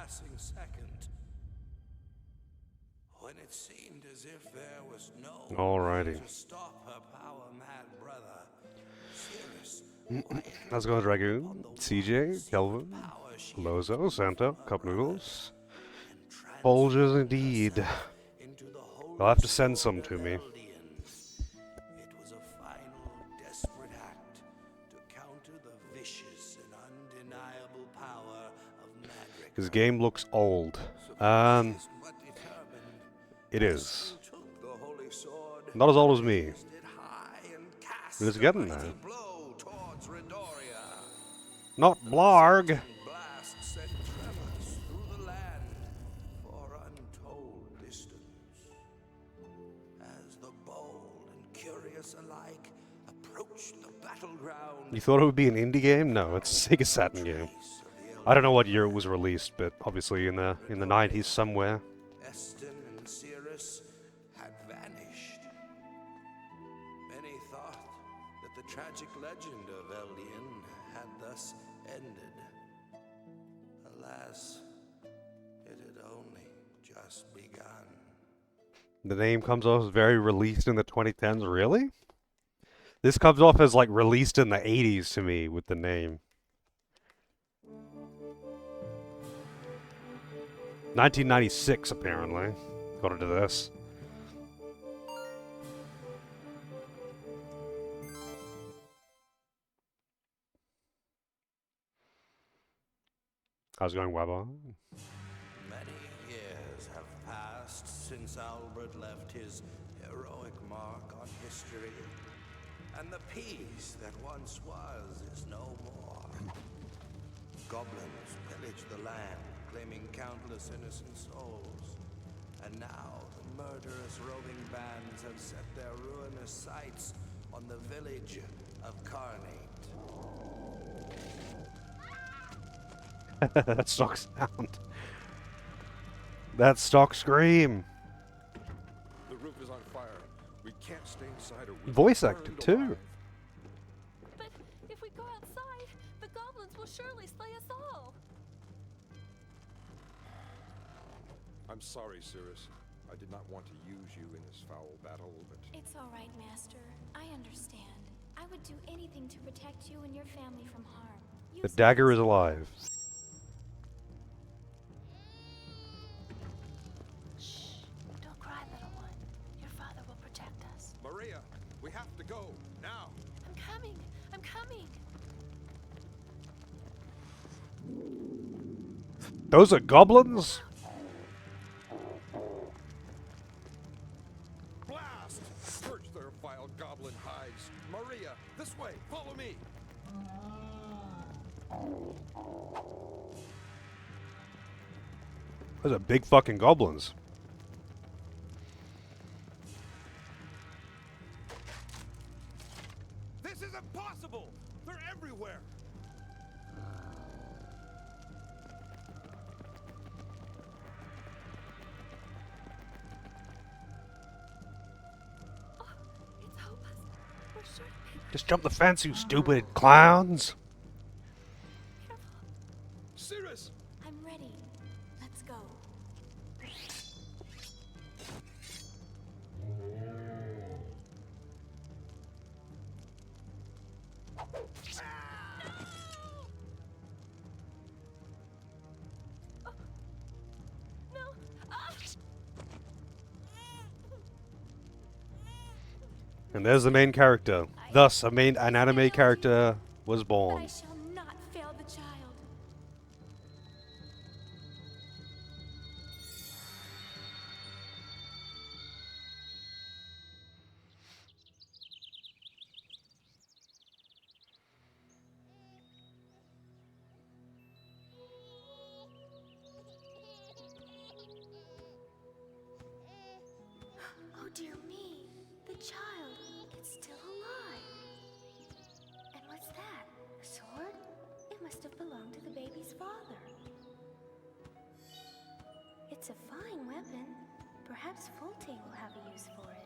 passing second. When it seemed as if there was no way to stop her power-mad brother, Cirrus Let's go, Dragoon, CJ, Kelvin, Lozo, Santo, Cup Noodles. Folgers indeed. You'll have to send some to me. It was a final, desperate act to counter the vicious and undeniable power of Madrick. This game looks old. It is. Not as old as me. But it's getting there. Not Blarg! You thought it would be an indie game? No, it's a Sega Saturn game. I don't know what year it was released, but obviously in the 90s somewhere. Eldean and Cirrus had vanished. Many thought that the tragic legend of Eldean had thus ended. Alas, it had only just begun. The name comes off as very released in the 2010s, really? This comes off as like released in the 80s to me with the name. 1996 apparently, according to this. How's it going, Weber? Many years have passed since Albert left his heroic mark on history. And the peace that once was is no more. Goblins pillage the land, claiming countless innocent souls. And now the murderous roving bands have set their ruinous sights on the village of Carnate. That stock sound. That stock scream. The roof is on fire. We can't stay inside or we Voice acted too. But if we go outside, the goblins will surely slay us all. I'm sorry, Cirrus. I did not want to use you in this foul battle, but... It's all right, Master. I understand. I would do anything to protect you and your family from harm. The dagger is alive. Shh. Don't cry, little one. Your father will protect us. Maria, we have to go, now! I'm coming. I'm coming. Those are goblins? Blast! Purge their vile goblin hides. Maria, this way, follow me! Those are big fucking goblins. This is impossible! They're everywhere! Oh, it's hopeless. We're sure to be Just jump the fence, you stupid clowns. careful. Cirrus! I'm ready. Let's go. No. Ah! And there's the main character. Thus, an anime character was But born. I shall not fail the child. Oh dear me, the child, it's still alive. And what's that? A sword? It must have belonged to the baby's father. It's a fine weapon. Perhaps Fulte will have a use for it.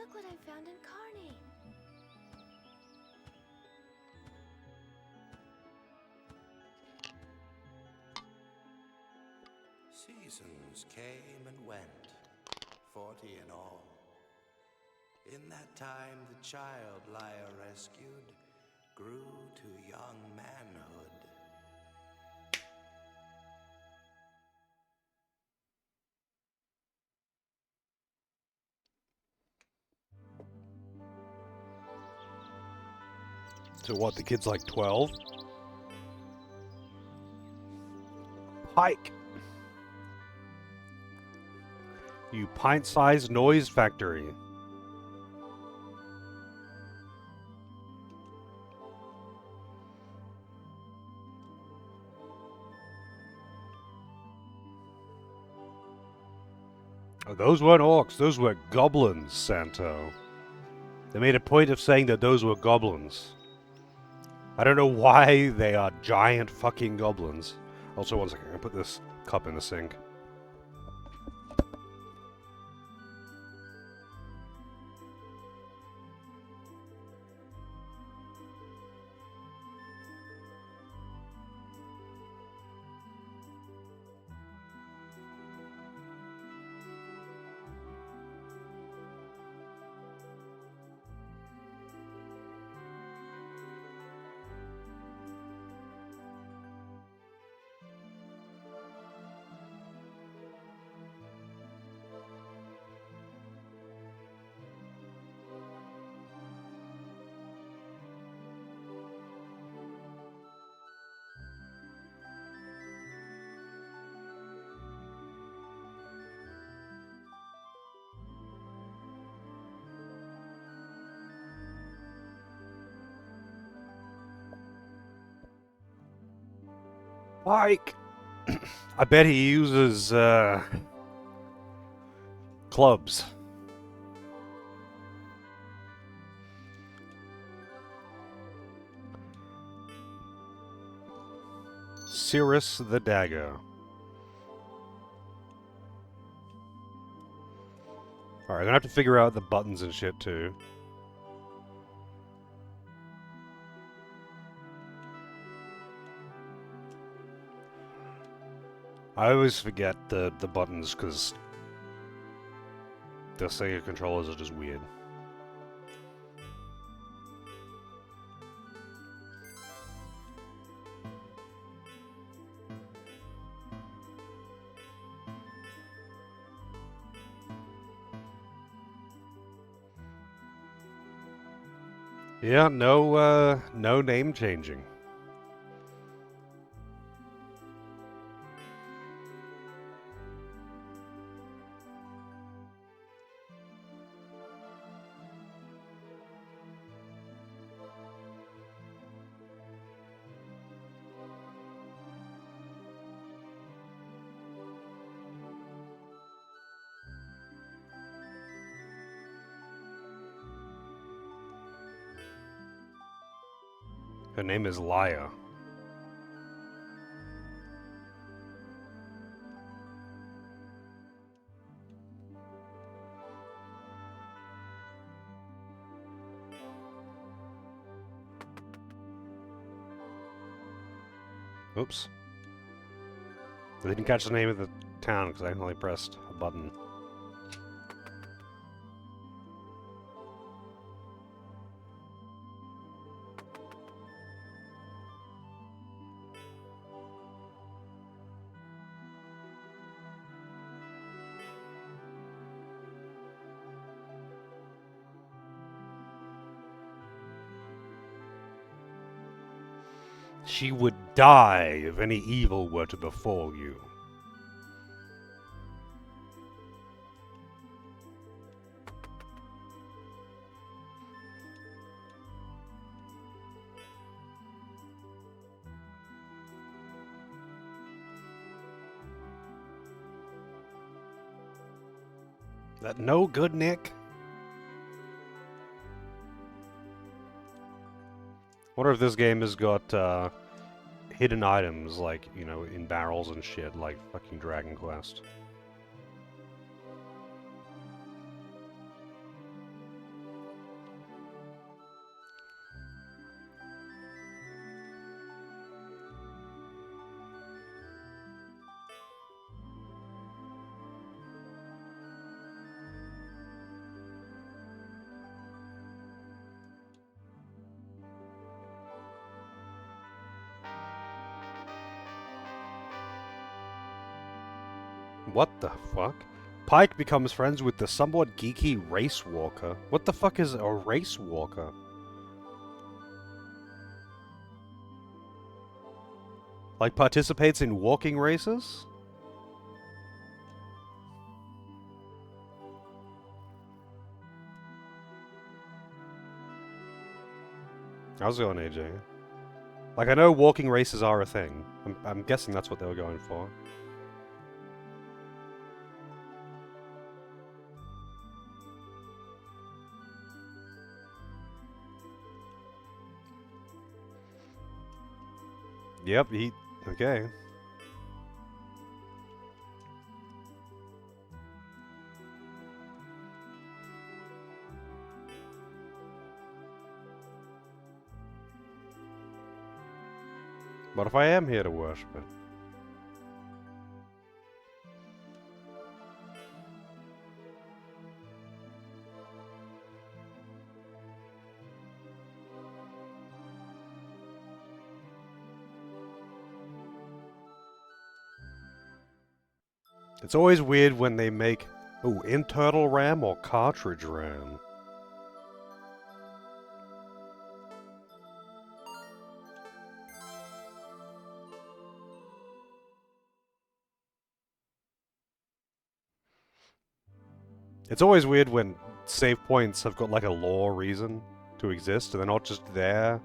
Look what I found in Carnate. Seasons came and went, 40 in all. In that time, the child Lyra rescued grew to young manhood. So what, the kid's like 12? Pike! You pint-sized noise factory. Oh, those weren't orcs, those were goblins, Santo. They made a point of saying that those were goblins. I don't know why they are giant fucking goblins. Also, one second, I'm gonna put this cup in the sink. Pike! I bet he uses, clubs. Cirrus the Dagger. Alright, I'm gonna have to figure out the buttons and shit too. I always forget the buttons because the Sega controllers are just weird. Yeah, no name changing. Her name is Laya. Oops. I didn't catch the name of the town because I only pressed a button. She would die if any evil were to befall you. That no good, Nick? Wonder if this game has got hidden items, like, you know, in barrels and shit, like fucking Dragon Quest. What the fuck? Pike becomes friends with the somewhat geeky race walker. What the fuck is a race walker? Like participates in walking races? How's it going, AJ? Like, I know walking races are a thing. I'm guessing that's what they were going for. Yep, okay. What if I am here to worship it? It's always weird when they make... Ooh, internal RAM or cartridge RAM? It's always weird when save points have got like a lore reason to exist, and they're not just there.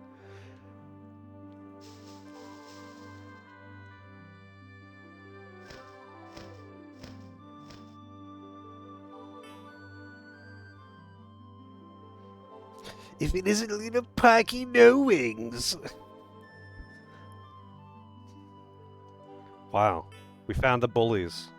If it isn't little Pikey No-Wings! Wow. We found the bullies.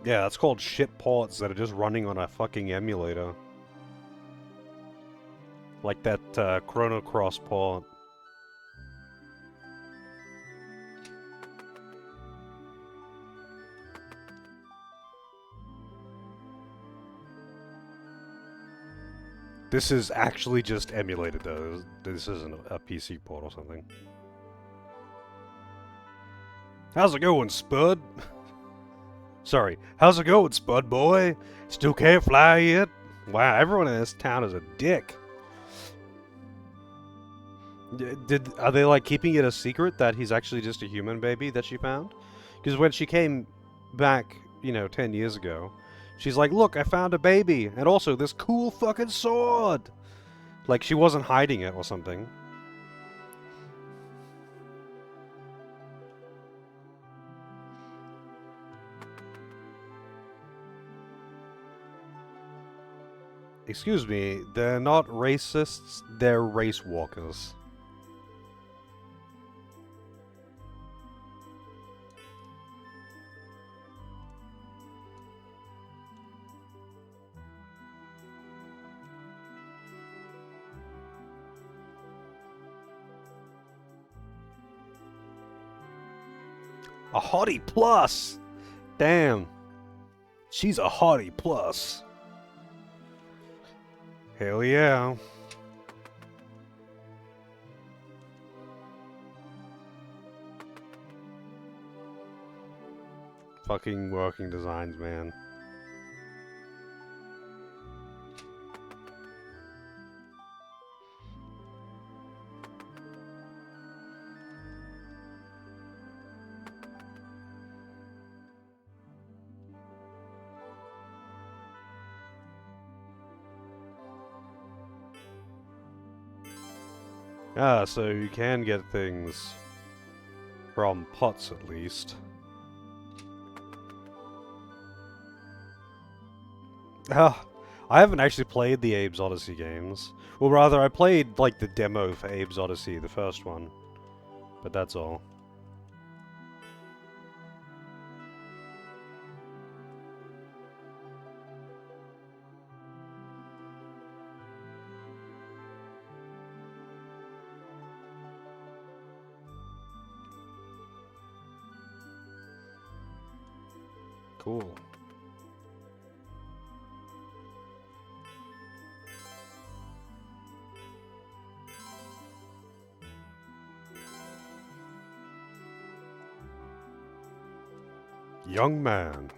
Yeah, that's called shit ports that are just running on a fucking emulator. Like that Chrono Cross port. This is actually just emulated though. This isn't a PC port or something. How's it going, Spud? Sorry, how's it going, Spud boy? Still can't fly yet? Wow, everyone in this town is a dick. Are they like keeping it a secret that he's actually just a human baby that she found? Because when she came back, you know, 10 years ago, she's like, look, I found a baby, and also this cool fucking sword! Like, she wasn't hiding it or something. Excuse me, they're not racists, they're race walkers. A hottie plus! Damn. She's a hottie plus. Hell yeah. Fucking working designs, man. Ah, so you can get things from pots at least. I haven't actually played the Abe's Odyssey games. Well, rather, I played, like, the demo for Abe's Odyssey, the first one. But that's all. Cool. Young man.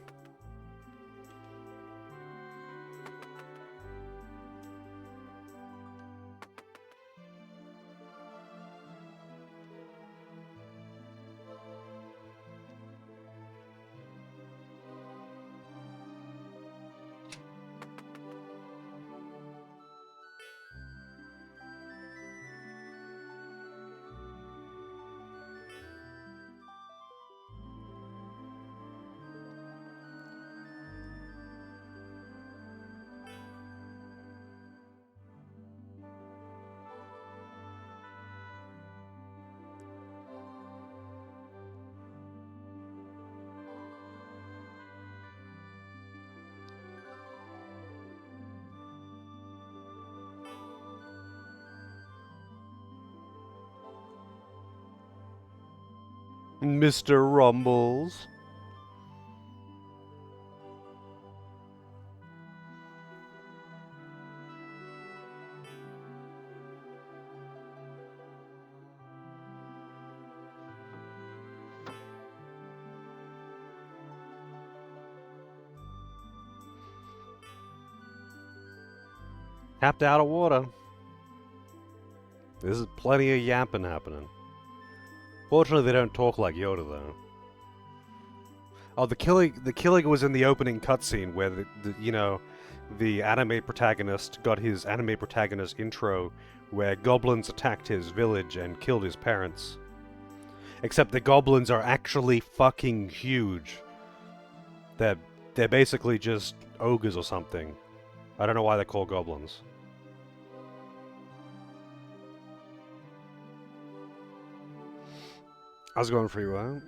Mr. Rumbles. Tapped out of water. There's plenty of yapping happening. Fortunately, they don't talk like Yoda, though. Oh, the killing was in the opening cutscene where the anime protagonist got his anime protagonist intro, where goblins attacked his village and killed his parents. Except the goblins are actually fucking huge. They're basically just ogres or something. I don't know why they're called goblins. How's it going for you,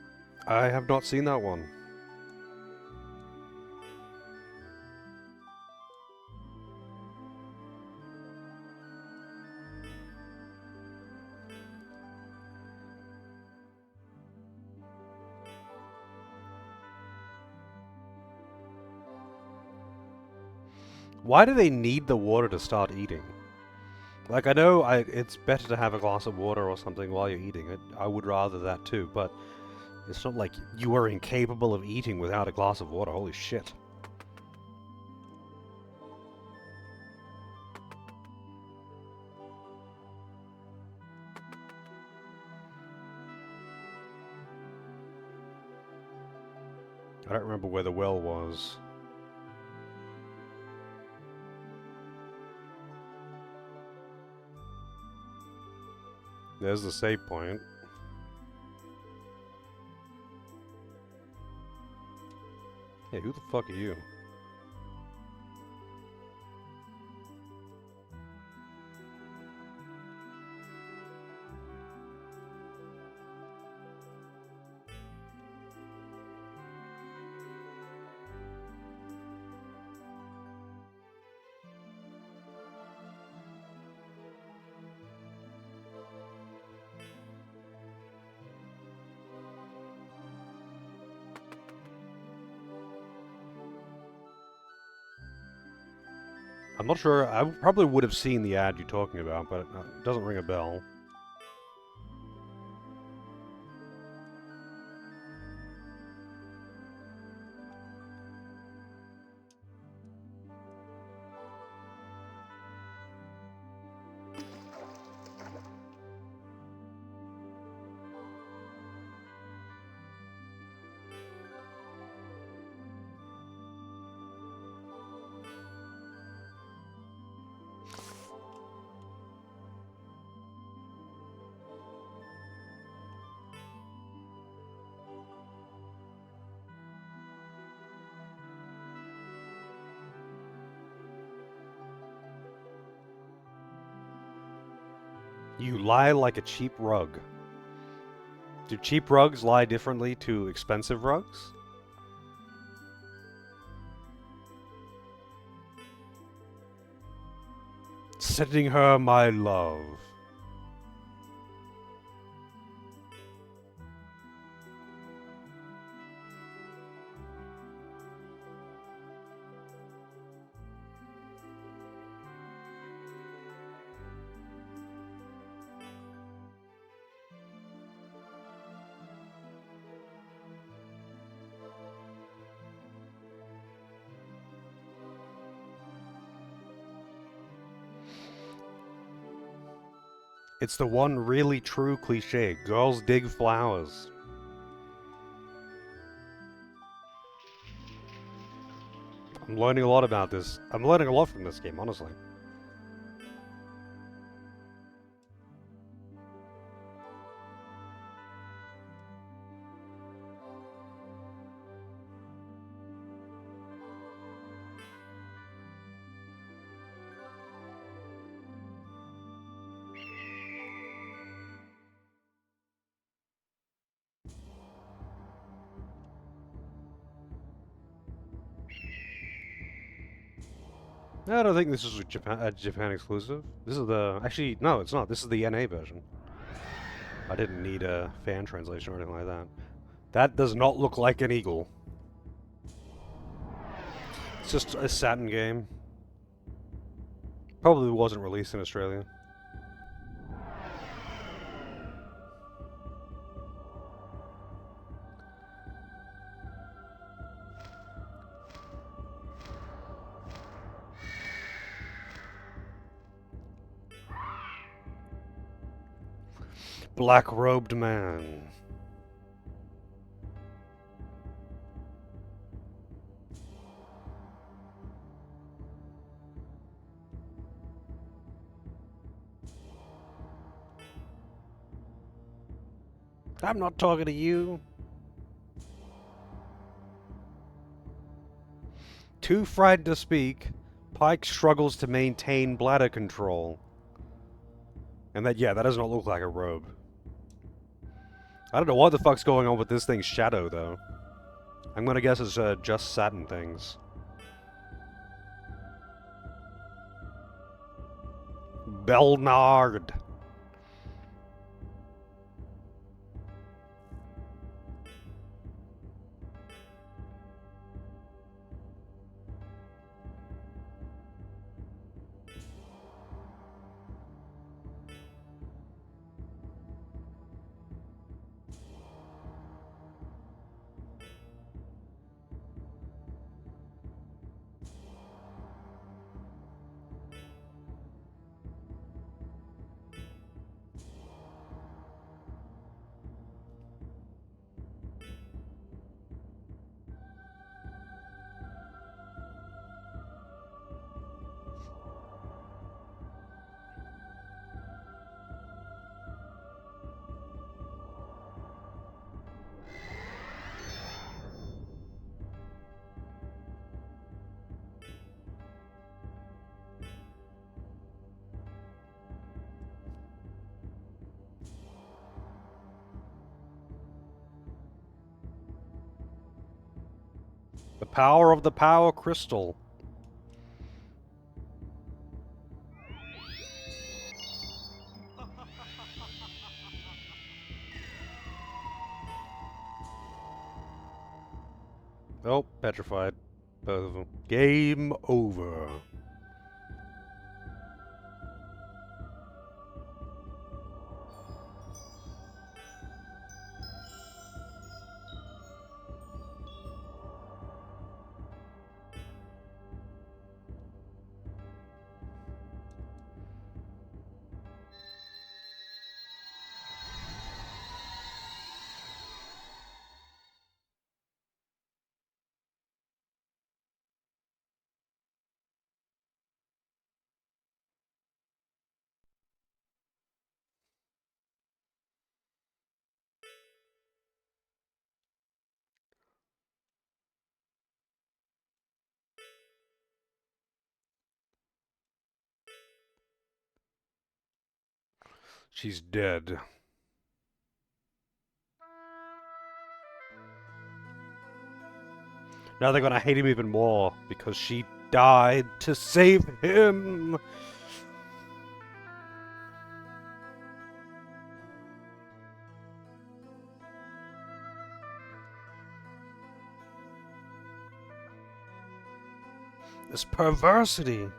I have not seen that one. Why do they need the water to start eating? Like, I know it's better to have a glass of water or something while you're eating it. I would rather that too, but it's not like you are incapable of eating without a glass of water. Holy shit. I don't remember where the well was. There's the save point. Hey, who the fuck are you? I'm not sure. I probably would have seen the ad you're talking about, but it doesn't ring a bell. You lie like a cheap rug. Do cheap rugs lie differently to expensive rugs? Sending her my love. It's the one really true cliche. Girls dig flowers. I'm learning a lot about this. I'm learning a lot from this game, honestly. I don't think this is a Japan exclusive. This is the... Actually, no, it's not. This is the NA version. I didn't need a fan translation or anything like that. That does not look like an eagle. It's just a Saturn game. Probably wasn't released in Australia. Black-robed man. I'm not talking to you. Too frightened to speak, Pike struggles to maintain bladder control. And that, yeah, that does not look like a robe. I don't know what the fuck's going on with this thing's shadow, though. I'm gonna guess it's just satin things. Belnard. The power of the power crystal. Oh, petrified. Both of them. Game over. She's dead. Now they're gonna hate him even more because she died to save him. This perversity.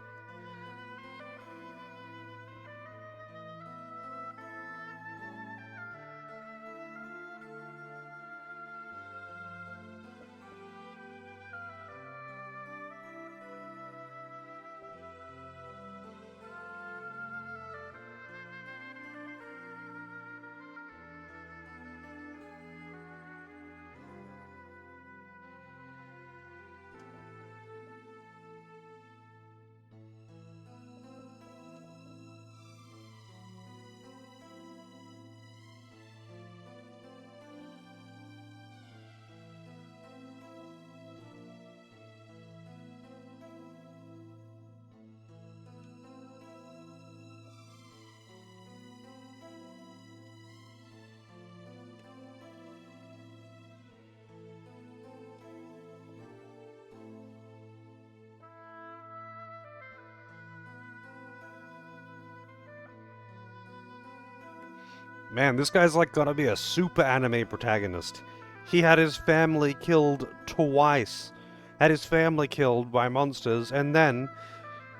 Man, this guy's like gonna be a super anime protagonist. He had his family killed twice. Had his family killed by monsters, and then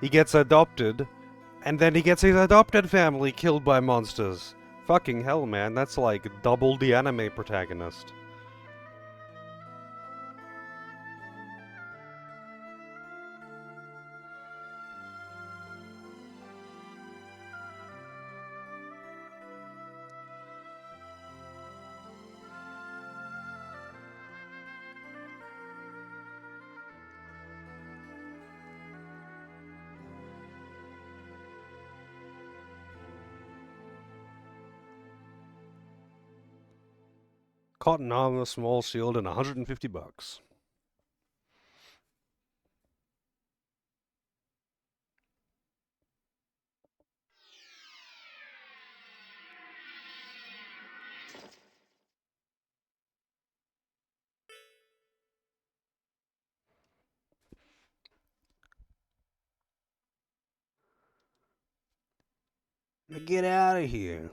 he gets adopted, and then he gets his adopted family killed by monsters. Fucking hell, man, that's like double the anime protagonist. Cotton armor, small shield, and 150 bucks. Get out of here.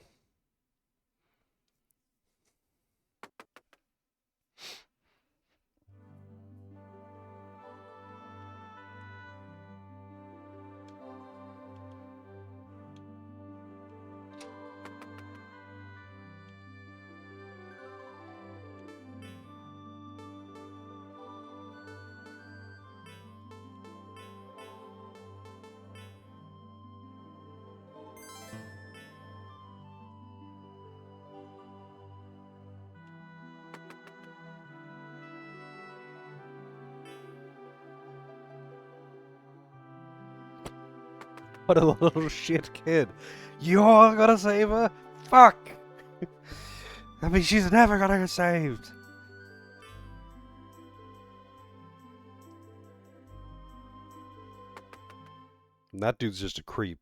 What a little shit kid. You're gonna save her? Fuck! I mean, she's never gonna get saved. And that dude's just a creep.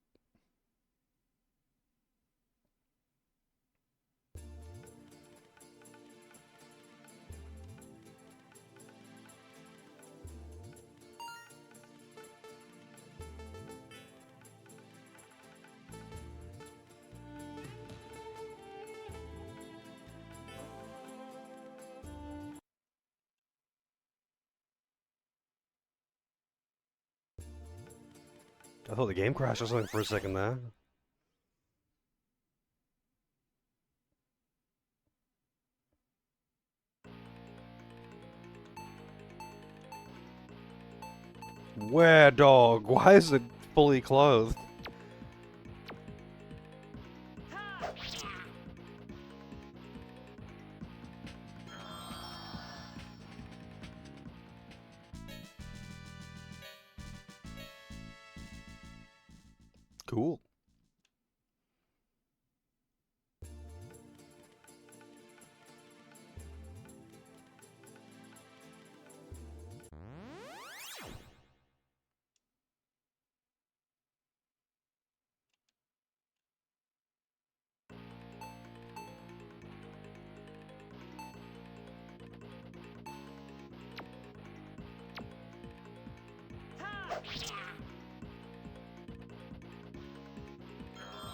I thought the game crashed or something for a second there. Where, dog? Why is it fully clothed? Cool.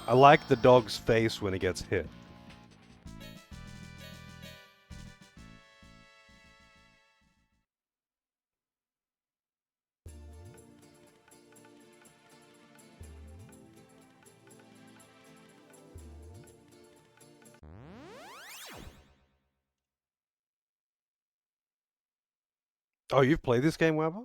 I like the dog's face when it gets hit. Oh, you've played this game, Weber?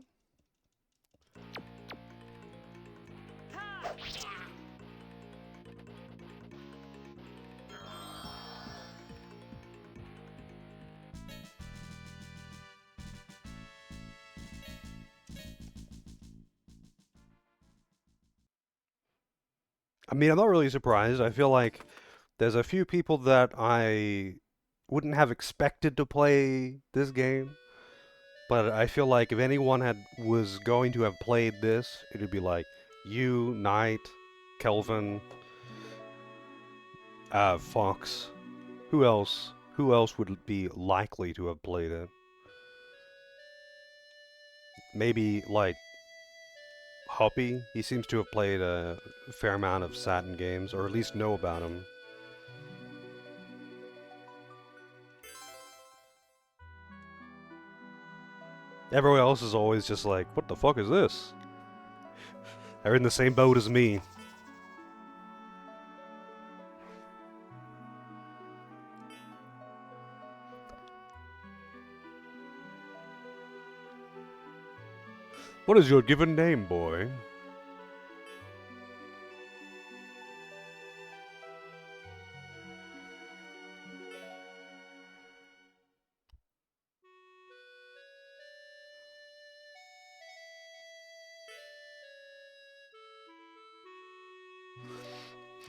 I mean, I'm not really surprised. I feel like there's a few people that I wouldn't have expected to play this game, but I feel like if anyone was going to have played this, it would be like you, Knight, Kelvin, Fox. Who else? Who else would be likely to have played it? Maybe like Hoppy. He seems to have played a fair amount of Saturn games, or at least know about him. Everyone else is always just like, what the fuck is this? They're in the same boat as me. What is your given name, boy?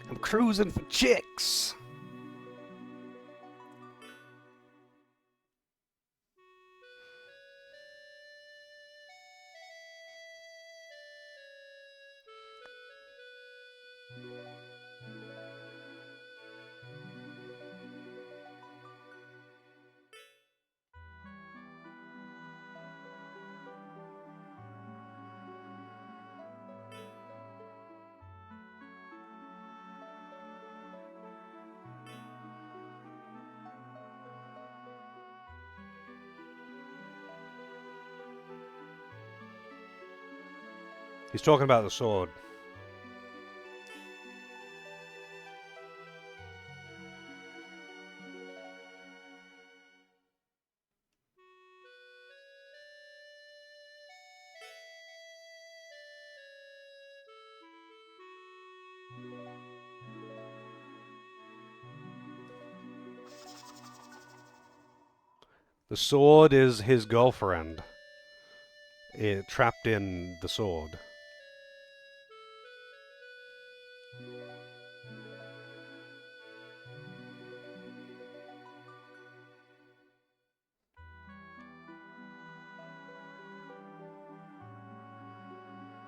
I'm cruising for chicks. He's talking about the sword. The sword is his girlfriend. It trapped in the sword.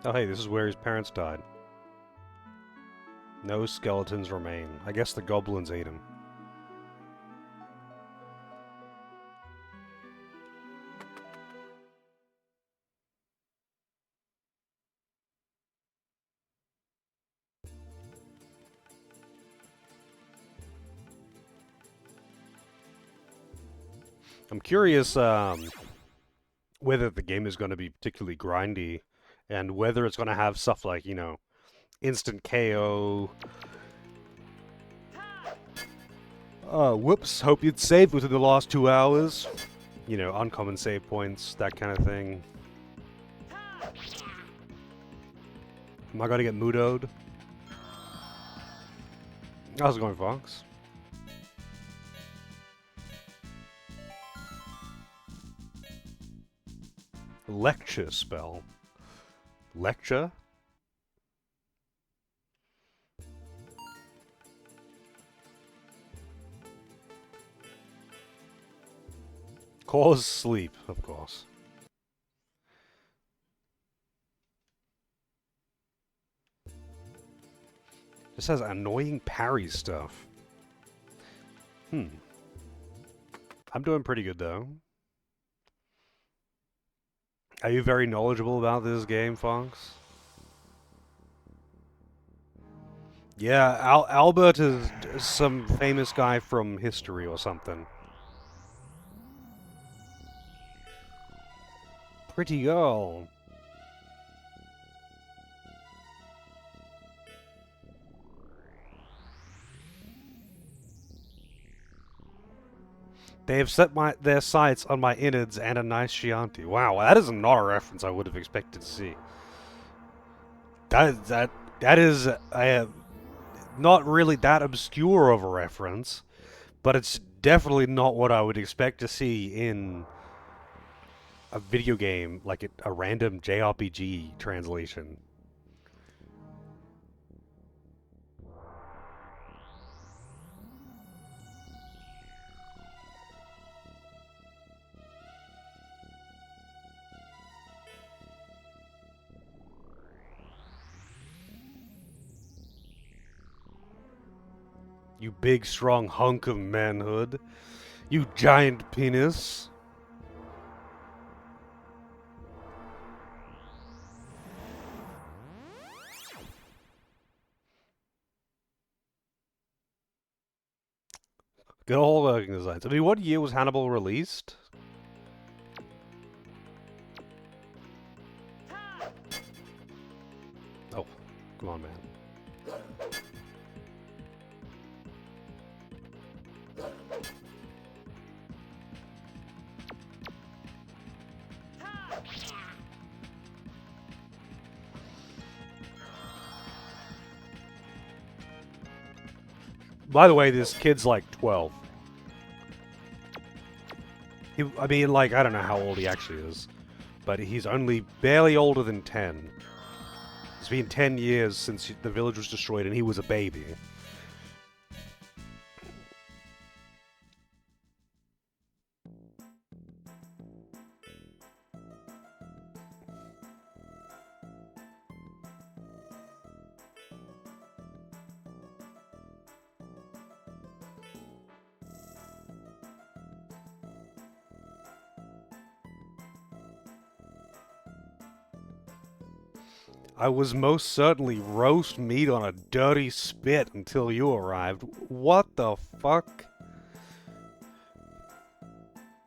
Oh hey, this is where his parents died. No skeletons remain. I guess the goblins ate him. I'm curious whether the game is going to be particularly grindy, and whether it's going to have stuff like, you know, instant KO. Whoops, hope you'd saved within the last 2 hours. You know, uncommon save points, that kind of thing. Am I going to get mudoed? How's it going, Fox? Lecture spell. Lecture? Cause sleep, of course. This has annoying parry stuff. I'm doing pretty good, though. Are you very knowledgeable about this game, Fox? Yeah, Albert is some famous guy from history or something. Pretty girl. They have set their sights on my innards and a nice Chianti. Wow, that is not a reference I would have expected to see. That is not really that obscure of a reference, but it's definitely not what I would expect to see in a video game, like a random JRPG translation. You big, strong hunk of manhood. You giant penis. Good old working designs. I mean, what year was Hannibal released? Oh, come on, man. By the way, this kid's like 12. I mean, like, I don't know how old he actually is, but he's only barely older than 10. It's been 10 years since the village was destroyed and he was a baby. I was most certainly roast meat on a dirty spit until you arrived. What the fuck?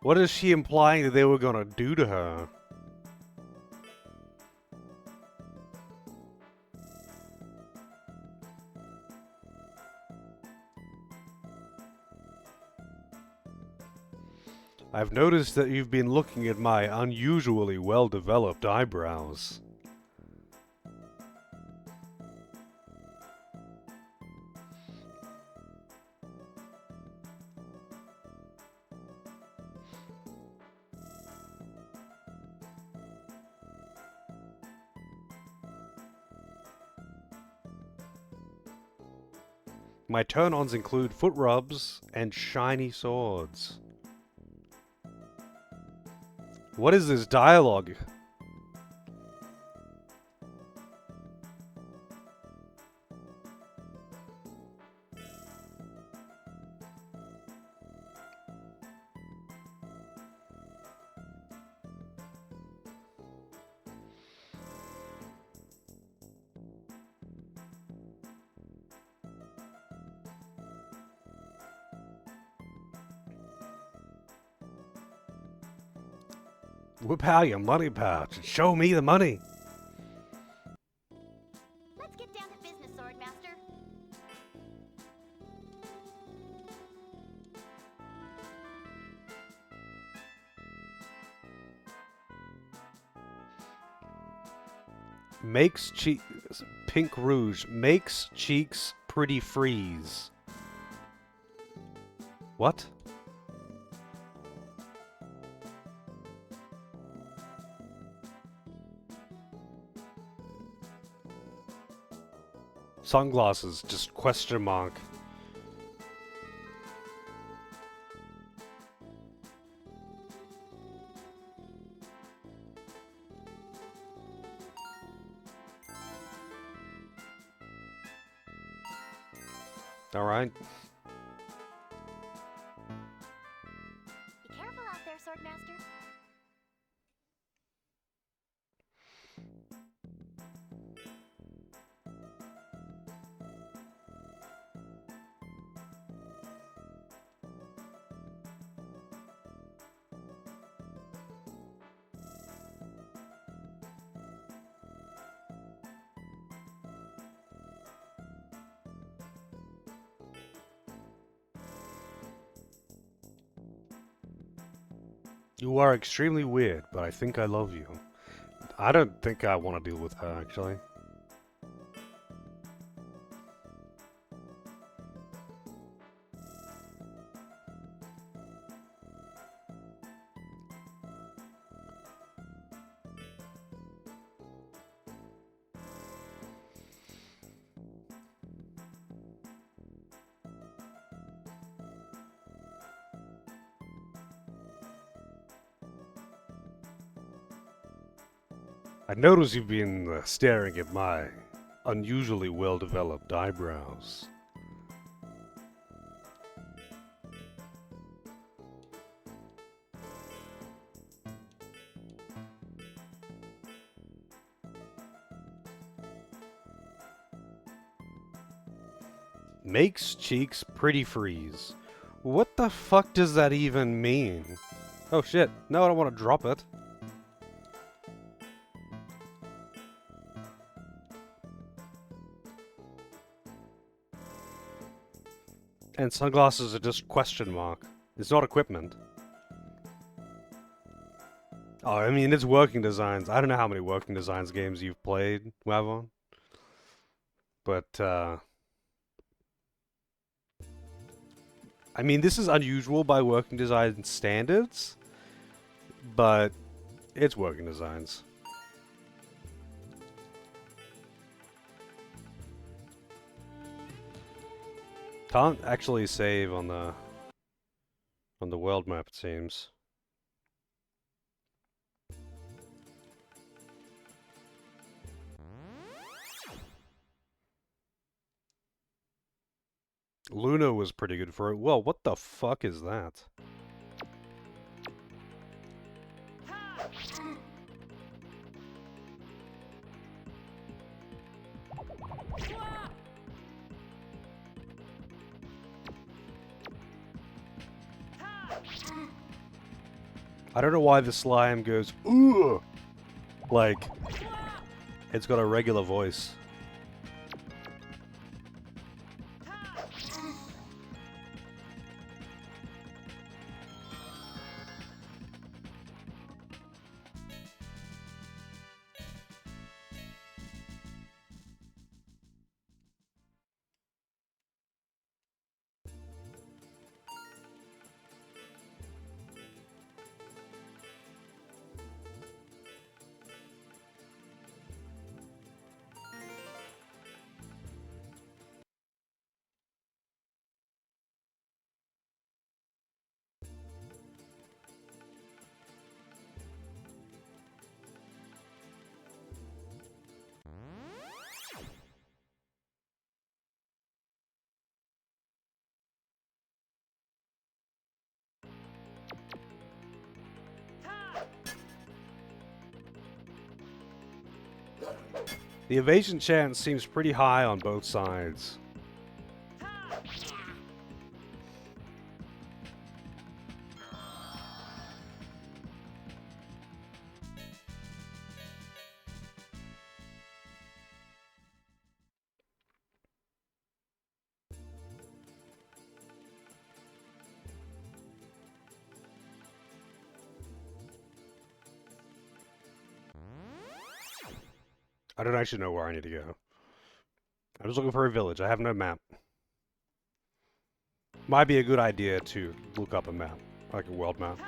What is she implying that they were gonna do to her? I've noticed that you've been looking at my unusually well-developed eyebrows. My turn-ons include foot rubs and shiny swords. What is this dialogue? Whip out your money pouch and show me the money. Let's get down to business, Swordmaster. Makes cheeks pink rouge. Makes cheeks pretty freeze. What? Sunglasses, just question mark. All right. Be careful out there, Swordmaster. You are extremely weird, but I think I love you. I don't think I want to deal with her, actually. I notice you've been staring at my unusually well-developed eyebrows. Makes cheeks pretty freeze. What the fuck does that even mean? Oh shit, no, I don't want to drop it. And sunglasses are just question mark. It's not equipment. Oh, I mean, it's working designs. I don't know how many working designs games you've played, Wavon. But, I mean, this is unusual by working design standards, but it's working designs. Can't actually save on the world map, it seems. Luna was pretty good for it. Well, what the fuck is that? I don't know why the slime goes, ooh! Like, it's got a regular voice. The evasion chance seems pretty high on both sides. I don't actually know where I need to go. I was looking for a village. I have no map. Might be a good idea to look up a map, like a world map.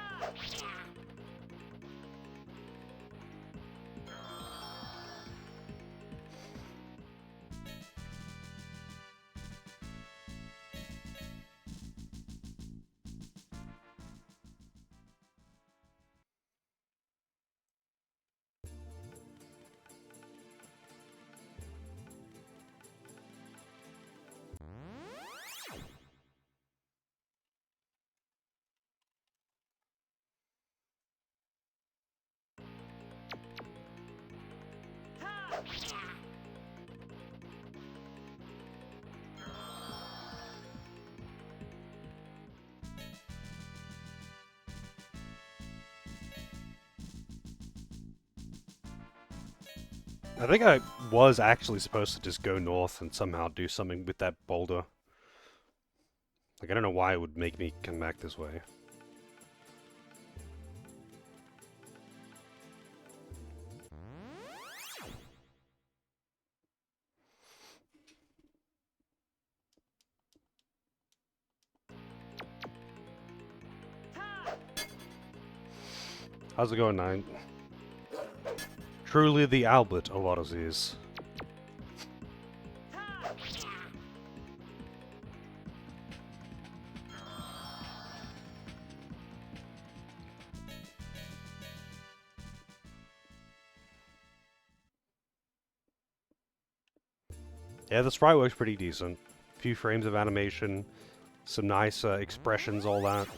I think I was actually supposed to just go north and somehow do something with that boulder. Like, I don't know why it would make me come back this way. How's it going, Nine? Truly the Albert of Odysseys. Yeah, the sprite works pretty decent. A few frames of animation, some nice expressions, all that.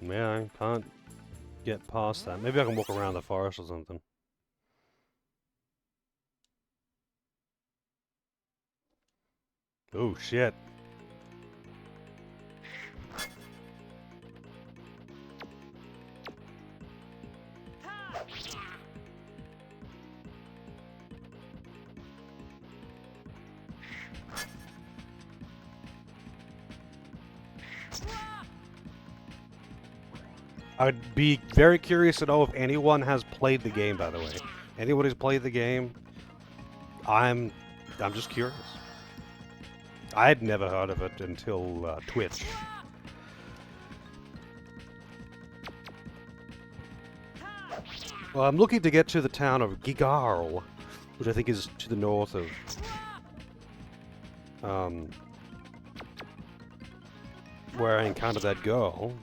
Yeah, I can't get past that. Maybe I can walk around the forest or something. Oh, shit. I'd be very curious to know if anyone has played the game, by the way. Anyone who's played the game, I'm just curious. I had never heard of it until Twitch. Well, I'm looking to get to the town of Gigarl, which I think is to the north of where I encountered that girl.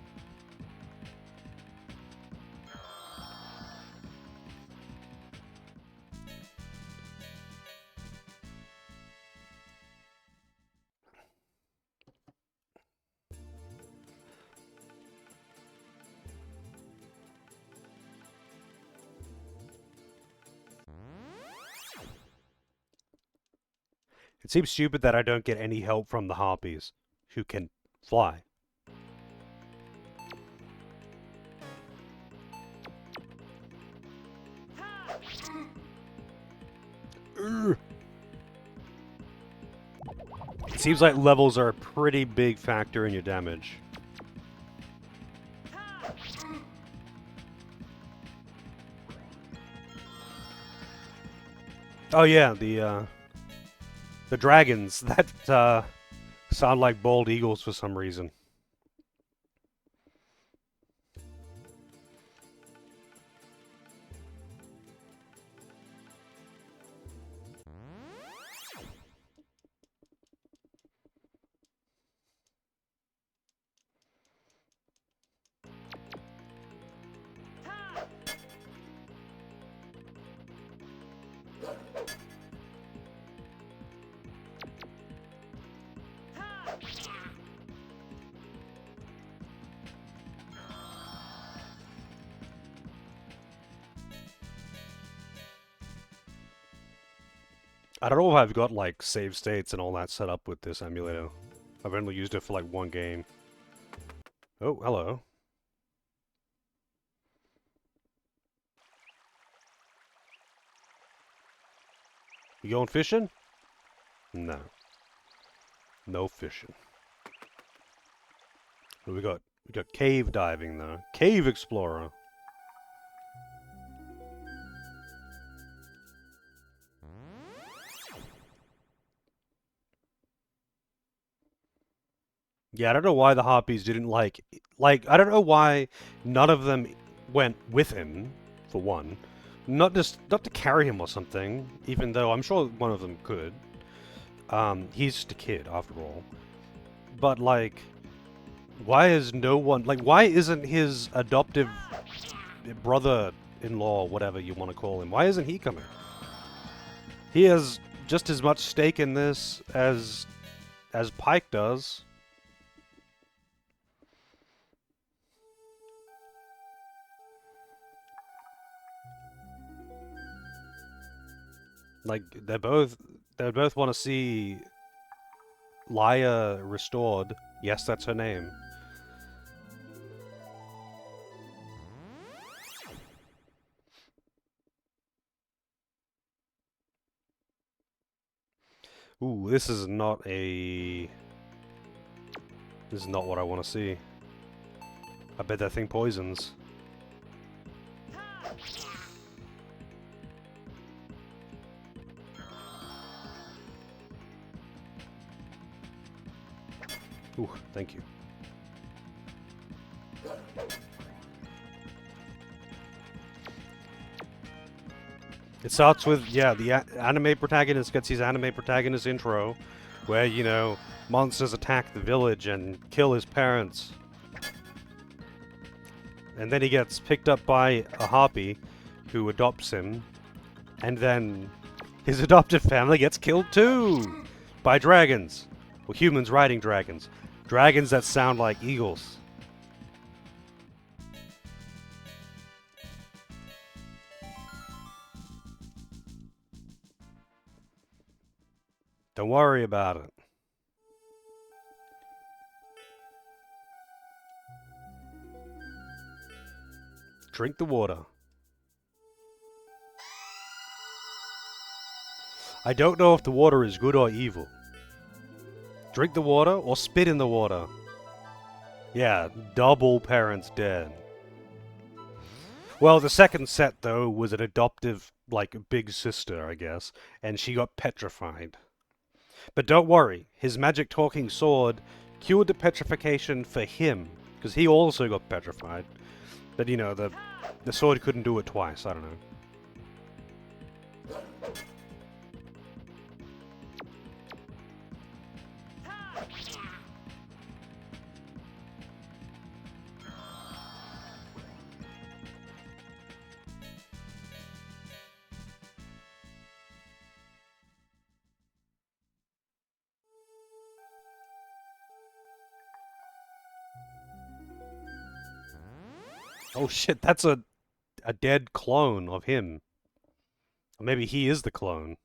It seems stupid that I don't get any help from the harpies, who can fly. It seems like levels are a pretty big factor in your damage. Oh yeah, the dragons that sound like bald eagles for some reason. I don't know if I've got like save states and all that set up with this emulator. I've only used it for like one game. Oh, hello. You going fishing? No. No fishing. What we got? We got cave diving though. Cave explorer. Yeah, I don't know why the Harpies didn't like, I don't know why none of them went with him, for one. Not to carry him or something, even though I'm sure one of them could. He's just a kid, after all. But, like, why is no one, like, why isn't his adoptive brother-in-law, whatever you want to call him, why isn't he coming? He has just as much stake in this as Pike does. Like, they both want to see Laia restored. Yes, that's her name. Ooh, this is not a... This is not what I want to see. I bet that thing poisons. Ooh, thank you. It starts with, yeah, the anime protagonist gets his anime protagonist intro, where, you know, monsters attack the village and kill his parents. And then he gets picked up by a harpy, who adopts him, and then his adopted family gets killed too! By dragons. Well, humans riding dragons. Dragons that sound like eagles. Don't worry about it. Drink the water. I don't know if the water is good or evil. Drink the water or spit in the water. Yeah, double parents dead. Well, the second set, though, was an adoptive, like, big sister, I guess, and she got petrified. But don't worry, his magic talking sword cured the petrification for him, because he also got petrified. But, you know, the sword couldn't do it twice, I don't know. Oh shit, that's a dead clone of him. Or maybe he is the clone.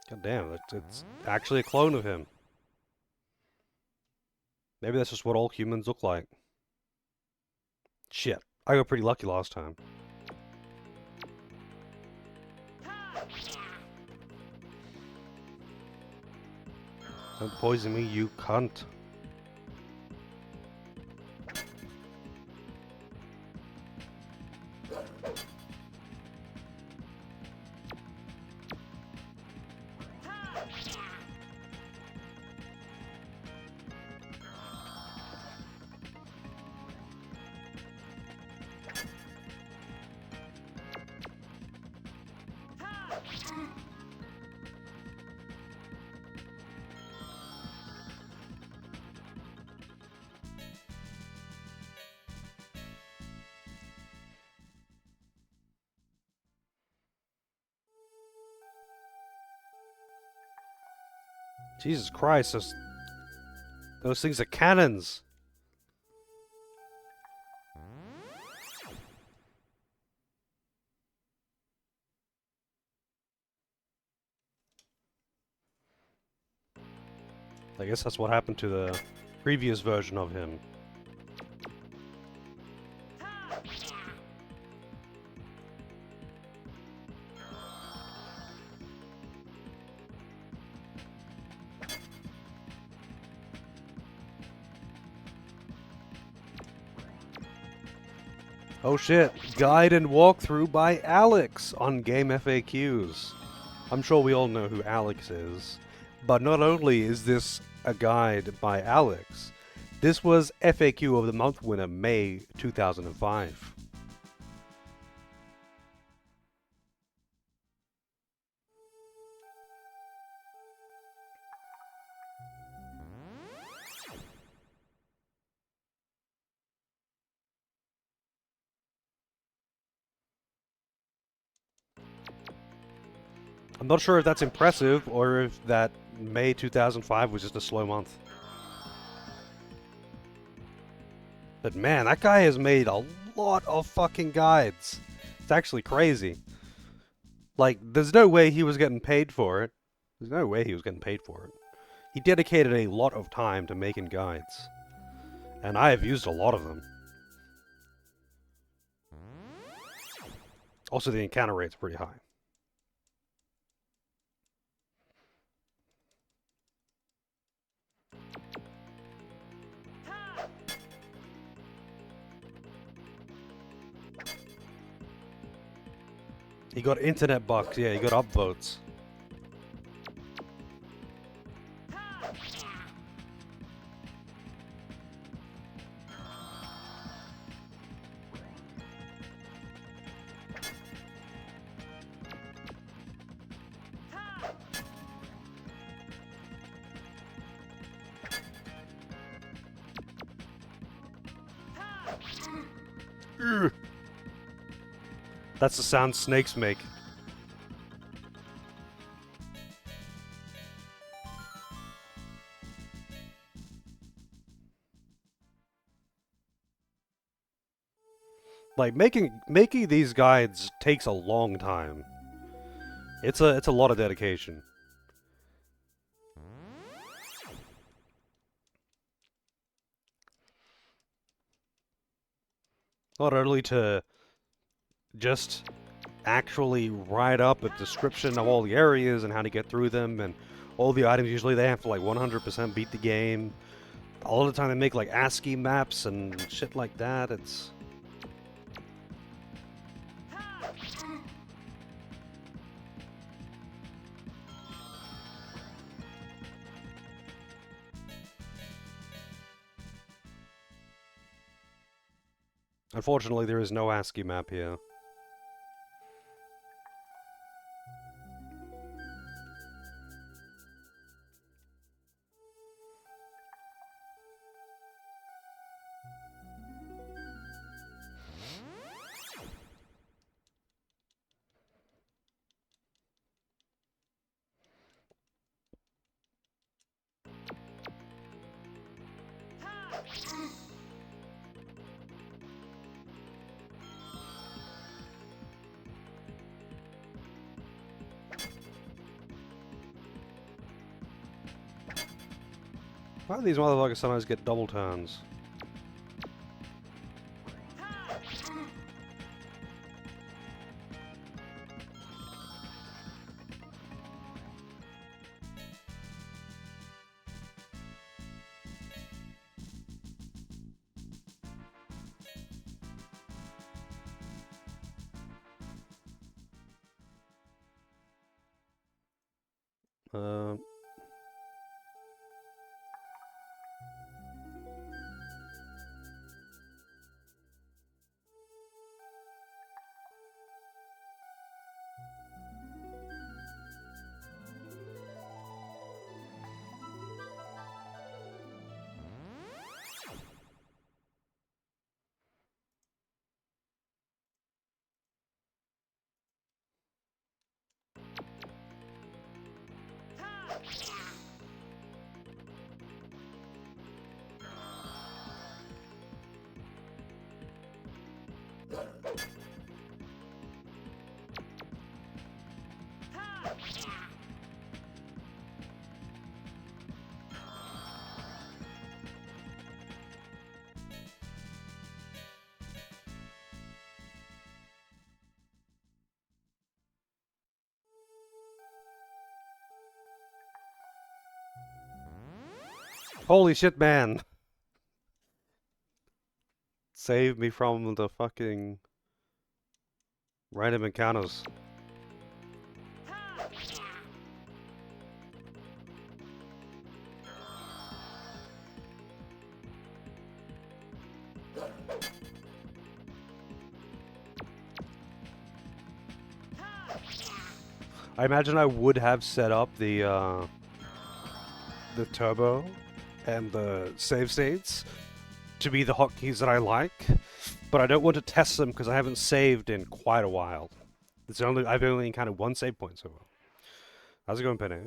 God damn, it's actually a clone of him. Maybe that's just what all humans look like. Shit, I got pretty lucky last time. Don't poison me, you cunt. Jesus Christ, those things are cannons! I guess that's what happened to the previous version of him. Oh shit, guide and walkthrough by Alex on Game FAQs. I'm sure we all know who Alex is. But not only is this a guide by Alex, this was FAQ of the Month winner May 2005. I'm not sure if that's impressive or if that May 2005 was just a slow month. But man, that guy has made a lot of fucking guides. It's actually crazy. Like, there's no way he was getting paid for it. There's no way he was getting paid for it. He dedicated a lot of time to making guides. And I have used a lot of them. Also, the encounter rate's pretty high. He got internet bucks, yeah, he got upvotes. Ugh. That's the sound snakes make. Like making these guides takes a long time. It's a lot of dedication. Not only to just actually write up a description of all the areas and how to get through them and all the items. Usually they have to like 100% beat the game. A lot of the time they make like ASCII maps and shit like that. It's... Unfortunately, there is no ASCII map here. Why do these motherfuckers sometimes get double turns? Uh... Holy shit, man! Save me from the fucking random encounters. I imagine I would have set up the turbo and the save states to be the hotkeys that I like, but I don't want to test them because I haven't saved in quite a while. I've only encountered one save point so far. How's it going, Penny?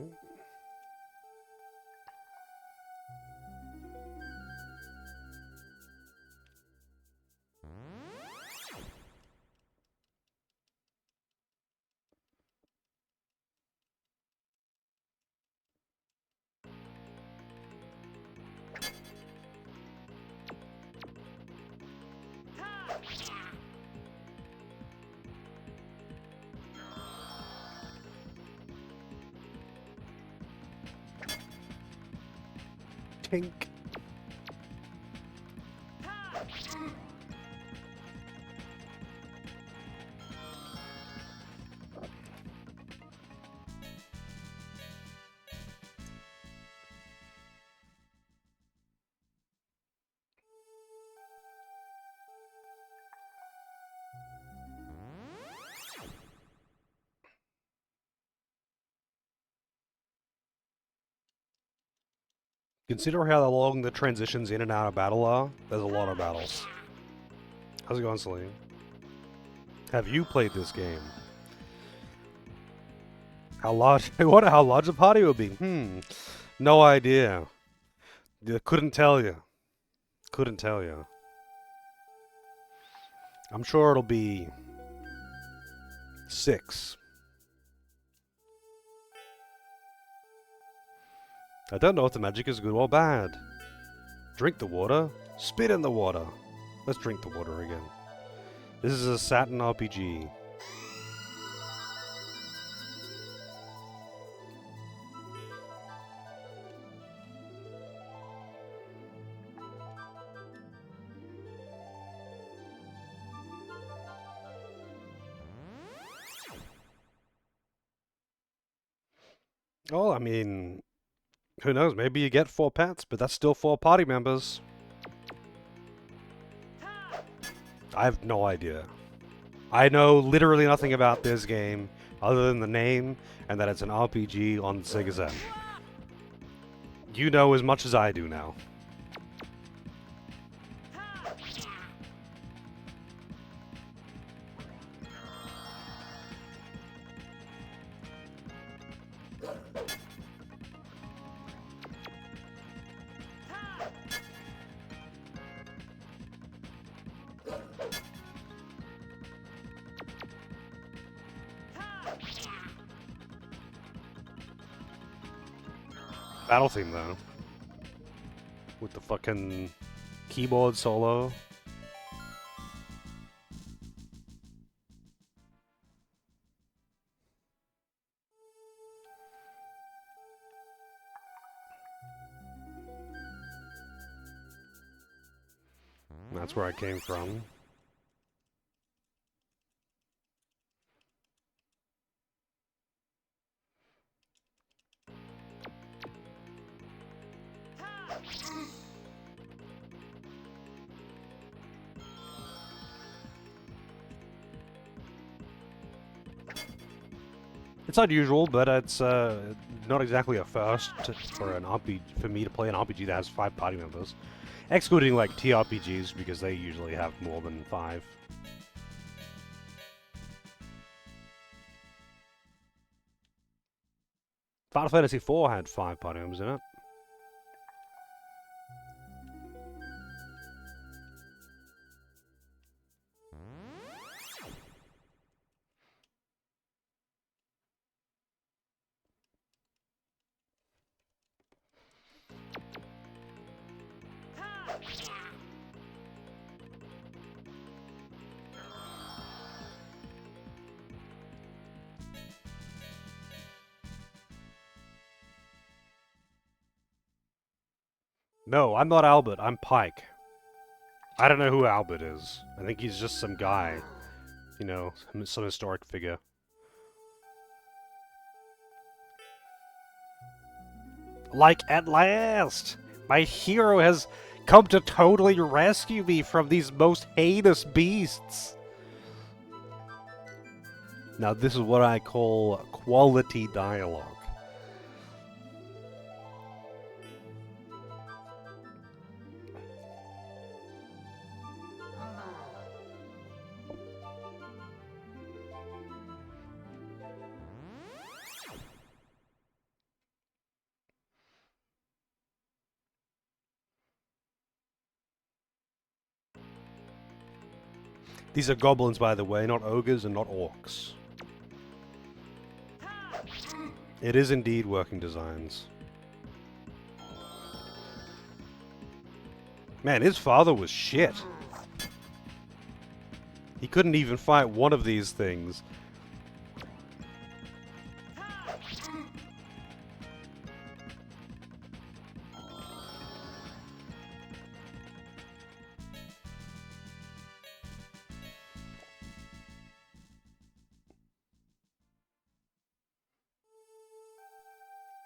Tink. Consider how long the transitions in and out of battle are. There's a lot of battles. How's it going, Celine? Have you played this game? How large? I wonder how large the party will be. No idea. Couldn't tell you. Couldn't tell you. I'm sure it'll be 6. I don't know if the magic is good or bad. Drink the water, spit in the water. Let's drink the water again. This is a Saturn RPG. Oh, I mean, who knows? Maybe you get 4 pets, but that's still 4 party members. I have no idea. I know literally nothing about this game other than the name and that it's an RPG on Sega Zen. You know as much as I do now. Battle theme though. With the fucking keyboard solo. That's where I came from. It's unusual, but it's not exactly a first for an RPG for me to play an RPG that has 5 party members, excluding like TRPGs because they usually have more than 5. Final Fantasy IV had 5 party members in it. No, I'm not Albert, I'm Pike. I don't know who Albert is. I think he's just some guy. You know, some historic figure. Like, at last! My hero has come to totally rescue me from these most heinous beasts! Now this is what I call quality dialogue. These are goblins, by the way, not ogres and not orcs. It is indeed working designs. Man, his father was shit. He couldn't even fight one of these things.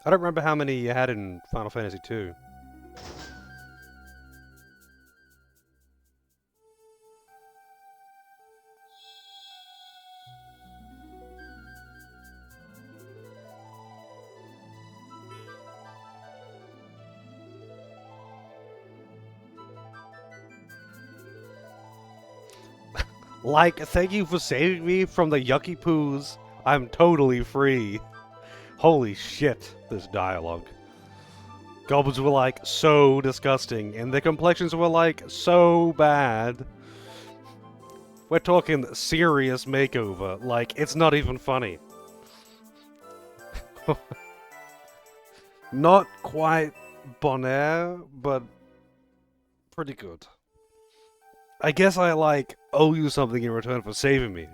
I don't remember how many you had in Final Fantasy II. Like, thank you for saving me from the yucky poos. I'm totally free. Holy shit, this dialogue. Goblins were like so disgusting, and their complexions were like so bad. We're talking serious makeover, like it's not even funny. Not quite bon air, but pretty good. I guess I like owe you something in return for saving me.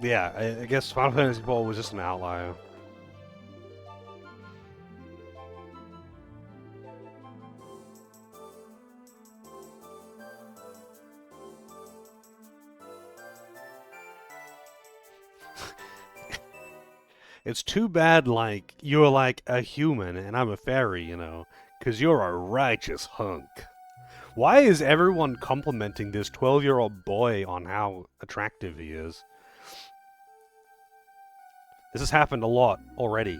Yeah, I guess Final Fantasy IV was just an outlier. It's too bad, like, you're like a human and I'm a fairy, you know, 'cause you're a righteous hunk. Why is everyone complimenting this 12-year-old boy on how attractive he is? This has happened a lot already.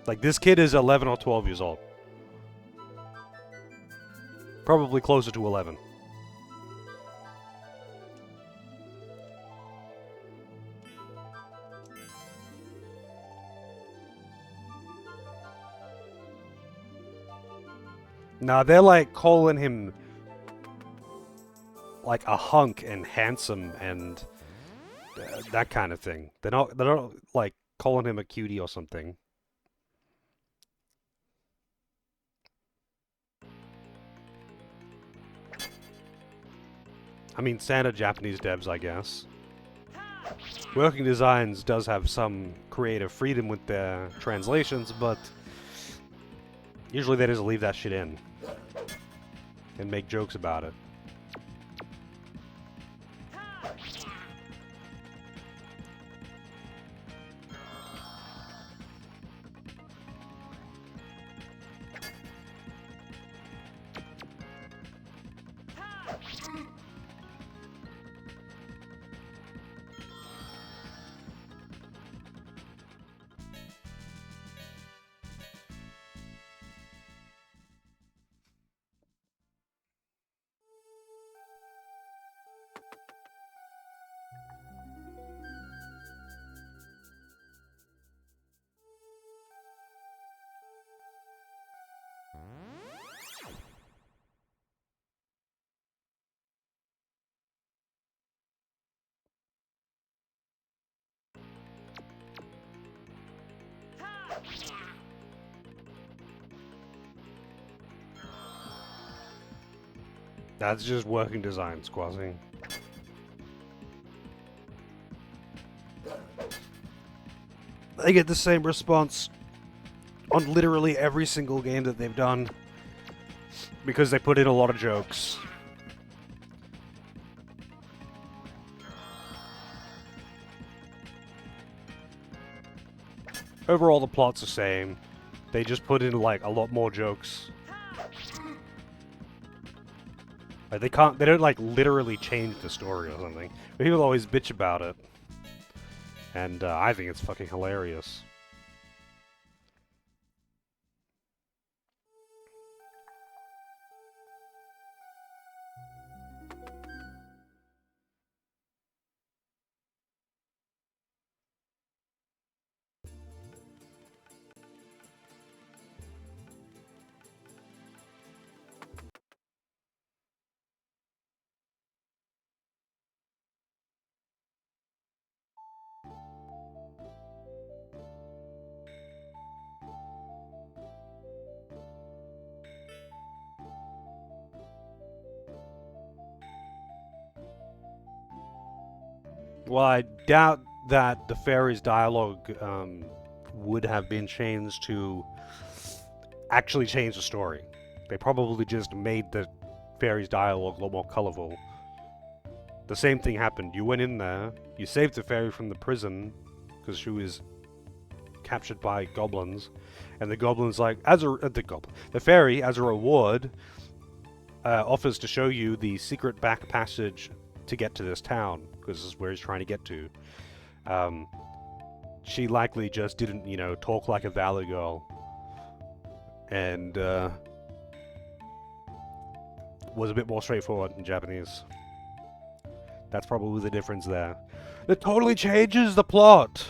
Like, this kid is 11 or 12 years old. Probably closer to 11. Nah, they're like calling him like a hunk and handsome and that kind of thing. They're not like calling him a cutie or something. I mean, standard Japanese devs, I guess. Working Designs does have some creative freedom with their translations, but usually they just leave that shit in and make jokes about it. That's just Working Designs, Quasi. They get the same response on literally every single game that they've done because they put in a lot of jokes. Overall, the plot's the same. They just put in, like, a lot more jokes. Like, they don't like literally change the story or something. But people always bitch about it. And I think it's fucking hilarious. Well, I doubt that the fairy's dialogue would have been changed to actually change the story. They probably just made the fairy's dialogue a lot more colorful. The same thing happened. You went in there, you saved the fairy from the prison because she was captured by goblins, and the goblin's like, the fairy, as a reward, offers to show you the secret back passage to get to this town, because this is where he's trying to get to. She likely just didn't, talk like a valley girl, and was a bit more straightforward in Japanese. That's probably the difference there. It totally changes the plot!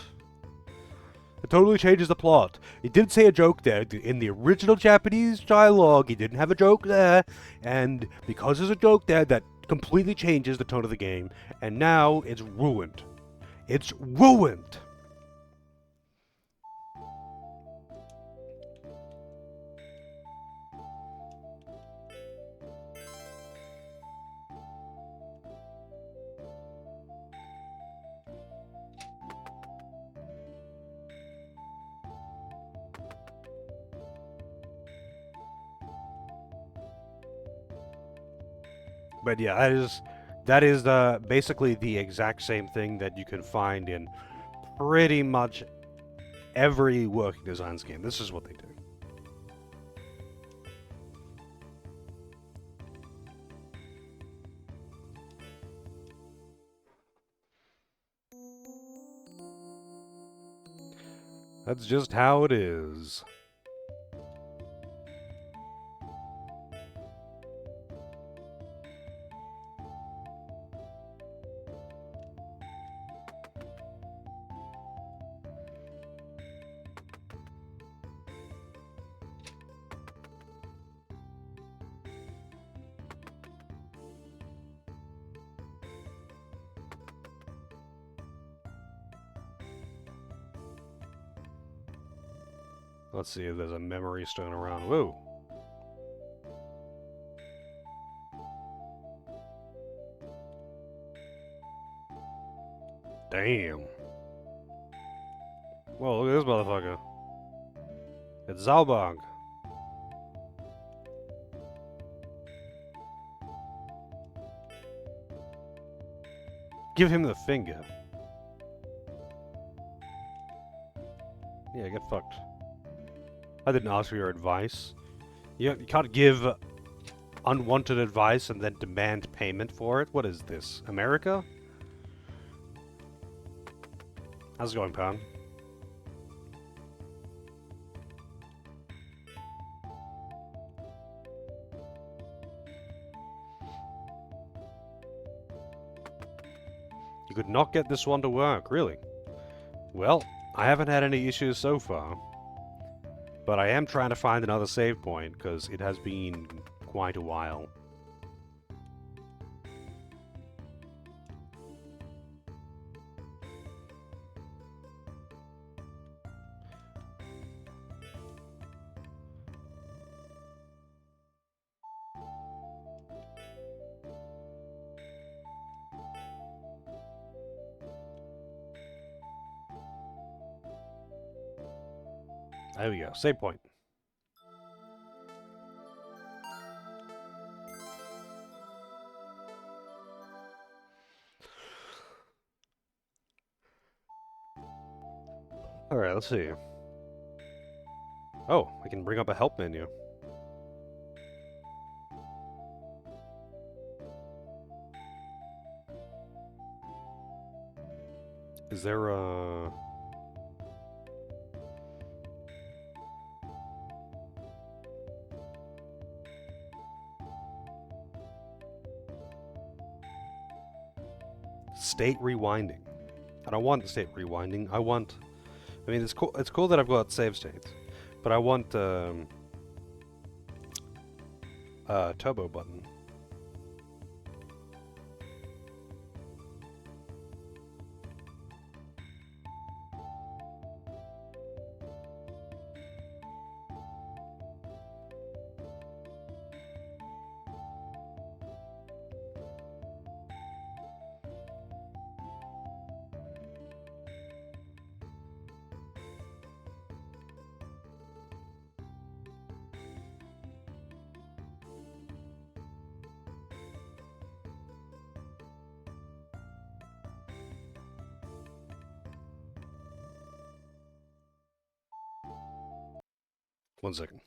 It totally changes the plot. It did say a joke there. In the original Japanese dialogue, he didn't have a joke there, and because there's a joke there, that completely changes the tone of the game, and now it's ruined. It's ruined! But yeah, that is basically the exact same thing that you can find in pretty much every working designs game. This is what they do. That's just how it is. Let's see if there's a memory stone around. Whoa. Damn. Whoa, look at this motherfucker. It's Zalbog. Give him the finger. Yeah, get fucked. I didn't ask for your advice. You can't give unwanted advice and then demand payment for it. What is this? America? How's it going, Pan? You could not get this one to work, really? Well, I haven't had any issues so far. But I am trying to find another save point, because it has been quite a while. There we go, save point. Alright, let's see. Oh, I can bring up a help menu. Is there a... State rewinding? I don't want the state rewinding. I want... I mean, it's cool. It's cool that I've got save states, but I want turbo button. One second.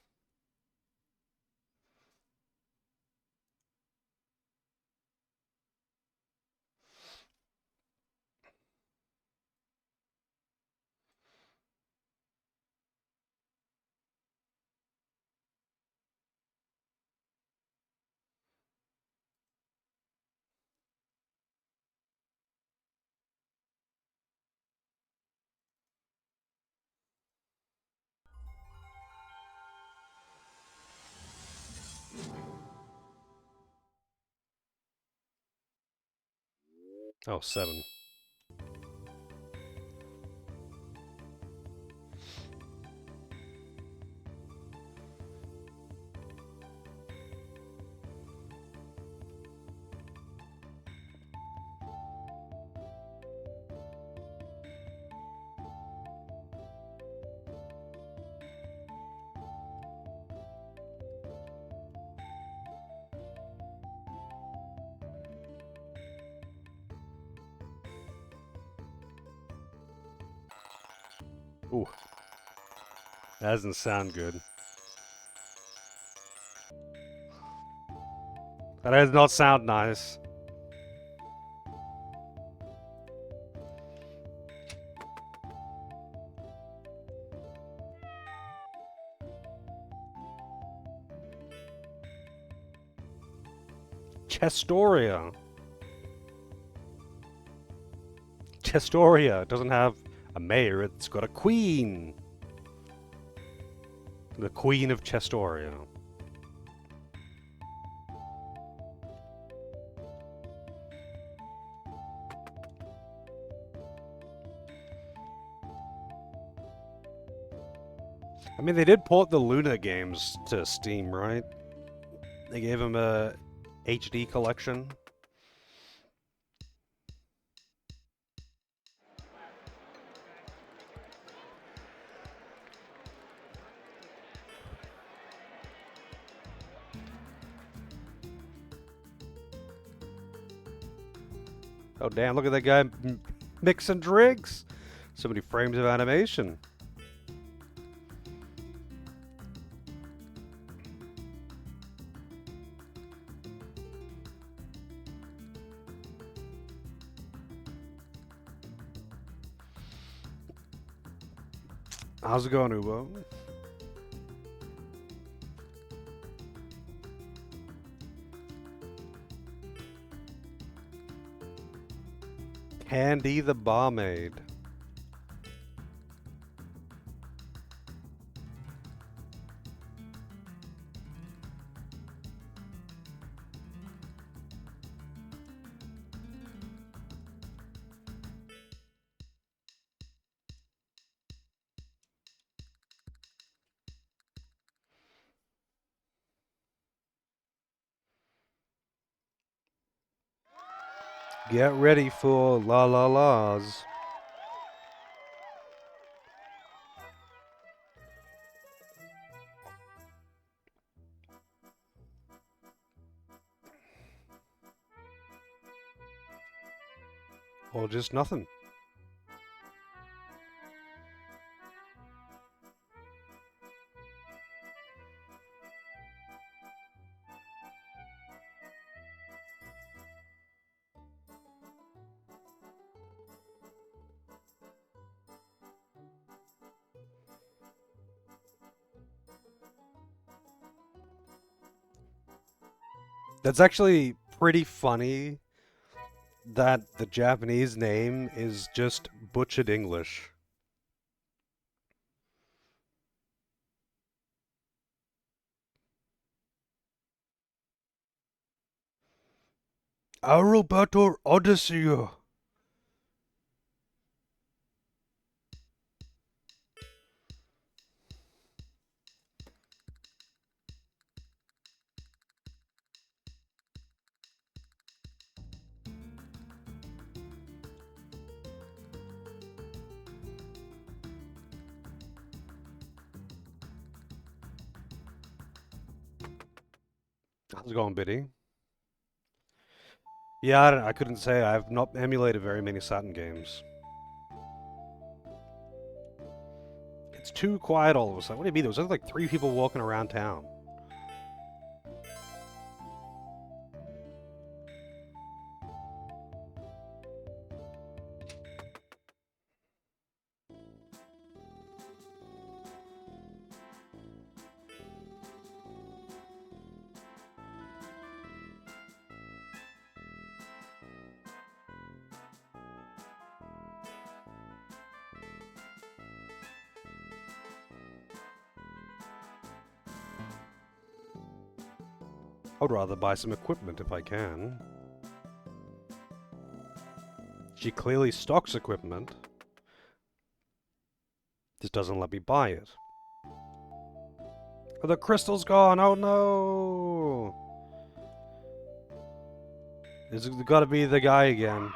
Oh, 7. Ooh. That doesn't sound good. That does not sound nice. Chestoria. Chestoria doesn't have a mayor, it's got a queen. The Queen of Chestoria. I mean, they did port the Luna games to Steam, right? They gave them a HD collection. Oh damn, look at that guy mixing drinks. So many frames of animation. How's it going, Ubo? Candy the Barmaid. Get ready for la la la's. Or just nothing. That's actually pretty funny that the Japanese name is just butchered English. Arubator Odyssey. How's it going, Biddy? Yeah, I couldn't say. I've not emulated very many Saturn games. It's too quiet all of a sudden. What do you mean? There was like 3 people walking around town. I'd rather buy some equipment if I can. She clearly stocks equipment. Just doesn't let me buy it. Oh, the crystal's gone! Oh no! It's gotta be the guy again.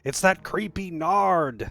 It's that creepy Nard!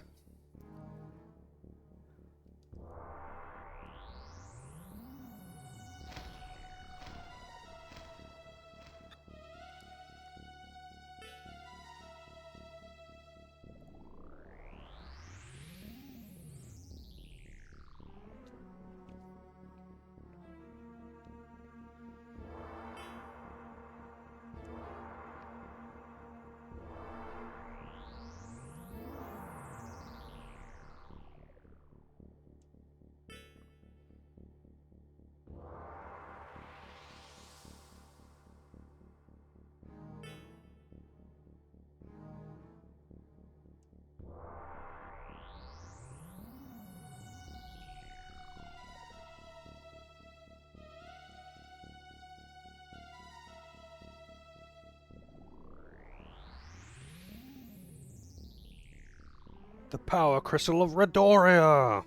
The power crystal of Redoria!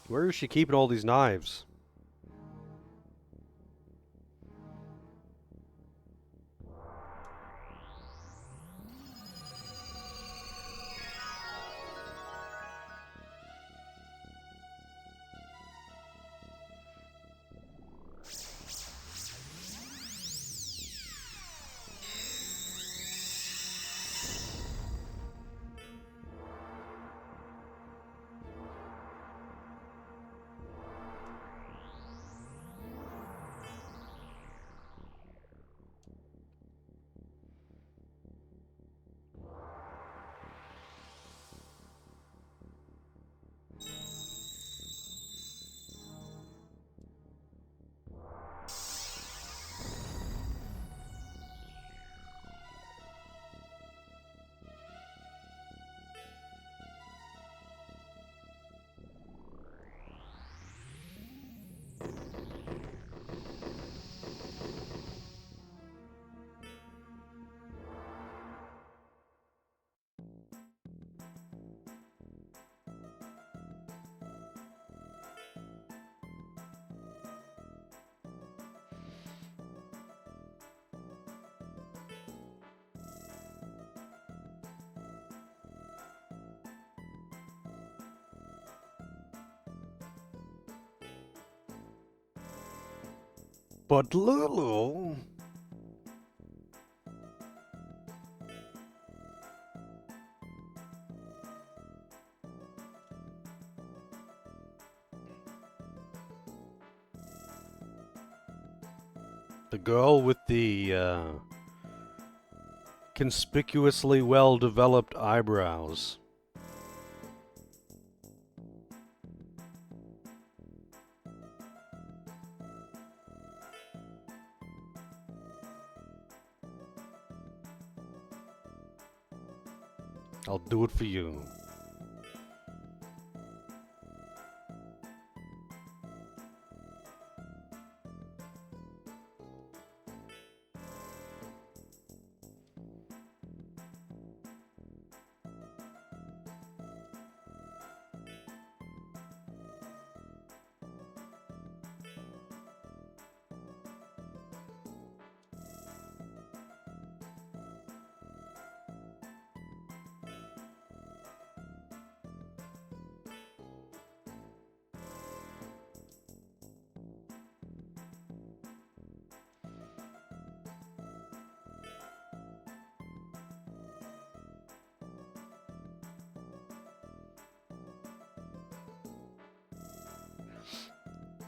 Where is she keeping all these knives? But Lulu... The girl with the, conspicuously well-developed eyebrows. I'll do it for you.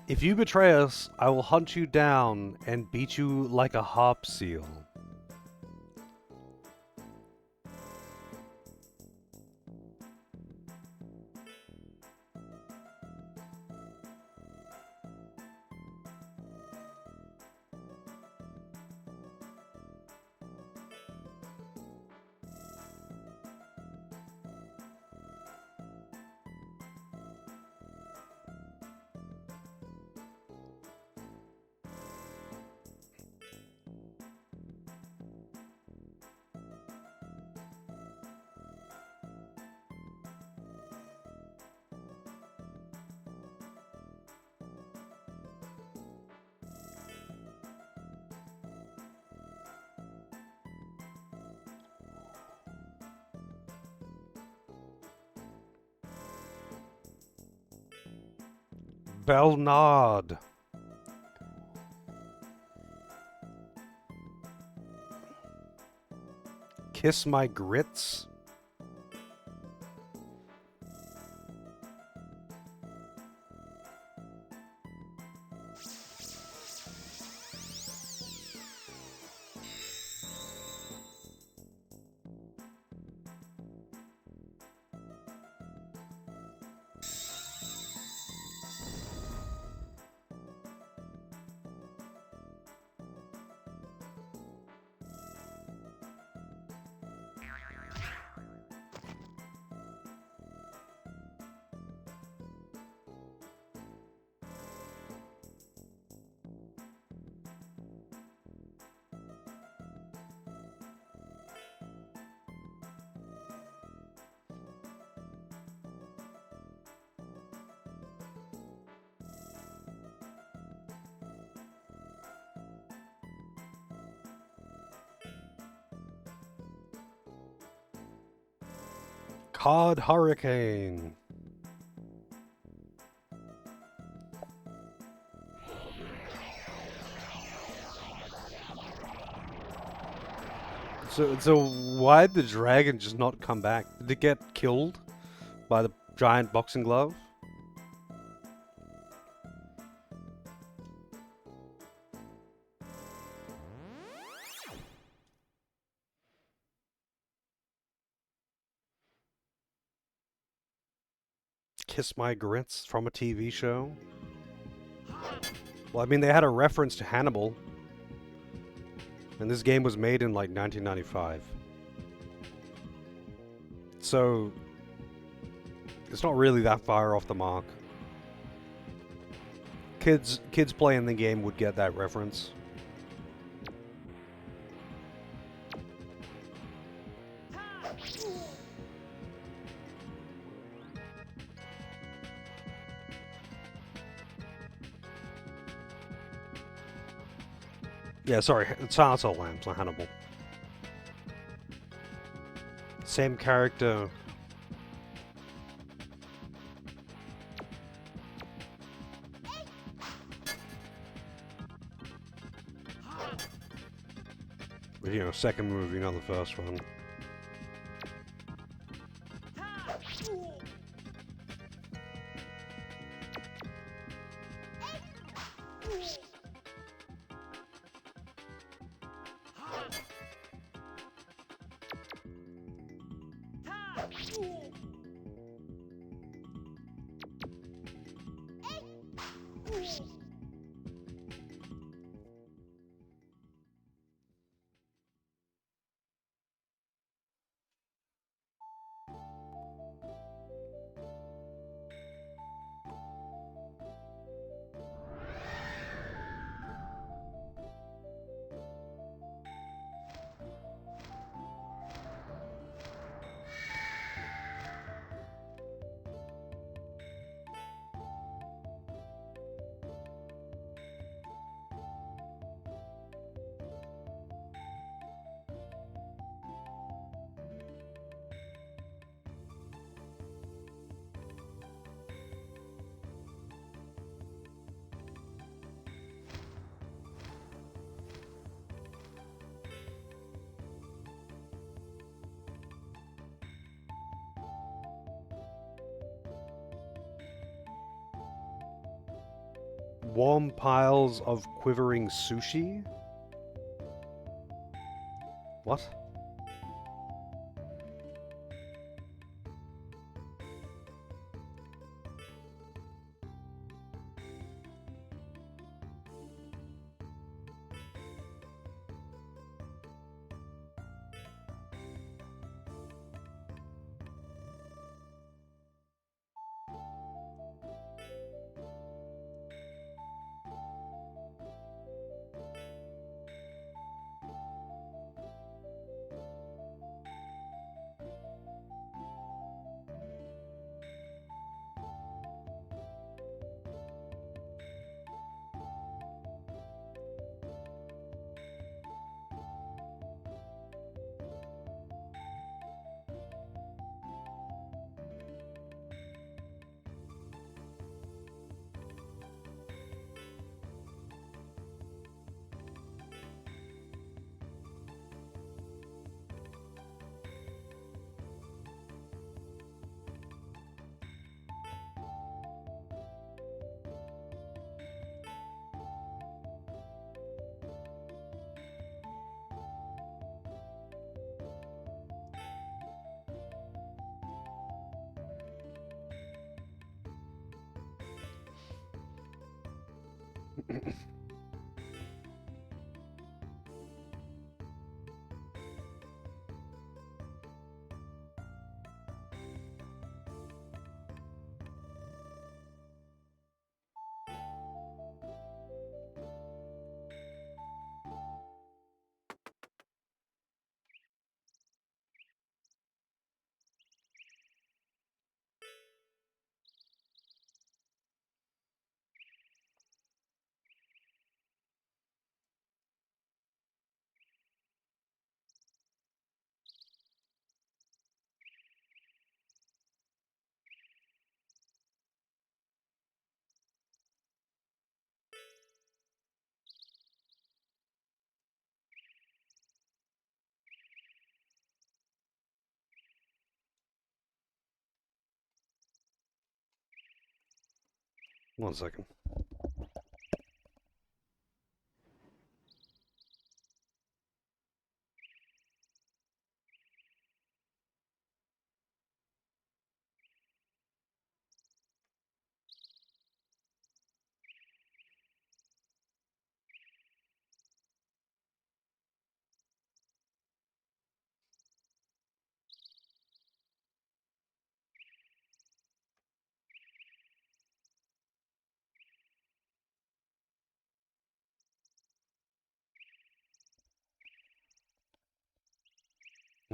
If you betray us, I will hunt you down and beat you like a harp seal. Bernard. Kiss my grits. Cod Hurricane. So why'd the dragon just not come back? Did it get killed by the giant boxing glove? Kiss My Grits from a TV show? Well, I mean, they had a reference to Hannibal. And this game was made in, like, 1995. So, it's not really that far off the mark. Kids playing the game would get that reference. Yeah, sorry, it's Silence of the Lambs, not Hannibal. Same character. You know, second movie, not the first one. Warm piles of quivering sushi? What? One second.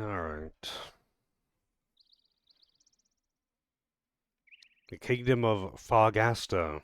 Alright. The Kingdom of Fargasta.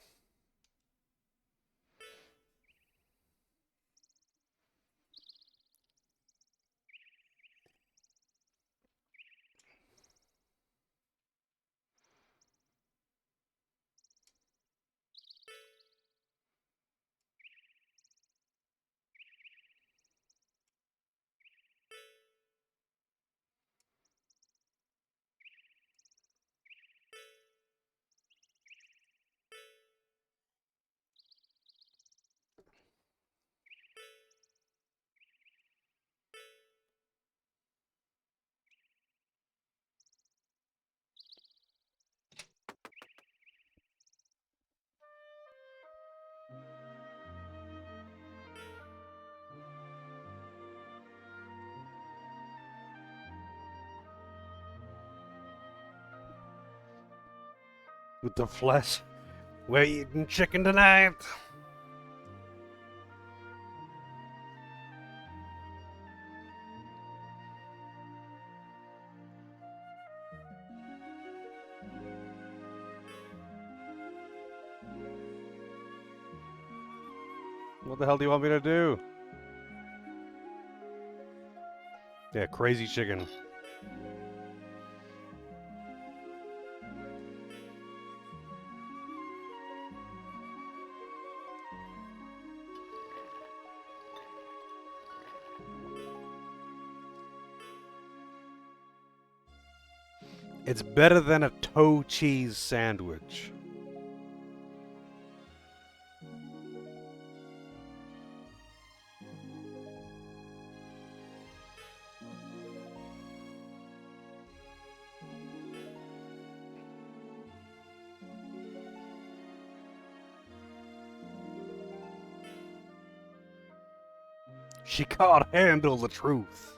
with the flesh. We're eating chicken tonight. What the hell do you want me to do? Yeah, crazy chicken. It's better than a toe cheese sandwich. She can't handle the truth.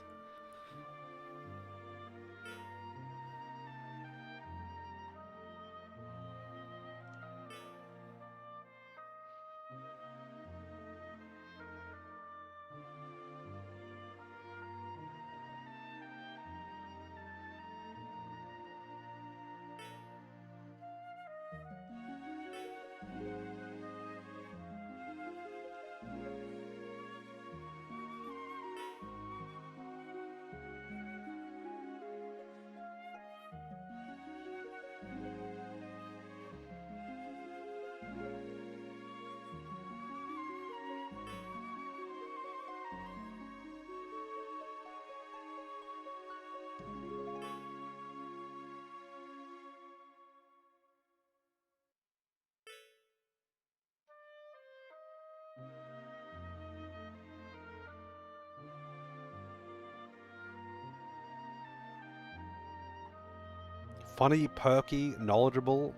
Funny, perky, knowledgeable.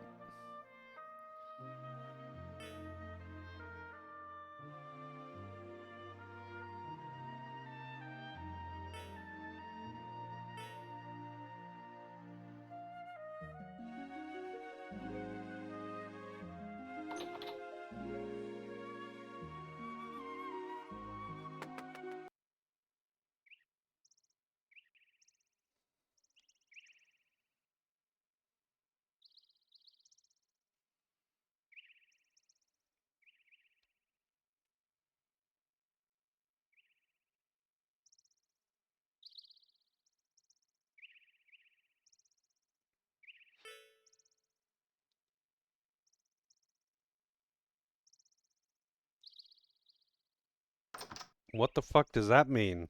What the fuck does that mean?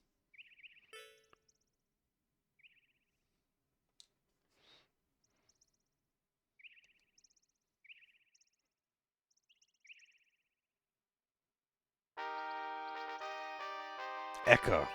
Eka.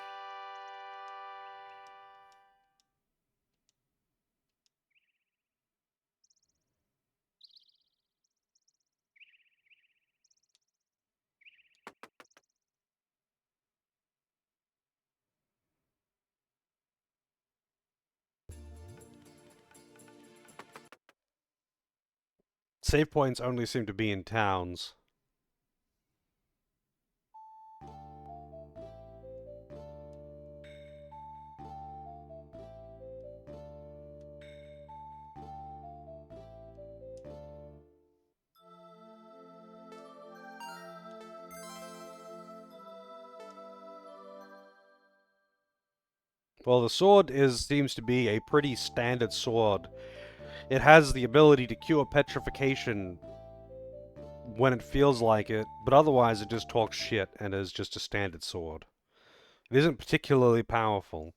Save points only seem to be in towns. Well, the sword seems to be a pretty standard sword. It has the ability to cure petrification when it feels like it, but otherwise it just talks shit and is just a standard sword. It isn't particularly powerful.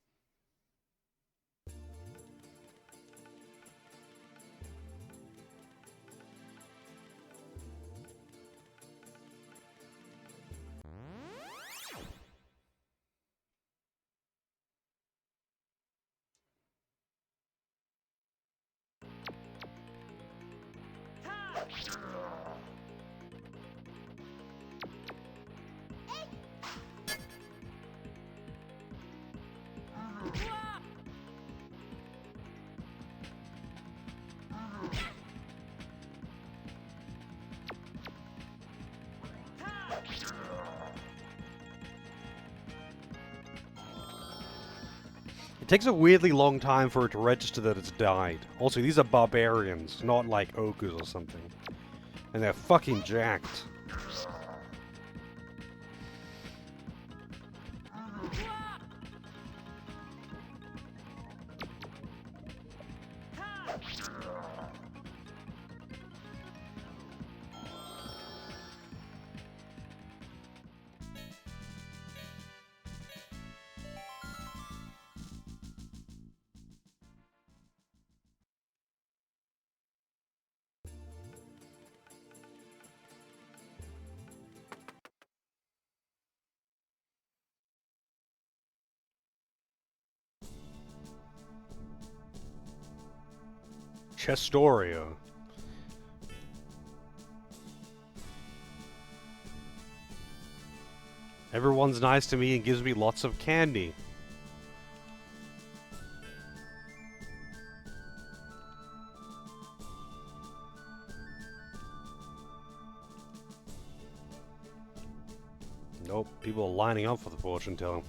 takes a weirdly long time for it to register that it's died. Also, these are barbarians, not like ogres or something. And they're fucking jacked. Chestoria. Everyone's nice to me and gives me lots of candy. Nope, people are lining up for the fortune teller.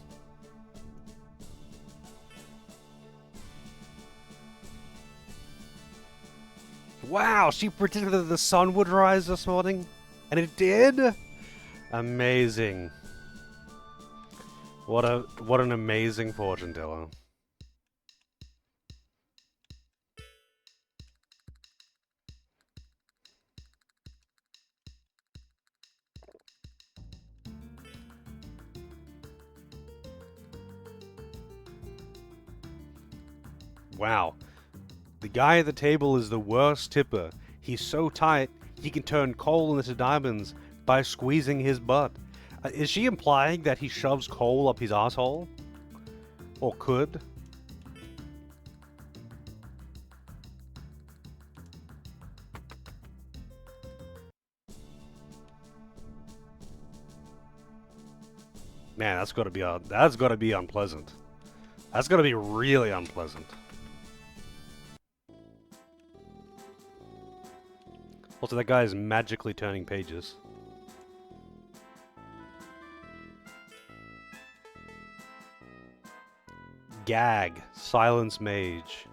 Wow, she predicted that the sun would rise this morning, and it did? Amazing. What an amazing fortune teller. Wow. The guy at the table is the worst tipper. He's so tight, he can turn coal into diamonds by squeezing his butt. Is she implying that he shoves coal up his asshole? Or could? Man, that's gotta be unpleasant. That's gotta be really unpleasant. Also, that guy is magically turning pages. Gag. Silence mage.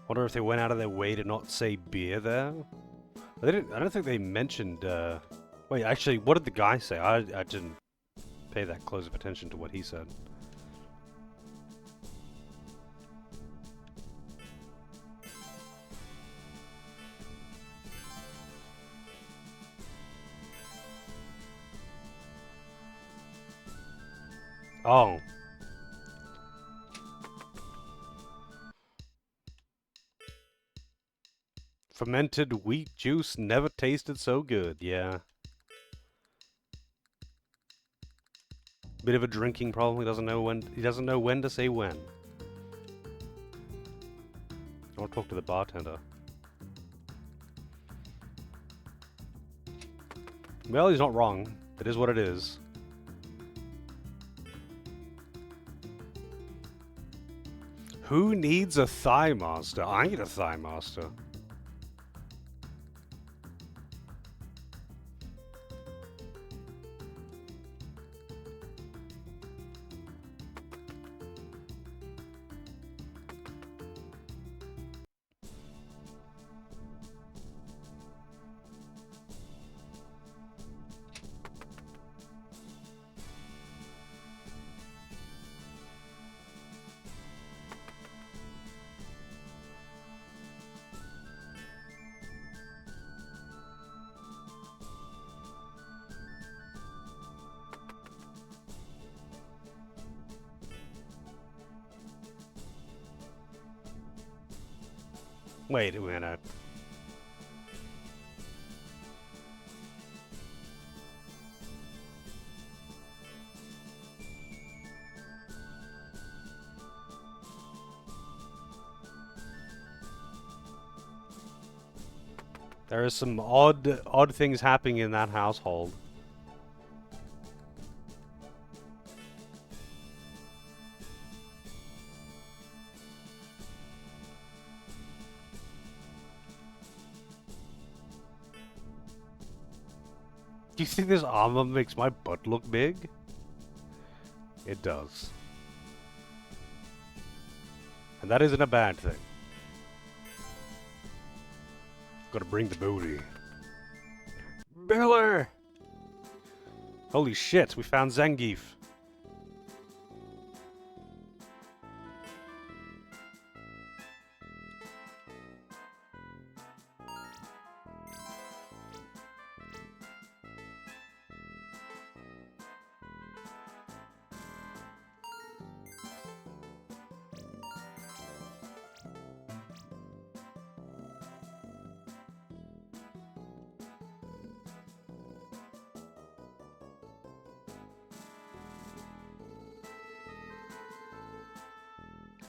Wonder if they went out of their way to not say beer there? I don't think they mentioned, Wait, actually, what did the guy say? I didn't pay that close of attention to what he said. Oh. Fermented wheat juice never tasted so good, yeah. Bit of a drinking problem. He doesn't know when to say when. I want to talk to the bartender. Well, he's not wrong. It is what it is. Who needs a Thigh Master? I need a Thigh Master. Wait a minute. There are some odd things happening in that household. Do you think this armor makes my butt look big? It does. And that isn't a bad thing. Gotta bring the booty. Billy! Holy shit, we found Zangief.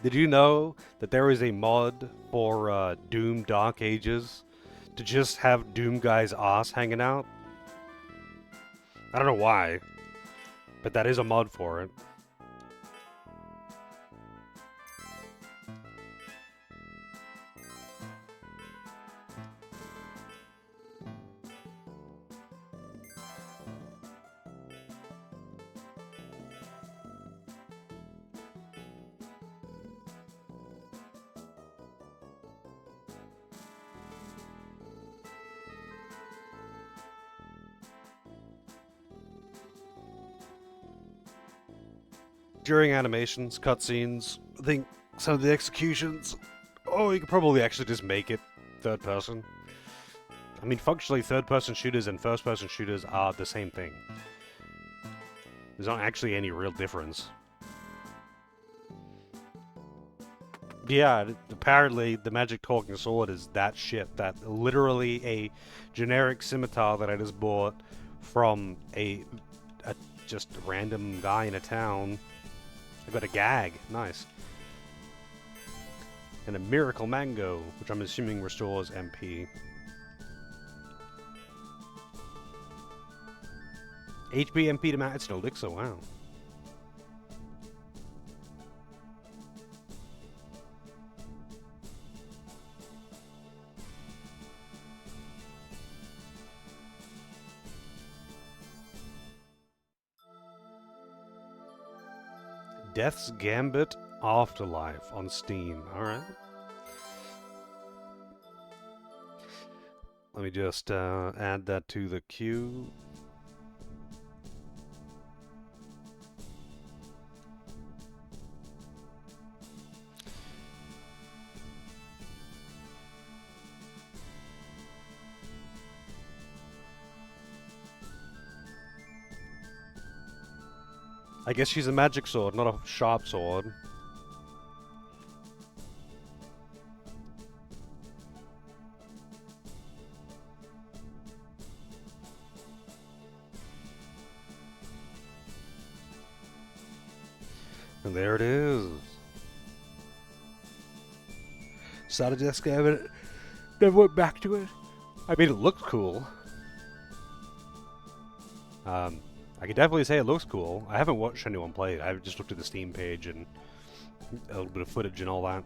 Did you know that there is a mod for Doom Dark Ages to just have Doom Guy's ass hanging out? I don't know why, but that is a mod for it. During animations, cutscenes, I think some of the executions, oh, you could probably actually just make it third person. I mean, functionally, third-person shooters and first-person shooters are the same thing. There's not actually any real difference. Yeah, apparently the magic talking sword is that shit. That literally a generic scimitar that I just bought from a just random guy in a town. I got a gag. Nice. And a miracle mango, which I'm assuming restores MP. HP MP to max elixir, wow. Death's Gambit Afterlife on Steam. Alright. Let me just add that to the queue. I guess she's a magic sword, not a sharp sword. And there it is. Started just Gambit, never went back to it. I mean, it looks cool. I can definitely say it looks cool. I haven't watched anyone play it. I've just looked at the Steam page and a little bit of footage and all that.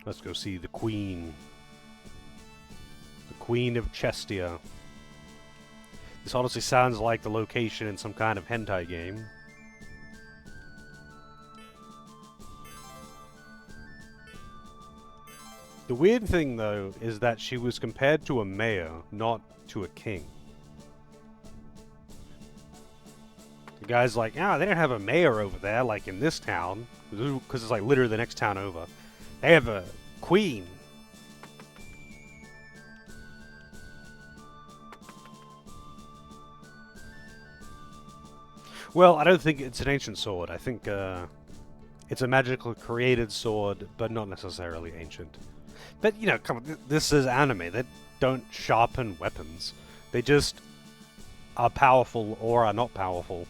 Let's go see the Queen. The Queen of Chestia. This honestly sounds like the location in some kind of hentai game. The weird thing, though, is that she was compared to a mayor, not to a king. The guy's like, they don't have a mayor over there, like in this town, because it's like literally the next town over. They have a queen. Well, I don't think it's an ancient sword. I think it's a magically created sword, but not necessarily ancient. But, you know, come on, this is anime. They don't sharpen weapons. They just are powerful or are not powerful.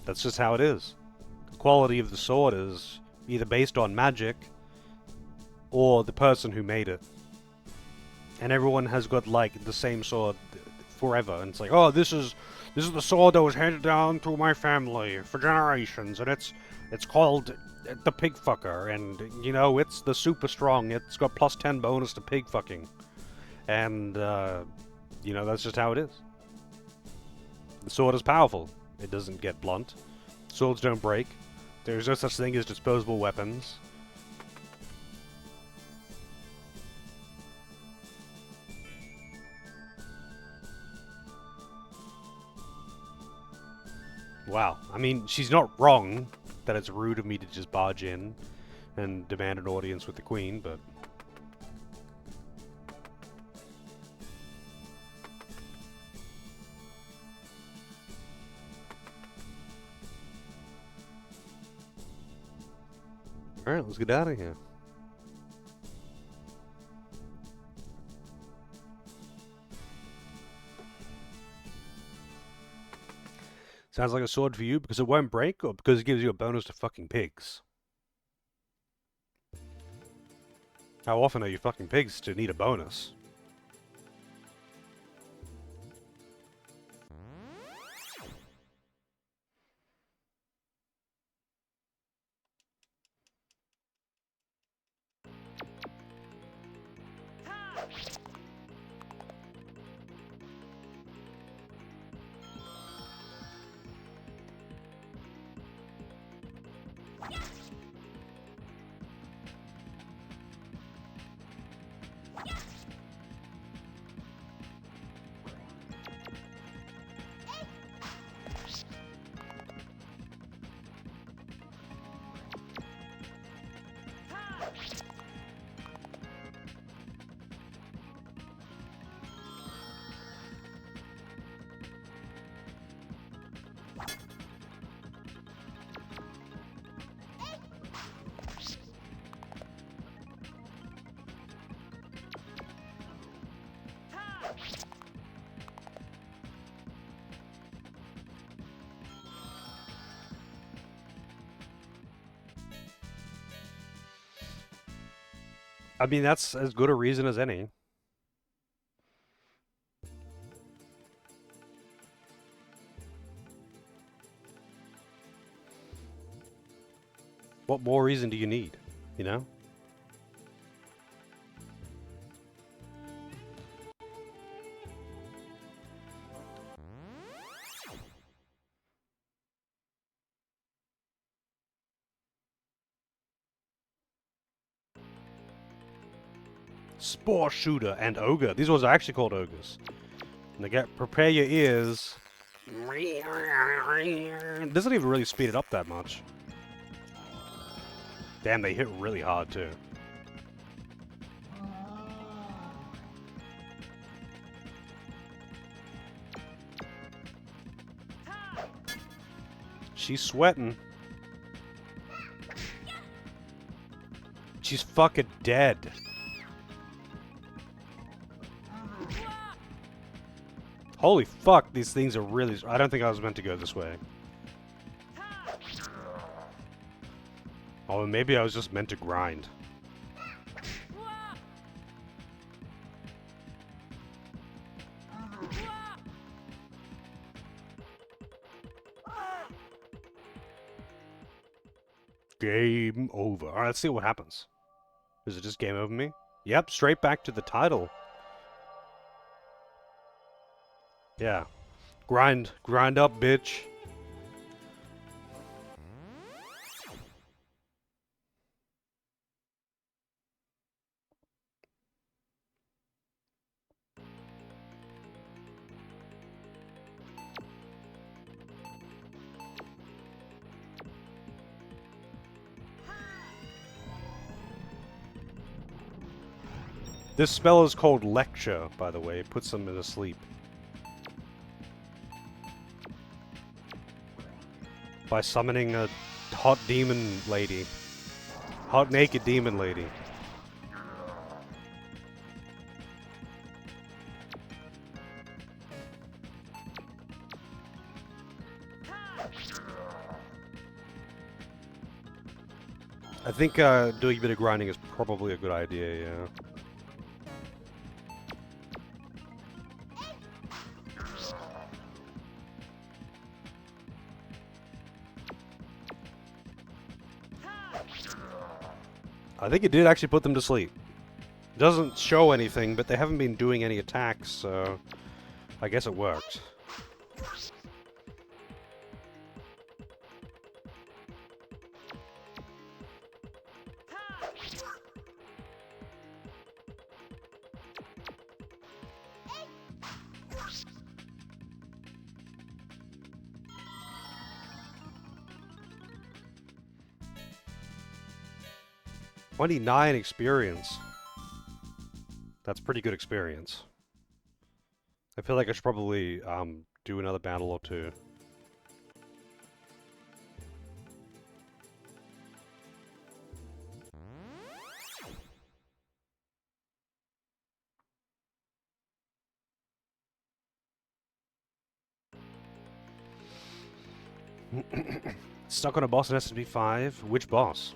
That's just how it is. The quality of the sword is either based on magic or the person who made it. And everyone has got, like, the same sword forever, and it's like, oh, this is the sword that was handed down through my family for generations, and it's called the pig fucker, and you know, it's the super strong. It's got plus 10 bonus to pig fucking, and you know, that's just how it is. The sword is powerful. It doesn't get blunt. Swords don't break. There's no such thing as disposable weapons. Wow. I mean, she's not wrong that it's rude of me to just barge in and demand an audience with the Queen, but... Alright, let's get out of here. Sounds like a sword for you because it won't break, or because it gives you a bonus to fucking pigs? How often are you fucking pigs to need a bonus? I mean, that's as good a reason as any. What more reason do you need, you know? Spore Shooter and Ogre. These ones are actually called ogres. And they get prepare your ears. It doesn't even really speed it up that much. Damn, they hit really hard too. She's sweating. She's fucking dead. Holy fuck, these things are really... I don't think I was meant to go this way. Oh, maybe I was just meant to grind. Game over. Alright, let's see what happens. Is it just game over me? Yep, straight back to the title. Yeah. Grind up, bitch. This spell is called Lecture, by the way. It puts them to sleep. By summoning a hot demon lady. Hot naked demon lady. I think doing a bit of grinding is probably a good idea, yeah. I think it did actually put them to sleep. It doesn't show anything, but they haven't been doing any attacks, so I guess it worked. $29 experience. That's pretty good experience. I feel like I should probably do another battle or two. Stuck on a boss in SMP 5? Which boss?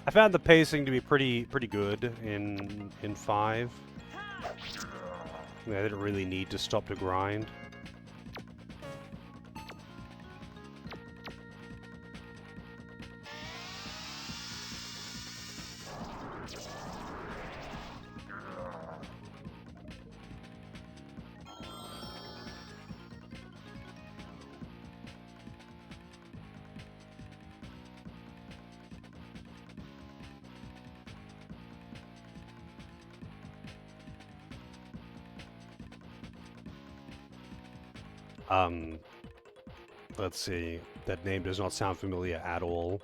I found the pacing to be pretty good in 5. I didn't really need to stop to grind. Let's see. That name does not sound familiar at all.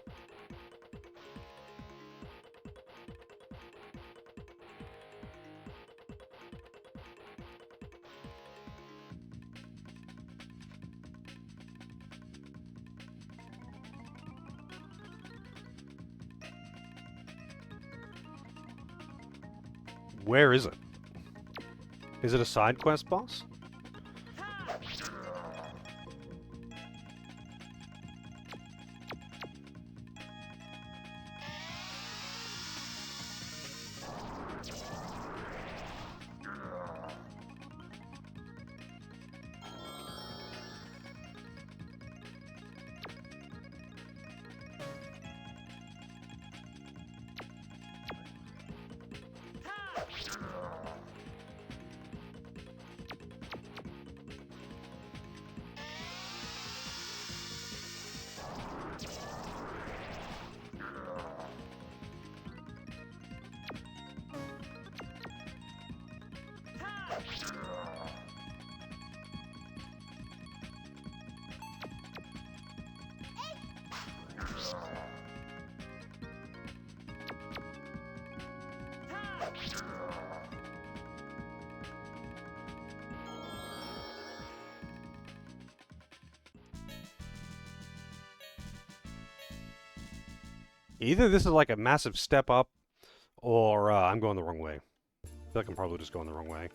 Where is it? Is it a side quest boss? Either this is like a massive step up, or I'm going the wrong way. I feel like I'm probably just going the wrong way.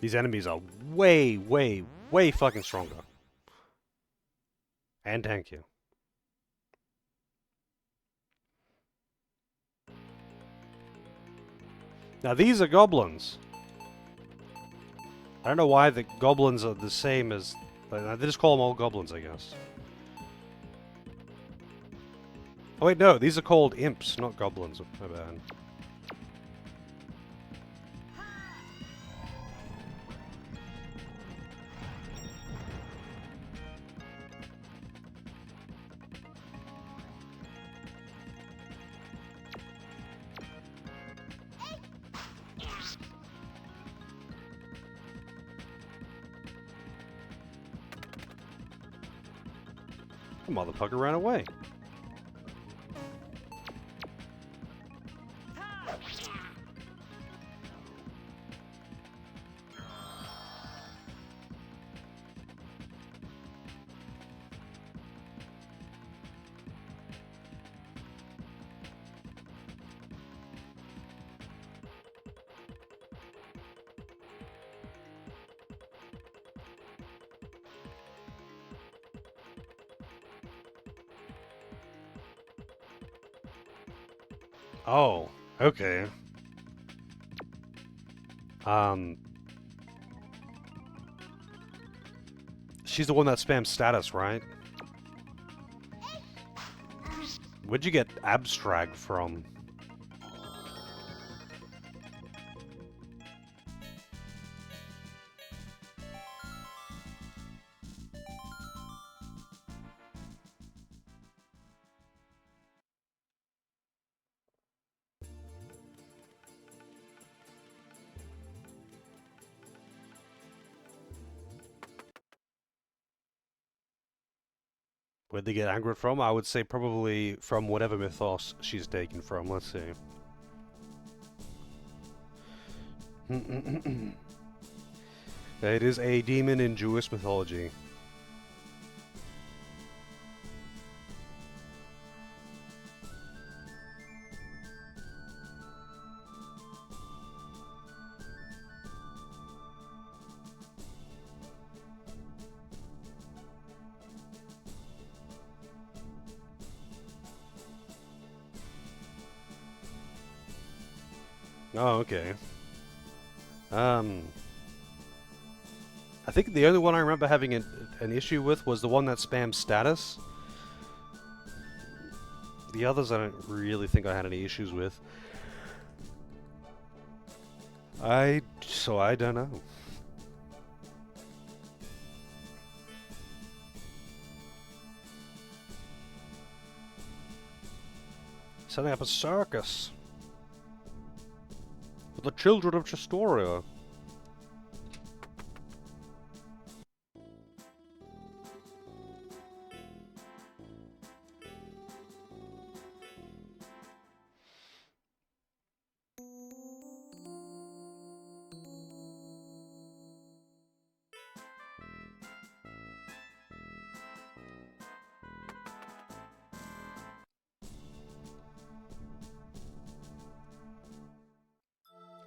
These enemies are way fucking stronger. And thank you. Now these are goblins. I don't know why the goblins are the same as... They just call them all goblins, I guess. Oh wait, no, these are called imps, not goblins. My bad. The motherfucker ran away. Oh, okay. She's the one that spams status, right? Where'd you get abstract from? Where'd they get angered from? I would say probably from whatever mythos she's taken from. Let's see. It is a demon in Jewish mythology. Oh, okay. I think the only one I remember having an issue with was the one that spams status. The others I don't really think I had any issues with. So I don't know. Setting up a circus. For the children of Chestoria.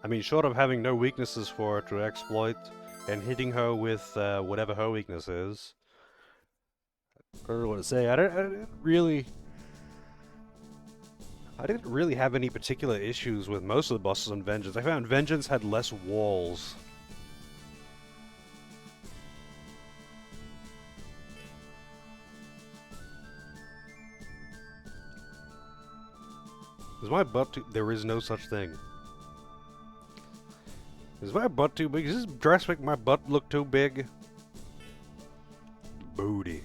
I mean, short of having no weaknesses for her to exploit, and hitting her with whatever her weakness is, I don't know what to say. I didn't really have any particular issues with most of the bosses on Vengeance. I found Vengeance had less walls. Is my butt too... There is no such thing. Is my butt too big? Does this dress make my butt look too big? Booty.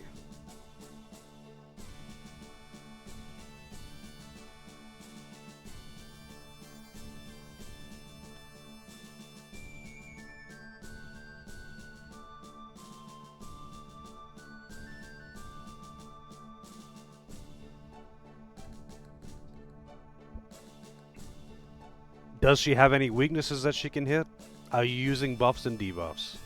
Does she have any weaknesses that she can hit? Are you using buffs and debuffs?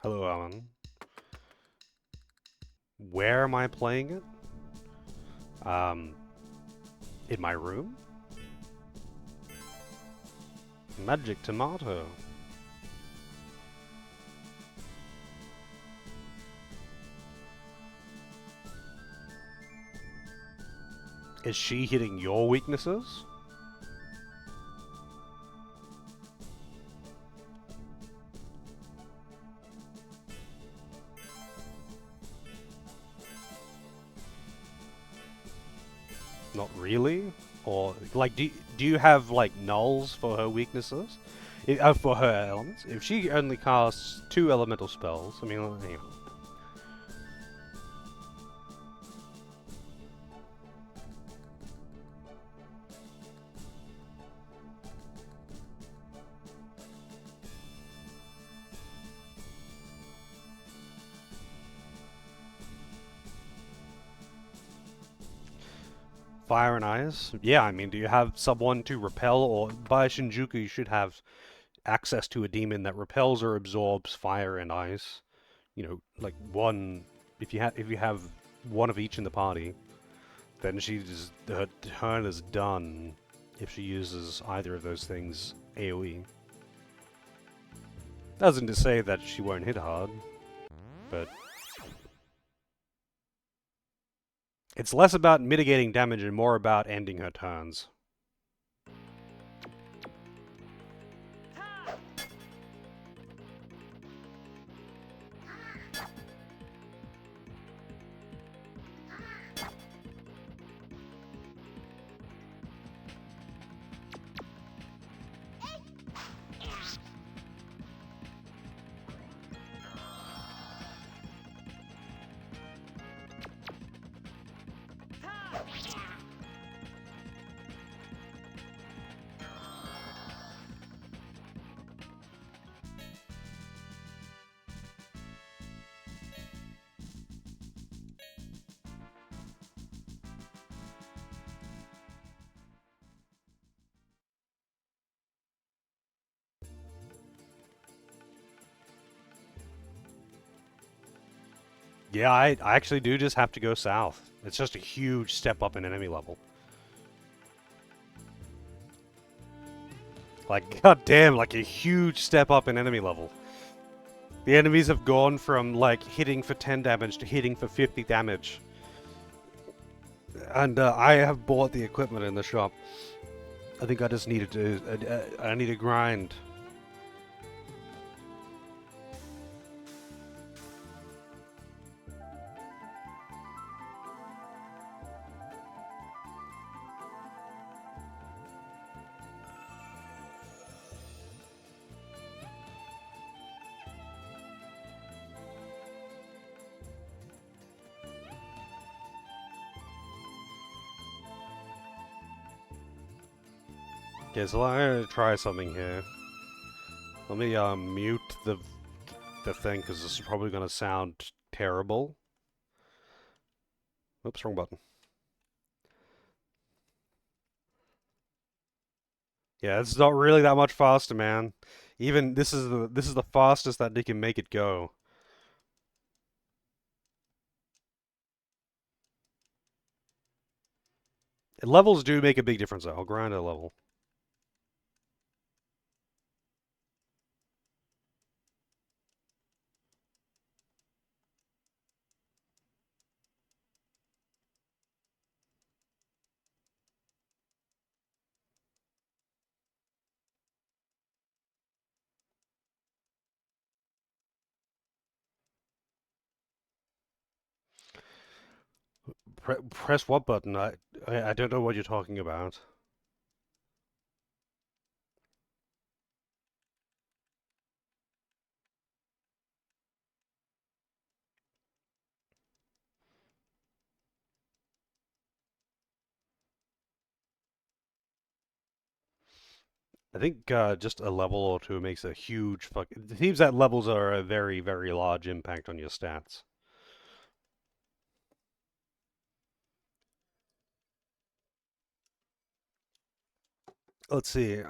Hello, Alan. Where am I playing it? In my room? Magic Tomato. Is she hitting your weaknesses? Not really? Or, like, do you have, like, nulls for her weaknesses? For her elements? If she only casts 2 elemental spells, I mean, you know. Fire and Ice? Yeah, I mean, do you have someone to repel, or by Shinjuku you should have access to a demon that repels or absorbs fire and ice. You know, like one, if you have one of each in the party, then her turn is done if she uses either of those things AoE. Doesn't to say that she won't hit hard, but it's less about mitigating damage and more about ending her turns. Yeah, I actually do just have to go south. It's just a huge step up in enemy level. Like, goddamn, like a huge step up in enemy level. The enemies have gone from, like, hitting for 10 damage to hitting for 50 damage. And I have bought the equipment in the shop. I think I just needed to... I need to grind. Okay, so I'm gonna try something here. Let me mute the thing because this is probably gonna sound terrible. Oops, wrong button. Yeah, it's not really that much faster, man. Even this is the fastest that they can make it go. And levels do make a big difference, though. I'll grind a level. Press what button? I don't know what you're talking about. I think just a level or two makes a huge fuck. It seems that levels are a very, very large impact on your stats. Let's see.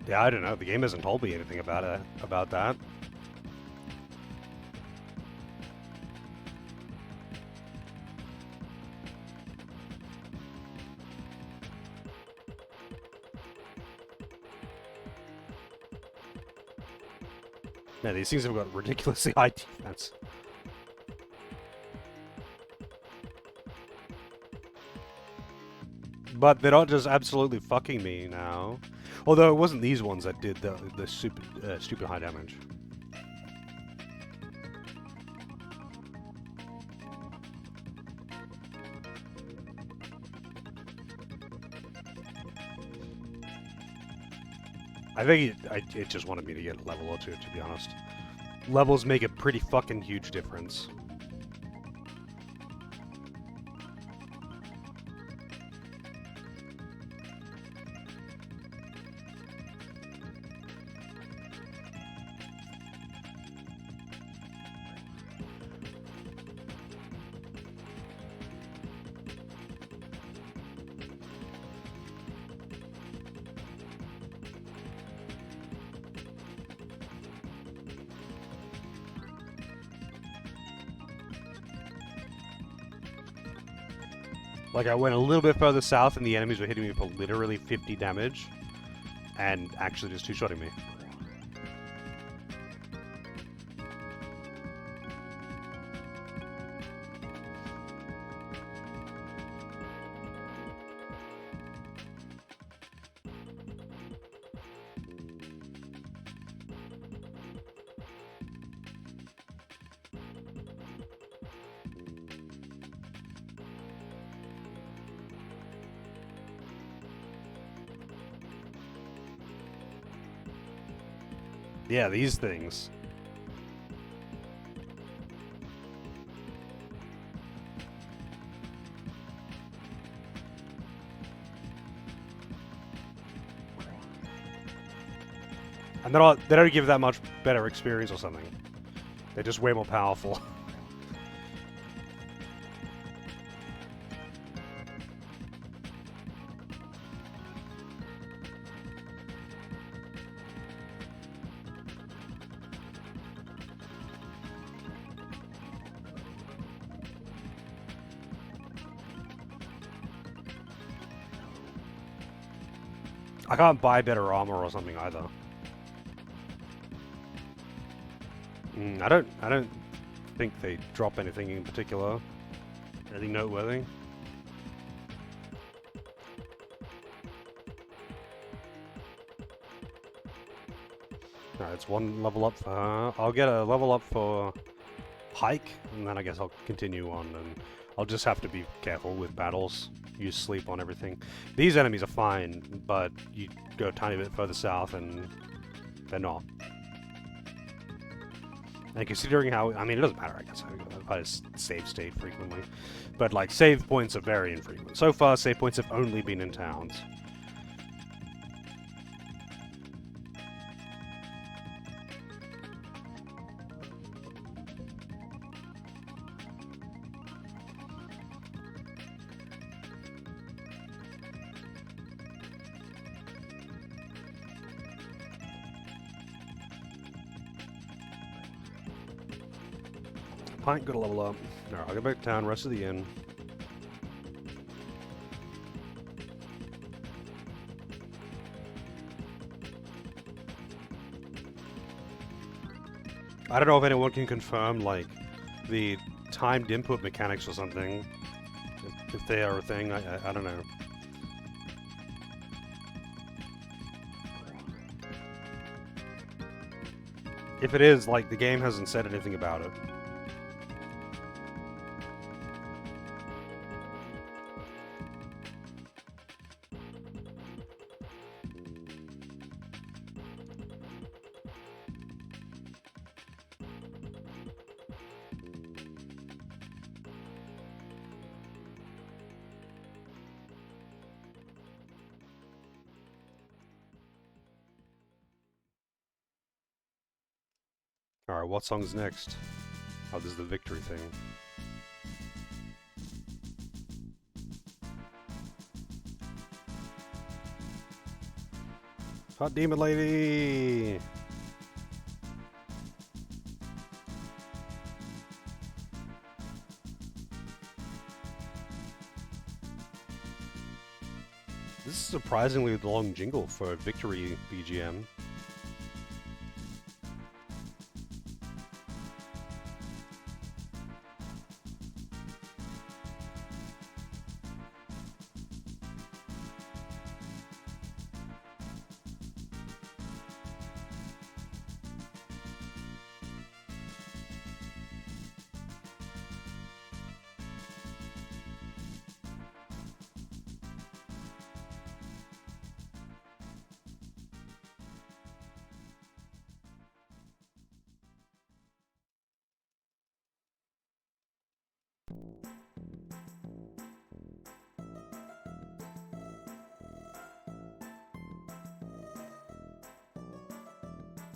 Yeah, I don't know. The game hasn't told me anything about that. Yeah, these things have got ridiculously high defense. But they're not just absolutely fucking me now. Although it wasn't these ones that did the stupid high damage. I think it just wanted me to get a level or two, to be honest. Levels make a pretty fucking huge difference. Like, I went a little bit further south and the enemies were hitting me for literally 50 damage. And actually just two-shotting me. Yeah, these things. And they don't give that much better experience or something. They're just way more powerful. I can't buy better armor or something either. I don't think they drop anything in particular. Anything noteworthy? Alright, it's one level up for her. I'll get a level up for Hike, and then I guess I'll continue on, and I'll just have to be careful with battles. Use sleep on everything. These enemies are fine, but you go a tiny bit further south and they're not. And considering how, I mean, it doesn't matter, I guess. I just save state frequently. But, like, save points are very infrequent. So far, save points have only been in towns. Pint, gotta level up. Alright, I'll get back to town, rest of the inn. I don't know if anyone can confirm, like, the timed input mechanics or something. If they are a thing, I don't know. If it is, like, the game hasn't said anything about it. Alright, what song's next? Oh, this is the victory thing. Hot Demon Lady! This is a surprisingly long jingle for a victory BGM.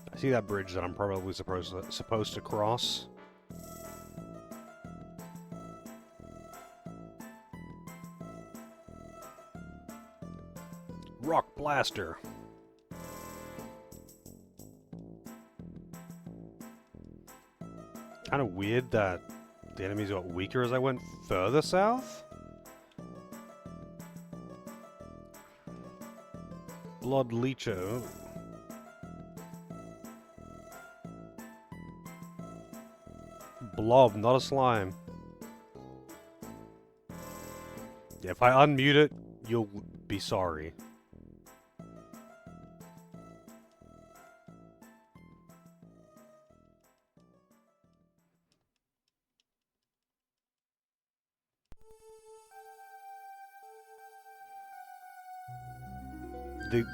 I see that bridge that I'm probably supposed to cross. Rock Blaster. Kind of weird that the enemies got weaker as I went further south. Blood Leecher. Blob, not a slime. Yeah, if I unmute it, you'll be sorry.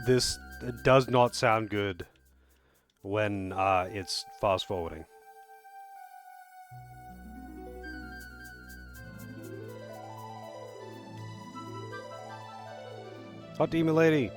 This does not sound good when it's fast forwarding. Hot demon lady.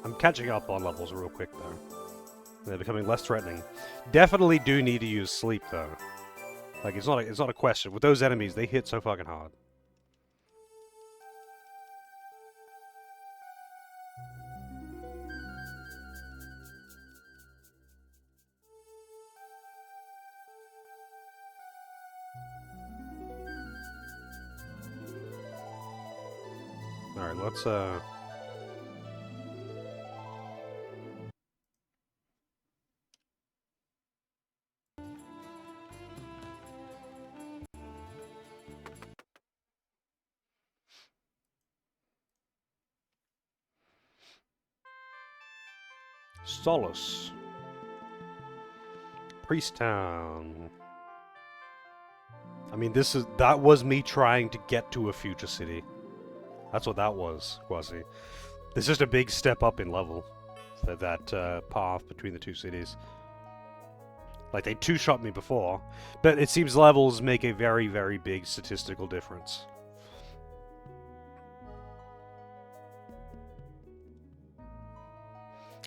I'm catching up on levels real quick though. They're becoming less threatening. Definitely do need to use sleep though. Like it's not a question. With those enemies, they hit so fucking hard. Alright, let's Solace. Priest Town. I mean, that was me trying to get to a future city. That's what that was, Quasi. There's just a big step up in level for that path between the two cities. Like, they two-shot me before, but it seems levels make a very, very big statistical difference.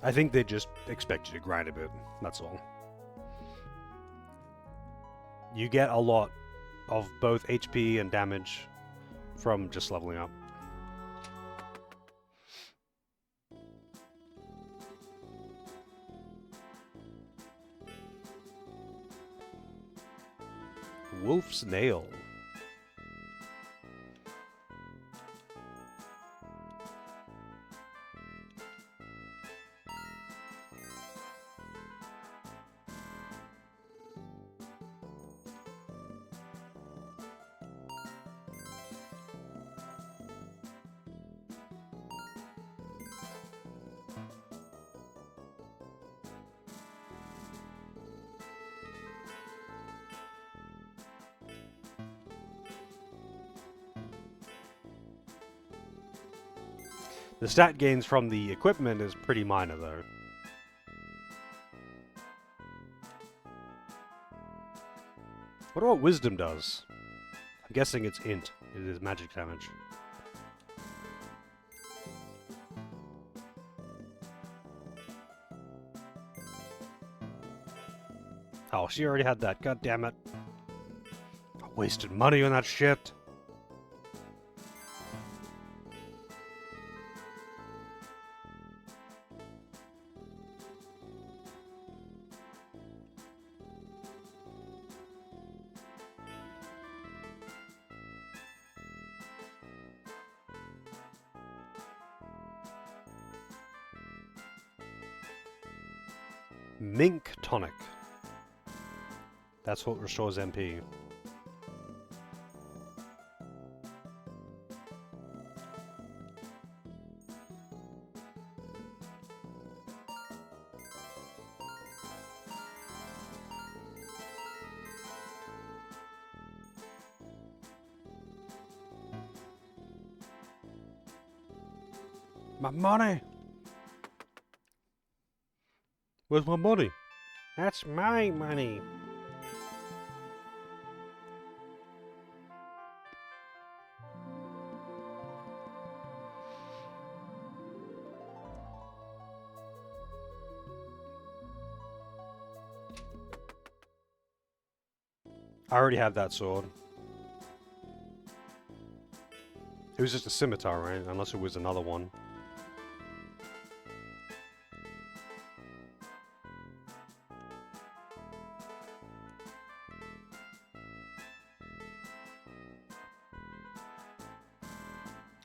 I think they just expect you to grind a bit, that's all. You get a lot of both HP and damage from just leveling up. Wolf's Nail. The stat gains from the equipment is pretty minor, though. I wonder what Wisdom does. I'm guessing it's int. It is magic damage. Oh, she already had that. God damn it. I wasted money on that shit. Mink Tonic. That's what restores MP. My money! Where's my money? That's my money. I already have that sword. was just a scimitar, right? Unless it was another one.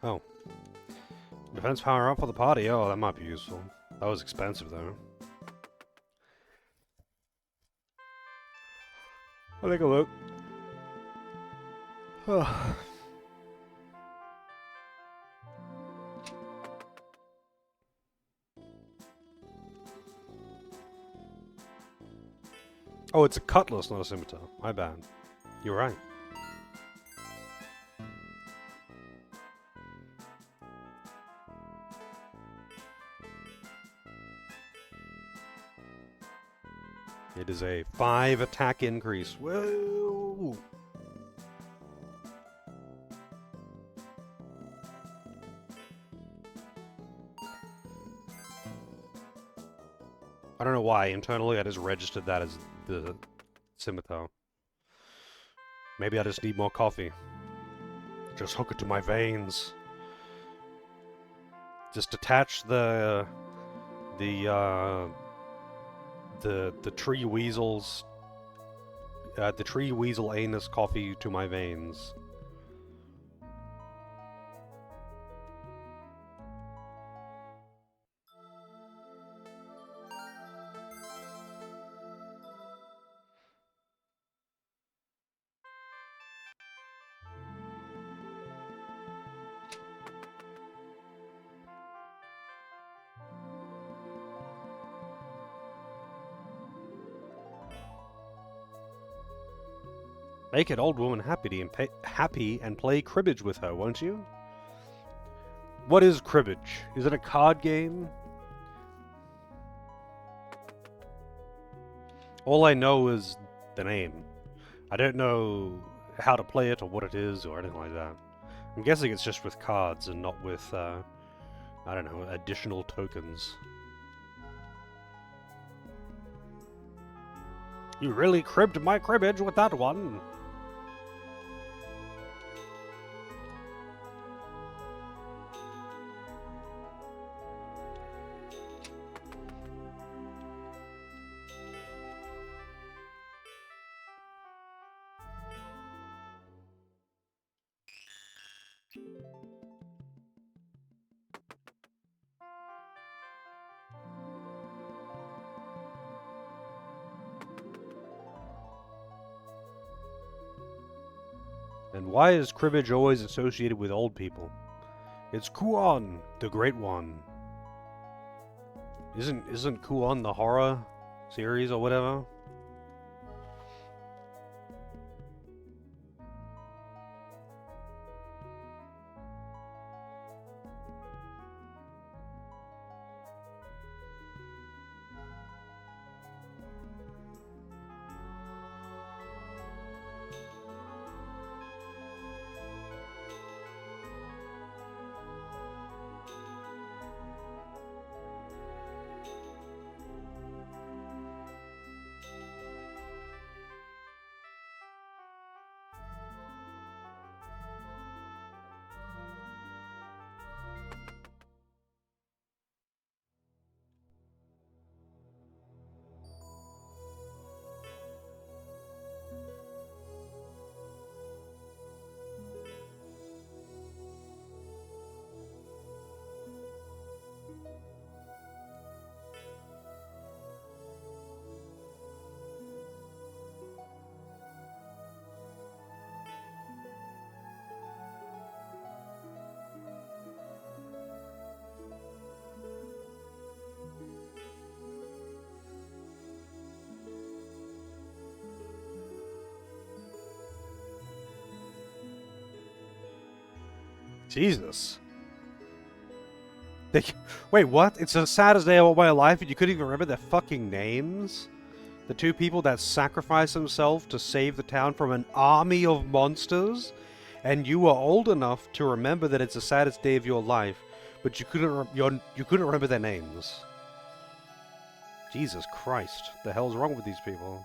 Oh. Defense power up for the party. Oh, that might be useful. That was expensive, though. I'll take a look. Oh, it's a cutlass, not a scimitar. My bad. You're right. It is a 5 attack increase. Whoa! I don't know why. Internally, I just registered that as the scimitar. Maybe I just need more coffee. Just hook it to my veins. Just attach the tree weasels, the tree weasel anus coffee to my veins. Make an old woman happy and play cribbage with her, won't you? What is cribbage? Is it a card game? All I know is the name. I don't know how to play it or what it is or anything like that. I'm guessing it's just with cards and not with, I don't know, additional tokens. You really cribbed my cribbage with that one. And why is cribbage always associated with old people? It's Kuon, the Great One. Isn't Kuon the horror series or whatever? Jesus. Wait, what? It's the saddest day of my life and you couldn't even remember their fucking names? The two people that sacrificed themselves to save the town from an army of monsters? And you were old enough to remember that it's the saddest day of your life, but you couldn't remember their names. Jesus Christ. The hell's wrong with these people?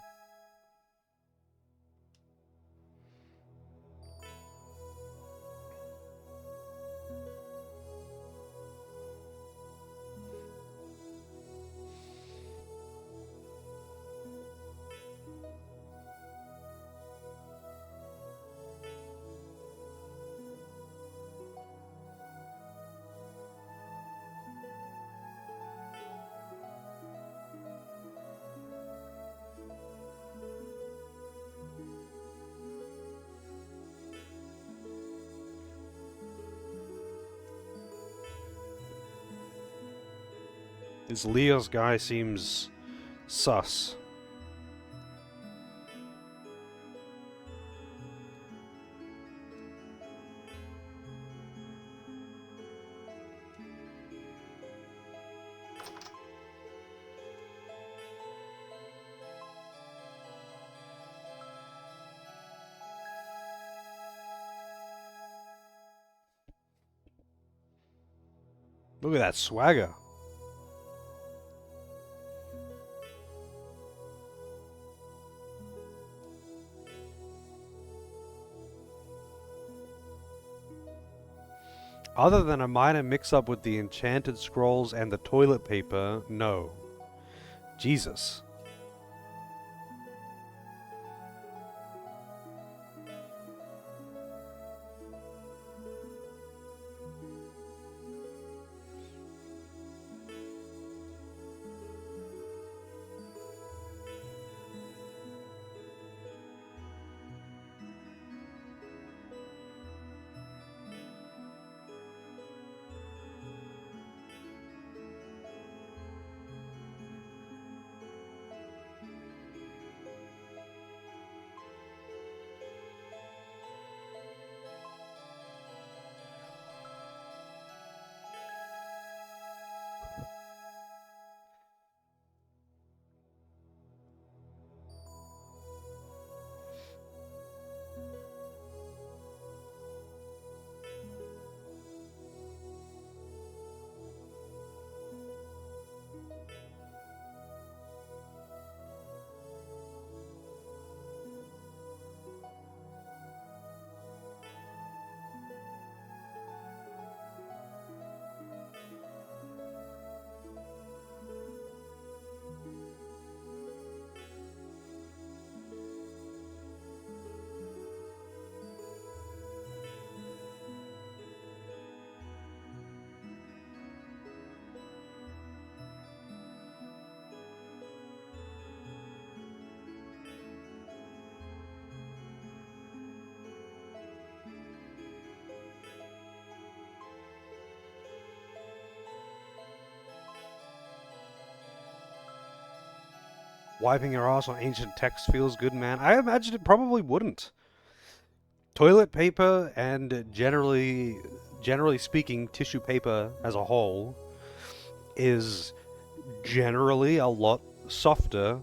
This Leos guy seems sus. Look at that swagger. Other than a minor mix-up with the enchanted scrolls and the toilet paper, no. Jesus. Wiping your ass on ancient text feels good, man. I imagine it probably wouldn't. Toilet paper and generally speaking, tissue paper as a whole is generally a lot softer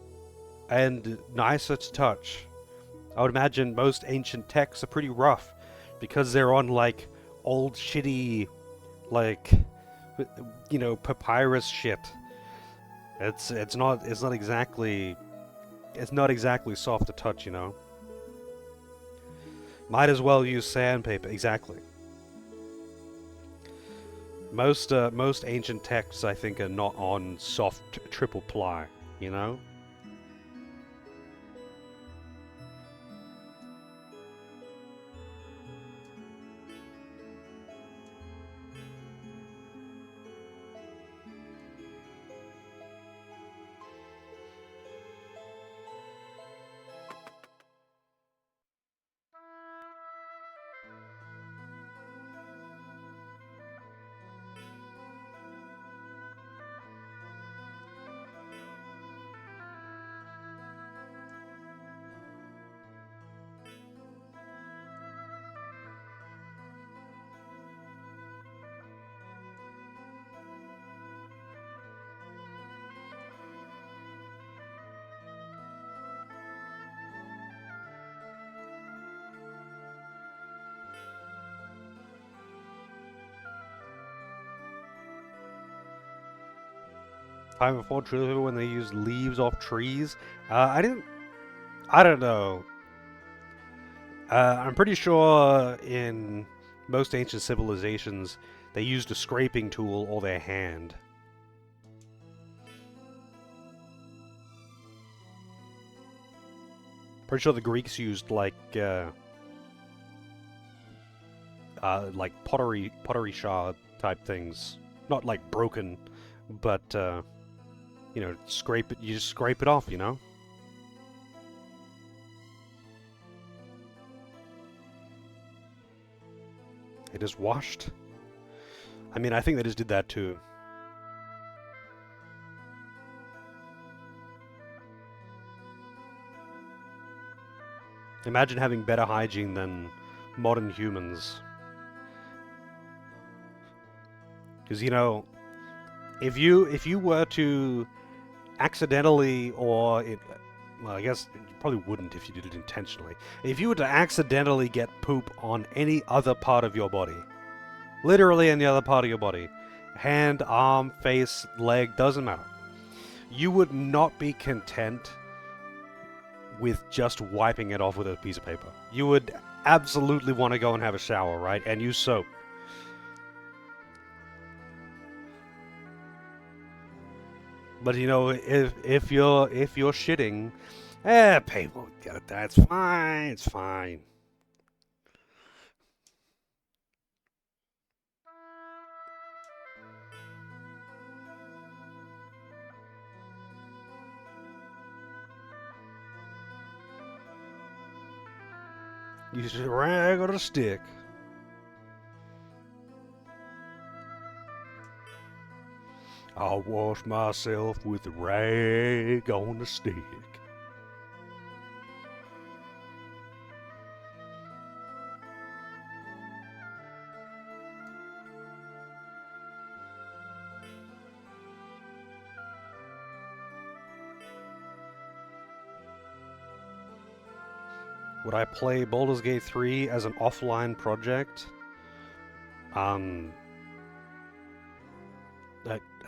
and nicer to touch. I would imagine most ancient texts are pretty rough because they're on like old shitty, like, you know, papyrus shit. It's not exactly soft to touch, you know. Might as well use sandpaper. Exactly. Most ancient texts, I think, are not on soft triple ply, you know. Time before True when they used leaves off trees. I don't know. I'm pretty sure in most ancient civilizations they used a scraping tool or their hand. Pretty sure the Greeks used like pottery shard type things, not like broken, but you know, scrape it. You just scrape it off, you know. It is washed. I mean, I think they just did that too. Imagine having better hygiene than modern humans. Because, you know, if you were to accidentally, or well, I guess you probably wouldn't if you did it intentionally. If you were to accidentally get poop on any other part of your body, literally any other part of your body, hand, arm, face, leg, doesn't matter, you would not be content with just wiping it off with a piece of paper. You would absolutely want to go and have a shower, right? And use soap. But you know, if you're shitting, people get it. That's fine. It's fine. Use a rag or a stick. I'll wash myself with a rag on a stick. Would I play Baldur's Gate 3 as an offline project?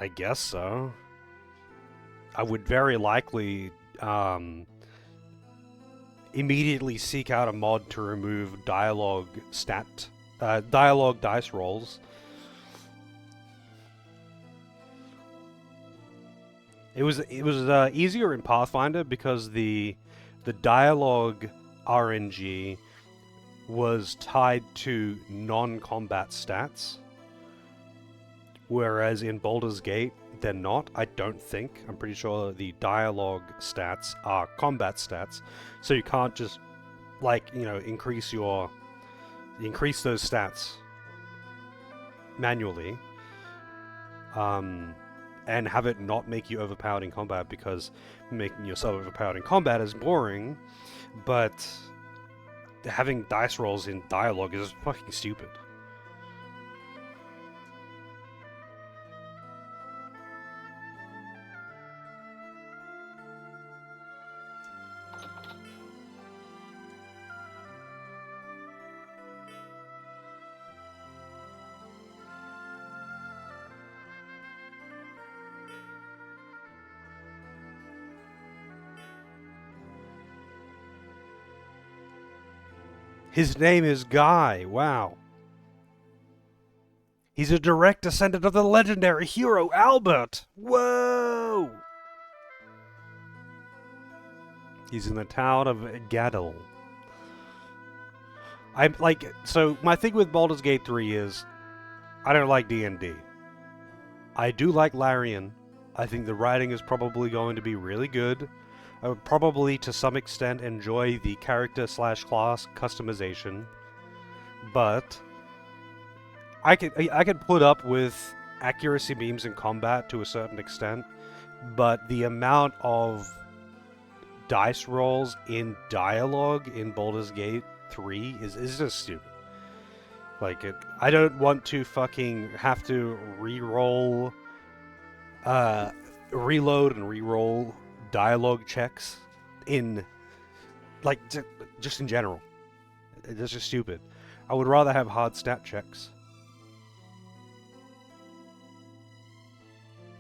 I guess so. I would very likely immediately seek out a mod to remove dialogue dice rolls. It was easier in Pathfinder because the dialogue RNG was tied to non-combat stats, whereas in Baldur's Gate they're not. I don't think. I'm pretty sure the dialogue stats are combat stats, so you can't just, like, you know, increase those stats manually, and have it not make you overpowered in combat, because making yourself overpowered in combat is boring, but having dice rolls in dialogue is fucking stupid. His name is Guy. Wow. He's a direct descendant of the legendary hero Albert. Whoa! He's in the town of Gadel. So my thing with Baldur's Gate 3 is I don't like D&D. I do like Larian. I think the writing is probably going to be really good. I would probably, to some extent, enjoy the character/class customization, but I could put up with accuracy beams in combat to a certain extent, but the amount of dice rolls in dialogue in Baldur's Gate 3 is just stupid. Like, I don't want to fucking have to reload and re-roll dialogue checks in, like, just in general. It's just stupid. I would rather have hard stat checks.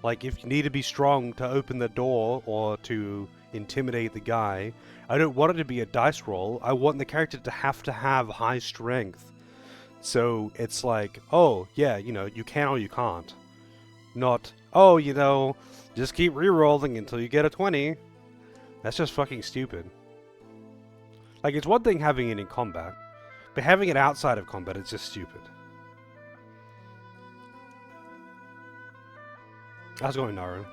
Like, if you need to be strong to open the door or to intimidate the guy, I don't want it to be a dice roll. I want the character to have high strength. So it's like, oh, yeah, you know, you can or you can't. Not, oh, you know, just keep re-rolling until you get a 20. That's just fucking stupid. Like, it's one thing having it in combat, but having it outside of combat is just stupid. How's it going, Naru?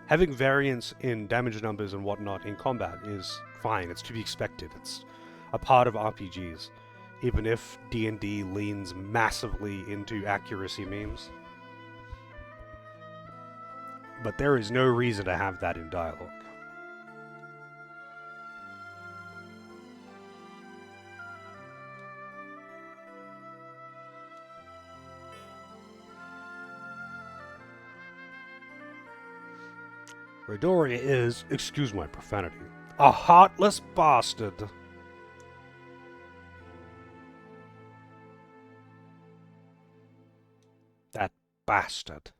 Having variance in damage numbers and whatnot in combat is fine. It's to be expected. It's a part of RPGs, even if D&D leans massively into accuracy memes. But there is no reason to have that in dialogue. Midoriya is, excuse my profanity, a heartless bastard. That bastard.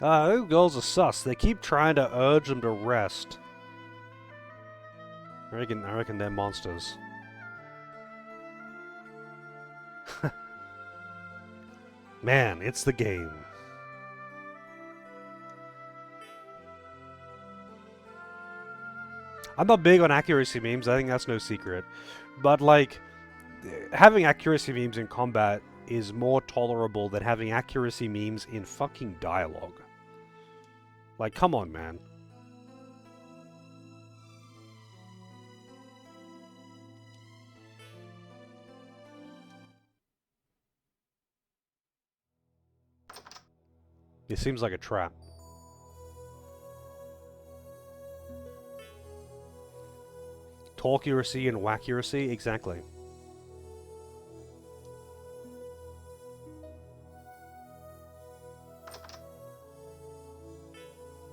Those girls are sus. They keep trying to urge them to rest. I reckon they're monsters. Man, it's the game. I'm not big on accuracy memes, I think that's no secret. But, like, having accuracy memes in combat is more tolerable than having accuracy memes in fucking dialogue. Like, come on, man. It seems like a trap. Talkuracy and waccuracy? Exactly.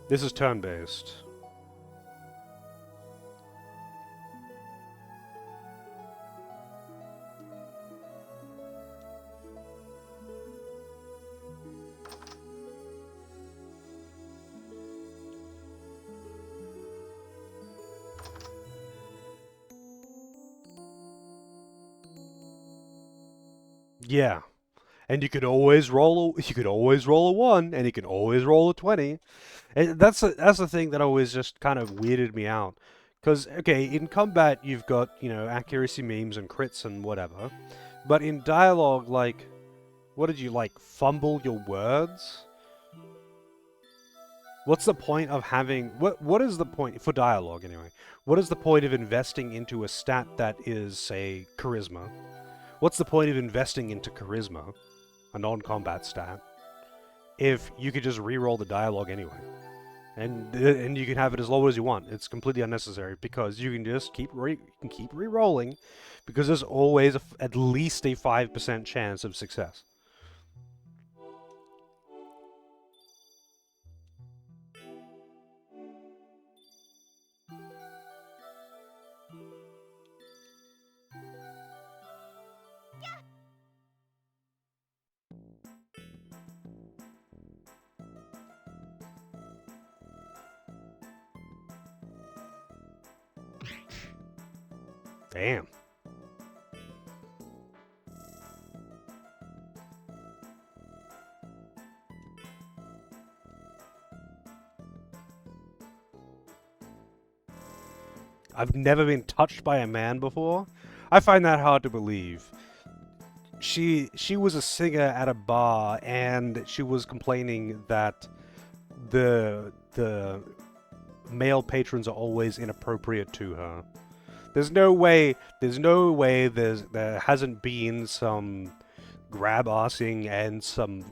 This is turn-based. Yeah. And you could always roll a 1, and you can always roll a 20. And that's the thing that always just kind of weirded me out. Because, okay, in combat you've got, accuracy memes and crits and whatever. But in dialogue, like, what did you, like, fumble your words? What's the point of having... What is the point, for dialogue anyway, what is the point of investing into a stat that is, say, charisma? What's the point of investing into charisma, a non-combat stat, if you could just re-roll the dialogue anyway? And you can have it as low as you want. It's completely unnecessary because you can just keep re-rolling because there's always at least a 5% chance of success. Damn. I've never been touched by a man before. I find that hard to believe. She was a singer at a bar and she was complaining that the male patrons are always inappropriate to her. There's no way there hasn't been some grab-arsing and some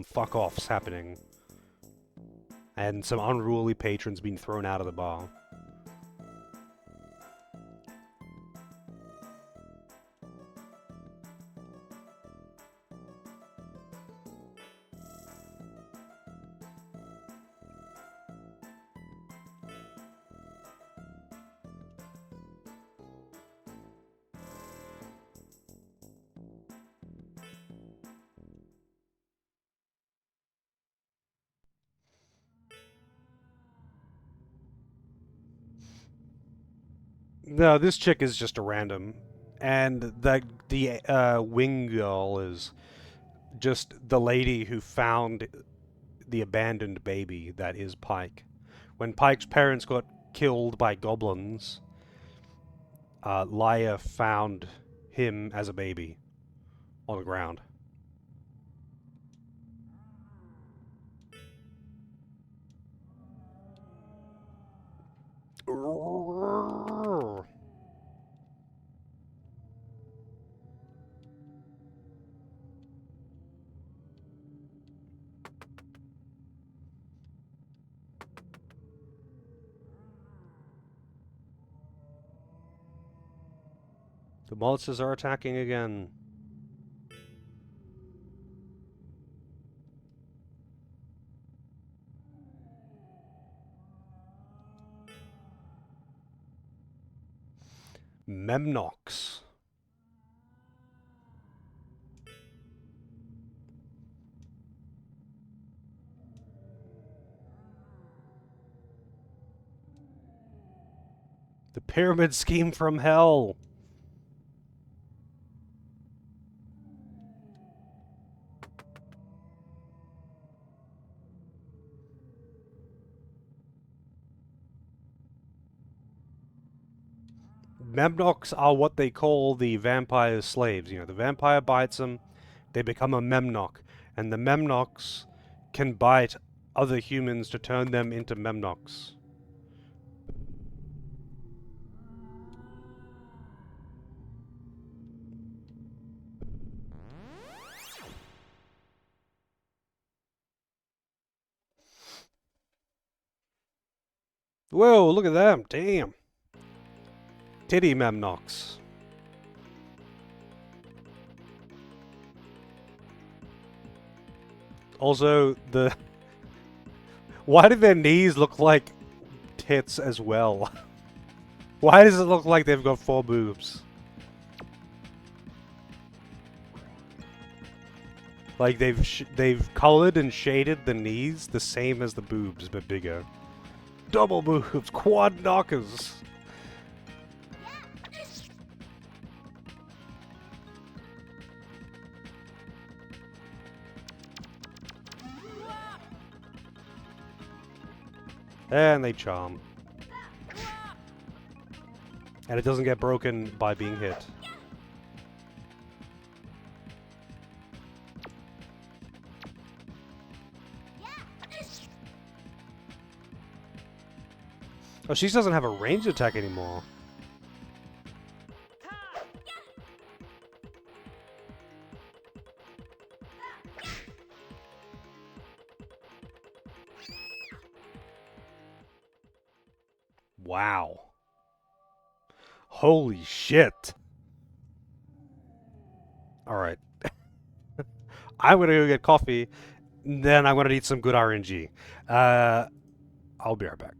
fuck-offs happening. And some unruly patrons being thrown out of the bar. No, this chick is just a random, and the wing girl is just the lady who found the abandoned baby that is Pike. When Pike's parents got killed by goblins, Laia found him as a baby on the ground. The monsters are attacking again. Memnox. The pyramid scheme from hell. Memnox are what they call the vampire's slaves. You know, the vampire bites them, they become a Memnoc. And the Memnocs can bite other humans to turn them into Memnocs. Whoa, look at them. Damn. Titty Memnocs. Also, the... Why do their knees look like tits as well? Why does it look like they've got 4 boobs? Like they've colored and shaded the knees the same as the boobs, but bigger. Double boobs, quad knockers. And they charm. And it doesn't get broken by being hit. Oh, she doesn't have a ranged attack anymore. Wow. Holy shit. Alright. I'm gonna go get coffee, then I'm gonna need some good RNG. I'll be right back.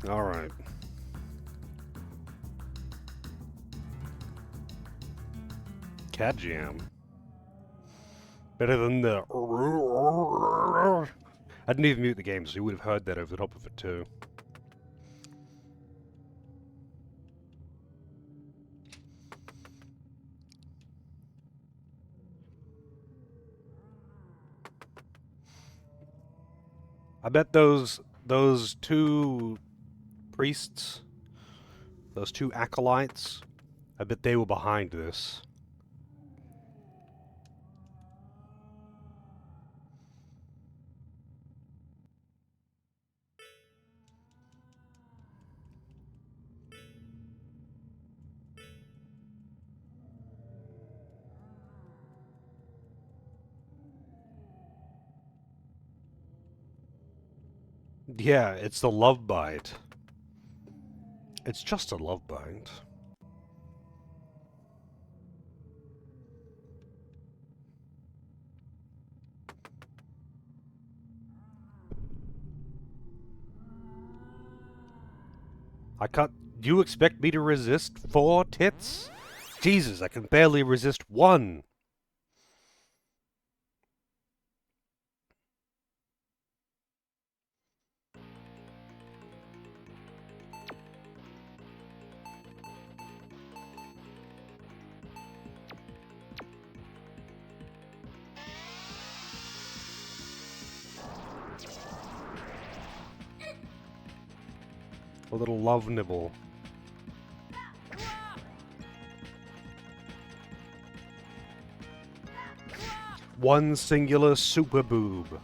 Alright. Cat Jam. Better than the... I didn't even mute the game, so you would have heard that over the top of it too. I bet those two priests, those two acolytes, I bet they were behind this. Yeah, it's the love bite. It's just a love bite. I can't... Do you expect me to resist 4 tits? Jesus, I can barely resist 1. A little love nibble. One singular super boob.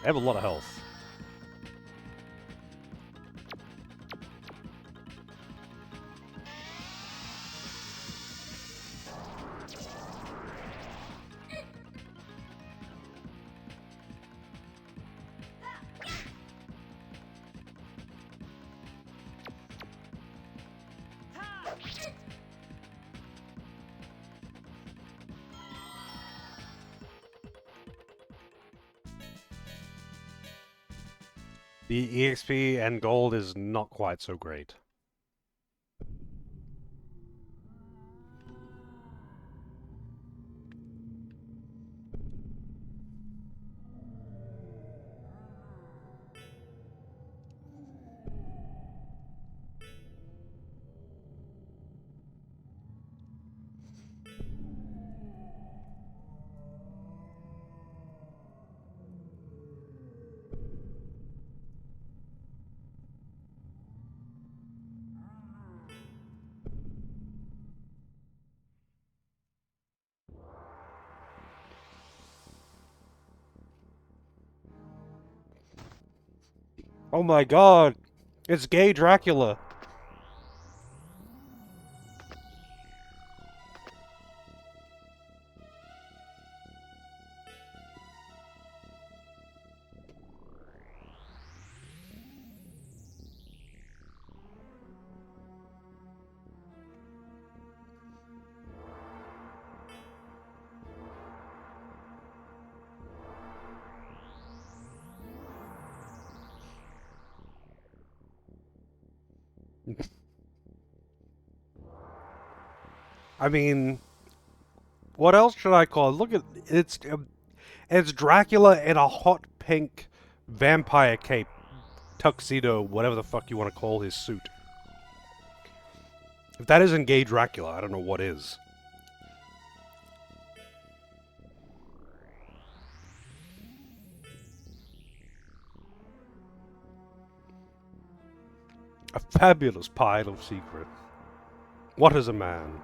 I have a lot of health. The EXP and gold is not quite so great. Oh my god! It's gay Dracula! I mean, what else should I call it? Look at it's Dracula in a hot pink vampire cape, tuxedo, whatever the fuck you want to call his suit. If that isn't gay Dracula, I don't know what is. A fabulous pile of secret. What is a man?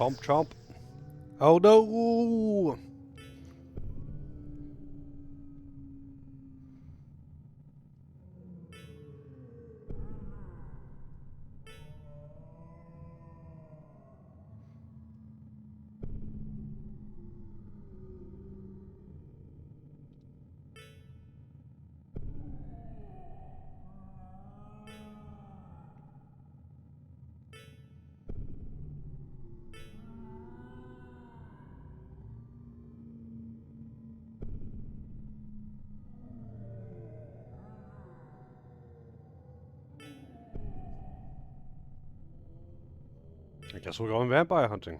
Chomp chomp. Oh no! I guess we're going vampire hunting.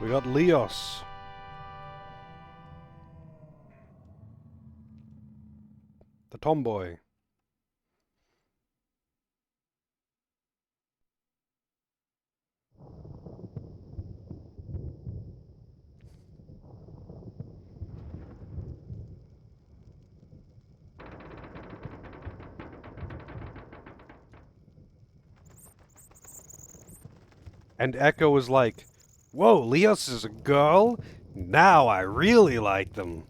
We got Leos. The tomboy. And Echo was like, whoa, Leos is a girl? Now I really like them.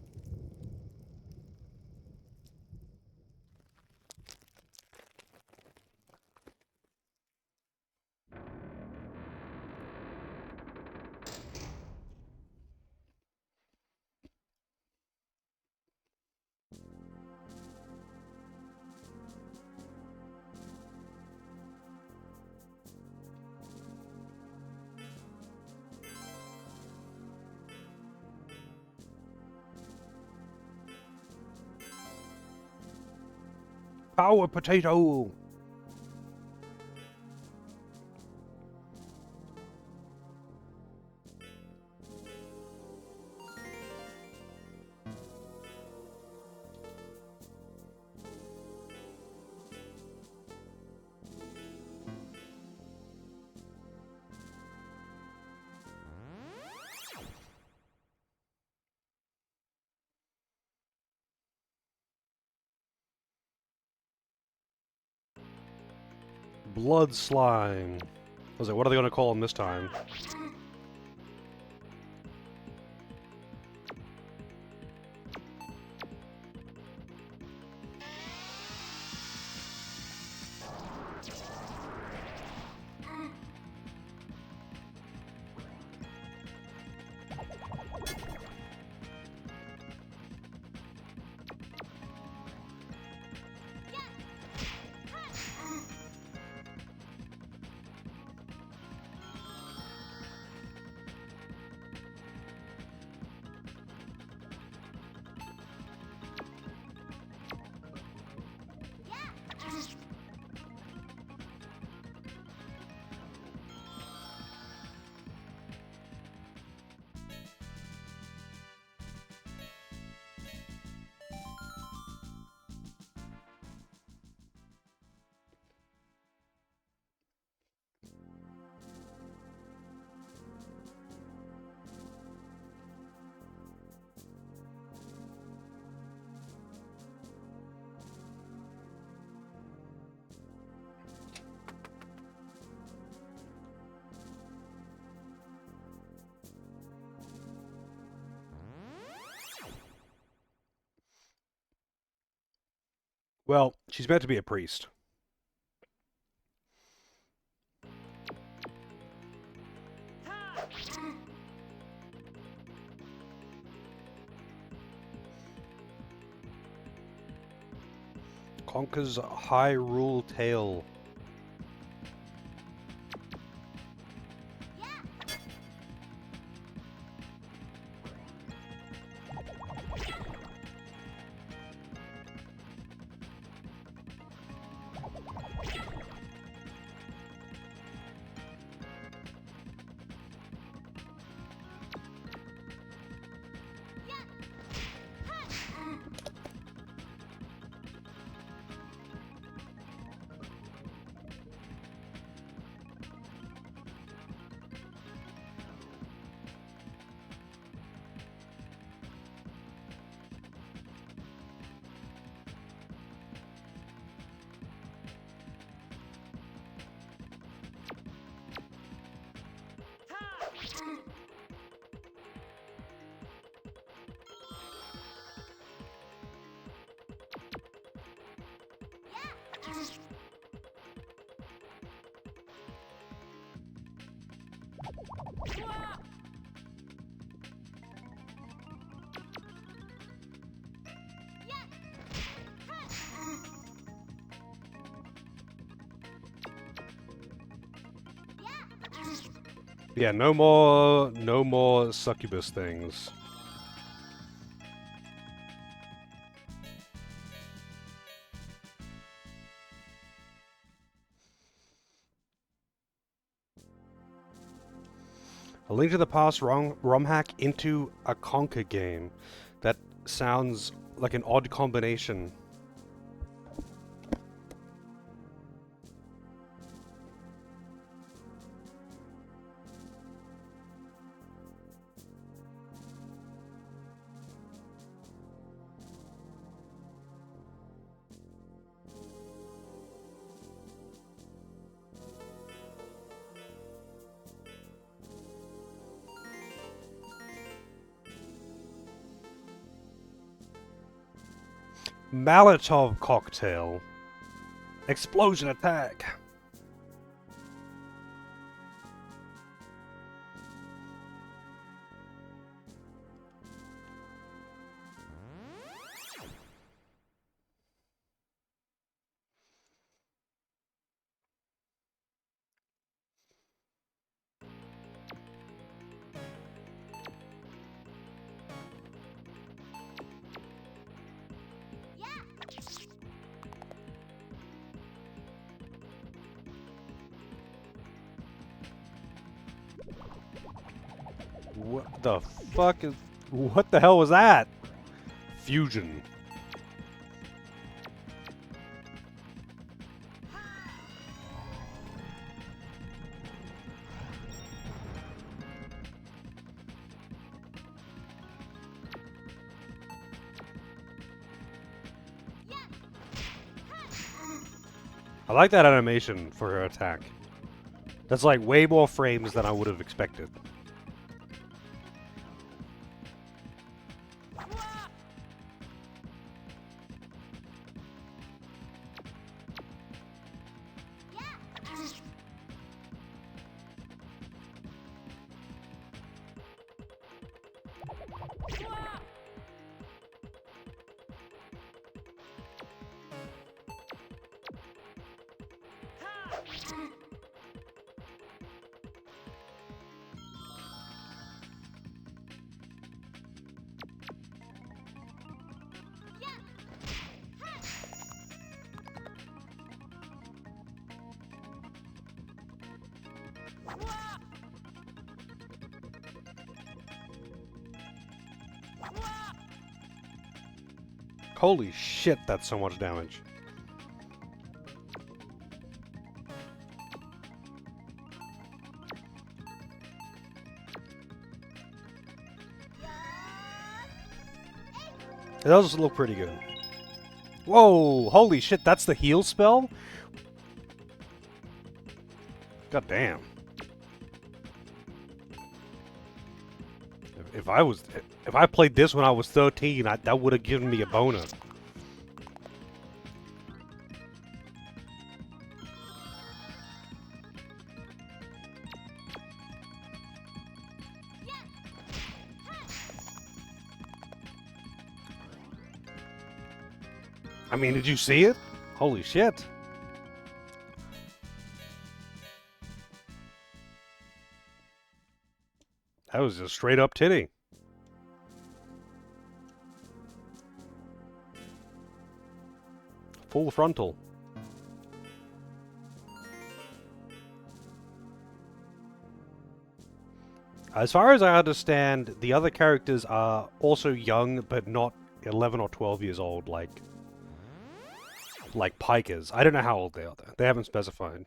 Power potato! Blood slime. I was like, what are they going to call him this time? Well, she's meant to be a priest. Conker's Hyrule Tale. Yeah, no more succubus things. A Link to the Past ROM hack into a Conker game. That sounds like an odd combination. Molotov cocktail. Explosion attack. What the fuck is... What the hell was that? Fusion. I like that animation for her attack. That's like way more frames than I would have expected. Holy shit, that's so much damage. It does look pretty good. Whoa, holy shit, that's the heal spell? God damn. If I played this when I was 13, that would have given me a boner. I mean, did you see it? Holy shit. That was just straight up titty. Full frontal. As far as I understand, the other characters are also young, but not 11 or 12 years old, like Pike is. I don't know how old they are, though. They haven't specified.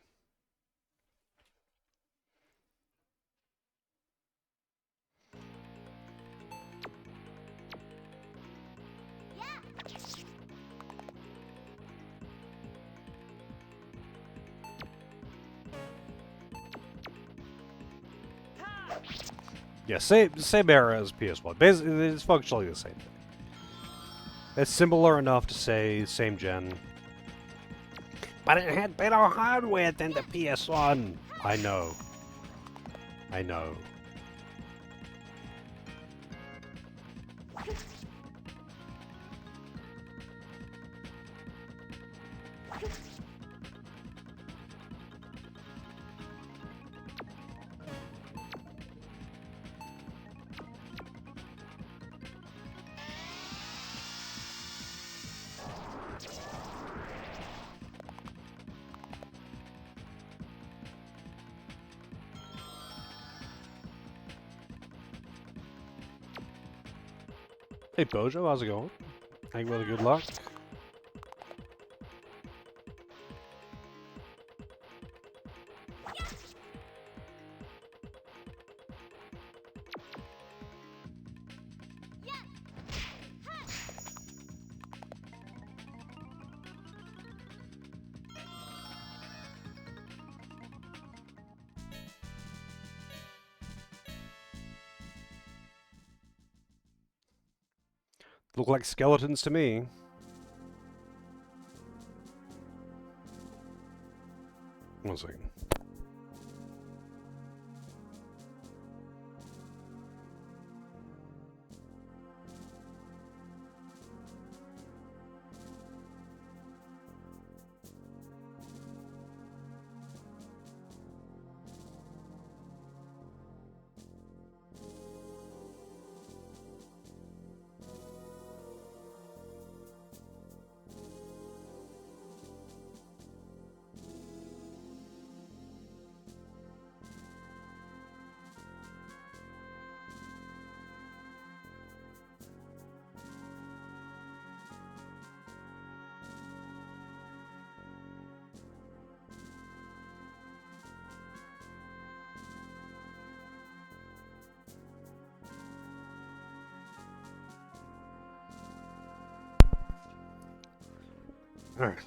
Yeah, same era as PS1. Basically, it's functionally the same thing. It's similar enough to say same gen. but it had better hardware than the PS1. I know. I know. Hey Bojo, how's it going? Hang with a good luck. Look like skeletons to me. One second. Alright.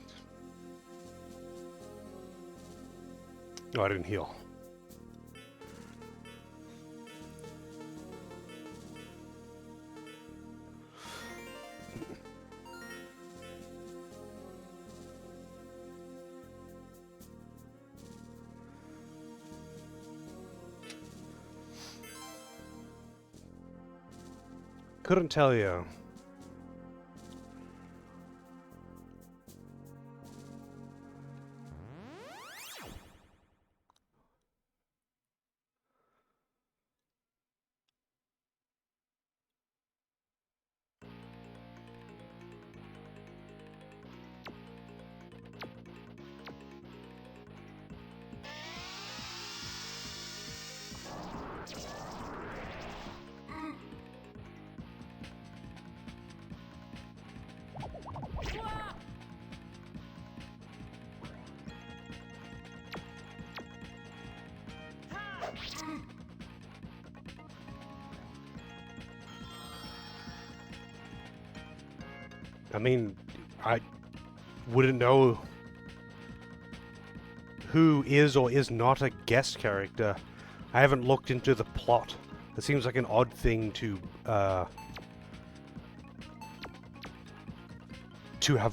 Oh, I didn't heal. Couldn't tell you. I mean, I wouldn't know who is or is not a guest character. I haven't looked into the plot. It seems like an odd thing to have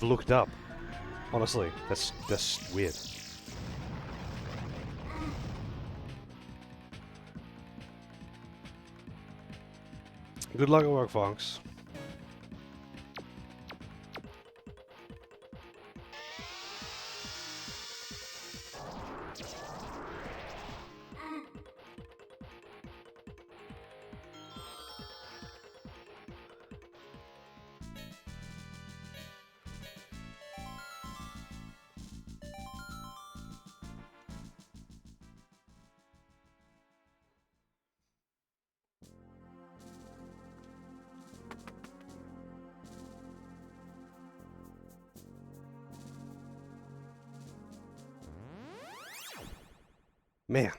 looked up. Honestly, that's weird. Good luck at work, Fox. Man.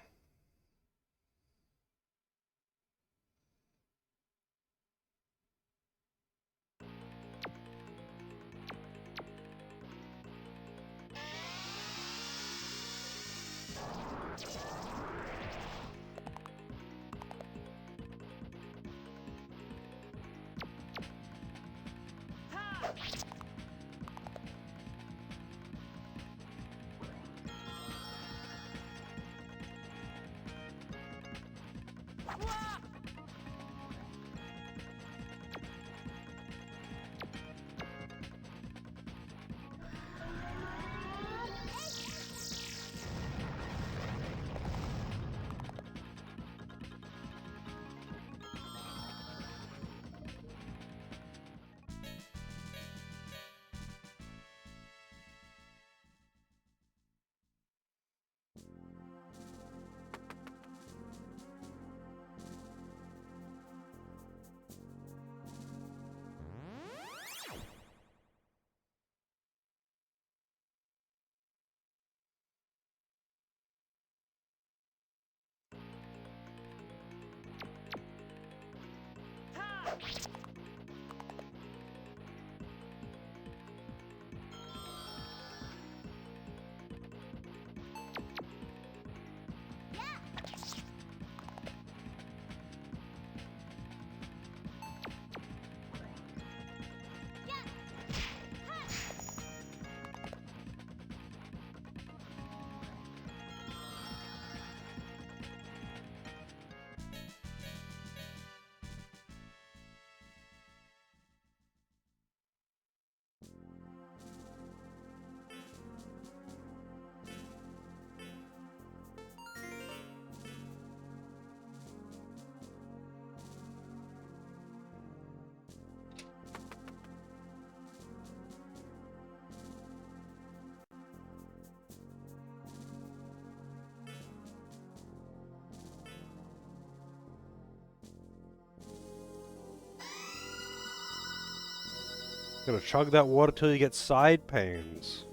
Gonna chug that water till you get side pains.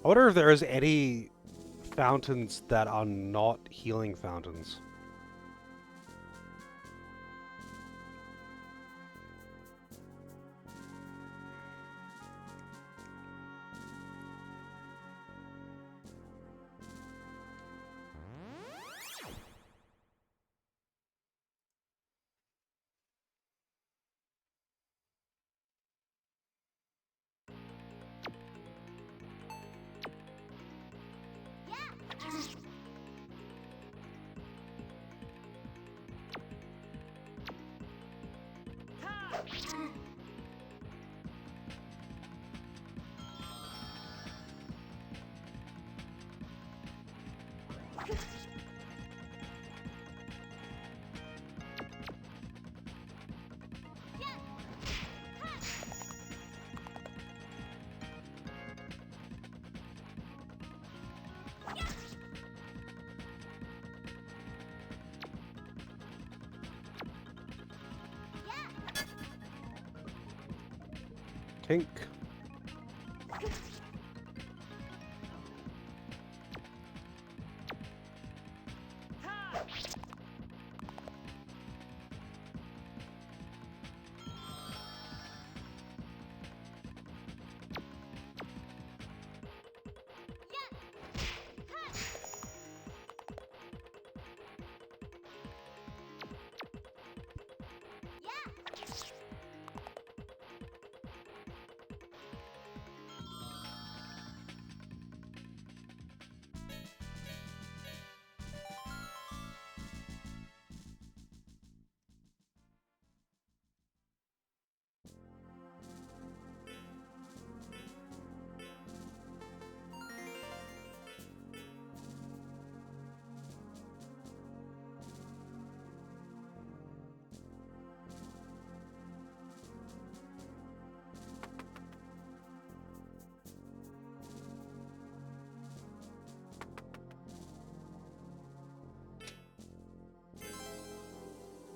I wonder if there is any fountains that are not healing fountains. Tink.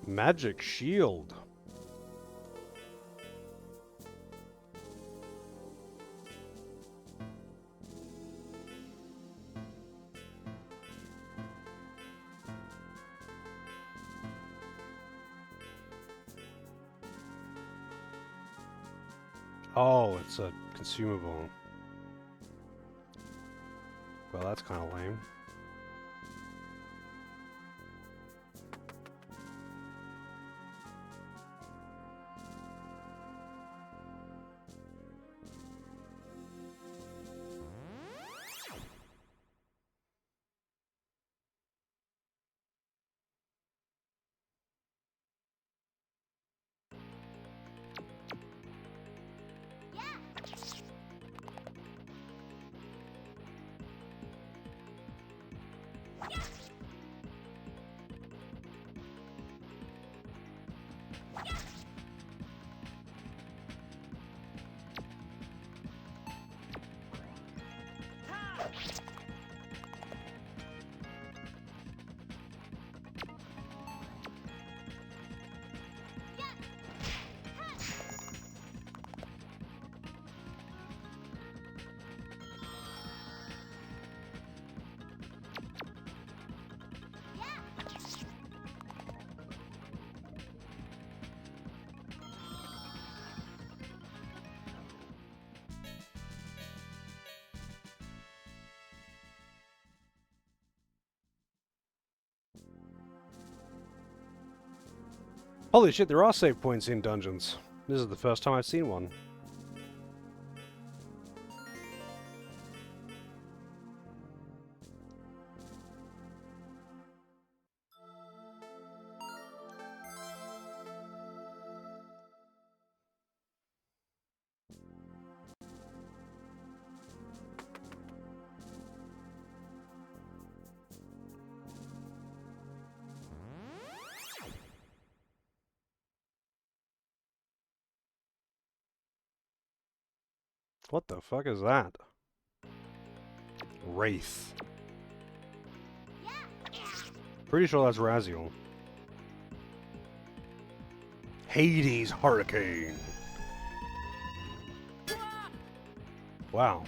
Magic shield. Oh, it's a consumable. Well, that's kind of lame. Holy shit, there are save points in dungeons. This is the first time I've seen one. What the fuck is that? Wraith. Pretty sure that's Raziel. Hades Hurricane. Wow.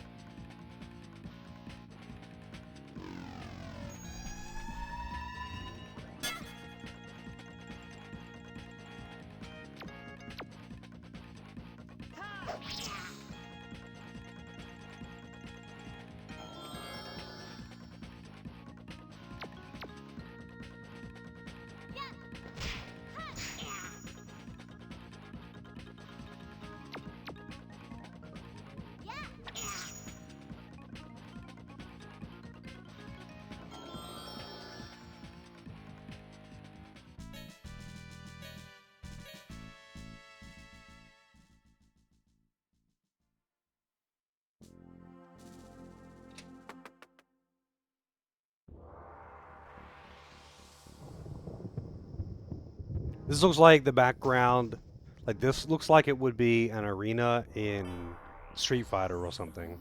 This looks like the background, like this looks like it would be an arena in Street Fighter or something.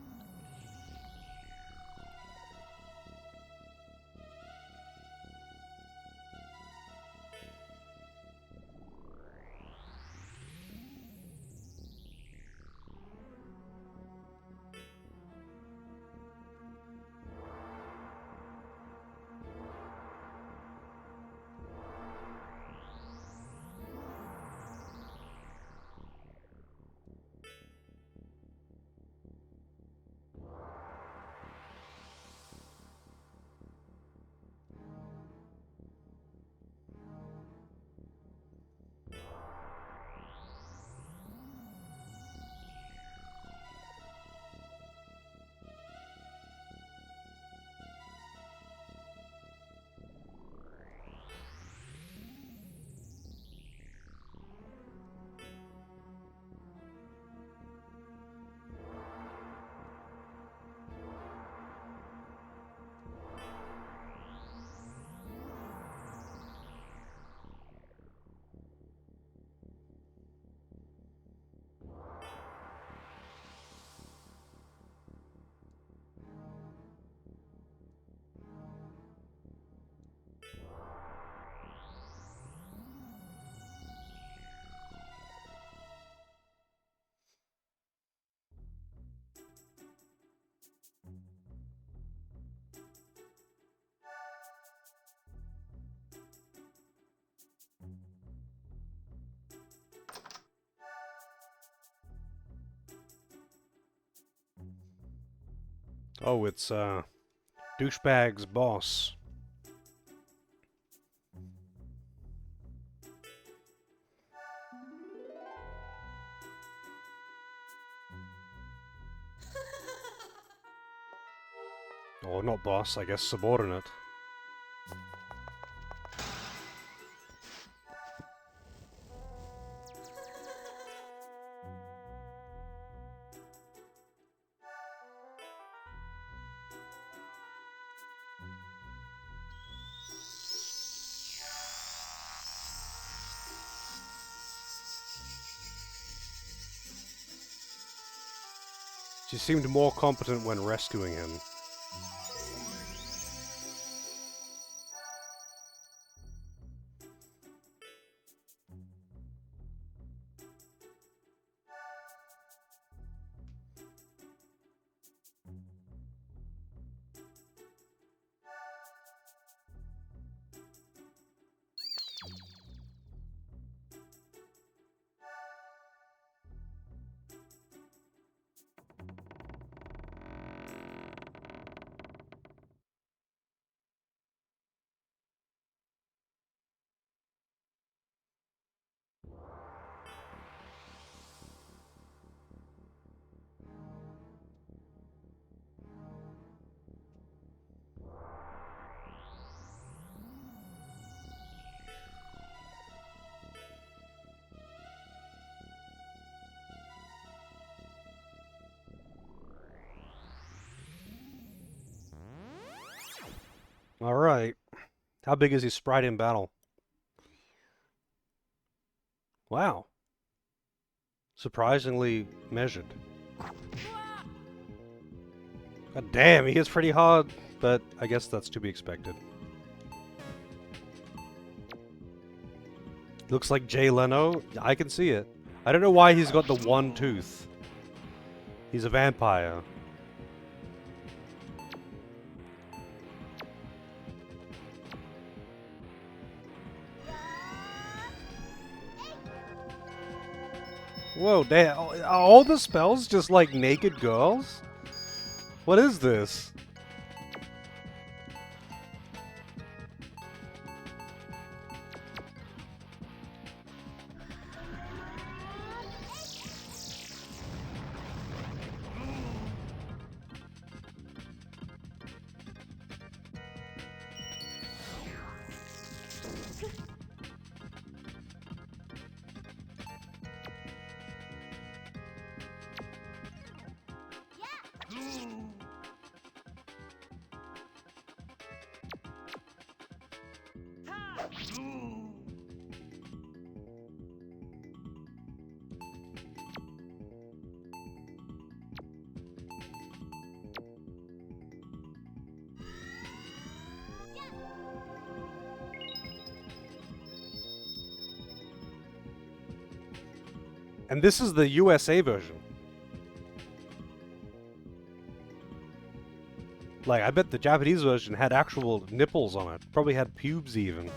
Oh, it's Douchebag's boss. Or not boss, I guess subordinate. She seemed more competent when rescuing him. Alright. How big is his sprite in battle? Wow. Surprisingly measured. God damn, he hits pretty hard, but I guess that's to be expected. Looks like Jay Leno. I can see it. I don't know why he's got the one tooth. He's a vampire. Whoa, damn. Are all the spells just like naked girls? What is this? And this is the USA version. Like, I bet the Japanese version had actual nipples on it. Probably had pubes even.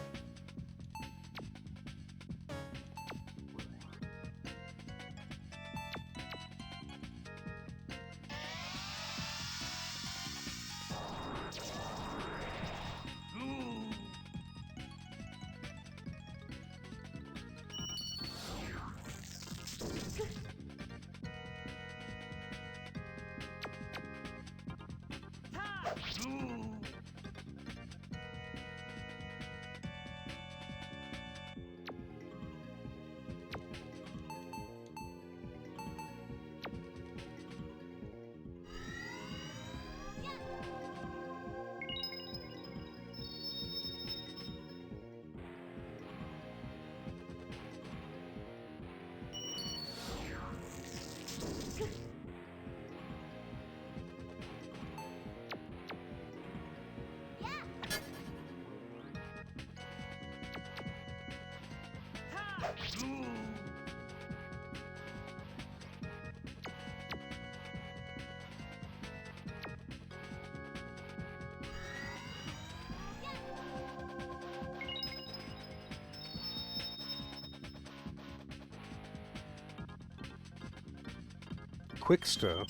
Quick stir.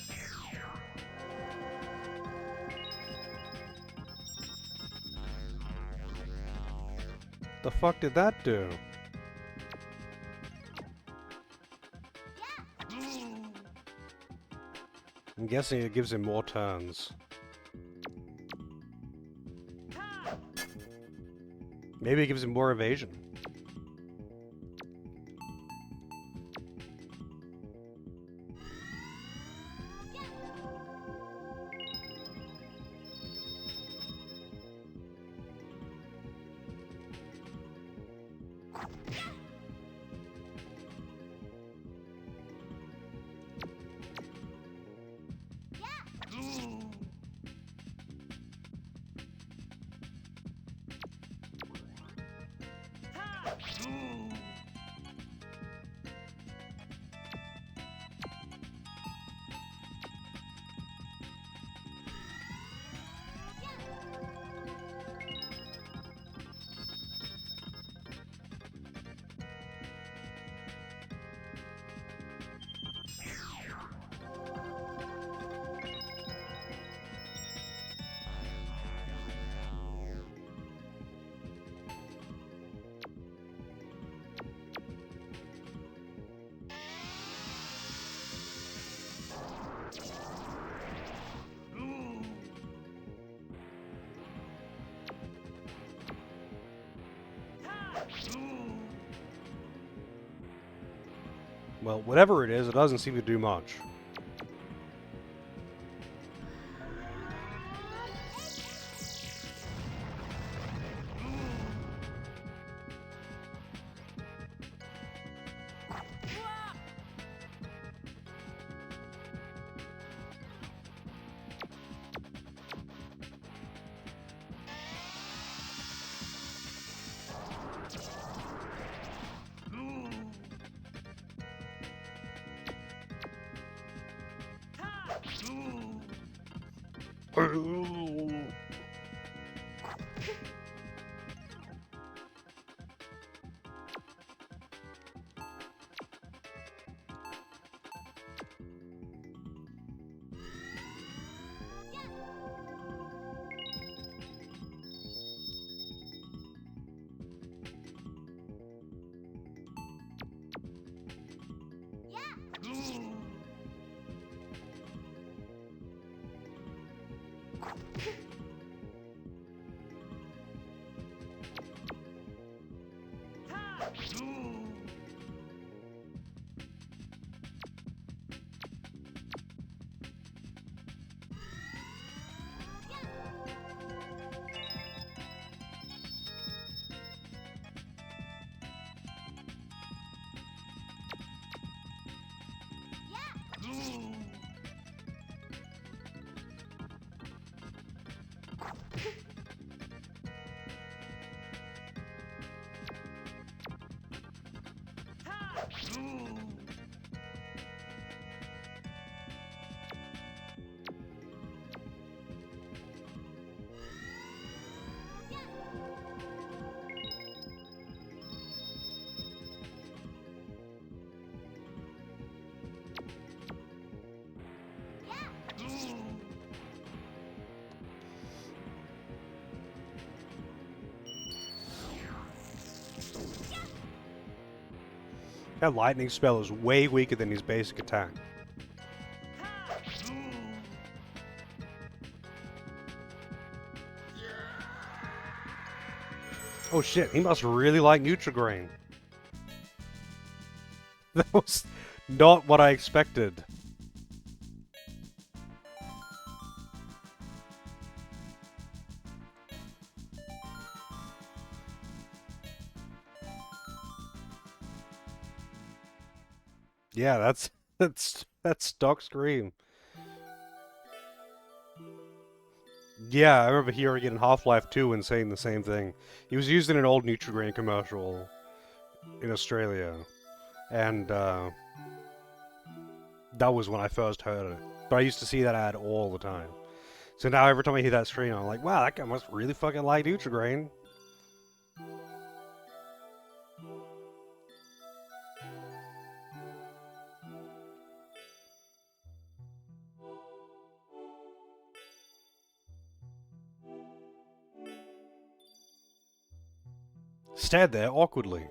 The fuck did that do? I'm guessing it gives him more turns. Maybe it gives him more evasion. Well, whatever it is, it doesn't seem to do much. That lightning spell is way weaker than his basic attack. Oh shit, he must really like Nutrigrain. That was not what I expected. Yeah, that's Doc Scream. Yeah, I remember hearing it in Half-Life 2 and saying the same thing. He was used in an old Nutrigrain commercial in Australia, and that was when I first heard it. But I used to see that ad all the time. So now every time I hear that scream, I'm like, wow, that guy must really fucking like Nutrigrain. Stared there awkwardly.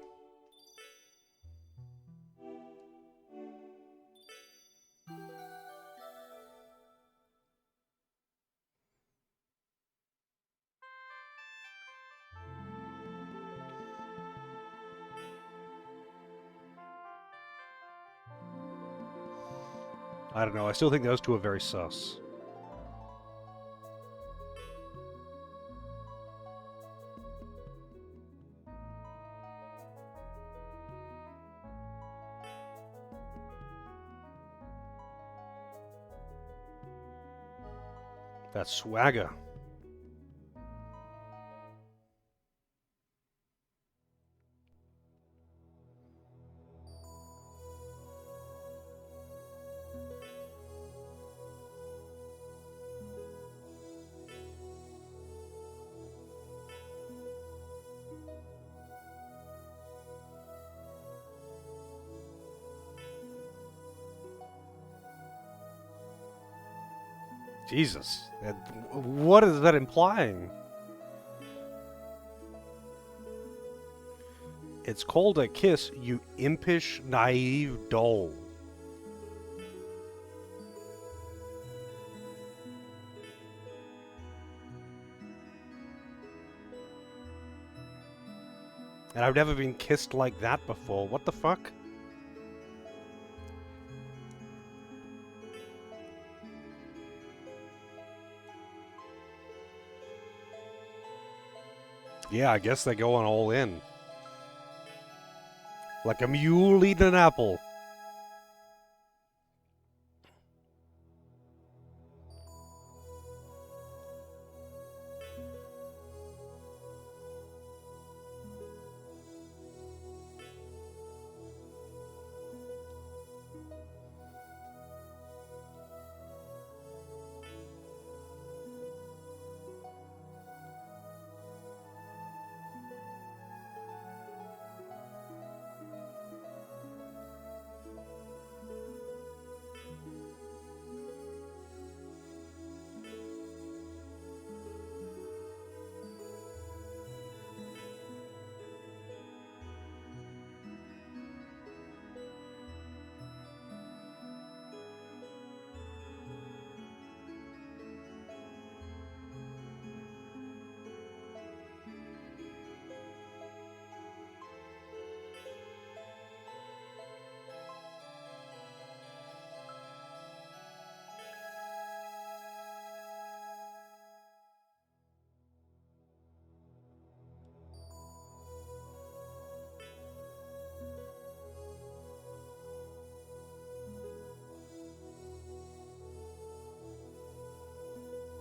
I don't know, I still think those two are very sus. That swagger. Jesus. What is that implying? It's called a kiss, you impish, naive doll. And I've never been kissed like that before. What the fuck? Yeah, I guess they're going all in. Like a mule eating an apple.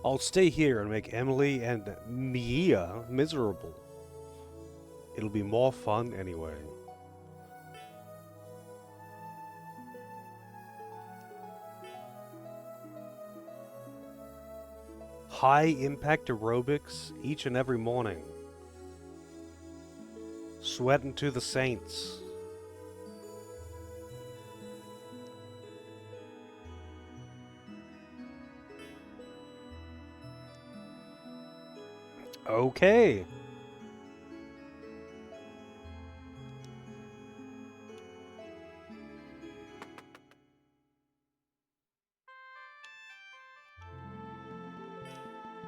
I'll stay here and make Emily and Mia miserable. It'll be more fun anyway. High impact aerobics each and every morning. Sweating to the saints. Okay.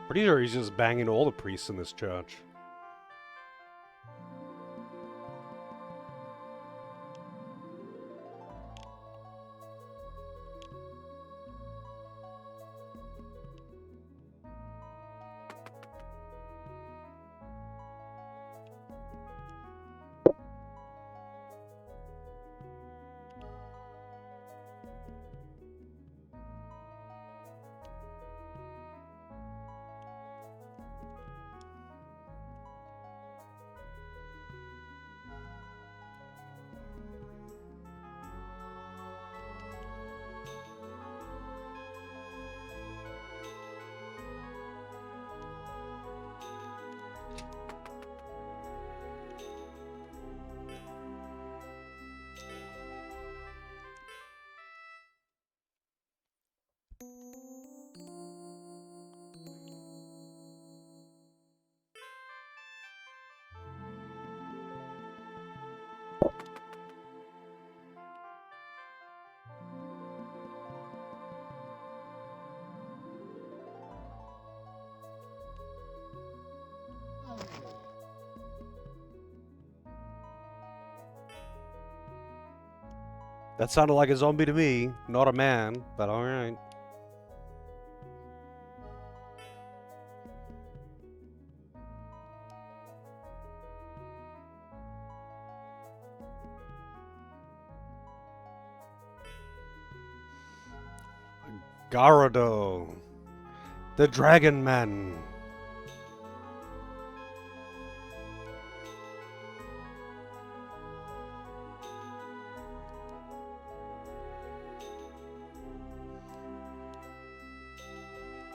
Pretty sure he's just banging all the priests in this church. That sounded like a zombie to me, not a man, but alright. Garado, the Dragon Man.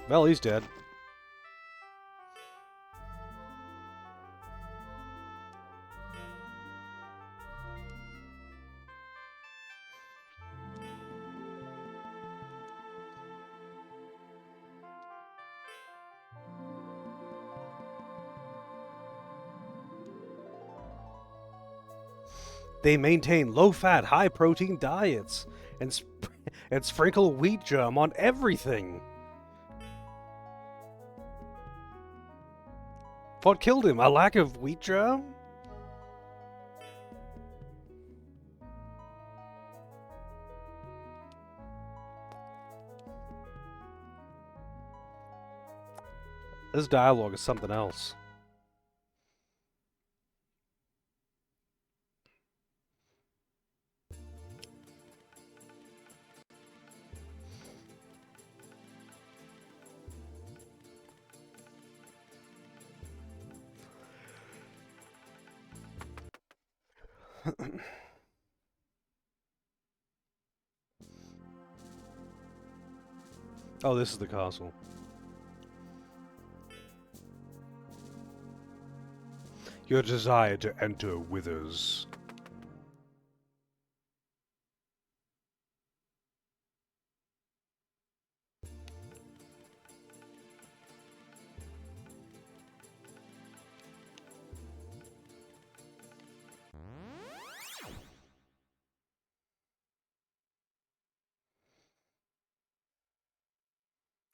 Well, he's dead. They maintain low-fat, high-protein diets and sprinkle wheat germ on everything. What killed him? A lack of wheat germ? This dialogue is something else. Oh, this is the castle. Your desire to enter withers.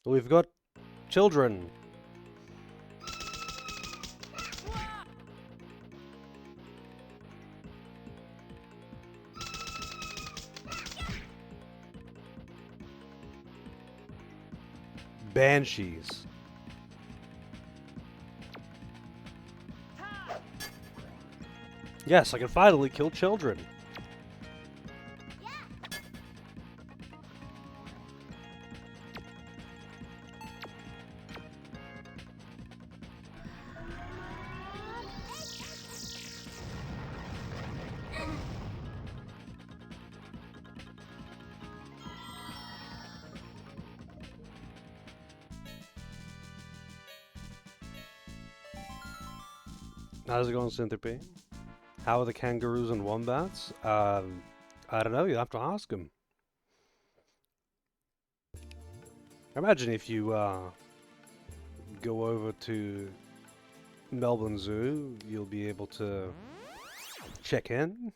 We've got children. Banshees. Yes, I can finally kill children. How's it going, Synthropy? How are the kangaroos and wombats? I don't know, you have to ask them. Imagine if you go over to Melbourne Zoo, you'll be able to check in.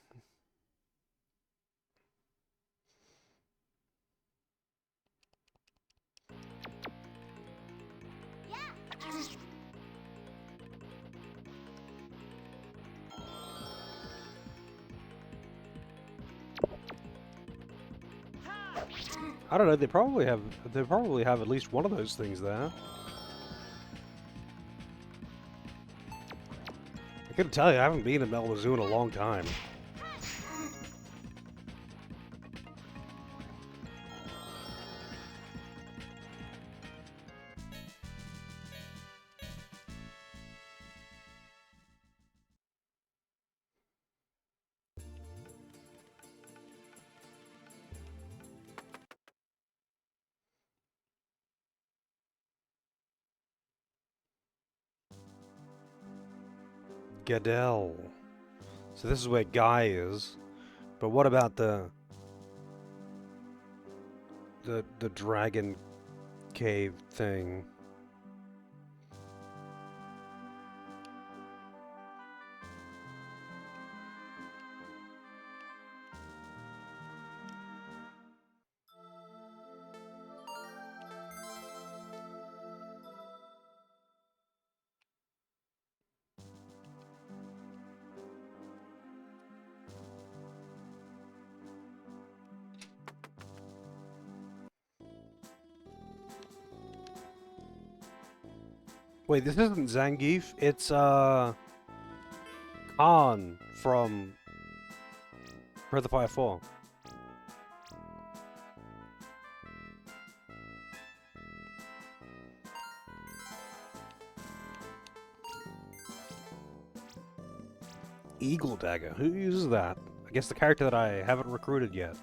I don't know, they probably have at least one of those things there. I couldn't tell you, I haven't been to Melbourne Zoo in a long time. Gadell. So this is where Guy is. But what about the dragon cave thing? Wait, this isn't Zangief, it's Khan from Breath of Fire 4. Eagle Dagger, who uses that? I guess the character that I haven't recruited yet.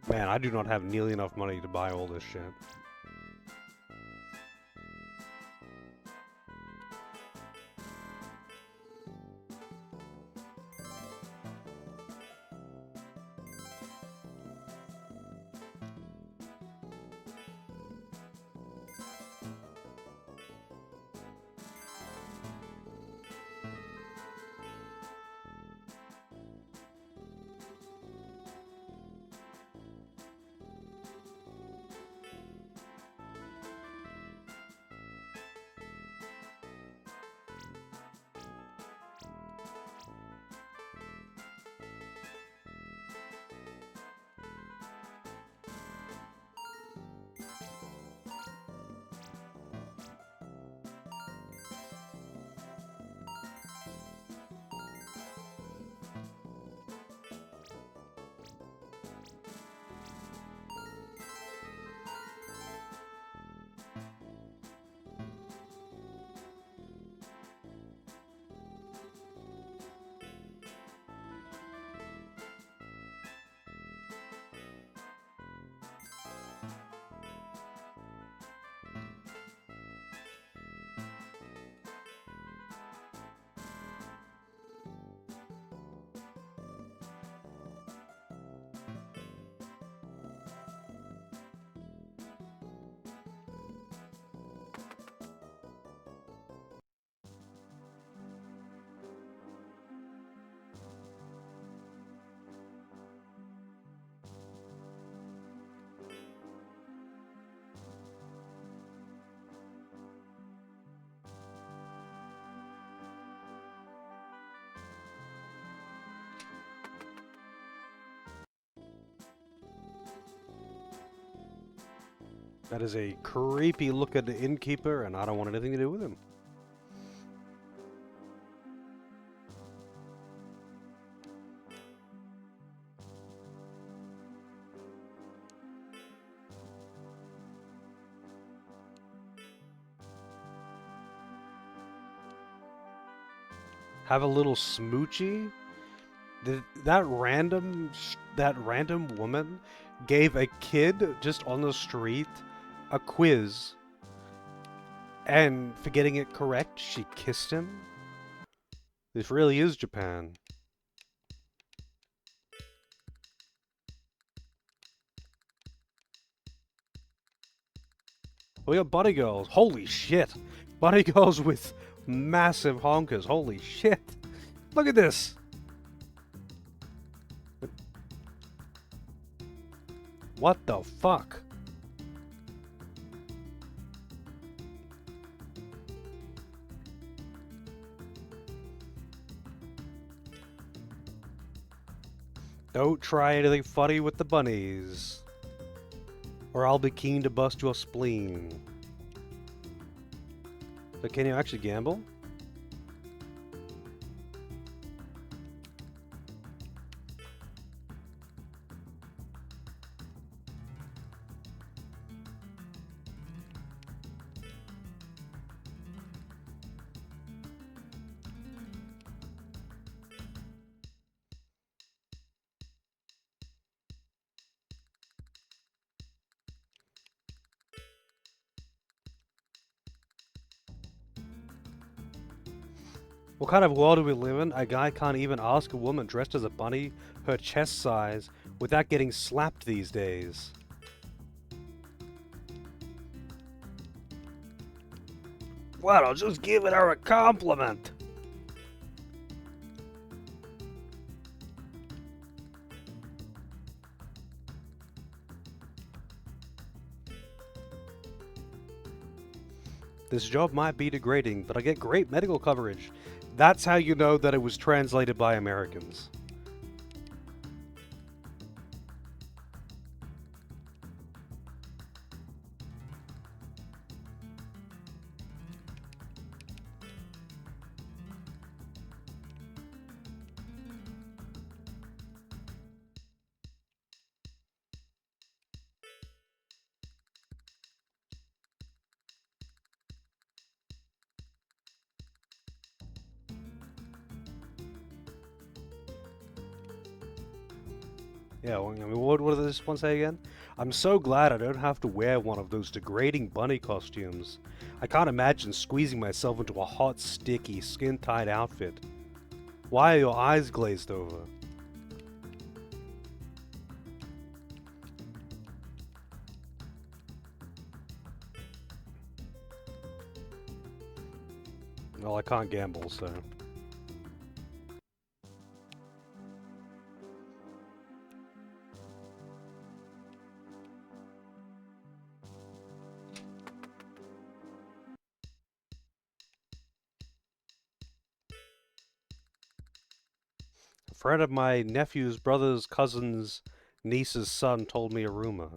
Man, I do not have nearly enough money to buy all this shit. That is a creepy looking innkeeper, and I don't want anything to do with him. have a little smoochie. That random woman gave a kid just on the street a quiz, and for getting it correct, she kissed him. This really is Japan. We got bunny girls. Holy shit. Bunny girls with massive honkers. Holy shit. Look at this. What the fuck? Don't try anything funny with the bunnies, or I'll be keen to bust your spleen. So can you actually gamble? What kind of world do we live in? A guy can't even ask a woman dressed as a bunny her chest size without getting slapped these days. Well, I'll just give her a compliment. This job might be degrading, but I get great medical coverage. That's how you know that it was translated by Americans. Yeah, well, I mean, what did this one say again? I'm so glad I don't have to wear one of those degrading bunny costumes. I can't imagine squeezing myself into a hot, sticky, skin-tight outfit. Why are your eyes glazed over? Well, I can't gamble, so... A friend of my nephew's brother's cousin's niece's son told me a rumor.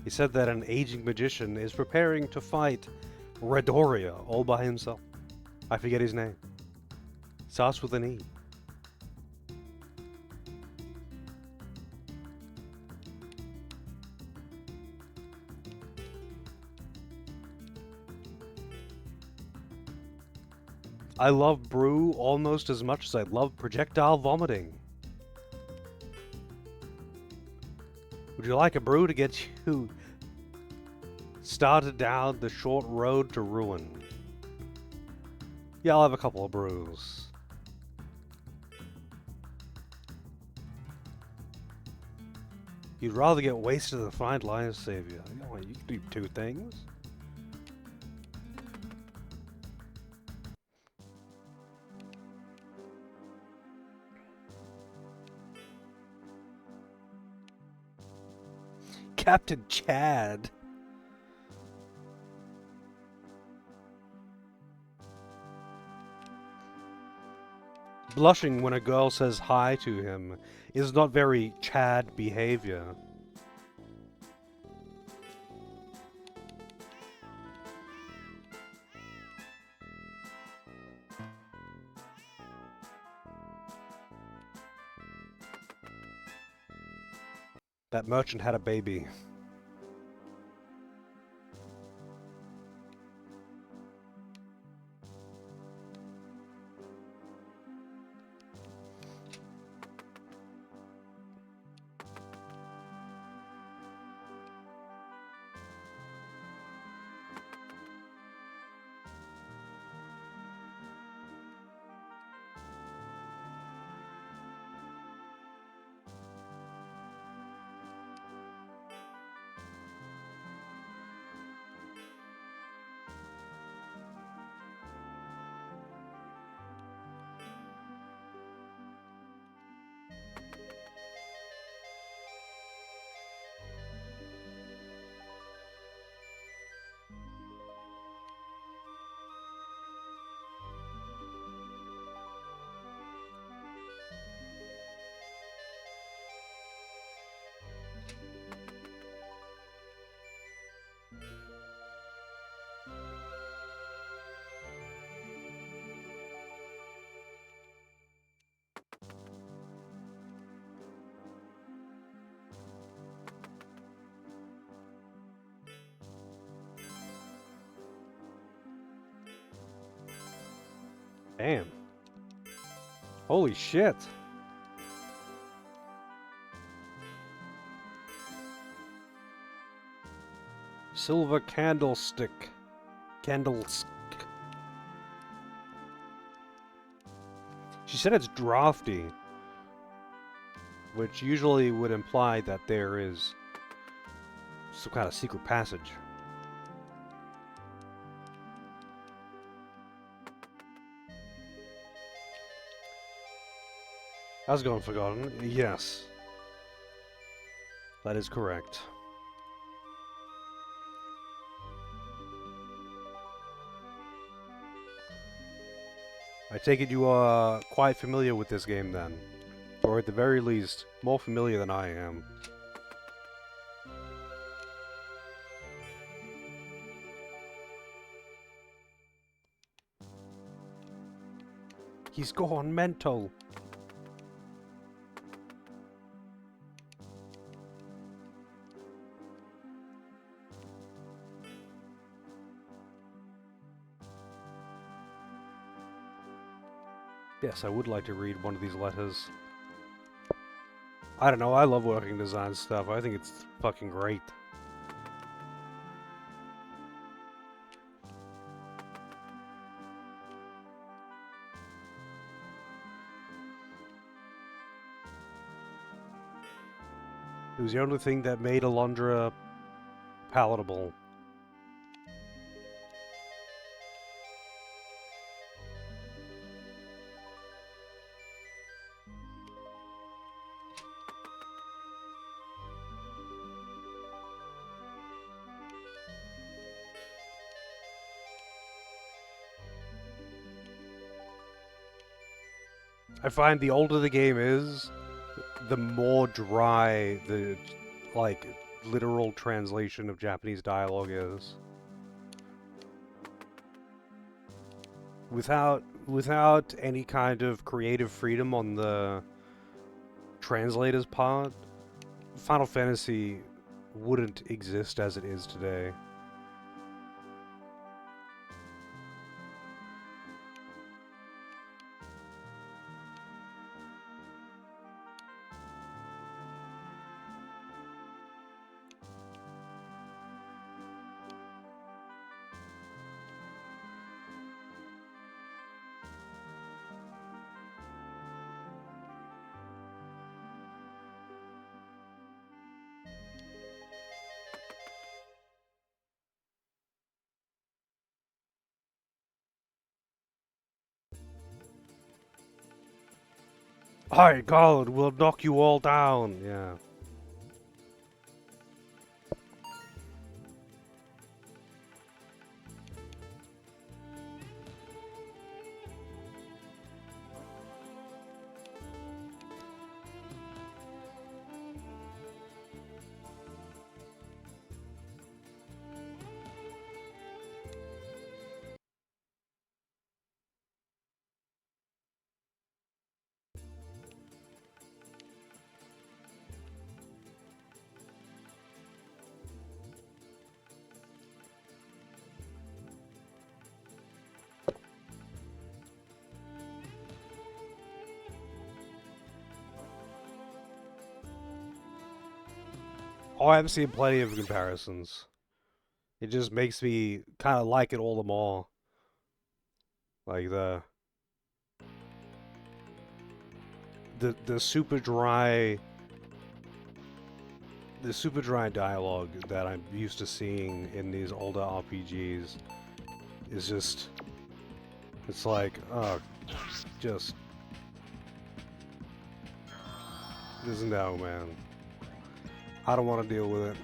He said that an aging magician is preparing to fight Redoria all by himself. I forget his name. Starts with an E. I love brew almost as much as I love projectile vomiting. Would you like a brew to get you started down the short road to ruin? Yeah, I'll have a couple of brews. You'd rather get wasted than find life savior. You can do two things. Captain Chad. Blushing when a girl says hi to him is not very Chad behavior. That merchant had a baby. Damn. Holy shit. Silver candlestick. Candlestick. She said it's drafty, which usually would imply that there is some kind of secret passage. How's it going, Forgotten? Yes. That is correct. I take it you are quite familiar with this game then. Or at the very least, more familiar than I am. He's gone mental. Yes, I would like to read one of these letters. I don't know, I love working design stuff. I think it's fucking great. It was the only thing that made Alundra palatable. I find the older the game is, the more dry the, like, literal translation of Japanese dialogue is. Without any kind of creative freedom on the translator's part, Final Fantasy wouldn't exist as it is today. Hi, God, we'll knock you all down. Yeah. Oh, I've seen plenty of comparisons. It just makes me kind of like it all the more. Like the super dry dialogue that I'm used to seeing in these older RPGs is just, it's like, oh, just no, man. I don't want to deal with it.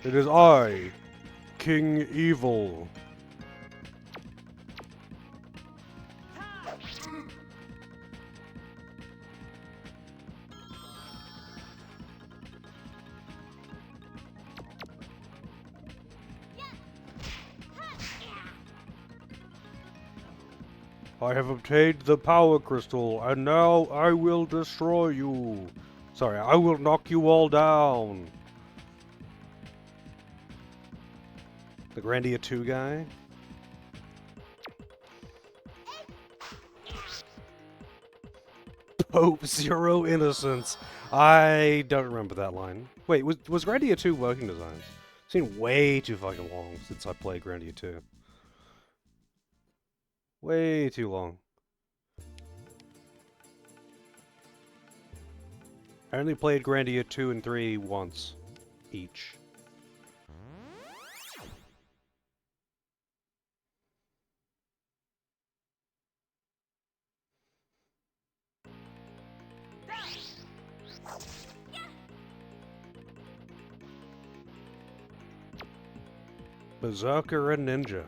It is I, King Evil. I have obtained the power crystal, and now I will destroy you. Sorry, I will knock you all down. The Grandia 2 guy. Pope Zero Innocence. I don't remember that line. Wait, was Grandia 2 working designs? It's been way too fucking long since I played Grandia 2. Way too long. I only played Grandia 2 and 3 once each. Berserker and Ninja.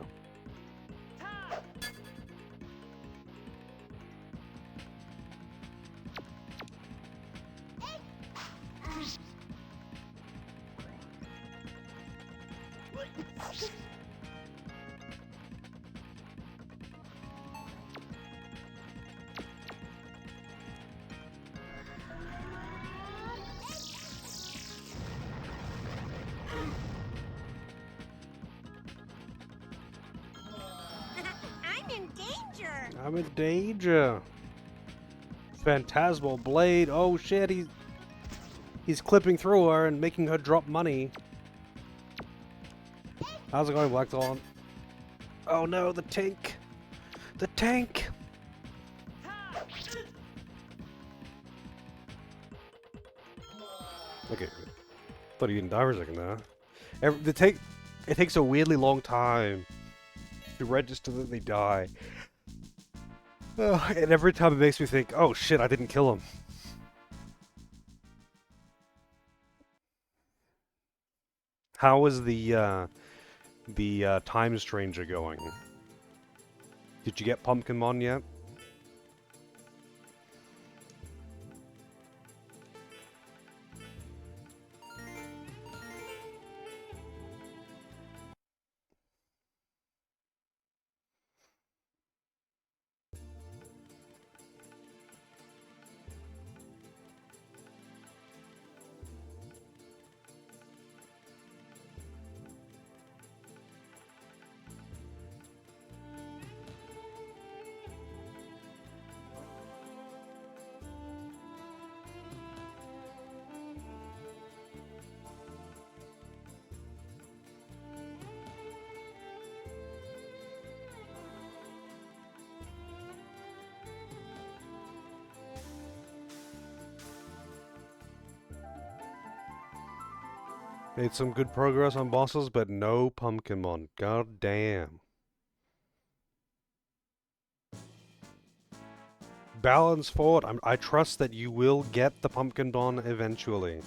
I'm in danger. Phantasmal Blade. Oh shit, he's clipping through her and making her drop money. How's it going, Blackthorn? Oh no, the tank. The tank. Okay. Thought he didn't die for a second there. It takes a weirdly long time to register that they die. And every time it makes me think, oh shit, I didn't kill him. How is the Time Stranger going? Did you get Pumpkinmon yet? Made some good progress on bosses, but no Pumpkinmon. God damn. Balance forward. I trust that you will get the Pumpkinmon eventually.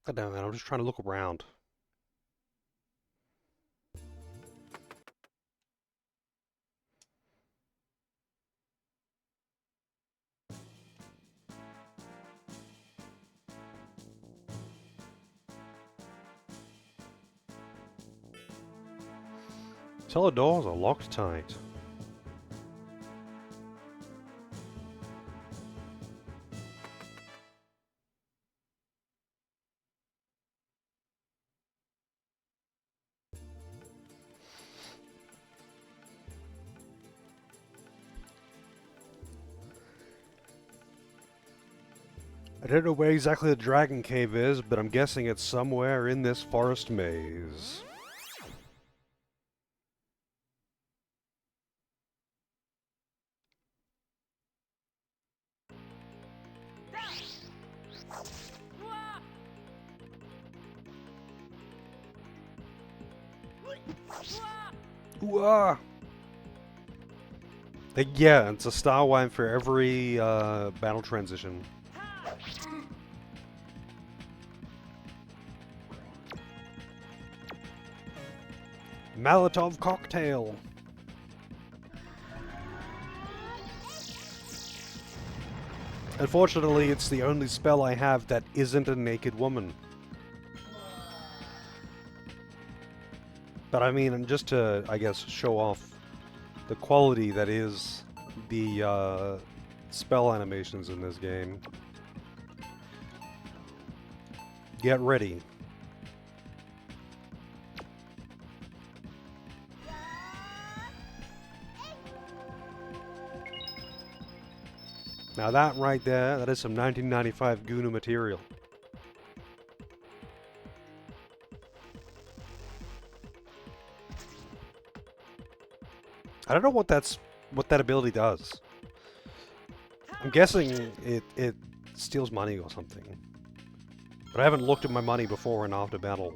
God damn it, I'm just trying to look around. Cellar doors are locked tight. I don't know where exactly the Dragon Cave is, but I'm guessing it's somewhere in this forest maze. Whoa! Yeah, it's a style wine for every battle transition. Molotov cocktail. Unfortunately, it's the only spell I have that isn't a naked woman. But I mean, just to, I guess, show off the quality that is the spell animations in this game. Get ready. Now that right there, that is some 1995 Gunu material. I don't know what that ability does. I'm guessing it steals money or something. But I haven't looked at my money before and after battle.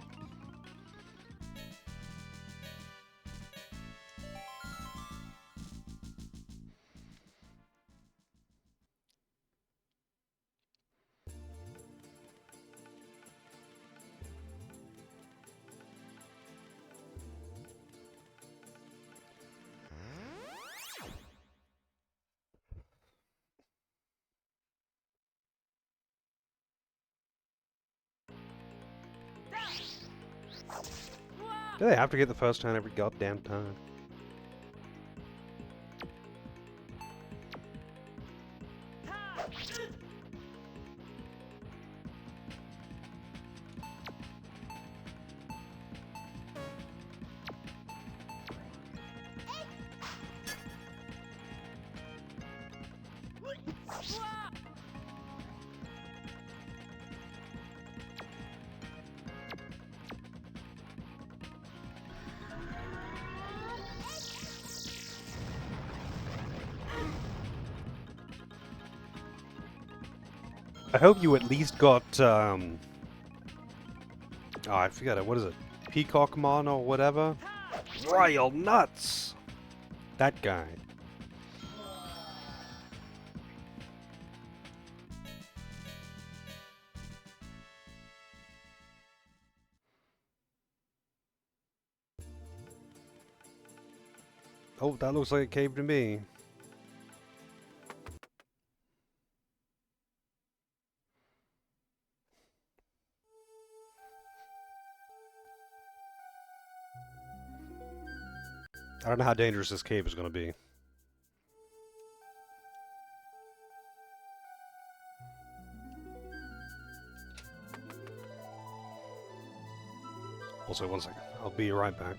Do they have to get the first turn every goddamn time? I hope you at least got, oh, I forget it, what is it? Peacockmon or whatever? Royal Nuts! That guy. Oh, that looks like a cave to me. I don't know how dangerous this cave is going to be. Also, one second. I'll be right back.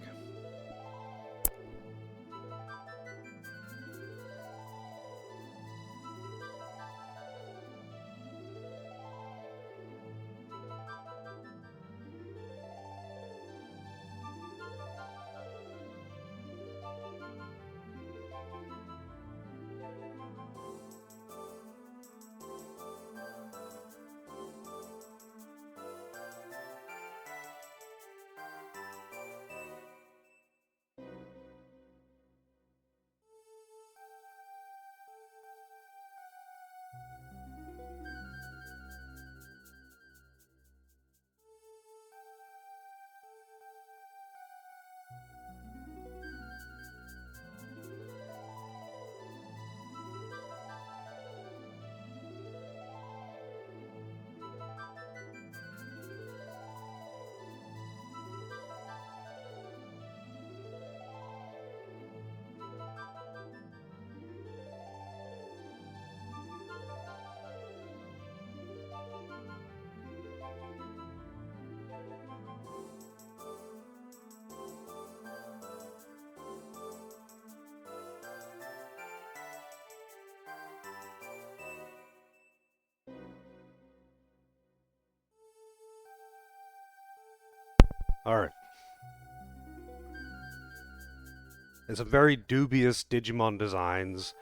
Alright. There's some very dubious Digimon designs,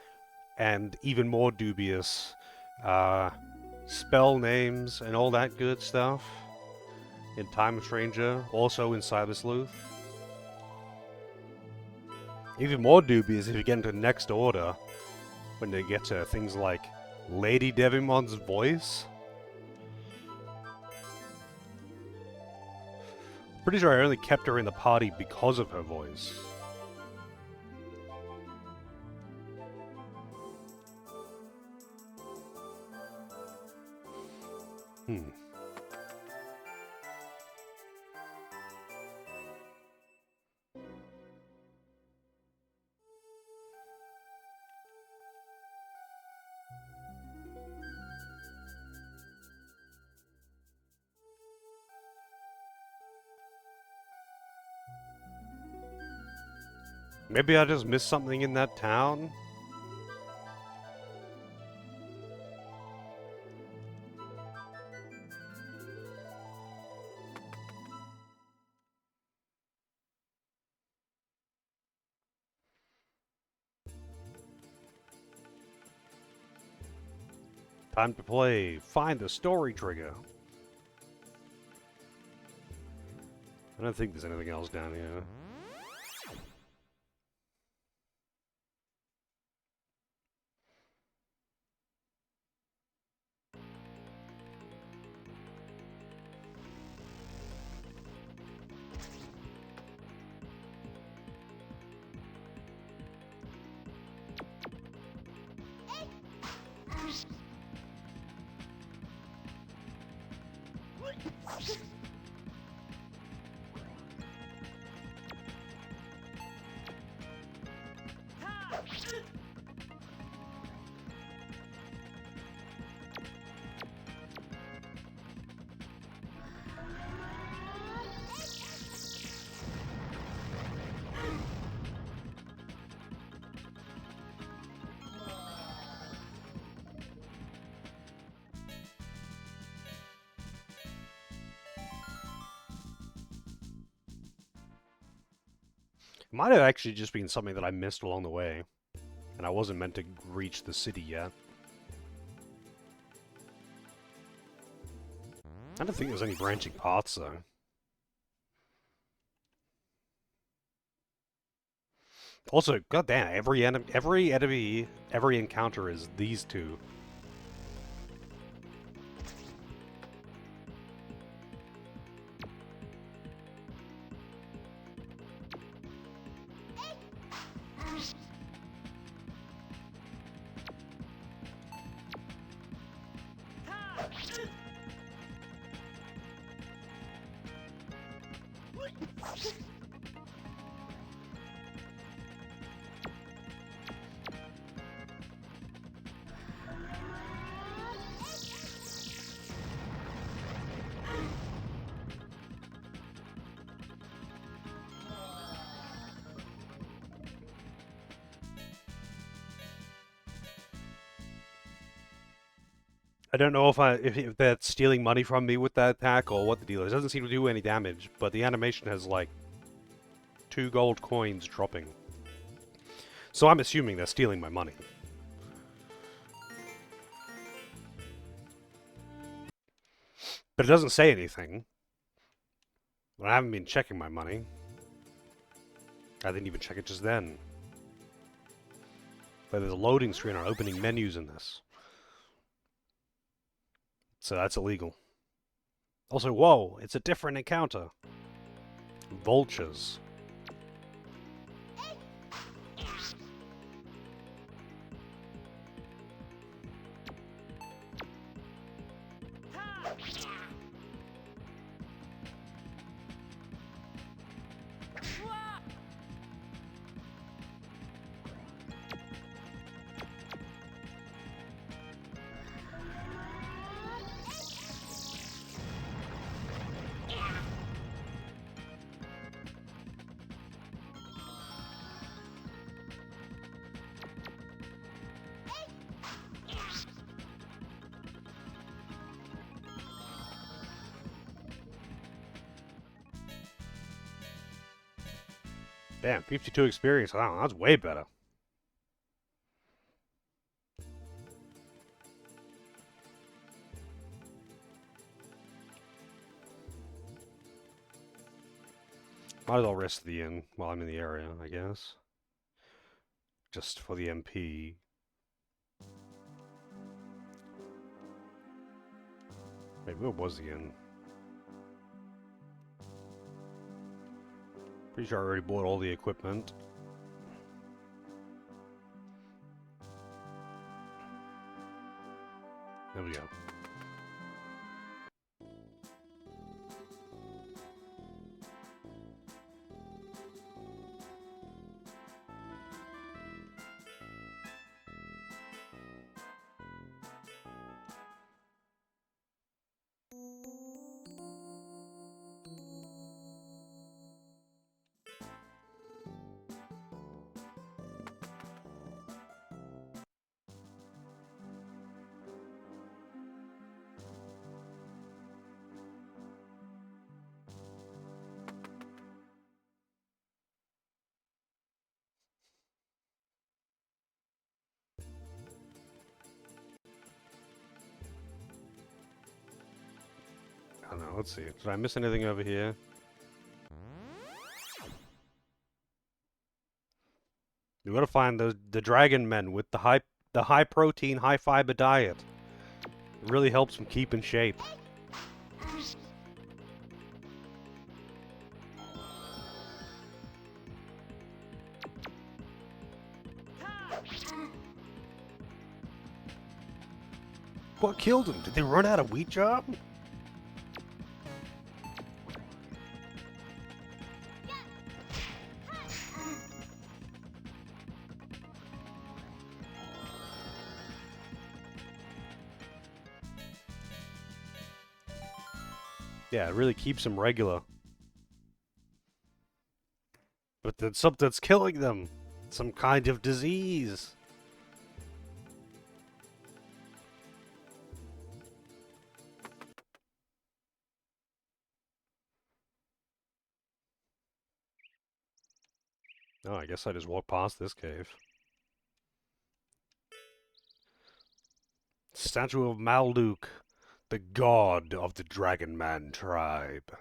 and even more dubious spell names and all that good stuff in Time Stranger, also in Cyber Sleuth. Even more dubious if you get into Next Order, when they get to things like Lady Devimon's voice. Pretty sure I only kept her in the party because of her voice. Hmm. Maybe I just missed something in that town? Time to play. Find the story trigger. I don't think there's anything else down here. It might have actually just been something that I missed along the way, and I wasn't meant to reach the city yet. I don't think there's any branching paths, though. Also, goddamn, every enemy, every encounter is these two. I don't know if that's stealing money from me with that attack or what the deal is. It doesn't seem to do any damage, but the animation has like 2 gold coins dropping. So I'm assuming they're stealing my money. But it doesn't say anything. I haven't been checking my money. I didn't even check it just then. But there's a loading screen on opening menus in this. So that's illegal. Also, whoa, it's a different encounter. Vultures. Damn, 52 experience. Wow, that's way better. Might as well rest the inn while I'm in the area, I guess. Just for the MP. Wait, where was the inn? Pretty sure I already bought all the equipment. There we go. let's see. Did I miss anything over here? We gotta find the dragon men with the high protein, high fiber diet. It really helps them keep in shape. What killed them? Did they run out of wheat jar? Yeah, it really keeps them regular. But then something's killing them. Some kind of disease. Oh, I guess I just walked past this cave. Statue of Malduk, the god of the Dragon Man tribe.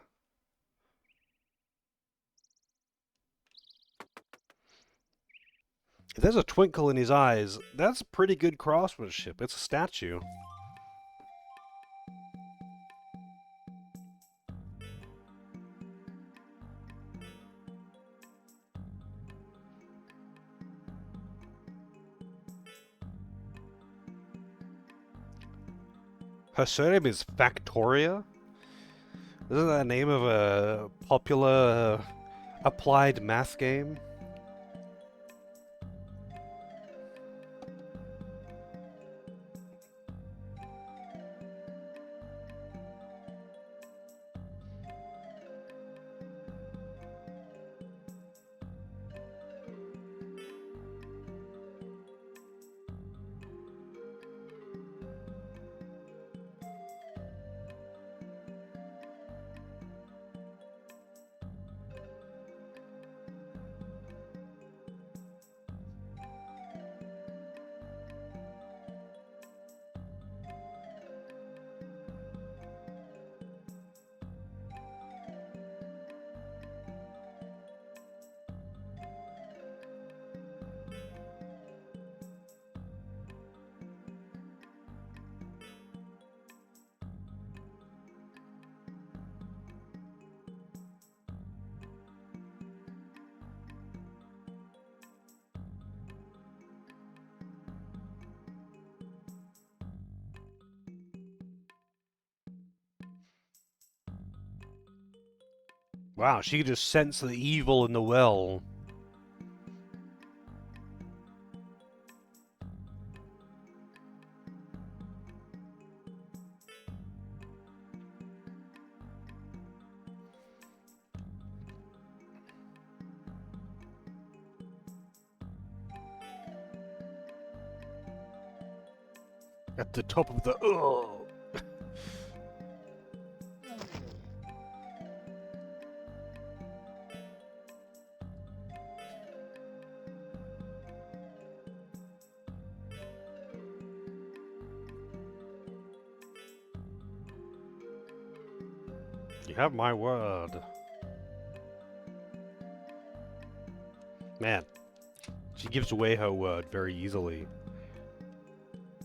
If there's a twinkle in his eyes, that's pretty good craftsmanship. It's a statue. Her surname is Factoria? Isn't that the name of a popular applied math game? Wow, she could just sense the evil in the well. At the top of the... Ugh. You have my word. Man, she gives away her word very easily,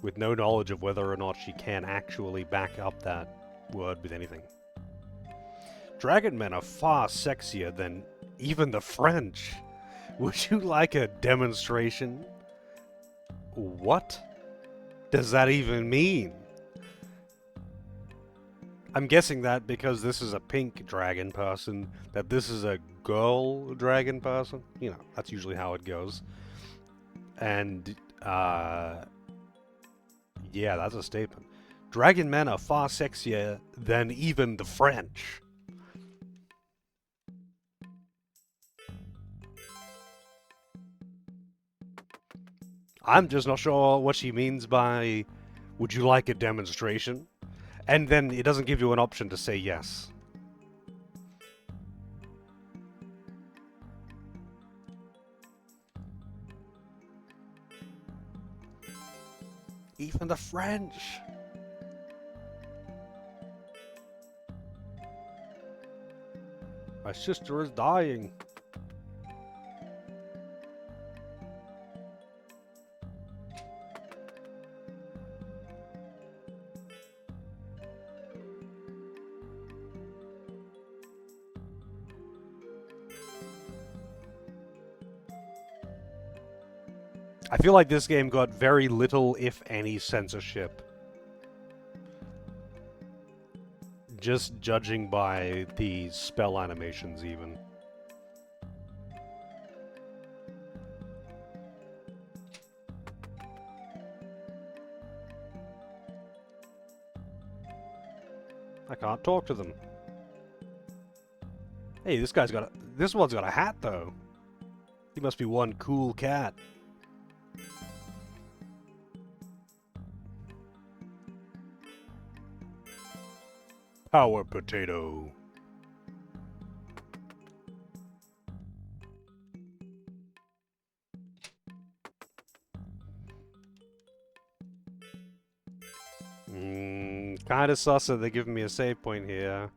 with no knowledge of whether or not she can actually back up that word with anything. Dragon men are far sexier than even the French. Would you like a demonstration? What does that even mean? I'm guessing that because this is a pink dragon person, that this is a girl dragon person. You know, that's usually how it goes. And, yeah, that's a statement. Dragon men are far sexier than even the French. I'm just not sure what she means by, would you like a demonstration? And then it doesn't give you an option to say yes. Even the French. My sister is dying. I feel like this game got very little, if any, censorship. Just judging by the spell animations, even. I can't talk to them. Hey, this one's got a hat, though. He must be one cool cat. Power potato. Kinda sus that they're giving me a save point here.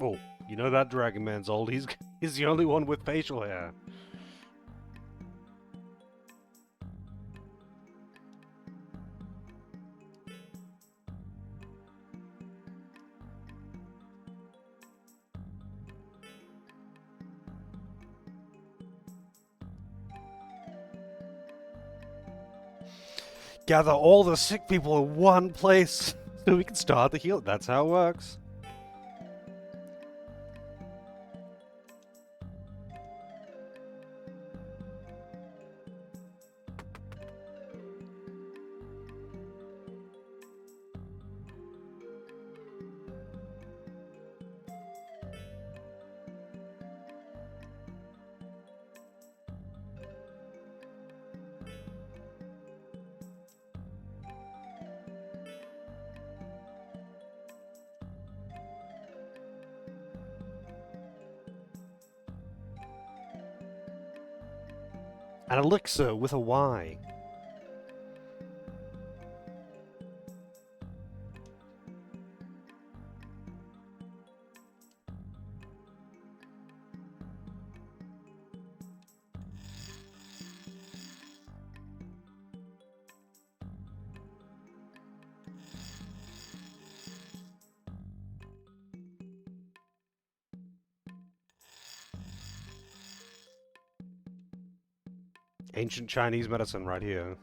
Oh, you know that Dragon Man's old. He's the only one with facial hair. Gather all the sick people in one place so we can start the heal. That's how it works. An elixir with a Y. Ancient Chinese medicine right here.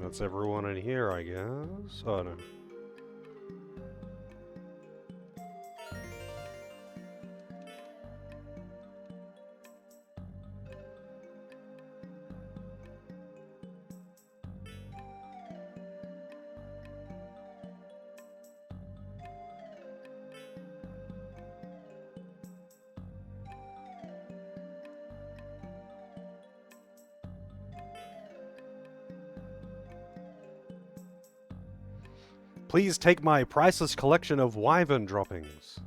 That's everyone in here, I guess. Oh, no. Please take my priceless collection of wyvern droppings.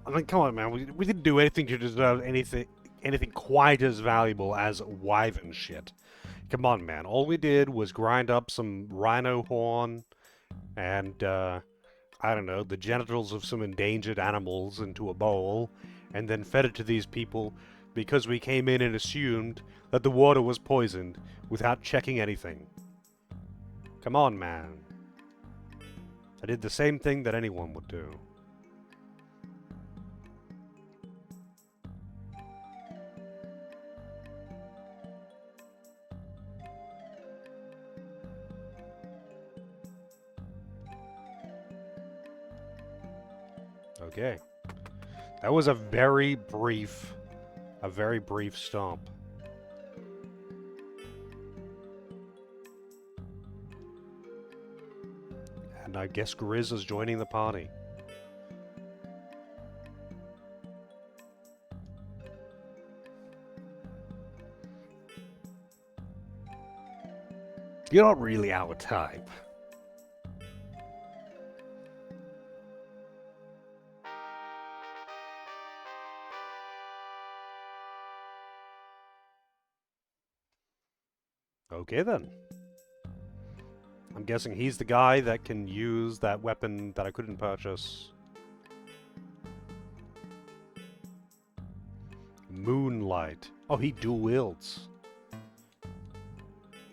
I mean, come on, man. We didn't do anything to deserve anything quite as valuable as wyvern shit. Come on, man. All we did was grind up some rhino horn and, I don't know, the genitals of some endangered animals into a bowl, and then fed it to these people because we came in and assumed that the water was poisoned without checking anything. Come on, man. I did the same thing that anyone would do. Okay. That was a very brief stomp. And I guess Grizz is joining the party. You're not really our type. Okay then. I'm guessing he's the guy that can use that weapon that I couldn't purchase. Moonlight. Oh, he dual wields.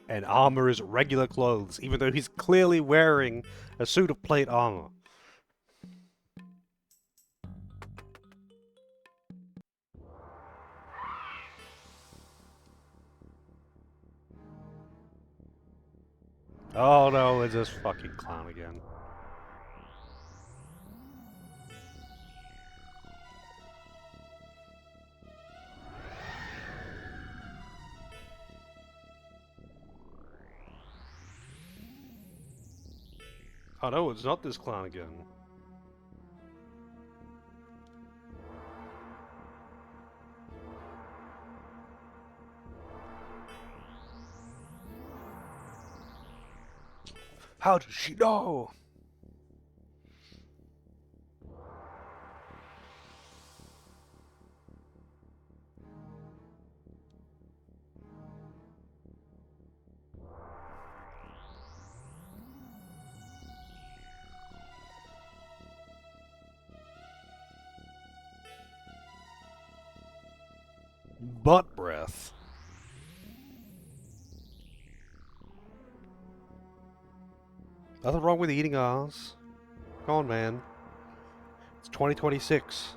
And armor is regular clothes, even though he's clearly wearing a suit of plate armor. Oh no, it's this fucking clown again. Oh no, it's not this clown again. How does she know? Butt breath. Nothing wrong with eating ours. Come on, man. It's 2026.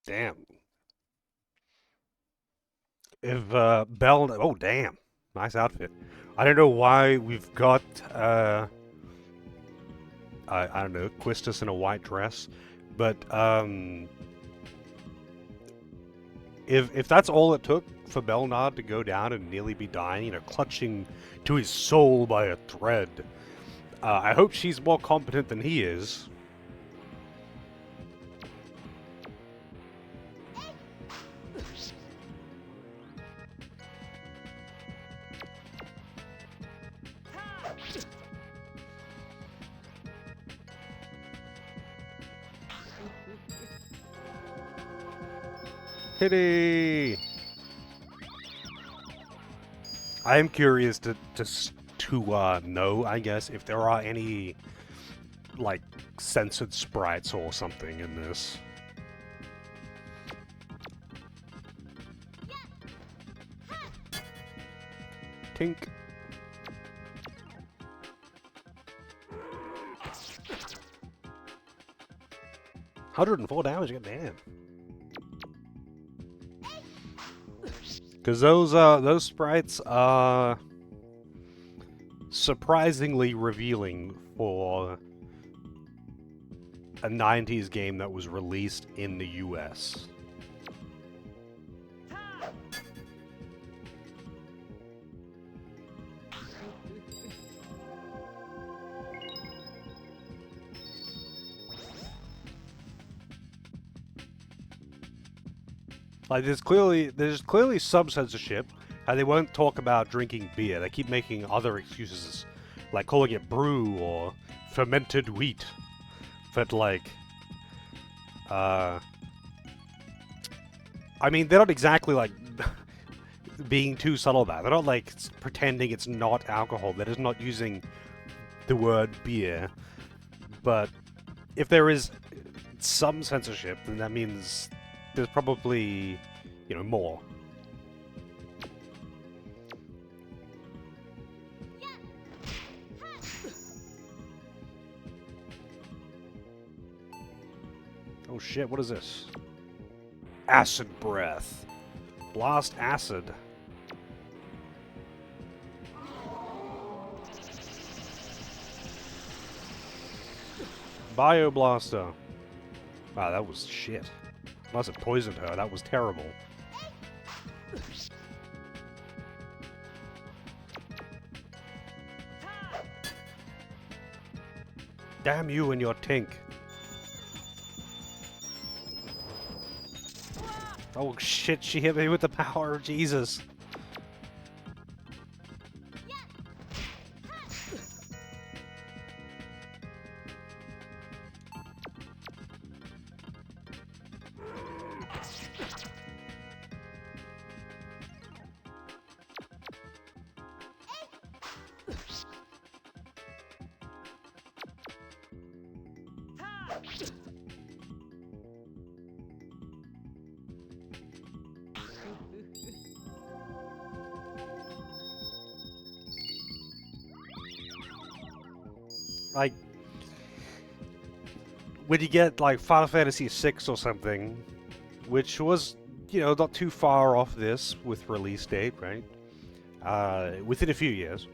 Damn. If Bell, oh damn, nice outfit. I don't know why we've got I don't know, Quistis in a white dress, but if that's all it took for Belnard to go down and nearly be dying, you know, clutching to his soul by a thread, I hope she's more competent than he is. Pity. I am curious to know, I guess, if there are any like censored sprites or something in this. Tink. $104 damage, goddamn. Because those sprites are surprisingly revealing for a 90s game that was released in the US. Like there's clearly some censorship. how they won't talk about drinking beer. They keep making other excuses, like calling it brew or fermented wheat. But like, I mean, they're not exactly like being too subtle about it. They're not like pretending it's not alcohol. They're just not using the word beer. But if there is some censorship, then that means there's probably, you know, more. Oh shit, what is this? Acid breath. Blast acid. Bioblaster. Wow, that was shit. Must have poisoned her. That was terrible. Damn you and your tink. Oh shit, she hit me with the power of Jesus. Like, when you get like Final Fantasy VI or something, which was, you know, not too far off this with release date, right? Within a few years.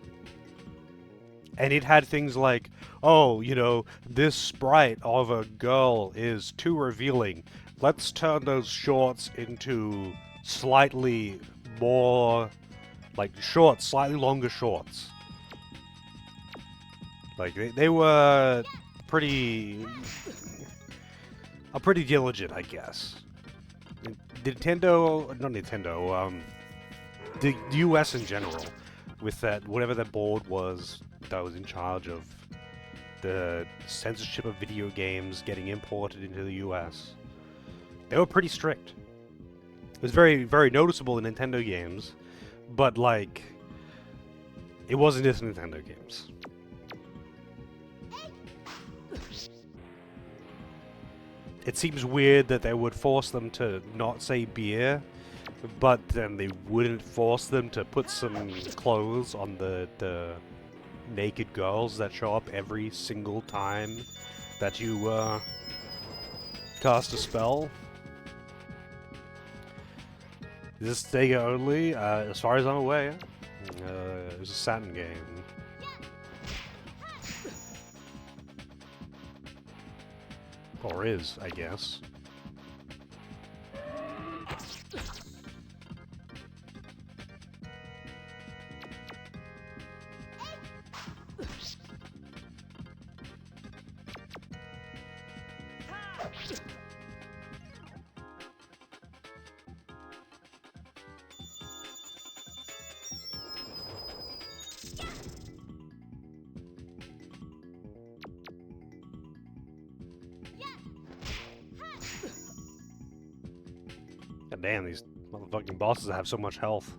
And it had things like, oh, you know, this sprite of a girl is too revealing. Let's turn those shorts into slightly more, like, shorts, slightly longer shorts. Like, they were pretty diligent, I guess. Nintendo, not Nintendo, the US in general, with that, whatever that board was that was in charge of the censorship of video games getting imported into the US. They were pretty strict. It was very, very noticeable in Nintendo games, but, like, it wasn't just Nintendo games. It seems weird that they would force them to not say beer, but then they wouldn't force them to put some clothes on the naked girls that show up every single time that you cast a spell. Is this Sega only? As far as I'm aware, it was a Saturn game. Or is, I guess. God damn, these motherfucking bosses have so much health.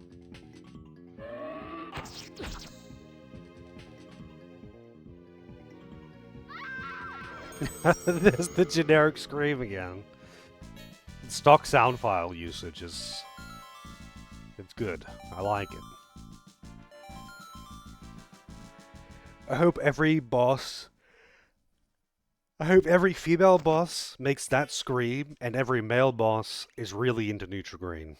There's the generic scream again. Stock sound file usage is... it's good. I like it. I hope every female boss makes that scream, and every male boss is really into Nutri-Green.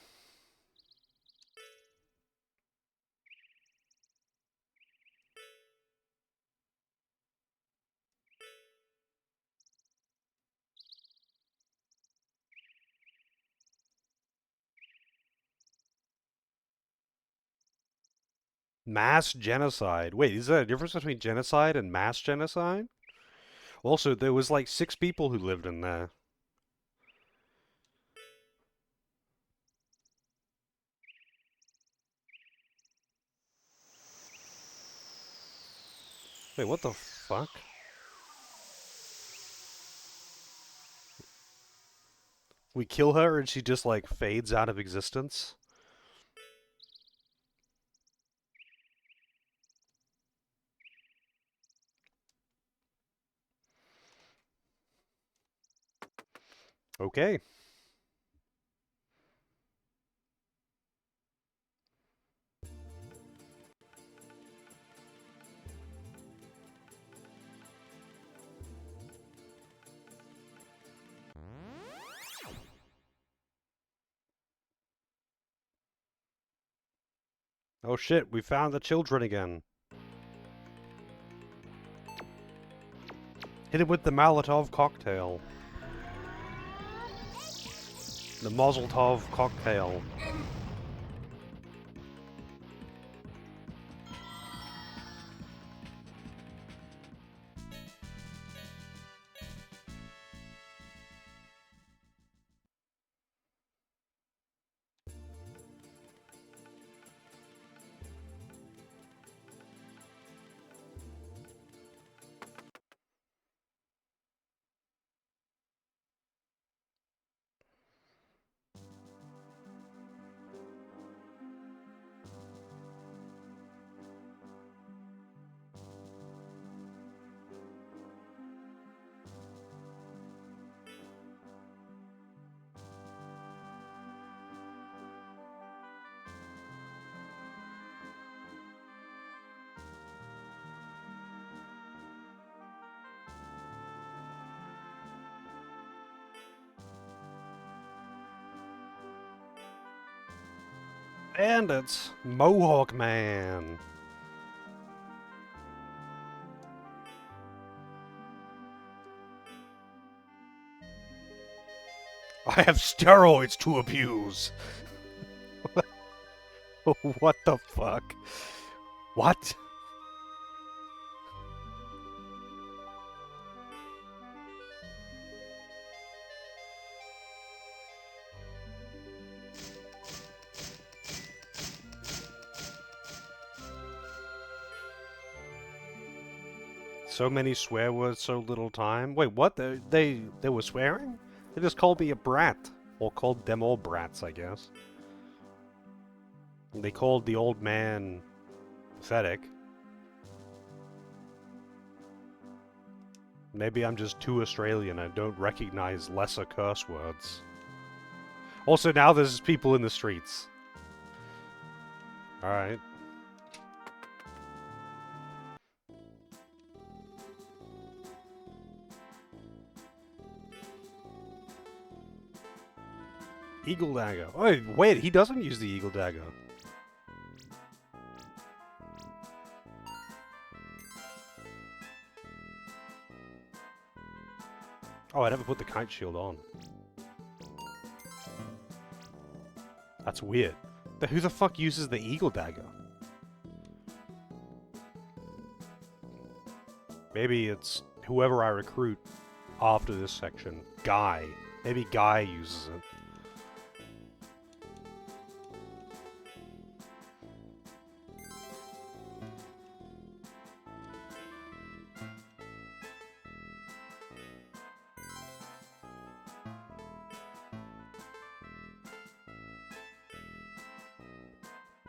Mass genocide. Wait, is there a difference between genocide and mass genocide? Also, there was like 6 people who lived in there. Wait, what the fuck? We kill her and she just, like, fades out of existence? Okay. Oh shit, we found the children again. Hit it with the Molotov cocktail. The Mazeltov cocktail. Bandits! Mohawk Man! I have steroids to abuse! What the fuck? What? So many swear words, so little time. Wait, what? They were swearing? They just called me a brat. Or called them all brats, I guess. They called the old man pathetic. Maybe I'm just too Australian and don't recognize lesser curse words. Also, now there's people in the streets. Alright. Eagle Dagger. Oh, wait, he doesn't use the Eagle Dagger. Oh, I never put the Kite Shield on. That's weird. But who the fuck uses the Eagle Dagger? Maybe it's whoever I recruit after this section. Guy. Maybe Guy uses it.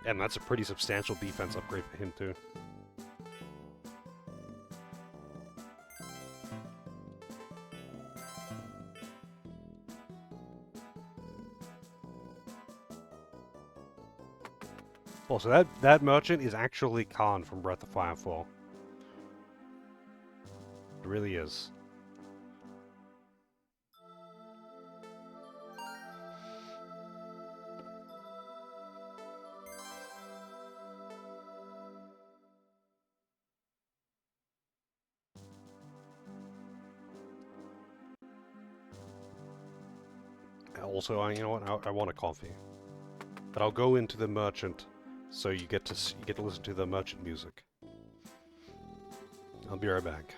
And that's a pretty substantial defense upgrade for him, too. Also, that merchant is actually Khan from Breath of Fire 4. It really is. Also, you know what? I want a coffee, but I'll go into the merchant, so you get to listen to the merchant music. I'll be right back.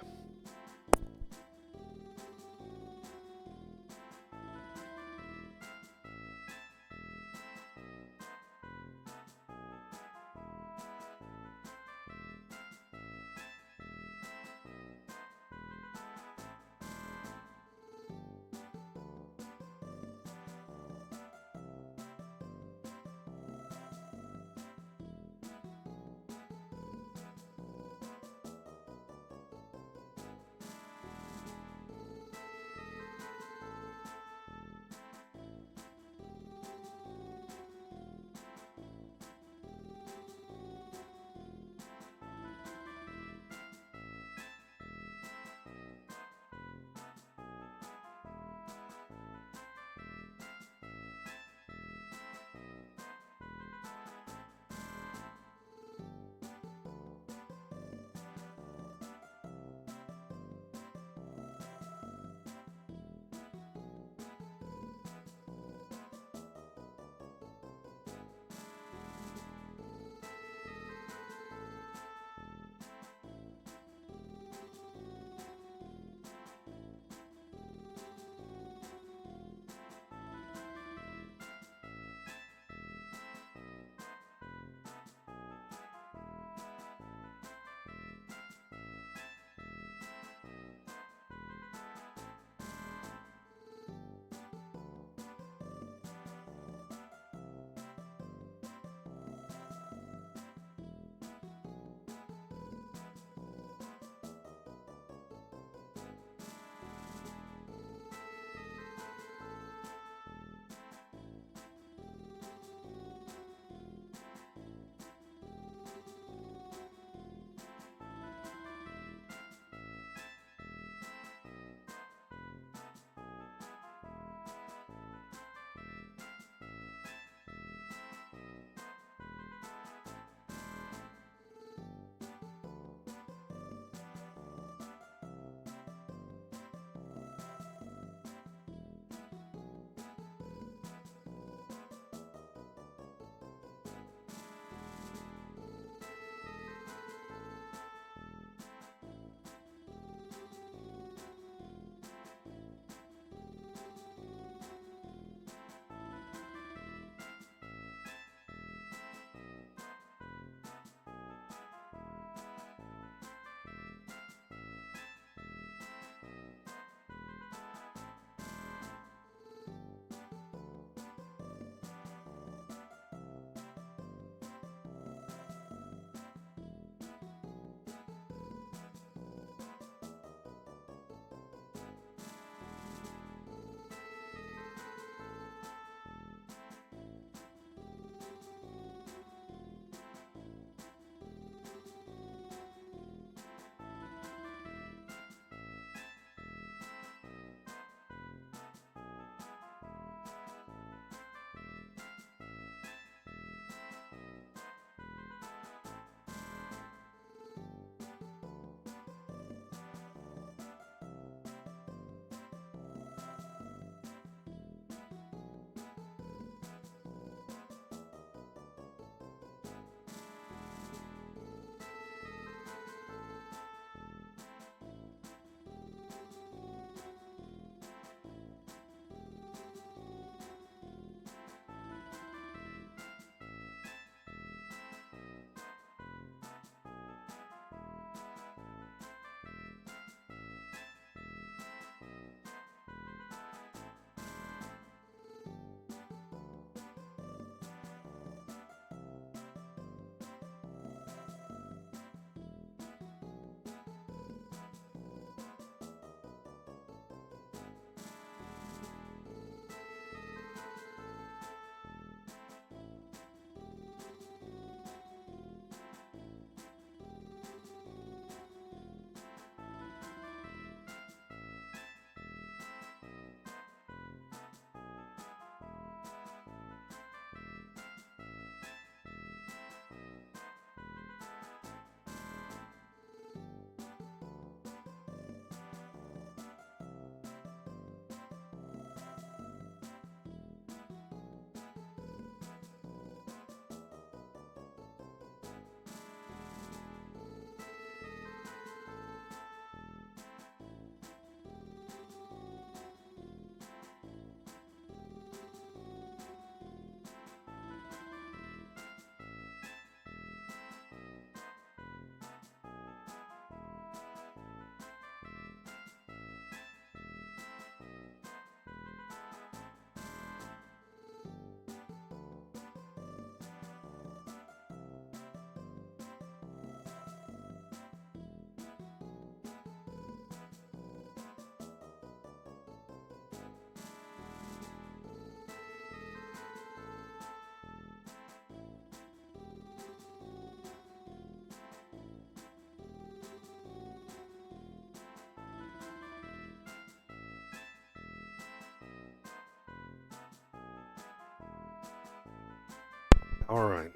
Alright.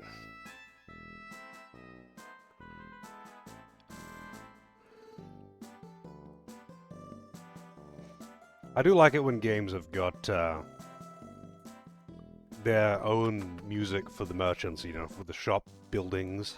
I do like it when games have got their own music for the merchants, you know, for the shop buildings.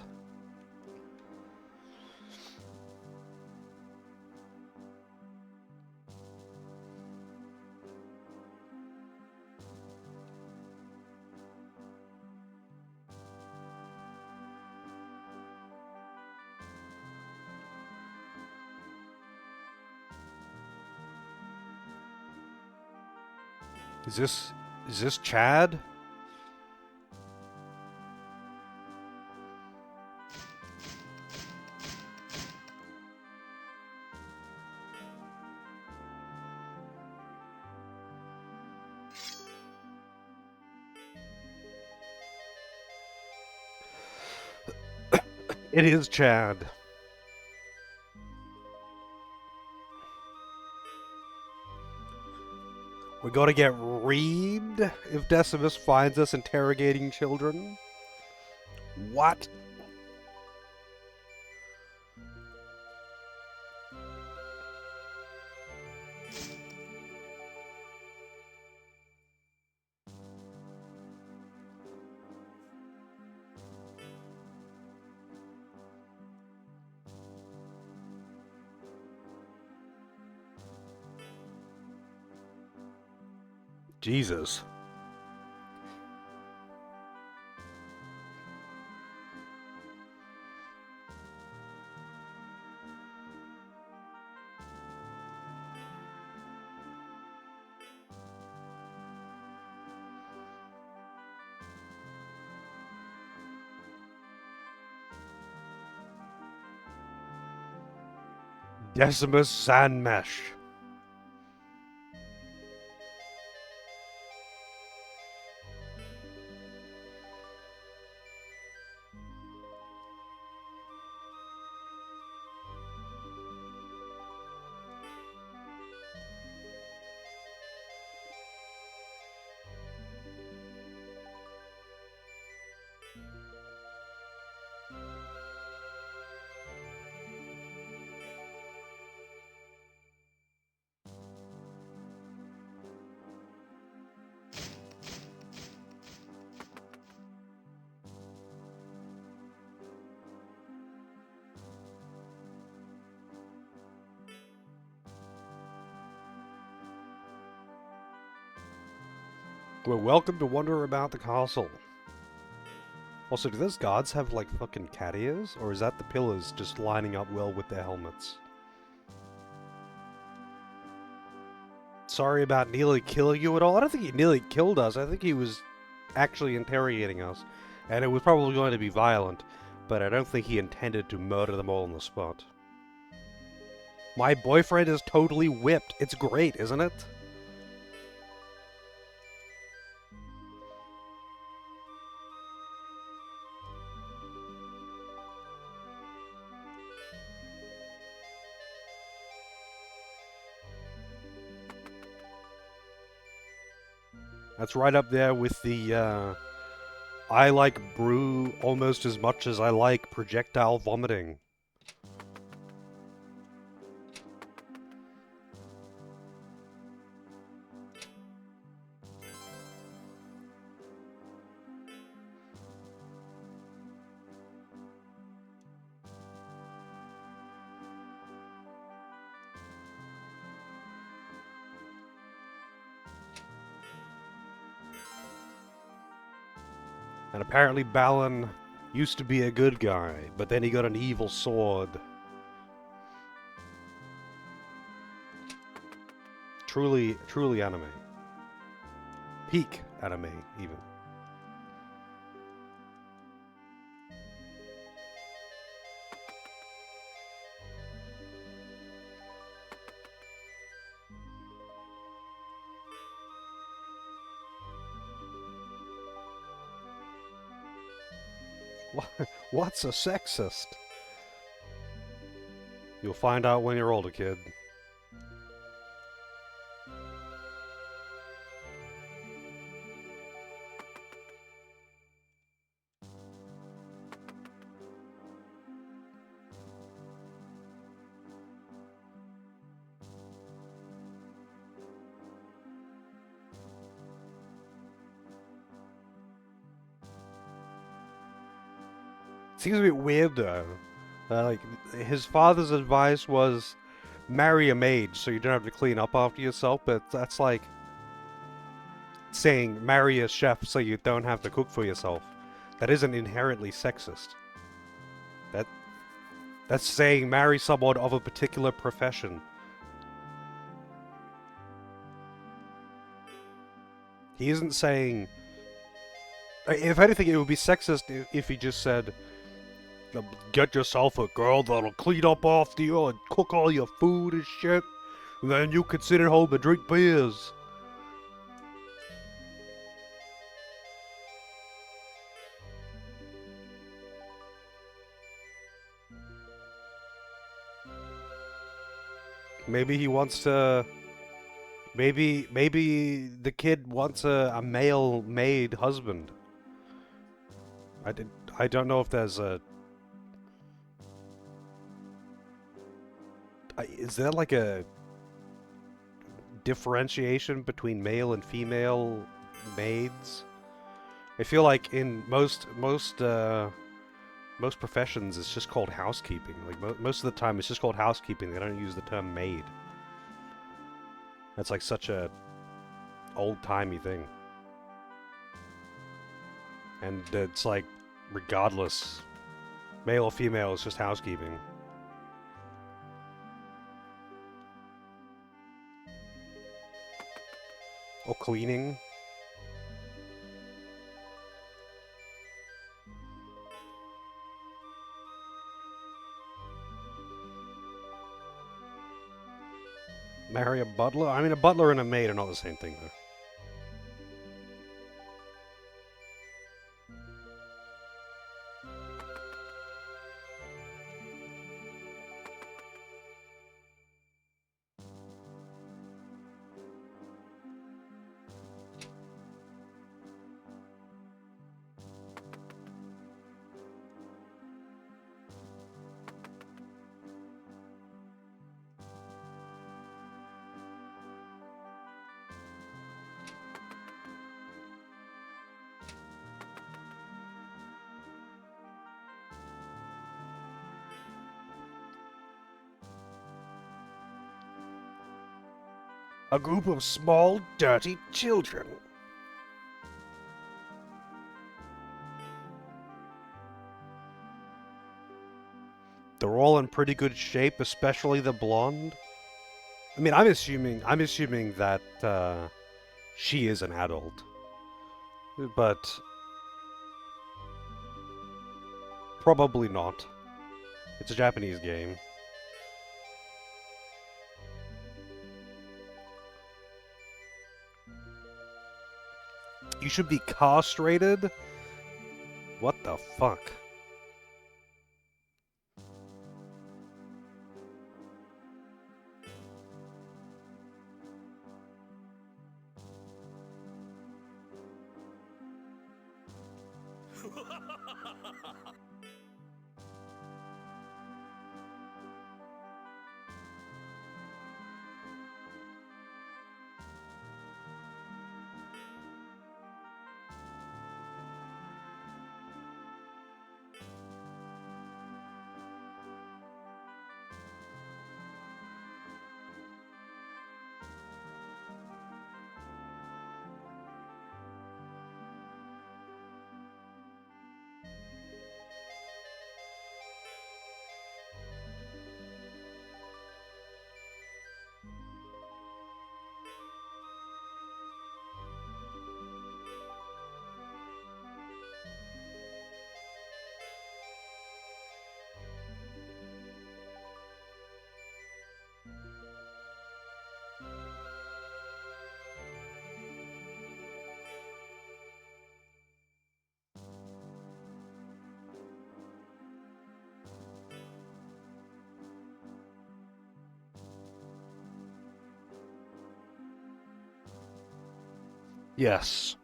Is this Chad? It is Chad. We gotta get Reed if Decimus finds us interrogating children. What? Jesus. Decimus Sandmesh. Well, welcome to Wonder About the Castle. Also, do those guards have, like, fucking cat ears? Or is that the pillars just lining up well with their helmets? Sorry about nearly killing you at all. I don't think he nearly killed us. I think he was actually interrogating us. And it was probably going to be violent. But I don't think he intended to murder them all on the spot. My boyfriend is totally whipped. It's great, isn't it? That's right up there with the, I like brew almost as much as I like projectile vomiting. And apparently Balin used to be a good guy, but then he got an evil sword. Truly anime. Peak anime, even. What's a sexist? You'll find out when you're older, kid. Seems a bit weird though. Like, his father's advice was marry a maid so you don't have to clean up after yourself, but that's like saying marry a chef so you don't have to cook for yourself. That isn't inherently sexist. That's saying marry someone of a particular profession. He isn't saying... If anything, it would be sexist if he just said, get yourself a girl that'll clean up after you and cook all your food and shit, and then you can sit at home and drink beers. Maybe he wants to... Maybe the kid wants a male maid husband. I don't know if there's a... Is there like a differentiation between male and female maids? I feel like in most professions it's just called housekeeping. Like most of the time it's just called housekeeping. They don't use the term maid. That's like such a old-timey thing. And it's like, regardless, male or female, it's just housekeeping. Or cleaning. Marry a butler? I mean, a butler and a maid are not the same thing, though. A group of small, dirty children. They're all in pretty good shape, especially the blonde. I mean, I'm assuming that she is an adult, but probably not. It's a Japanese game. You should be castrated? What the fuck? Yes.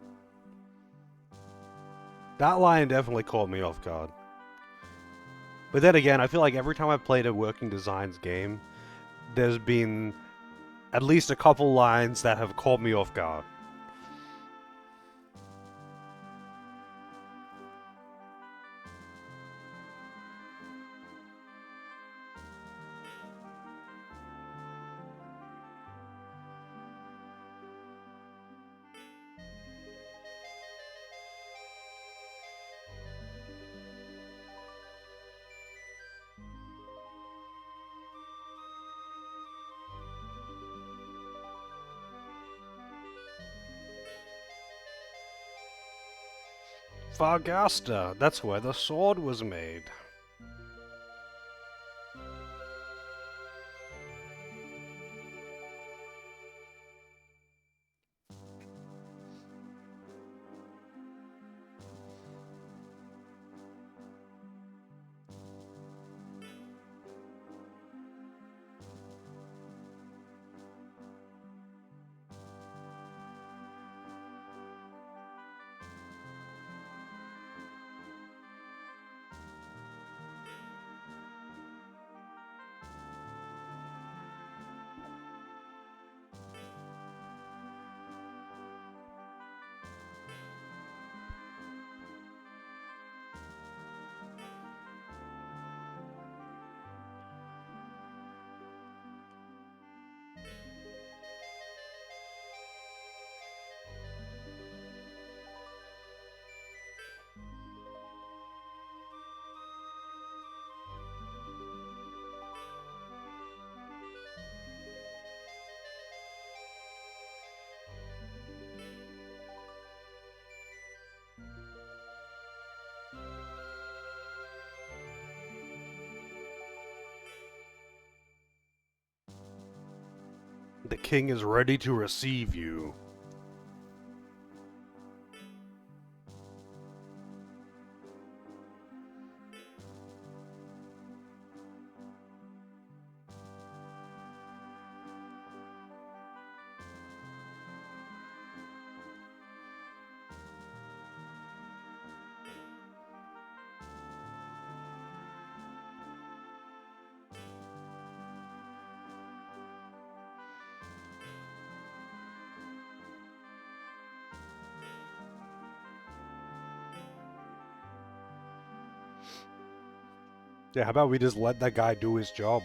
That line definitely caught me off guard. But then again, I feel like every time I've played a Working Designs game, there's been at least a couple lines that have caught me off guard. Fargasta, that's where the sword was made. The king is ready to receive you. Yeah, how about we just let that guy do his job?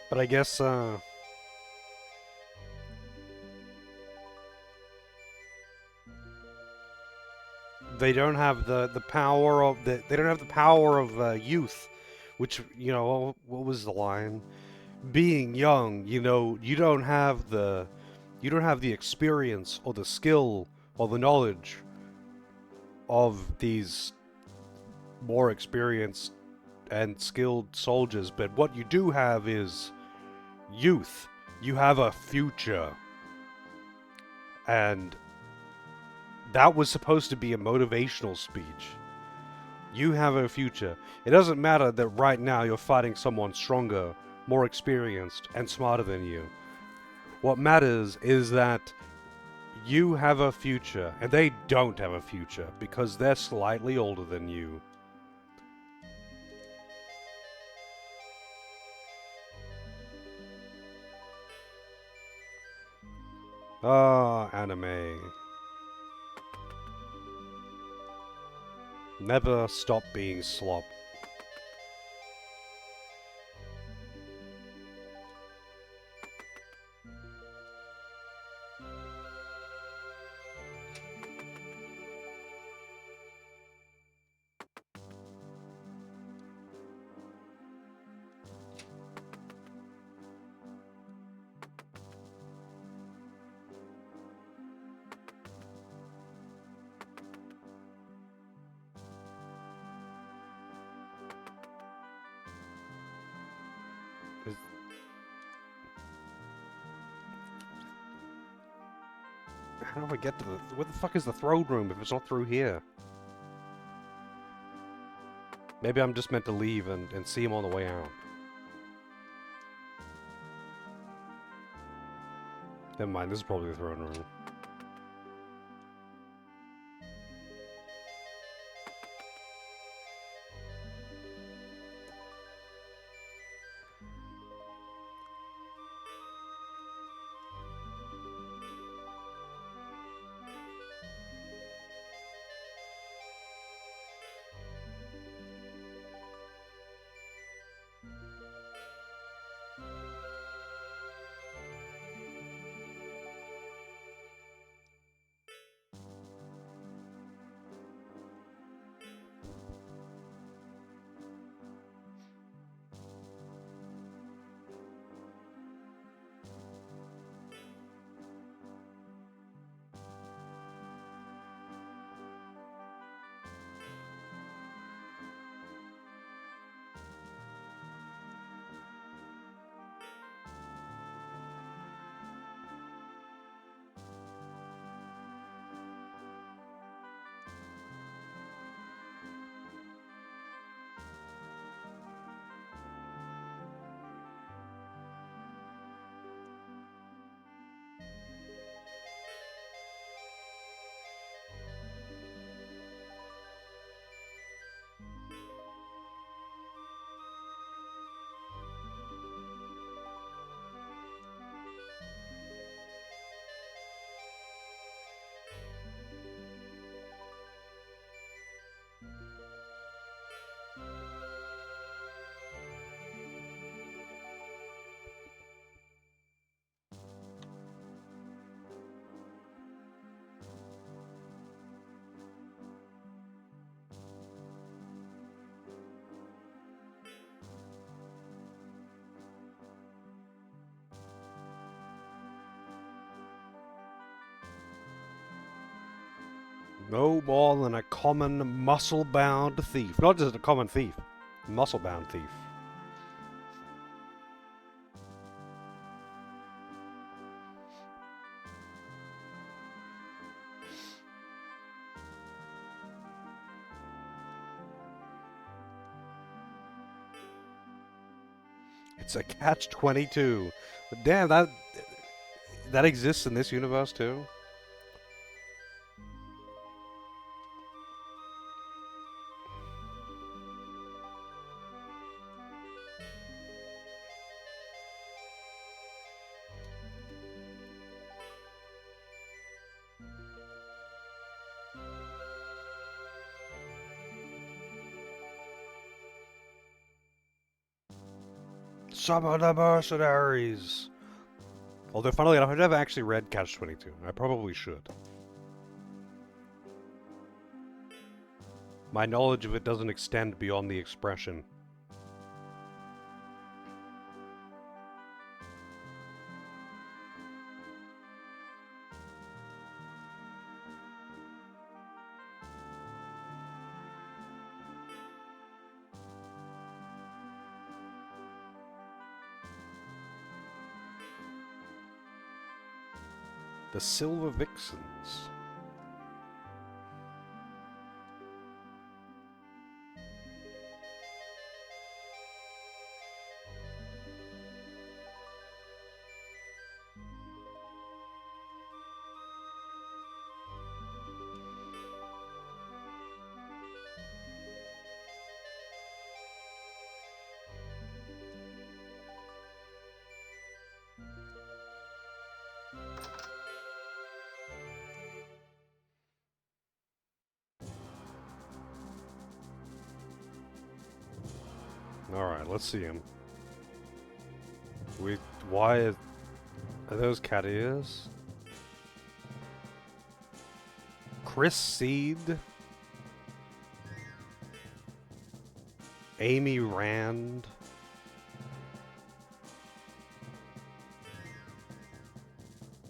But I guess, they don't have the power of they don't have the power of youth, which, you know, what was the line? Being young, you know, you don't have the experience or the skill or the knowledge of these more experienced and skilled soldiers, but what you do have is youth. You have a future. And that was supposed to be a motivational speech. You have a future. It doesn't matter that right now you're fighting someone stronger, more experienced, and smarter than you. What matters is that you have a future, and they don't have a future, because they're slightly older than you. Ah, anime. Never stop being slop. How do I get to the... Where the fuck is the throne room if it's not through here? Maybe I'm just meant to leave and see him on the way out. Never mind, this is probably the throne room. No more than a common muscle-bound thief. Not just a common thief. Muscle-bound thief. It's a catch-22. But damn, that exists in this universe too? Some of the mercenaries! Although, funnily enough, I've never actually read Catch-22. I probably should. My knowledge of it doesn't extend beyond the expression. The Silver Vixens. Alright, let's see him. Why are those cat ears? Chris Seed? Amy Rand?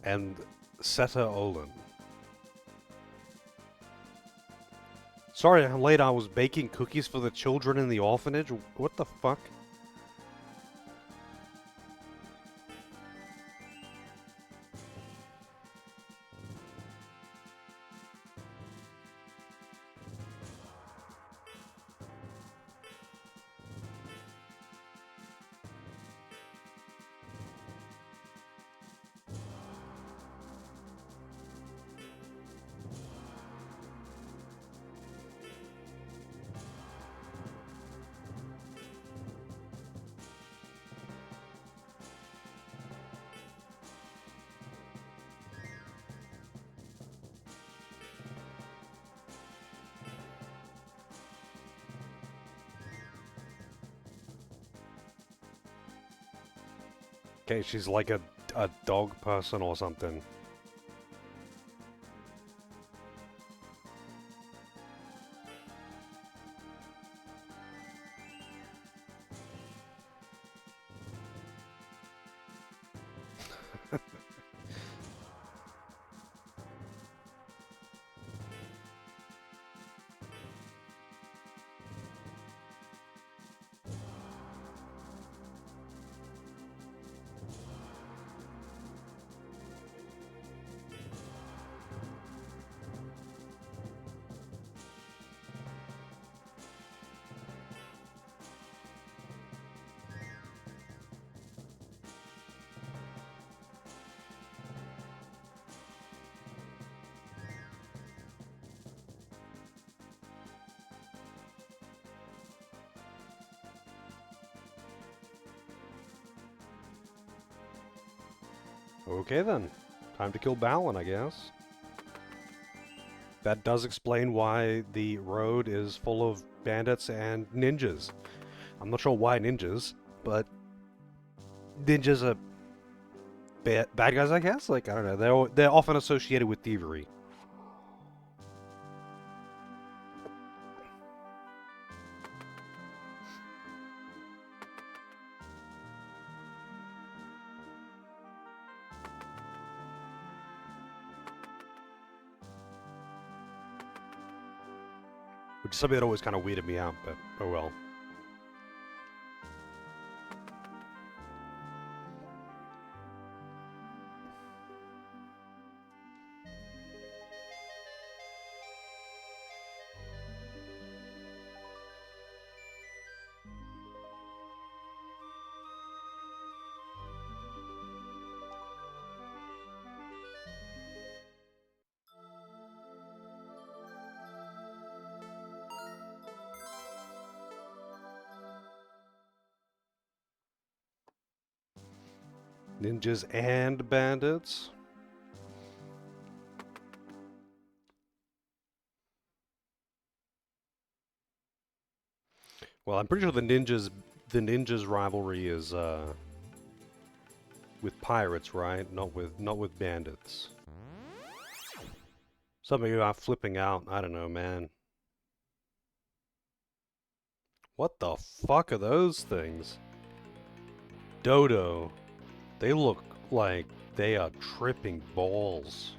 And Seta Olin. Sorry I'm late, I was baking cookies for the children in the orphanage. What the fuck? Okay, she's like a dog person or something. Okay then. Time to kill Balin, I guess. That does explain why the road is full of bandits and ninjas. I'm not sure why ninjas, but ninjas are bad guys, I guess? Like, I don't know. They're often associated with thievery. Which is something that always kind of weirded me out, but oh well. Ninjas and bandits? Well, I'm pretty sure the ninjas rivalry is with pirates, right? Not with bandits. Something about flipping out, I don't know, man. What the fuck are those things? Dodo. They look like they are tripping balls.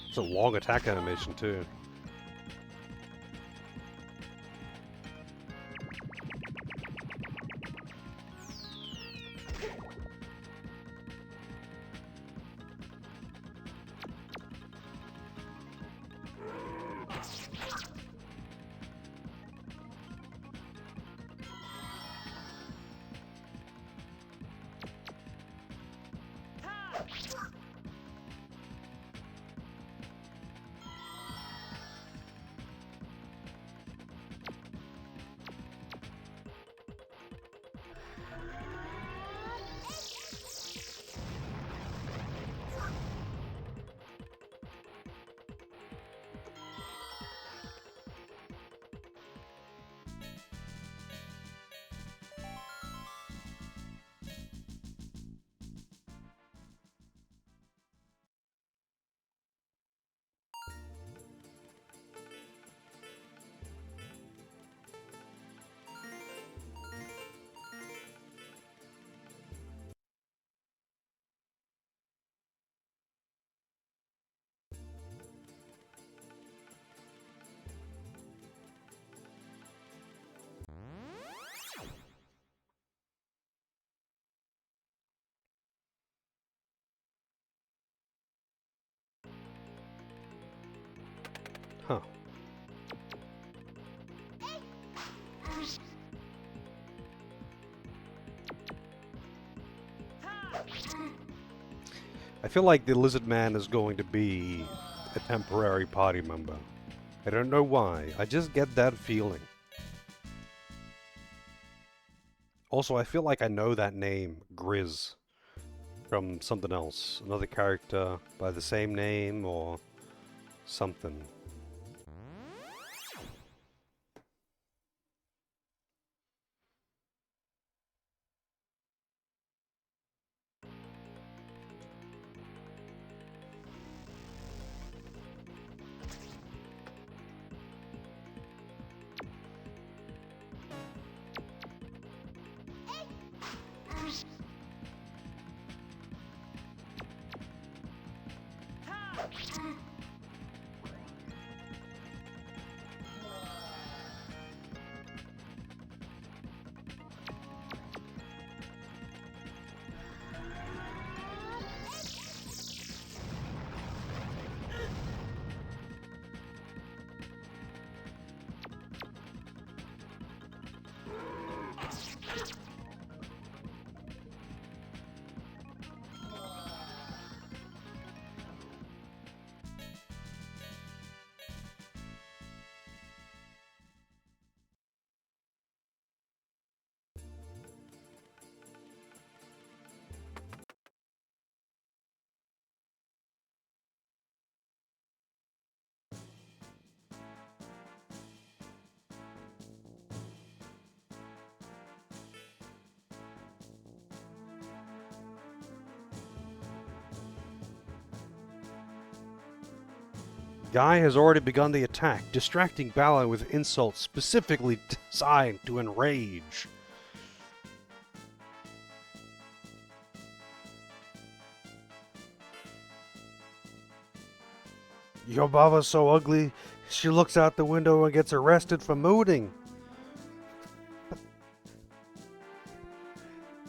It's a long attack animation too. Huh. I feel like the lizard man is going to be a temporary party member. I don't know why. I just get that feeling. Also, I feel like I know that name, Grizz, from something else. Another character by the same name or something. guy has already begun the attack, distracting Balin with insults specifically designed to enrage. Your mama's so ugly, she looks out the window and gets arrested for mooning.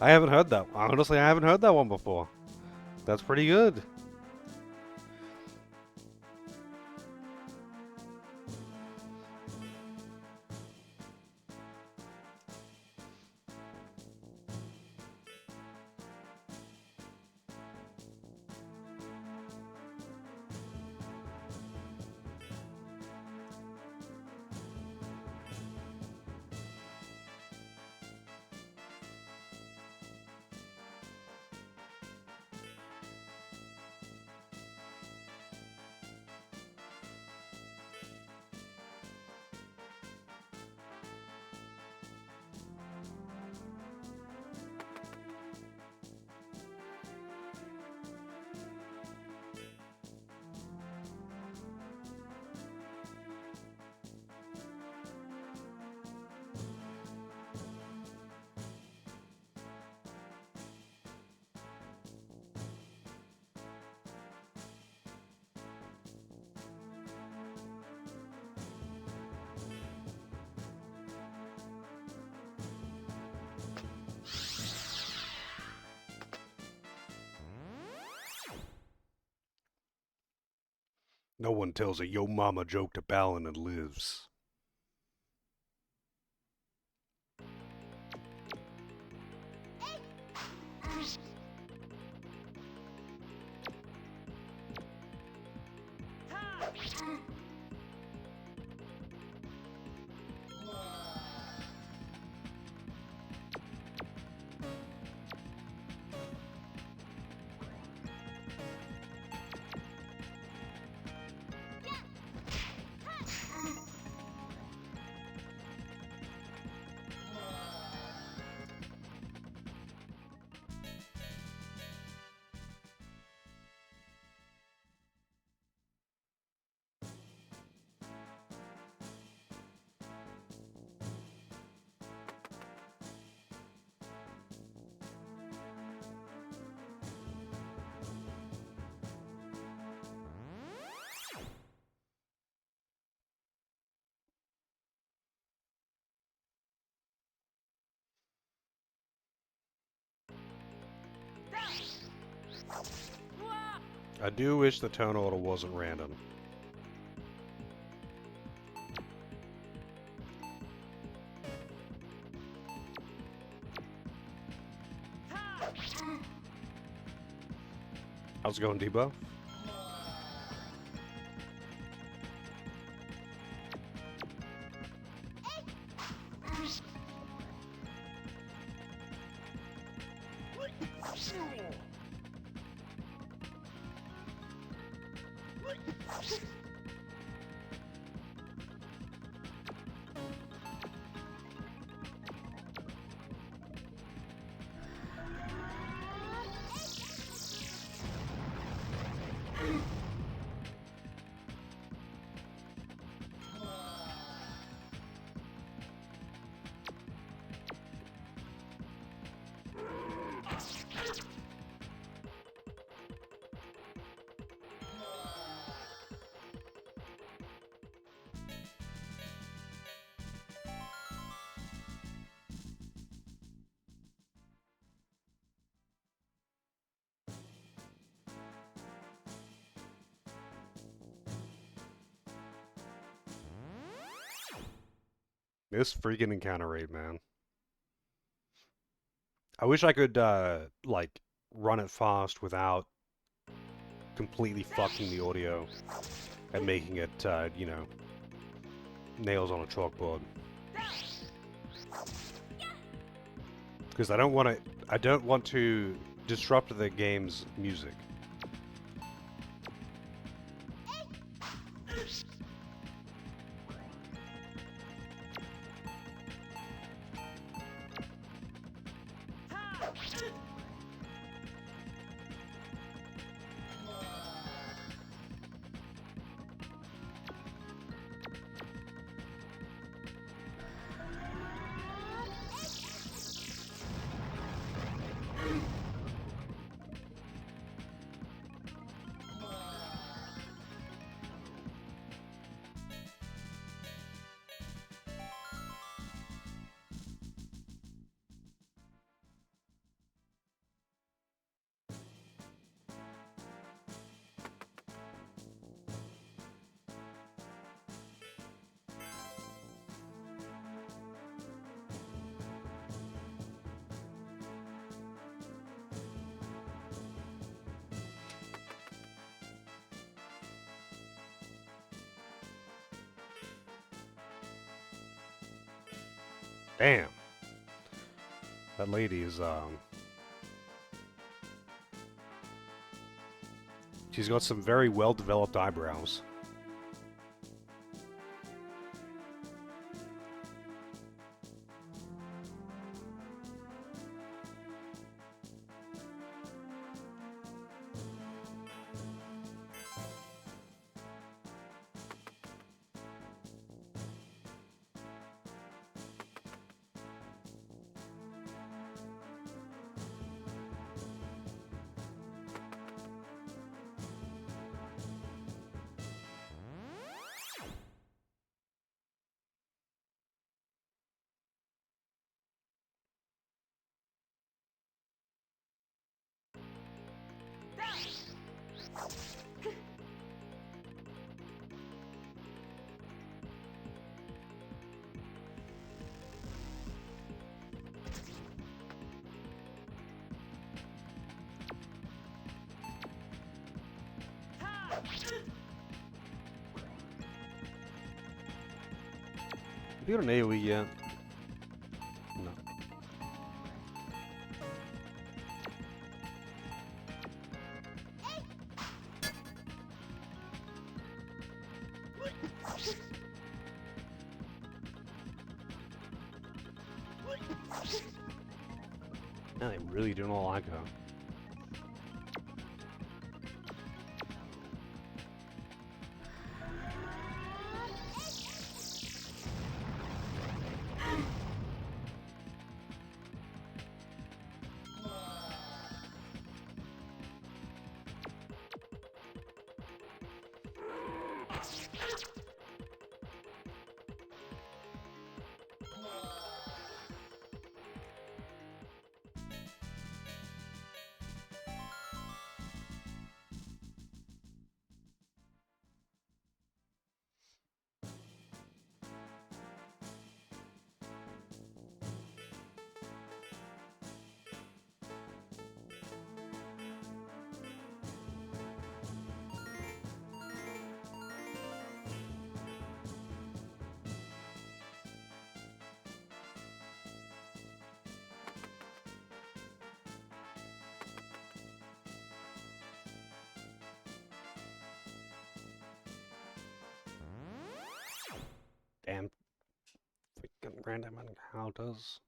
I haven't heard that. Honestly, I haven't heard that one before. That's pretty good. No one tells a yo mama joke to Balin and lives. I do wish the tone order wasn't random. How's it going, Debo? This freaking encounter rate, man. I wish I could, like, run it fast without completely fucking the audio and making it, you know, nails on a chalkboard. Because I don't want to disrupt the game's music. Damn. That lady is, she's got some very well-developed eyebrows. Have you got an AoE yet? No. Now they really do not like her. Damn freaking random encounters.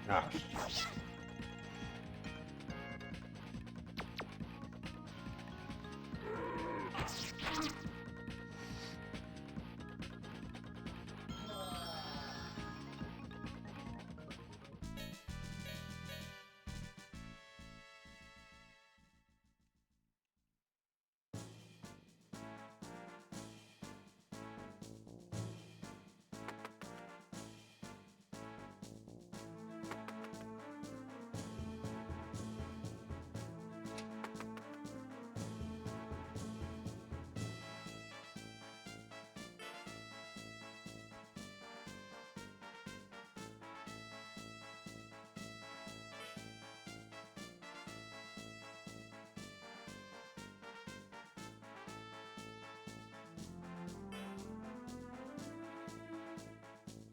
Ah.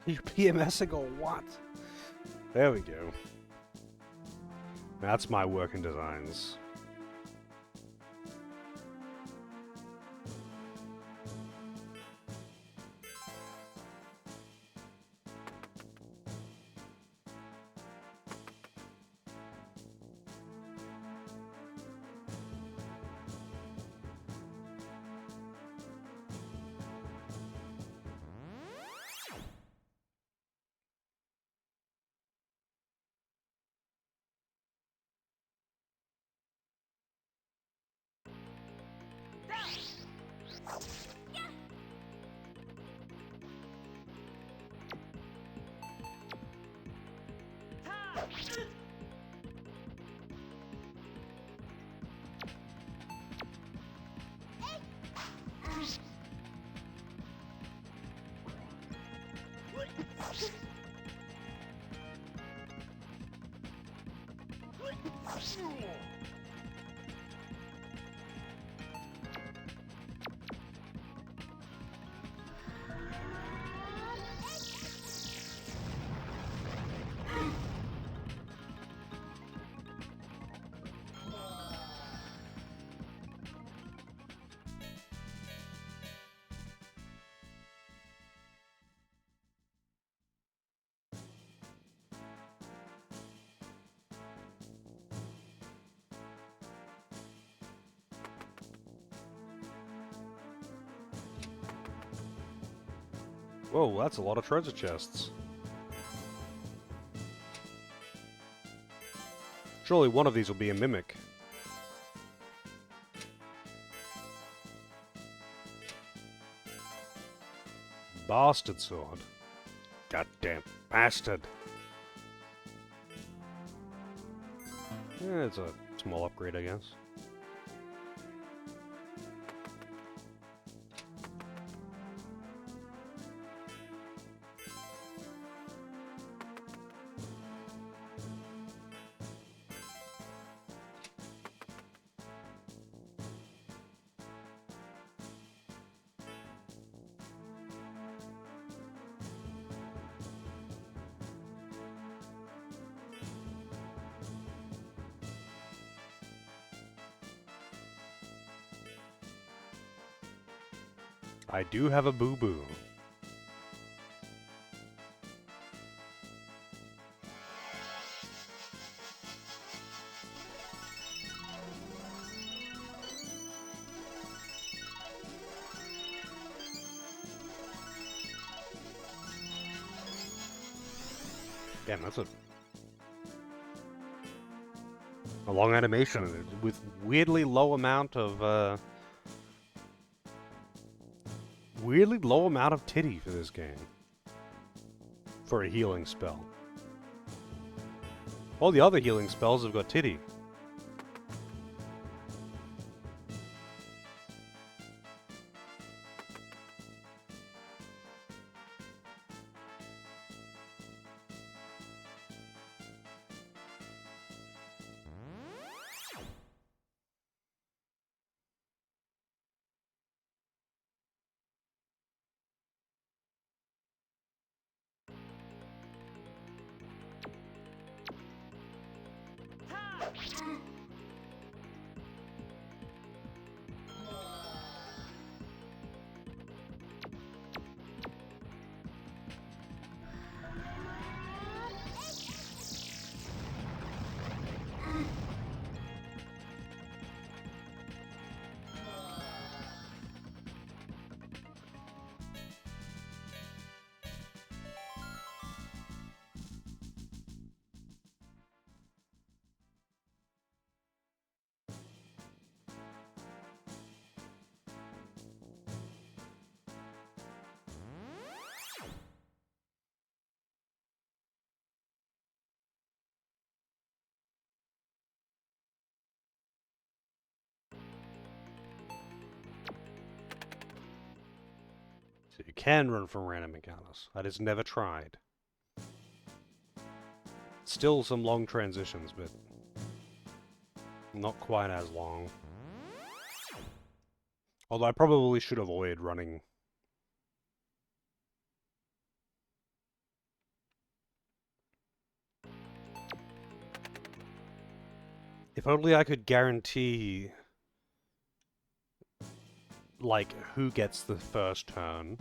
You PMSing or what? There we go. That's my working designs. Whoa, that's a lot of treasure chests. Surely one of these will be a mimic. Bastard sword. Goddamn bastard. Yeah, it's a small upgrade, I guess. I do have a boo-boo. Damn, that's a long animation with weirdly low amount of titty for this game. For a healing spell. All the other healing spells have got titty. So you can run from random encounters. I just never tried. Still some long transitions, but not quite as long. Although I probably should avoid running. If only I could guarantee, like, who gets the first turn.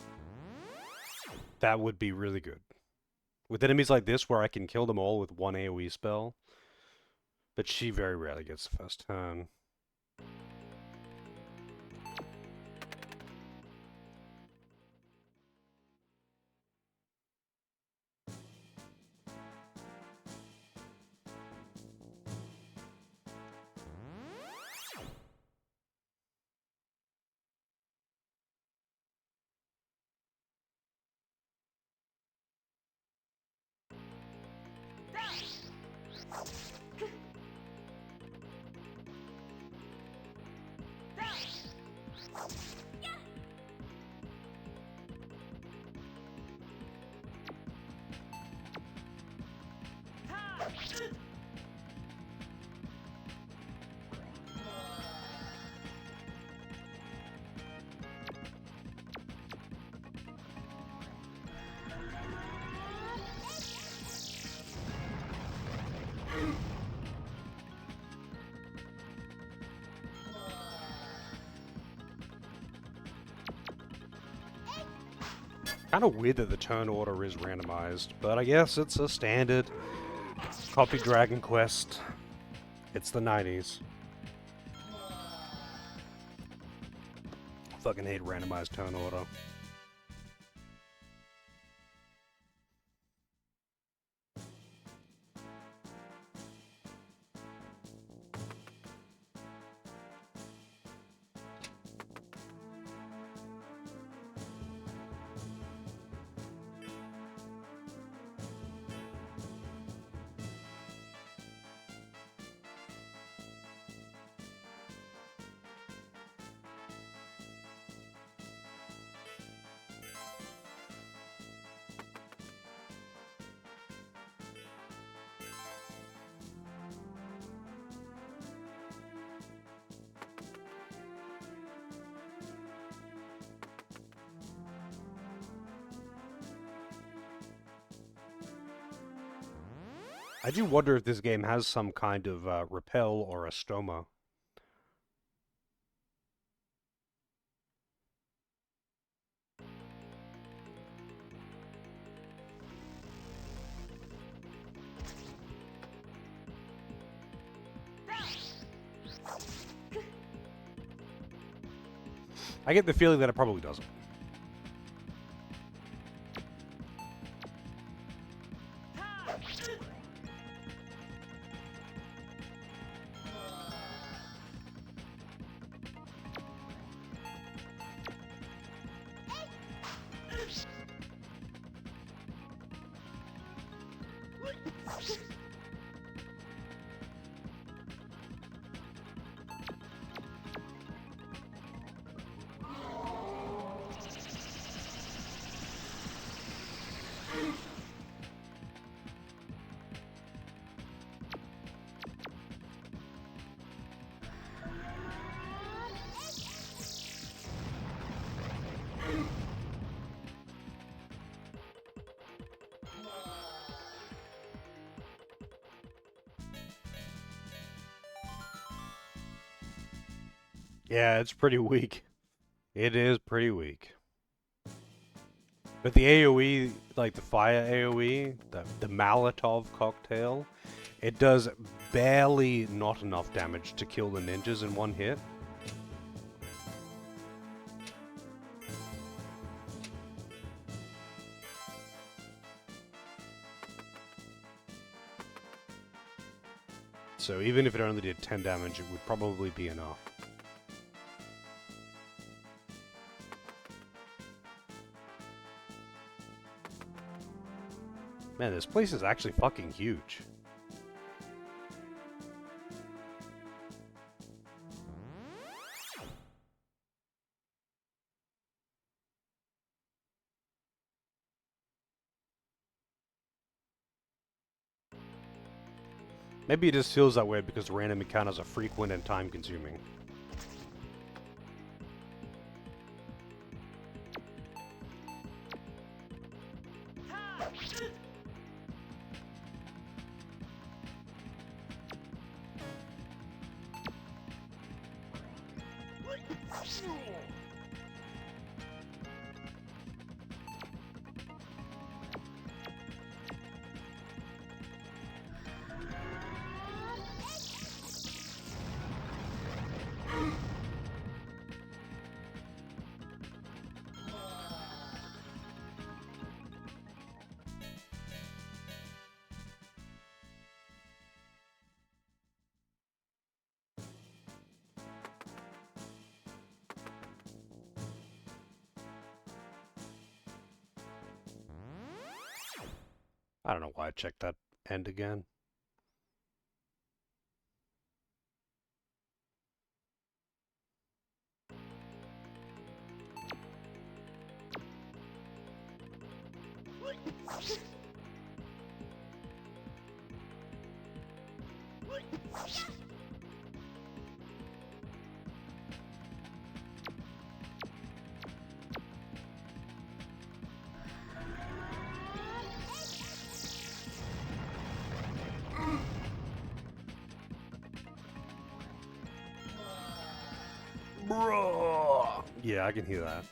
That would be really good. With enemies like this, where I can kill them all with one AoE spell. But she very rarely gets the first turn. Kind of weird that the turn order is randomized, but I guess it's a standard copy Dragon Quest. It's the 90s. Fucking hate randomized turn order. I do wonder if this game has some kind of repel or a stoma. I get the feeling that it probably doesn't. Yeah, it's pretty weak. It is pretty weak. But the AoE, like the fire AoE, the Molotov cocktail, it does barely not enough damage to kill the ninjas in one hit. So even if it only did 10 damage, it would probably be enough. Man, this place is actually fucking huge. Maybe it just feels that way because the random encounters are frequent and time-consuming. I don't know why I checked that end again. Bruh. Yeah, I can hear that.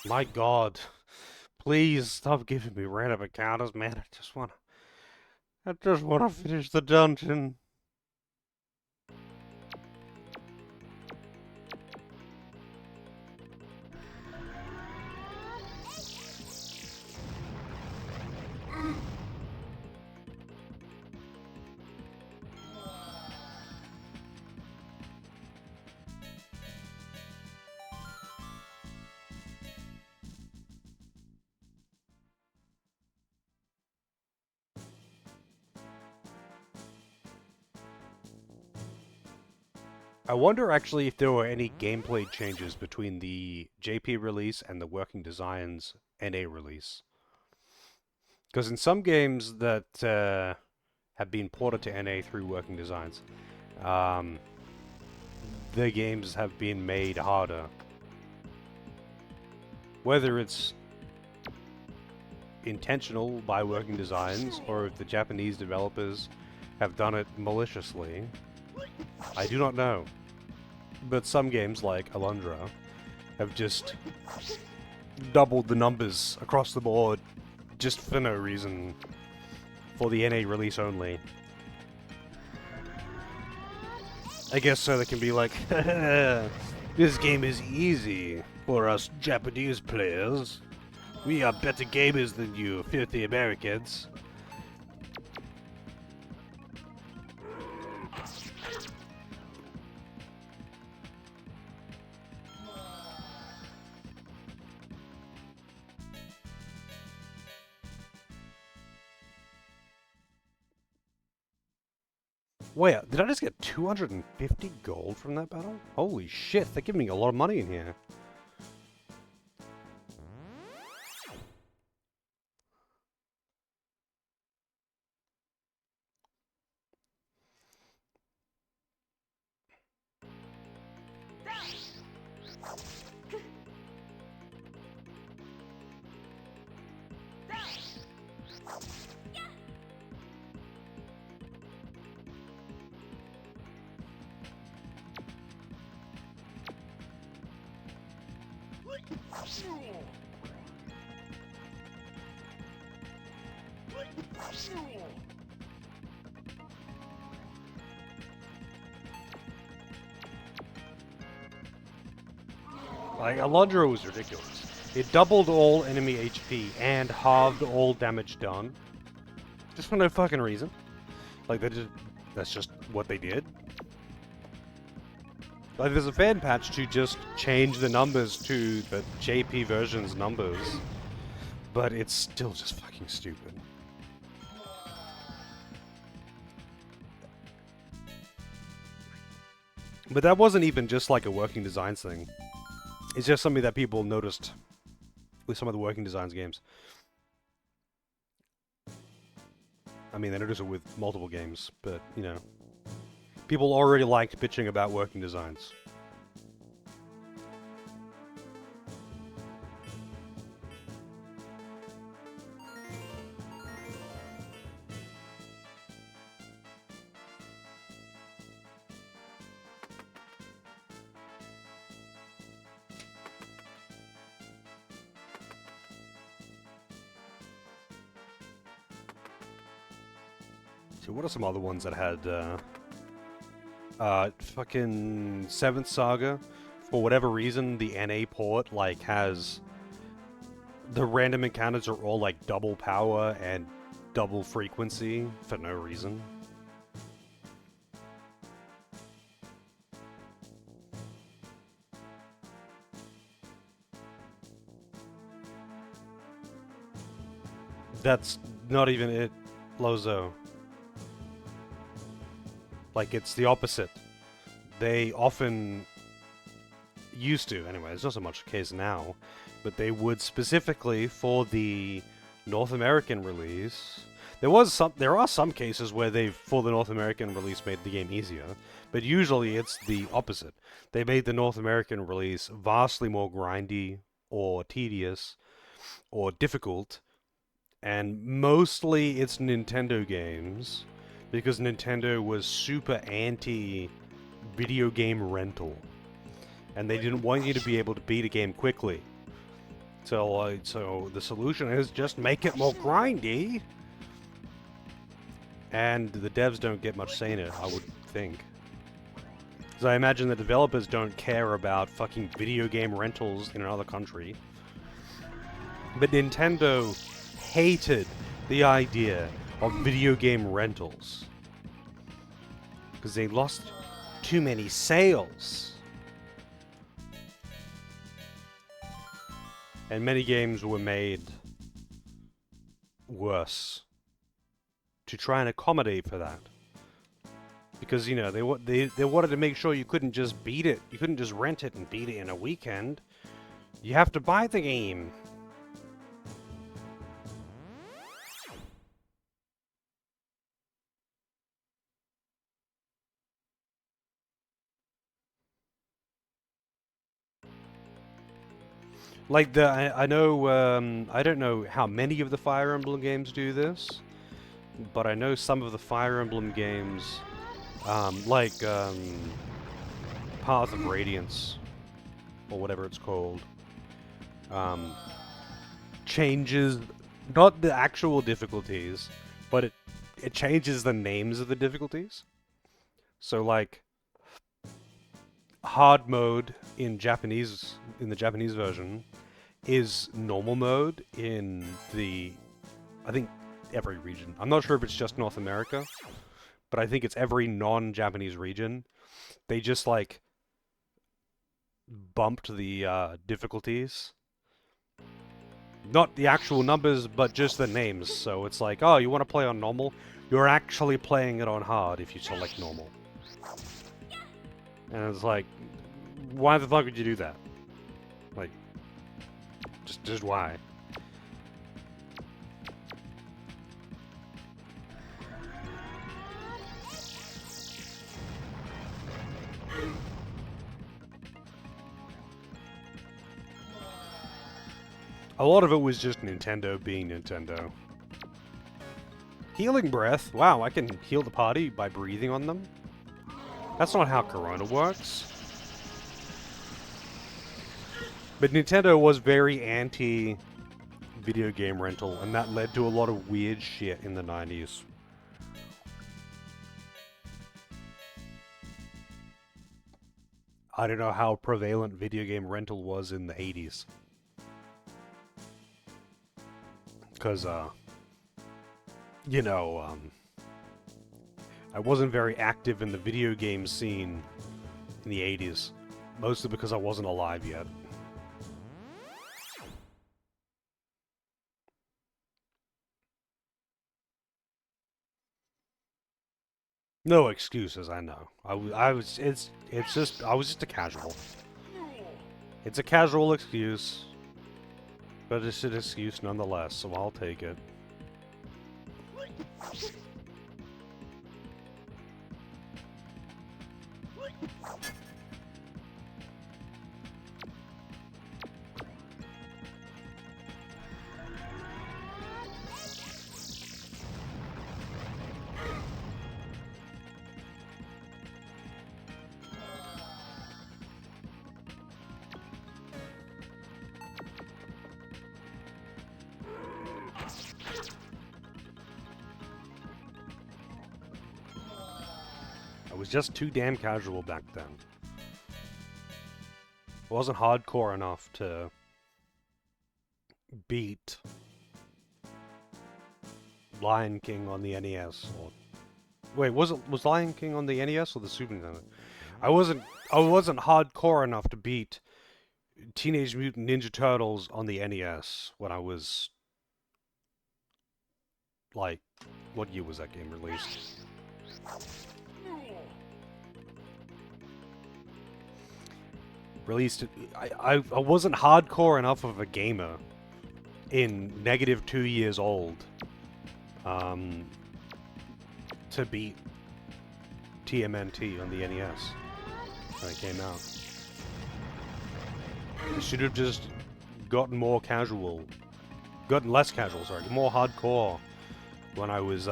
My god. Please stop giving me random encounters, man. I just wanna finish the dungeon. I wonder actually if there were any gameplay changes between the JP release and the Working Designs NA release. Because in some games that have been ported to NA through Working Designs, the games have been made harder. Whether it's intentional by Working Designs or if the Japanese developers have done it maliciously, I do not know. But some games, like Alundra, have just doubled the numbers across the board, just for no reason, for the NA release only. I guess so they can be like, this game is easy for us Japanese players. We are better gamers than you, filthy Americans. Wait, did I just get 250 gold from that battle? Holy shit, they're giving me a lot of money in here. Like, Alundra was ridiculous. It doubled all enemy HP and halved all damage done. Just for no fucking reason. Like, that's just what they did. Like, there's a fan patch to just change the numbers to the JP version's numbers. But it's still just fucking stupid. But that wasn't even just like a Working Designs thing. It's just something that people noticed with some of the Working Designs games. I mean, they noticed it with multiple games, but, you know. People already liked bitching about Working Designs. So what are some other ones that had, fucking 7th Saga? For whatever reason, the NA port, like, has... The random encounters are all, like, double power and double frequency for no reason. That's not even it, Lozo. Like, it's the opposite. They often used to, anyway, it's not so much the case now, but they would specifically for the North American release. There are some cases where they've, for the North American release, made the game easier, but usually it's the opposite. They made the North American release vastly more grindy, or tedious, or difficult, and mostly it's Nintendo games, because Nintendo was super anti-video game rental, and they didn't want you to be able to beat a game quickly. So the solution is just make it more grindy, and the devs don't get much say in it, I would think. Because I imagine the developers don't care about fucking video game rentals in another country. But Nintendo hated the idea of video game rentals. Because they lost too many sales. And many games were made worse to try and accommodate for that. Because, you know, they wanted to make sure you couldn't just beat it. You couldn't just rent it and beat it in a weekend. You have to buy the game. Like I know, I don't know how many of the Fire Emblem games do this, but I know some of the Fire Emblem games, like Path of Radiance, or whatever it's called, changes, not the actual difficulties, but it changes the names of the difficulties. So like, hard mode in Japanese, in the Japanese version, is normal mode in the, I think, every region. I'm not sure if it's just North America, but I think it's every non-Japanese region. They just, like, bumped the difficulties. Not the actual numbers, but just the names. So it's like, oh, you want to play on normal? You're actually playing it on hard if you select normal. And it's like, why the fuck would you do that? Like, just why? A lot of it was just Nintendo being Nintendo. Healing breath? Wow, I can heal the party by breathing on them? That's not how Corona works. But Nintendo was very anti-video game rental, and that led to a lot of weird shit in the 90s. I don't know how prevalent video game rental was in the 80s. Because, you know, I wasn't very active in the video game scene in the 80s. Mostly because I wasn't alive yet. No excuses, I know. I was just a casual. It's a casual excuse. But it's an excuse nonetheless, so I'll take it. was just too damn casual back then. It wasn't hardcore enough to beat Lion King on the NES. Or wait, was Lion King on the NES or the Super Nintendo? I wasn't hardcore enough to beat Teenage Mutant Ninja Turtles on the NES when I was like, what year was that game released? I wasn't hardcore enough of a gamer in -2 years old to beat TMNT on the NES when it came out. I should have just gotten less casual, sorry, more hardcore when I was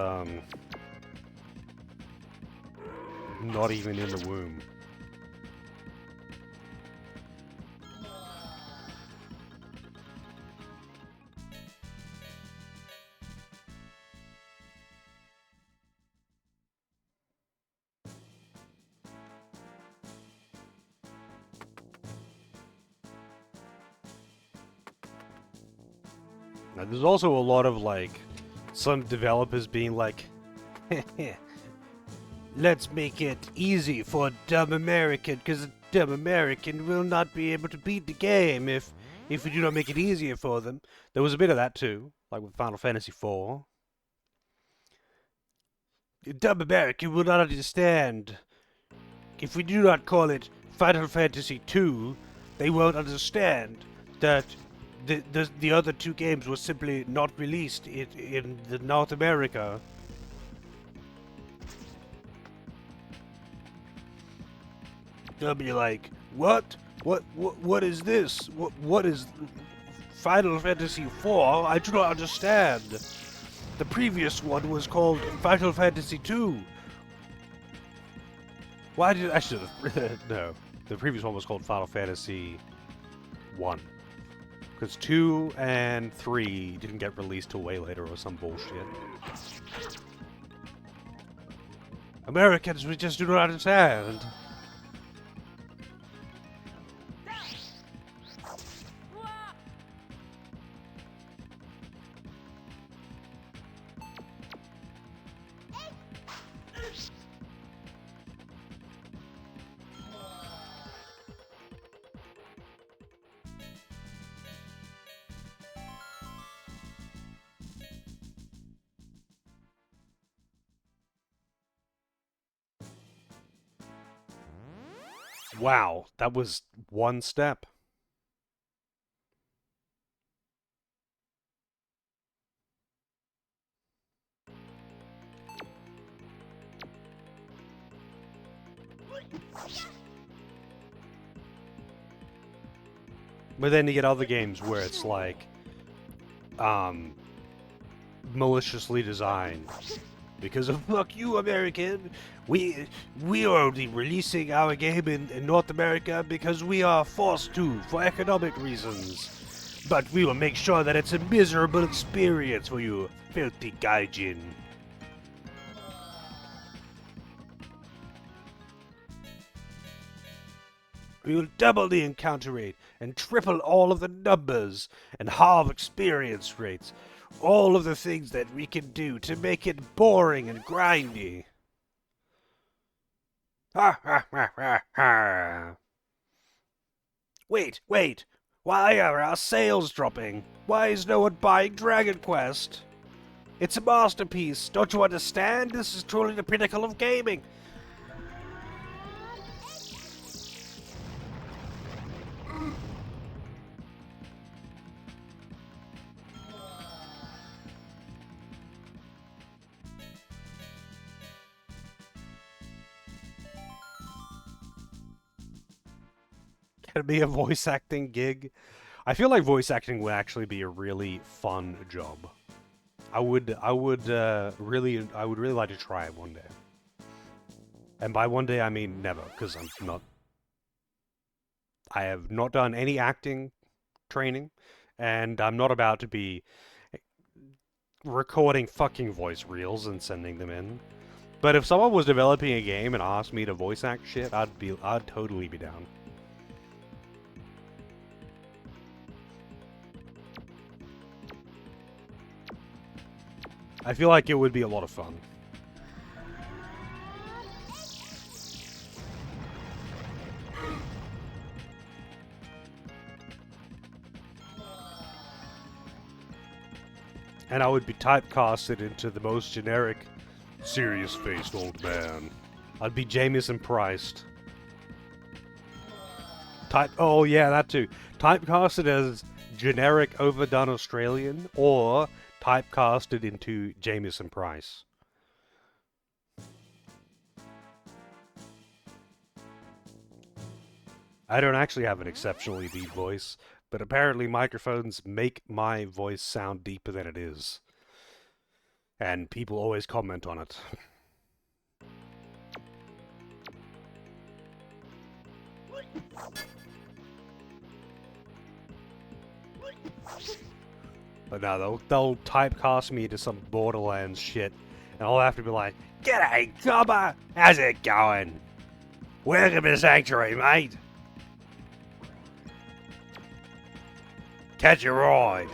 not even in the womb. Now, there's also a lot of, like, some developers being like, let's make it easy for a dumb American, because a dumb American will not be able to beat the game if we do not make it easier for them. There was a bit of that too, like with Final Fantasy IV. A dumb American will not understand. If we do not call it Final Fantasy II, they won't understand that the other two games were simply not released in the North America. They'll be like, what? What is this? What is Final Fantasy IV? I do not understand. The previous one was called Final Fantasy II. Why did I should have no? The previous one was called Final Fantasy 1. Because 2 and 3 didn't get released till way later or some bullshit. Americans, we just do not understand. Wow, that was one step. But then you get other games where it's like, maliciously designed. Because of fuck you, American. We are only releasing our game in North America because we are forced to for economic reasons. But we will make sure that it's a miserable experience for you, filthy gaijin. We will double the encounter rate and triple all of the numbers and halve experience rates. All of the things that we can do to make it boring and grindy. Ha ha ha ha ha. Wait. Why are our sales dropping? Why is no one buying Dragon Quest? It's a masterpiece. Don't you understand? This is truly the pinnacle of gaming. Can it be a voice acting gig? I feel like voice acting would actually be a really fun job. I would really like to try it one day. And by one day I mean never, because I have not done any acting training, and I'm not about to be recording fucking voice reels and sending them in. But if someone was developing a game and asked me to voice act shit, I'd totally be down. I feel like it would be a lot of fun. And I would be typecasted into the most generic, serious-faced old man. I'd be Jameson Priced. Oh yeah, that too. Typecasted as generic, overdone Australian, or typecasted into Jameson Price. I don't actually have an exceptionally deep voice, but apparently microphones make my voice sound deeper than it is. And people always comment on it. But no, they'll typecast me to some Borderlands shit, and I'll have to be like, "G'day, Cobber! How's it going? Welcome to Sanctuary, mate! Catch a ride!"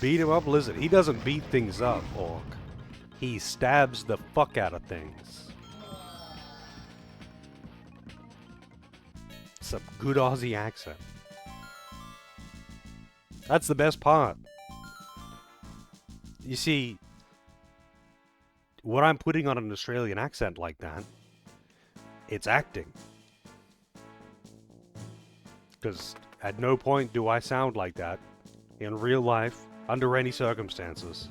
Beat him up, Lizard. He doesn't beat things up, Orc. He stabs the fuck out of things. Some good Aussie accent. That's the best part. You see, when I'm putting on an Australian accent like that, it's acting. Because at no point do I sound like that in real life, under any circumstances.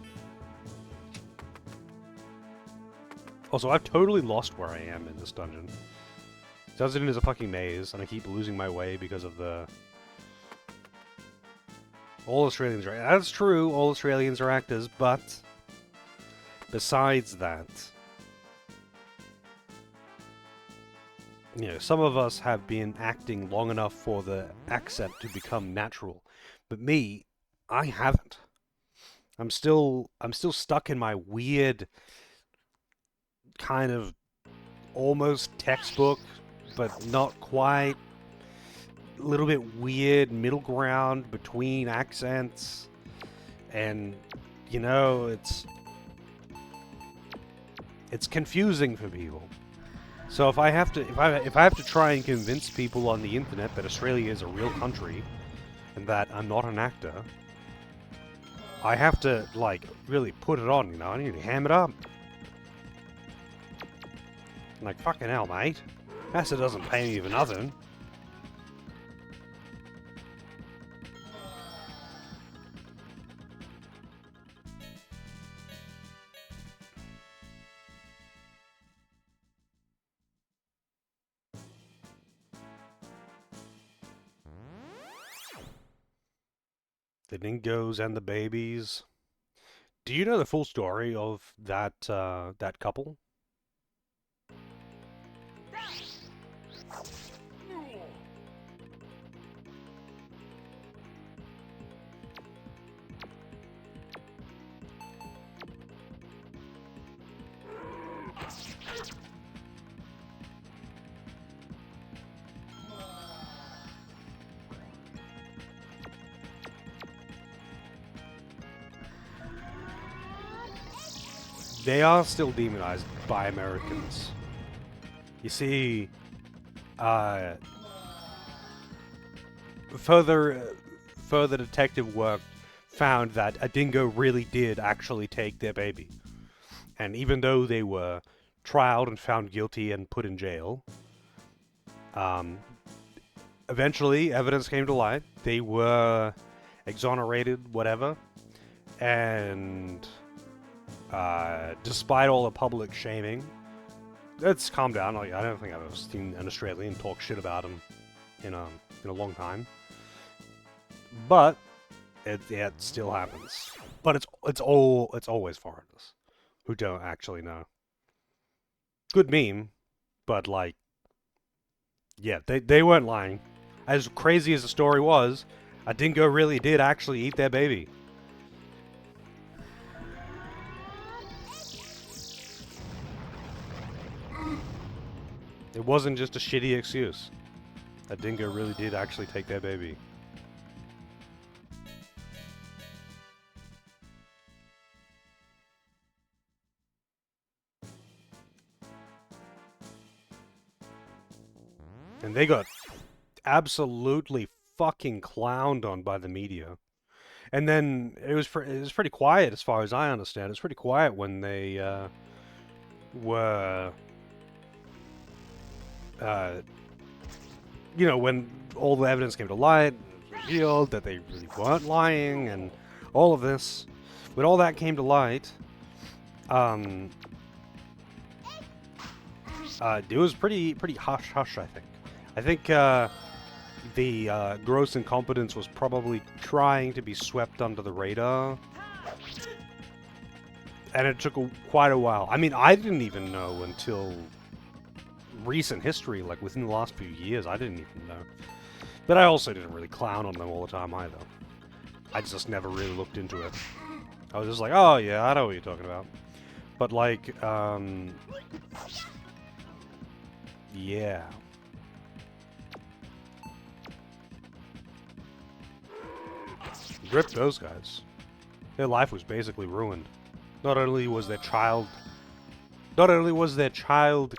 Also, I've totally lost where I am in this dungeon. Dungeon is a fucking maze, and I keep losing my way because of the... All Australians are... That's true, all Australians are actors, but... Besides that... You know, some of us have been acting long enough for the accent to become natural. But me, I haven't. I'm still stuck in my weird, kind of almost textbook, but not quite, little bit weird middle ground between accents, and you know, it's confusing for people. So if I have to try and convince people on the internet that Australia is a real country and that I'm not an actor, I have to, like, really put it on, you know? I need to ham it up. Like, fucking hell, mate. NASA doesn't pay me for nothing. The dingoes and the babies. Do you know the full story of that that couple? They are still demonized by Americans. You see, further detective work found that a dingo really did actually take their baby. And even though they were trialed and found guilty and put in jail, eventually evidence came to light. They were exonerated, whatever, and despite all the public shaming, let's calm down. Like, I don't think I've ever seen an Australian talk shit about him in a long time. But it still happens. But it's always foreigners who don't actually know. Good meme, but like Yeah, they weren't lying. As crazy as the story was, a dingo really did actually eat their baby. It wasn't just a shitty excuse. A dingo really did actually take their baby. And they got absolutely fucking clowned on by the media. And then it was pretty quiet as far as I understand. It was pretty quiet when they were when all the evidence came to light, revealed that they really weren't lying, and all of this. When all that came to light, it was pretty hush hush. I think the gross incompetence was probably trying to be swept under the radar, and it took quite a while. I mean, I didn't even know until recent history, like within the last few years. I didn't even know. But I also didn't really clown on them all the time either. I just never really looked into it. I was just like, oh yeah, I know what you're talking about. But like, yeah. Rip those guys. Their life was basically ruined. Not only was their child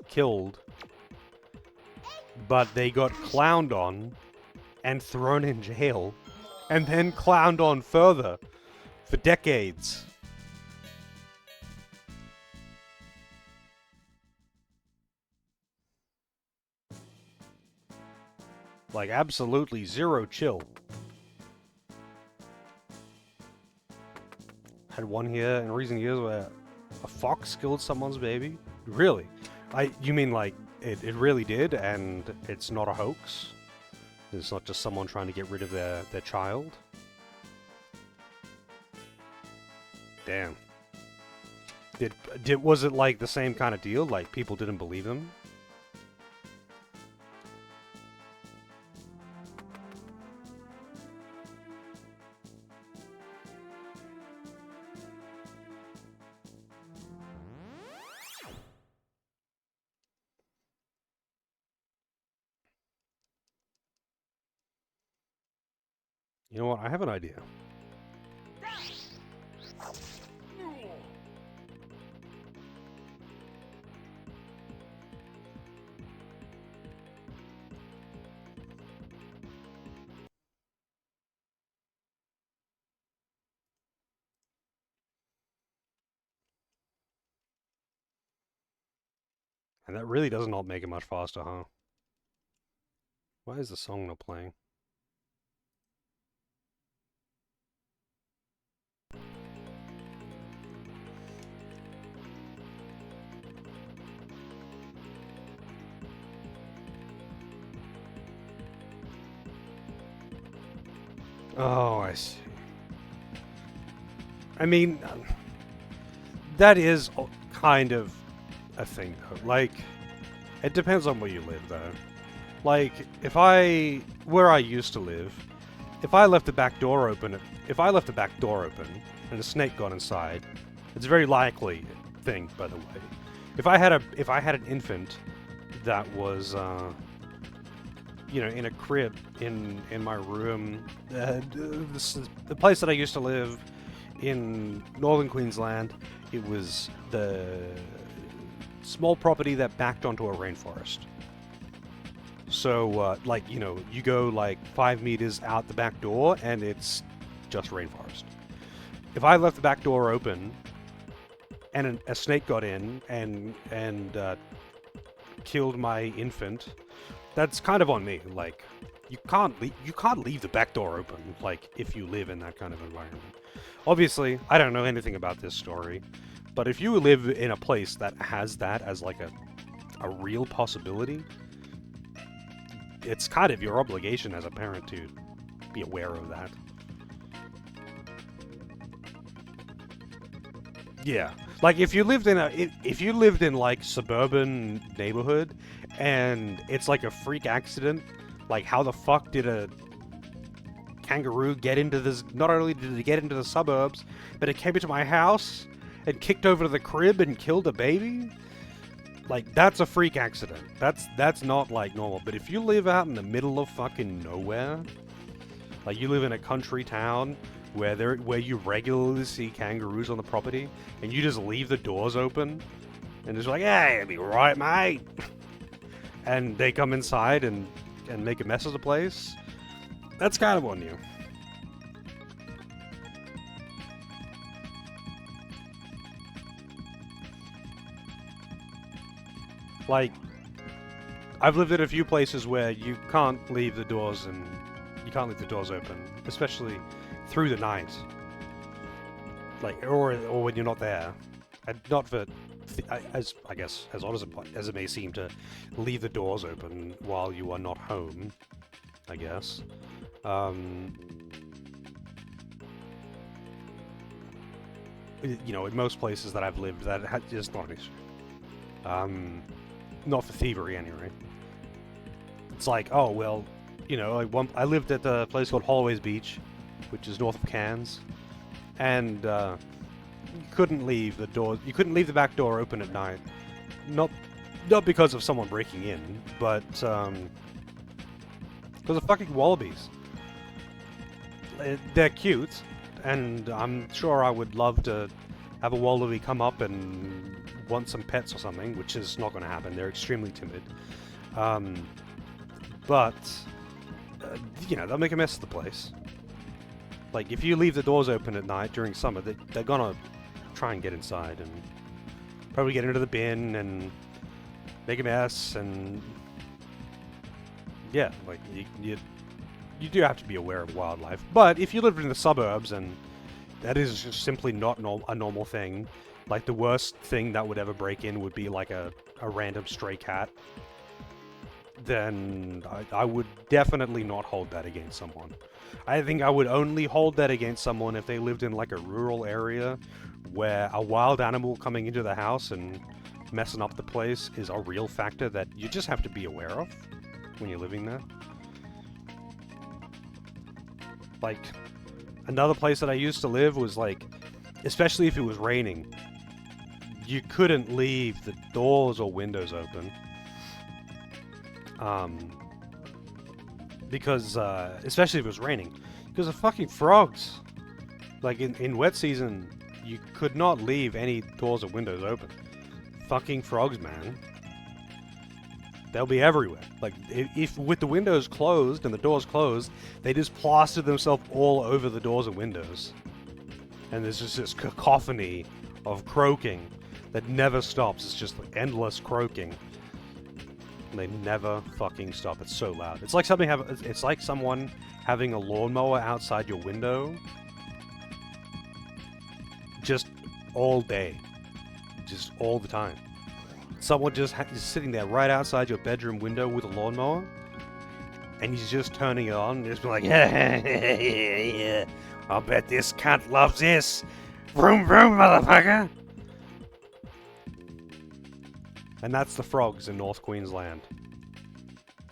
killed, but they got clowned on and thrown in jail, and then clowned on further for decades. Like, absolutely zero chill. Had one here in recent years where a fox killed someone's baby? Really? You mean like it really did, and it's not a hoax? It's not just someone trying to get rid of their child? Damn. Was it like the same kind of deal? Like people didn't believe them? You know what? I have an idea. And that really does not make it much faster, huh? Why is the song not playing? Oh, I see. I mean, that is kind of a thing, though. Like, it depends on where you live, though. Like, where I used to live, if I left the back door open and a snake got inside, it's a very likely thing, by the way. If I had an infant that was, in a crib in my room, the place that I used to live in northern Queensland, it was the small property that backed onto a rainforest. So, you go like 5 meters out the back door, and it's just rainforest. If I left the back door open, and a snake got in and killed my infant, that's kind of on me. Like, you can't leave the back door open, like, if you live in that kind of environment. Obviously, I don't know anything about this story, but if you live in a place that has that as like a real possibility, it's kind of your obligation as a parent to be aware of that. Yeah, Like if you lived in if you lived in like suburban neighborhood, and it's like a freak accident, like how the fuck did a kangaroo get into this? Not only did it get into the suburbs, but it came into my house and kicked over to the crib and killed a baby. Like that's a freak accident. That's not like normal. But if you live out in the middle of fucking nowhere, like you live in a country town where you regularly see kangaroos on the property, and you just leave the doors open, and it's like, hey, it'll be right, mate. And they come inside and make a mess of the place. That's kind of on you. Like, I've lived in a few places where you can't leave the doors open, especially through the night. Like, or when you're not there. And not for, as odd as it may seem to leave the doors open while you are not home, I guess. You know, in most places that I've lived, that is not an issue. Not for thievery, anyway. It's like, oh, well, you know, I lived at a place called Holloway's Beach, which is north of Cairns, and you couldn't leave the back door open at night. Not because of someone breaking in, but because of fucking wallabies. They're cute, and I'm sure I would love to have a wallaby come up and want some pets or something, which is not going to happen. They're extremely timid. But, you know, they'll make a mess of the place. Like, if you leave the doors open at night during summer, they're gonna try and get inside and probably get into the bin and make a mess, and yeah, like, you do have to be aware of wildlife. But if you live in the suburbs, and that is just simply not a normal thing, like, the worst thing that would ever break in would be, like, a random stray cat, then I would definitely not hold that against someone. I think I would only hold that against someone if they lived in, like, a rural area where a wild animal coming into the house and messing up the place is a real factor that you just have to be aware of when you're living there. Like, another place that I used to live was, like, especially if it was raining, you couldn't leave the doors or windows open. Because, especially if it was raining, because of fucking frogs. Like, in wet season, you could not leave any doors or windows open. Fucking frogs, man. They'll be everywhere. Like, if with the windows closed and the doors closed, they just plaster themselves all over the doors and windows. And there's just this cacophony of croaking that never stops. It's just endless croaking. And they never fucking stop. It's so loud. It's like someone having a lawnmower outside your window just all day. Just all the time. Someone just is sitting there right outside your bedroom window with a lawnmower, and he's just turning it on and just be like, yeah, I'll bet this cunt loves this. Vroom vroom, motherfucker. And that's the frogs in North Queensland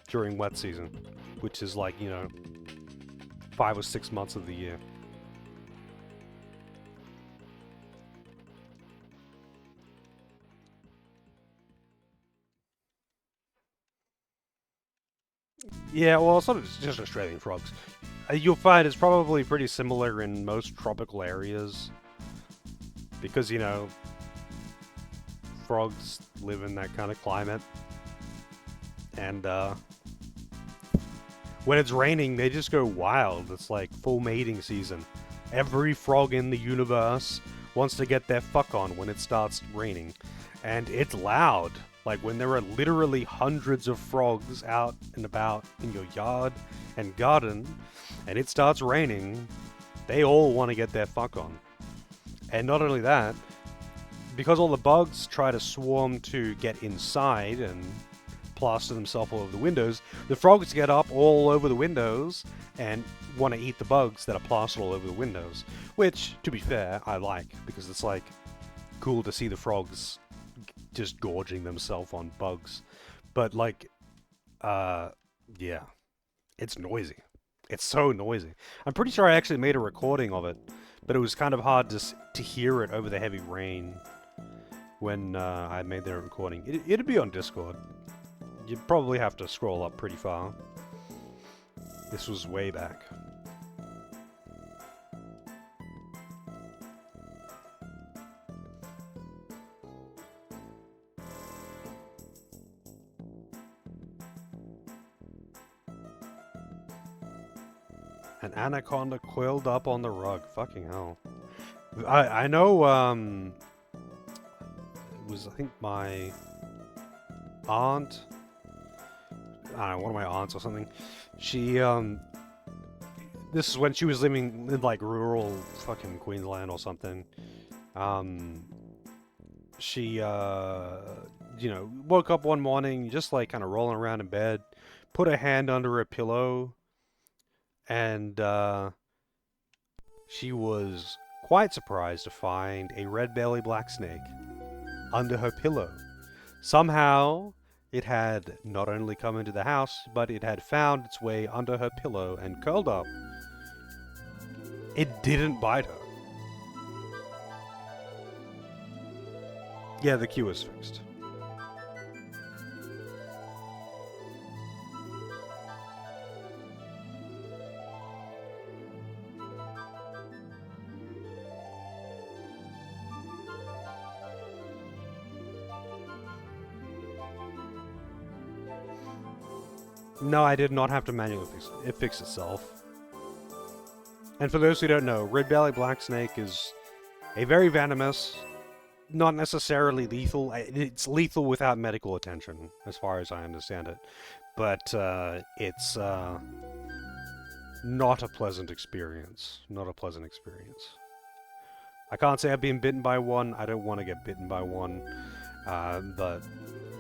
during wet season, which is like, you know, 5 or 6 months of the year. Yeah, well, it's not just Australian frogs. You'll find it's probably pretty similar in most tropical areas. Because, you know, frogs live in that kind of climate. And, when it's raining, they just go wild. It's like full mating season. Every frog in the universe wants to get their fuck on when it starts raining. And it's loud. Like, when there are literally hundreds of frogs out and about in your yard and garden, and it starts raining, they all want to get their fuck on. And not only that, because all the bugs try to swarm to get inside and plaster themselves all over the windows, the frogs get up all over the windows and want to eat the bugs that are plastered all over the windows. Which, to be fair, I like, because it's like, cool to see the frogs just gorging themselves on bugs. But, like, yeah. It's noisy. It's so noisy. I'm pretty sure I actually made a recording of it, but it was kind of hard to hear it over the heavy rain when I made the recording. It'd be on Discord. You'd probably have to scroll up pretty far. This was way back. An anaconda coiled up on the rug. Fucking hell. I know, it was, I think, my aunt. I don't know, one of my aunts or something. She, this is when she was living in, like, rural fucking Queensland or something. She, you know, woke up one morning, just, like, kind of rolling around in bed, put her hand under a pillow, and, she was quite surprised to find a red-belly black snake under her pillow. Somehow, it had not only come into the house, but it had found its way under her pillow and curled up. It didn't bite her. Yeah, the queue is fixed. No, I did not have to manually fix it. It fixed itself. And for those who don't know, red-bellied black snake is a very venomous, not necessarily lethal. It's lethal without medical attention, as far as I understand it. But it's not a pleasant experience. Not a pleasant experience. I can't say I've been bitten by one. I don't want to get bitten by one. But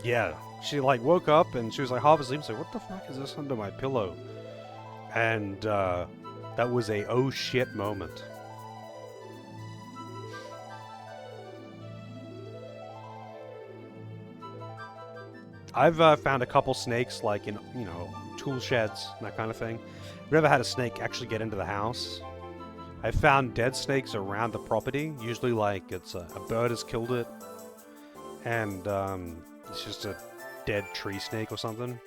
yeah, she like woke up and she was like half asleep. Like, what the fuck is this under my pillow? And that was a oh shit moment. I've found a couple snakes like in, you know, tool sheds and that kind of thing. I've never had a snake actually get into the house. I've found dead snakes around the property. Usually like it's a bird has killed it. And it's just a dead tree snake or something.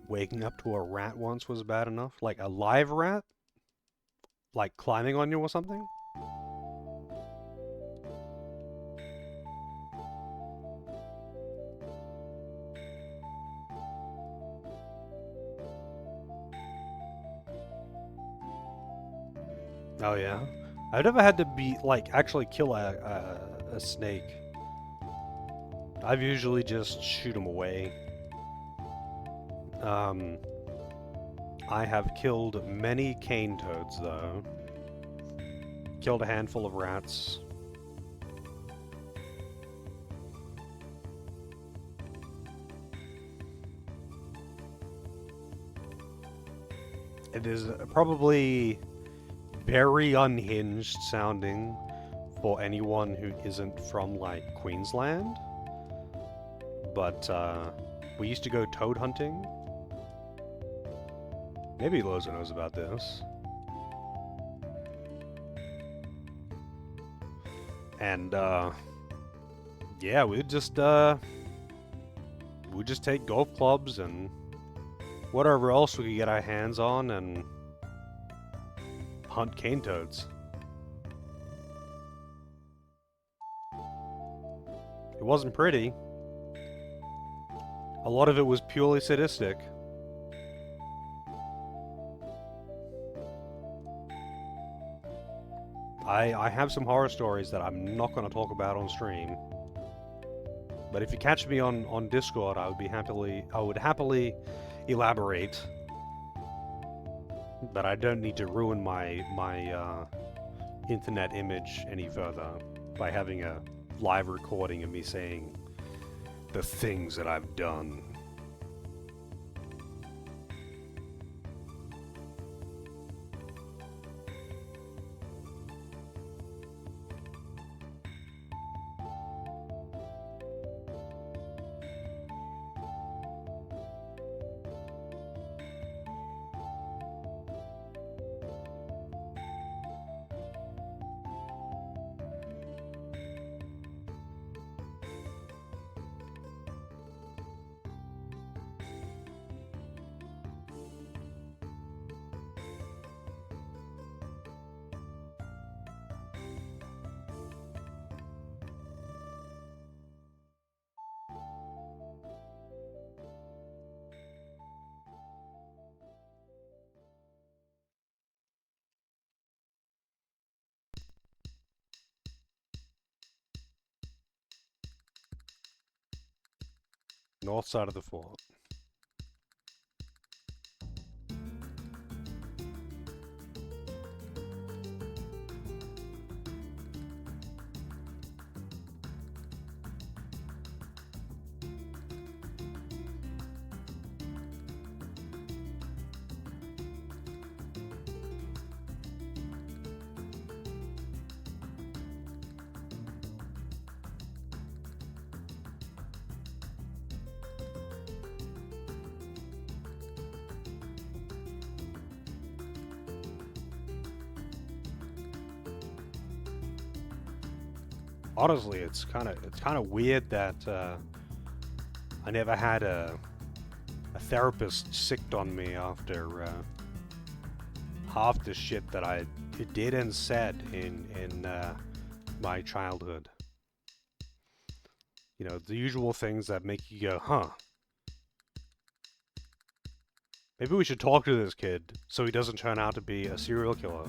Waking up to a rat once was bad enough. Like a live rat? Like climbing on you or something? Oh yeah? I've never had to be, like, actually kill a snake. I've usually just shoot them away. I have killed many cane toads, though. Killed a handful of rats. It is probably very unhinged sounding for anyone who isn't from, like, Queensland. But, we used to go toad hunting. Maybe Loza knows about this. And, yeah, we'd just take golf clubs and whatever else we could get our hands on and hunt cane toads. It wasn't pretty. A lot of it was purely sadistic. I have some horror stories that I'm not going to talk about on stream. But if you catch me on Discord, I would happily elaborate. But I don't need to ruin my internet image any further by having a live recording of me saying the things that I've done. North side of the fort. Honestly, it's kind of weird that I never had a therapist sicked on me after half the shit that I did and said in my childhood. You know, the usual things that make you go, huh? Maybe we should talk to this kid so he doesn't turn out to be a serial killer.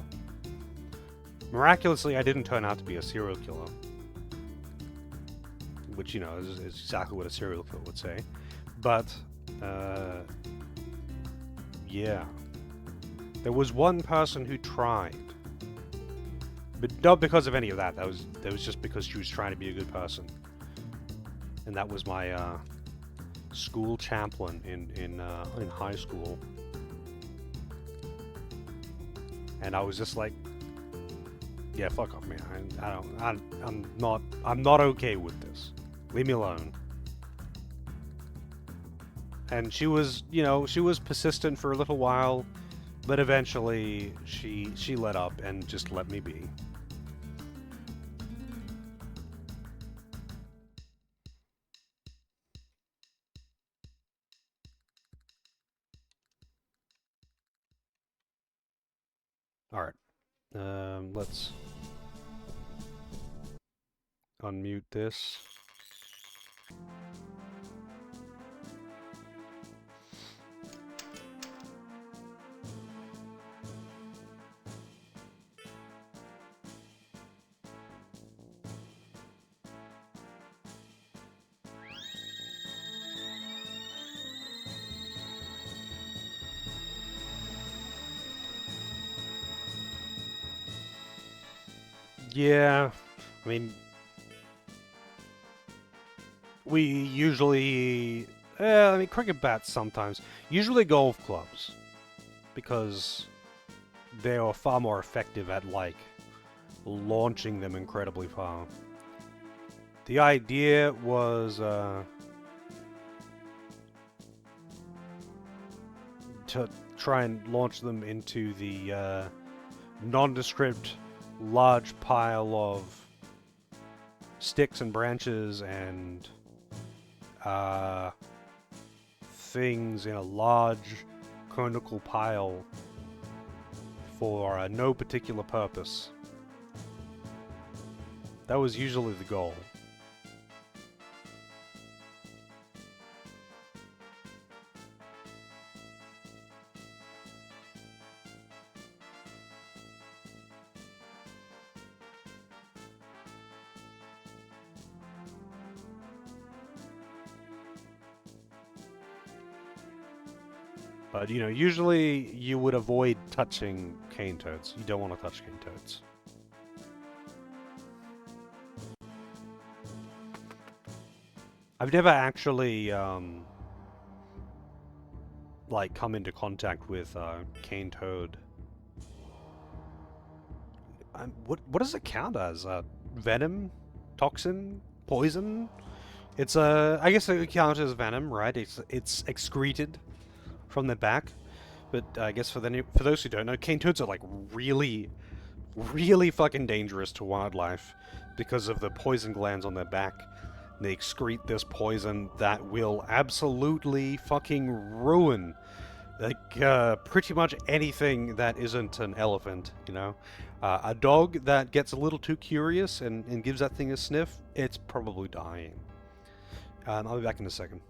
Miraculously, I didn't turn out to be a serial killer. Which, you know, is exactly what a serial killer would say. But, yeah. There was one person who tried. But not because of any of that. That was just because she was trying to be a good person. And that was my, school chaplain in high school. And I was just like, yeah, fuck off, man. I'm not okay with this. Leave me alone. And she was, you know, she was persistent for a little while, but eventually she let up and just let me be. All right. Let's unmute this. Yeah, I mean, we usually, I mean, cricket bats sometimes. Usually golf clubs, because they are far more effective at, like, launching them incredibly far. The idea was, to try and launch them into the, nondescript large pile of sticks and branches and things in a large conical pile for no particular purpose. That was usually the goal. But, you know, usually you would avoid touching cane toads. You don't want to touch cane toads. I've never actually, like, come into contact with cane toad. What does it count as? Venom? Toxin? Poison? It's I guess it counts as venom, right? It's excreted from the back. But I guess for those who don't know, cane toads are like really, really fucking dangerous to wildlife because of the poison glands on their back. They excrete this poison that will absolutely fucking ruin, like, pretty much anything that isn't an elephant, you know? A dog that gets a little too curious and gives that thing a sniff, it's probably dying. I'll be back in a second.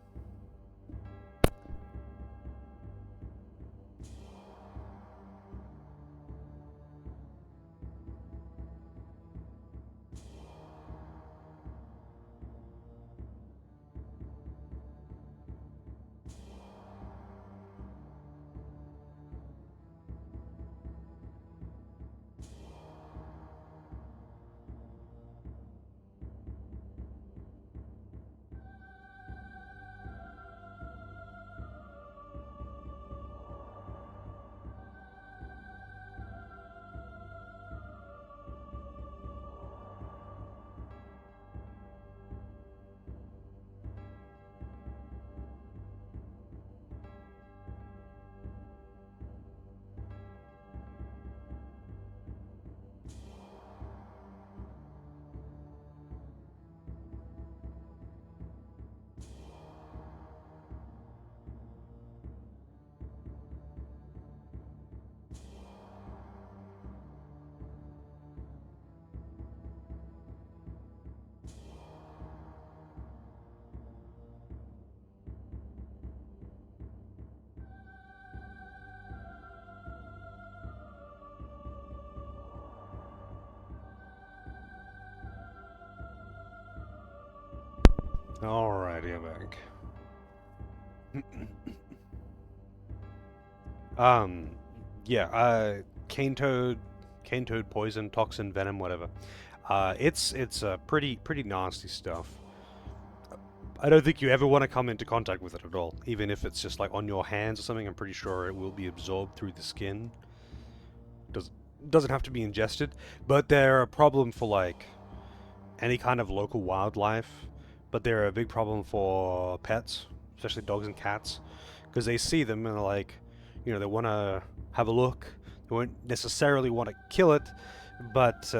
Alright, yeah, back. Cane toad poison, toxin, venom, whatever. It's pretty nasty stuff. I don't think you ever want to come into contact with it at all, even if it's just like on your hands or something. I'm pretty sure it will be absorbed through the skin. Doesn't have to be ingested, but they're a problem for like any kind of local wildlife. But they're a big problem for pets, especially dogs and cats, because they see them and they're like, they want to have a look. They won't necessarily want to kill it, but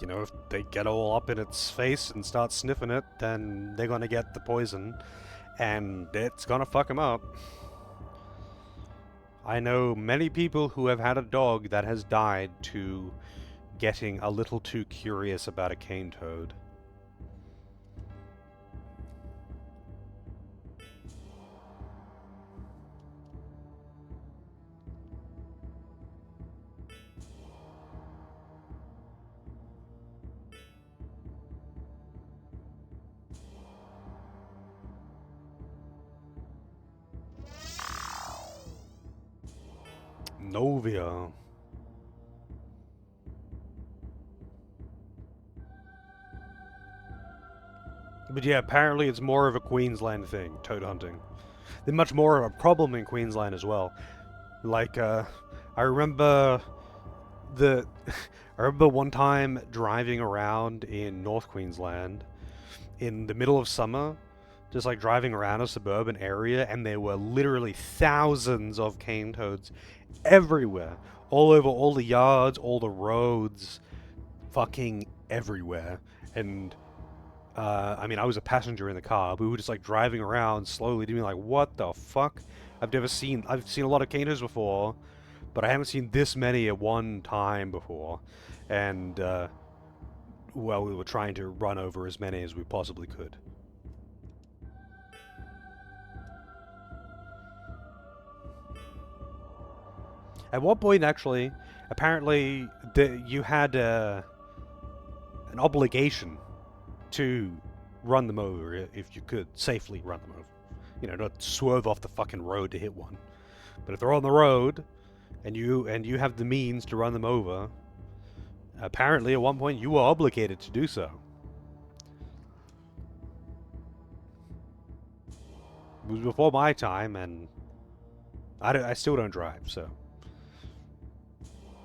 if they get all up in its face and start sniffing it, then they're gonna get the poison, and it's gonna fuck them up. I know many people who have had a dog that has died to getting a little too curious about a cane toad. Novia. But yeah, apparently it's more of a Queensland thing, toad hunting. They're much more of a problem in Queensland as well. Like, I remember the... I remember one time driving around in North Queensland in the middle of summer, just like driving around a suburban area, and there were literally thousands of cane toads everywhere. All over all the yards, all the roads, fucking everywhere. And I was a passenger in the car, but we were just like driving around slowly, doing like, what the fuck? I've seen a lot of cane toads before, but I haven't seen this many at one time before. And we were trying to run over as many as we possibly could. At one point, actually, apparently, you had an obligation to run them over if you could safely run them over. Not swerve off the fucking road to hit one. But if they're on the road, and you have the means to run them over, apparently at one point you were obligated to do so. It was before my time, and I still don't drive, so...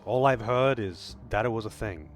All I've heard is that it was a thing.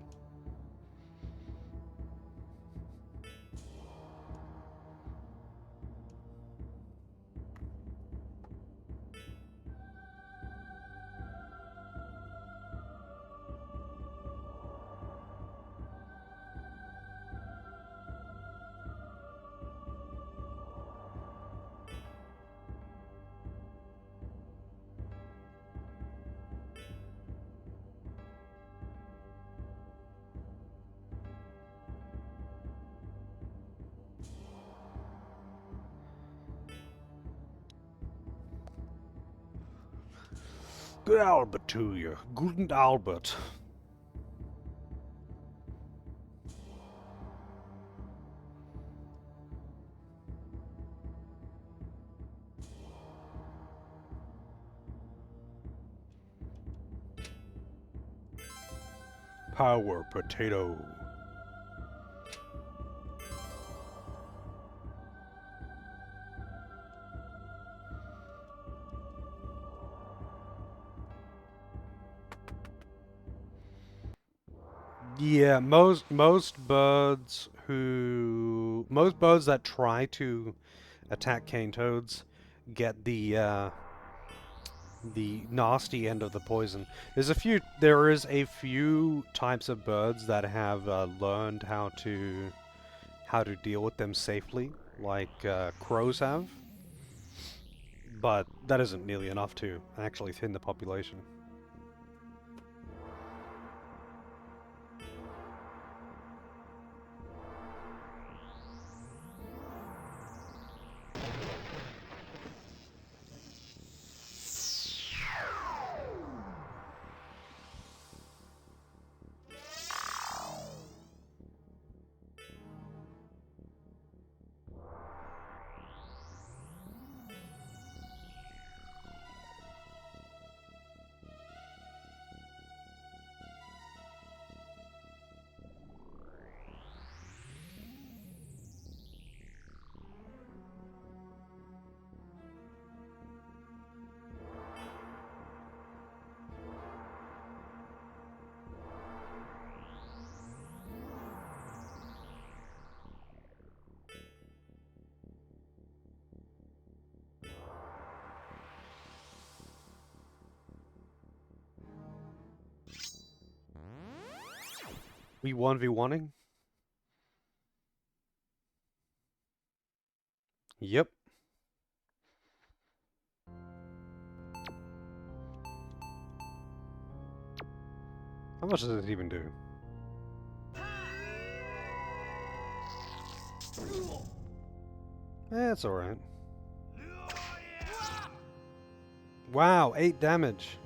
Good Albert to you. Guten Albert. Power potato. Yeah, most birds that try to attack cane toads get the nasty end of the poison. There is a few types of birds that have learned how to deal with them safely, like crows have, but that isn't nearly enough to actually thin the population. We 1v1ing? Yep. How much does it even do? It's alright. Wow, 8 damage.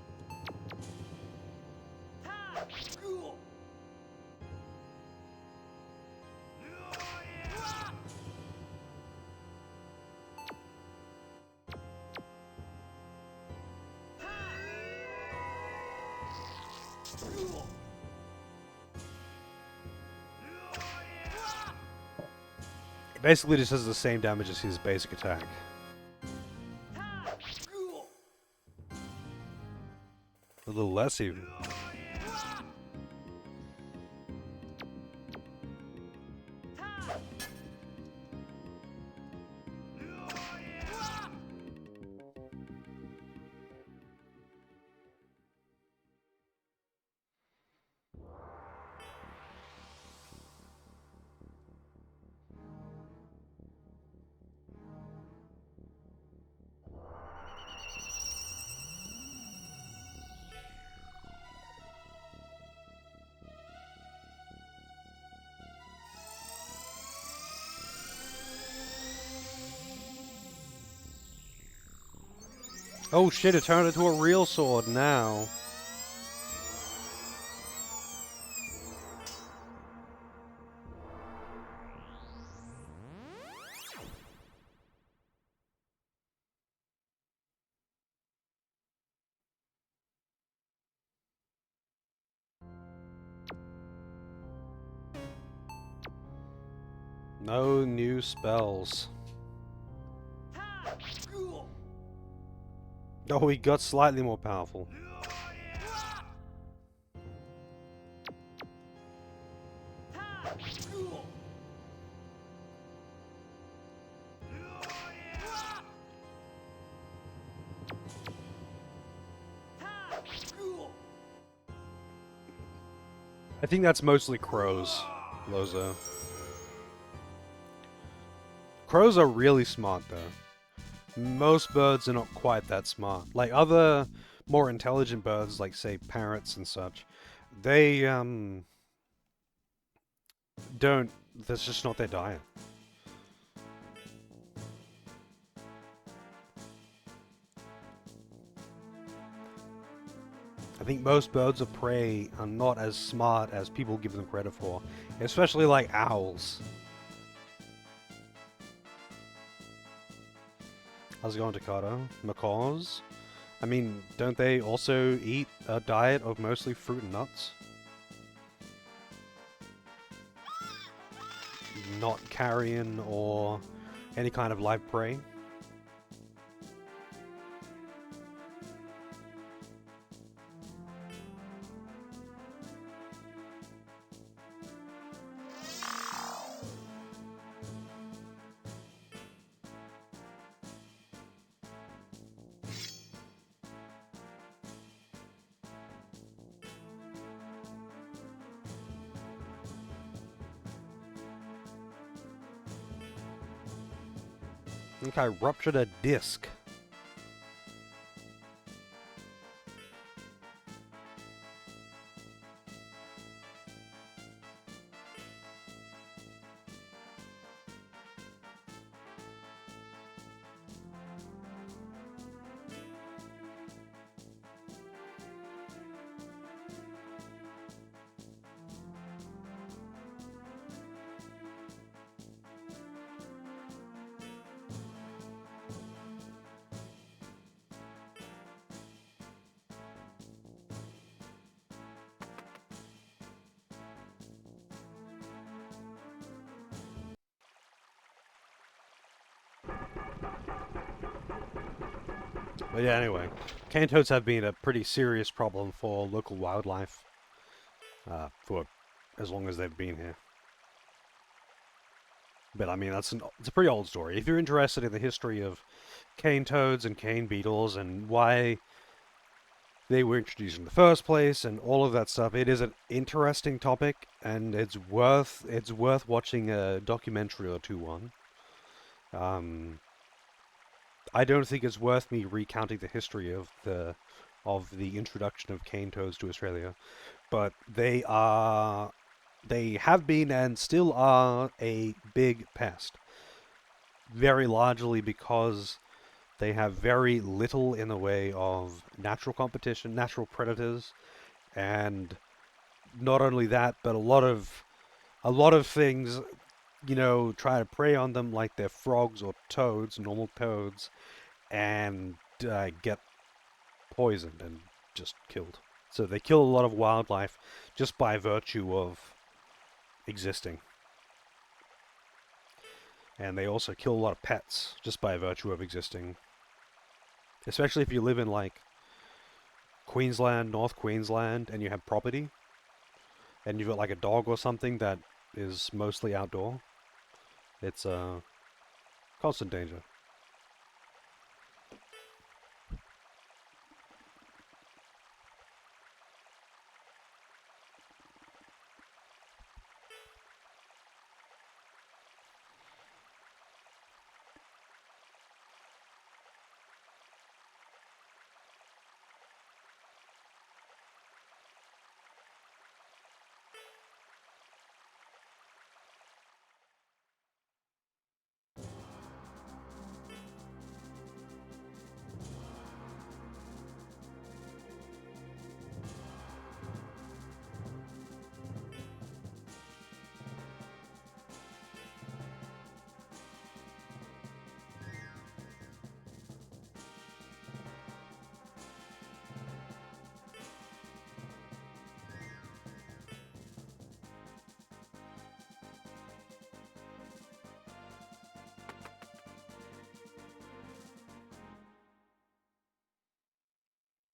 It basically just does the same damage as his basic attack. A little less even. Oh shit, it turned into a real sword now. No new spells. Oh, he got slightly more powerful. I think that's mostly crows, Lozo. Crows are really smart, though. Most birds are not quite that smart. Like other more intelligent birds, like say parrots and such, they don't. That's just not their diet. I think most birds of prey are not as smart as people give them credit for, especially like owls. How's it going, Takata? Macaws? I mean, don't they also eat a diet of mostly fruit and nuts? Not carrion or any kind of live prey? I think I ruptured a disc. But yeah, anyway, cane toads have been a pretty serious problem for local wildlife for as long as they've been here. But I mean, it's a pretty old story. If you're interested in the history of cane toads and cane beetles and why they were introduced in the first place, and all of that stuff. It is an interesting topic, and it's worth watching a documentary or two on. I don't think it's worth me recounting the history of the introduction of cane toads to Australia, but they have been and still are a big pest. Very largely because they have very little in the way of natural competition, natural predators, and not only that, but a lot of things, try to prey on them, like they're frogs or toads, normal toads, and get poisoned and just killed. So they kill a lot of wildlife just by virtue of existing. And they also kill a lot of pets just by virtue of existing. Especially if you live in, like, Queensland, North Queensland, and you have property, and you've got, like, a dog or something that is mostly outdoor. It's a constant danger.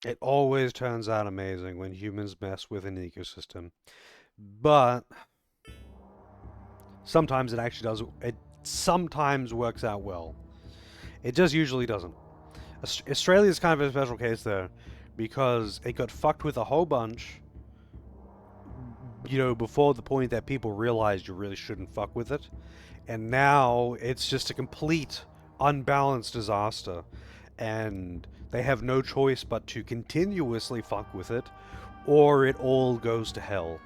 It always turns out amazing when humans mess with an ecosystem. But sometimes it actually does. It sometimes works out well. It just usually doesn't. Australia's kind of a special case there, because it got fucked with a whole bunch, before the point that people realized you really shouldn't fuck with it. And now it's just a complete unbalanced disaster. And they have no choice but to continuously fuck with it, or it all goes to hell.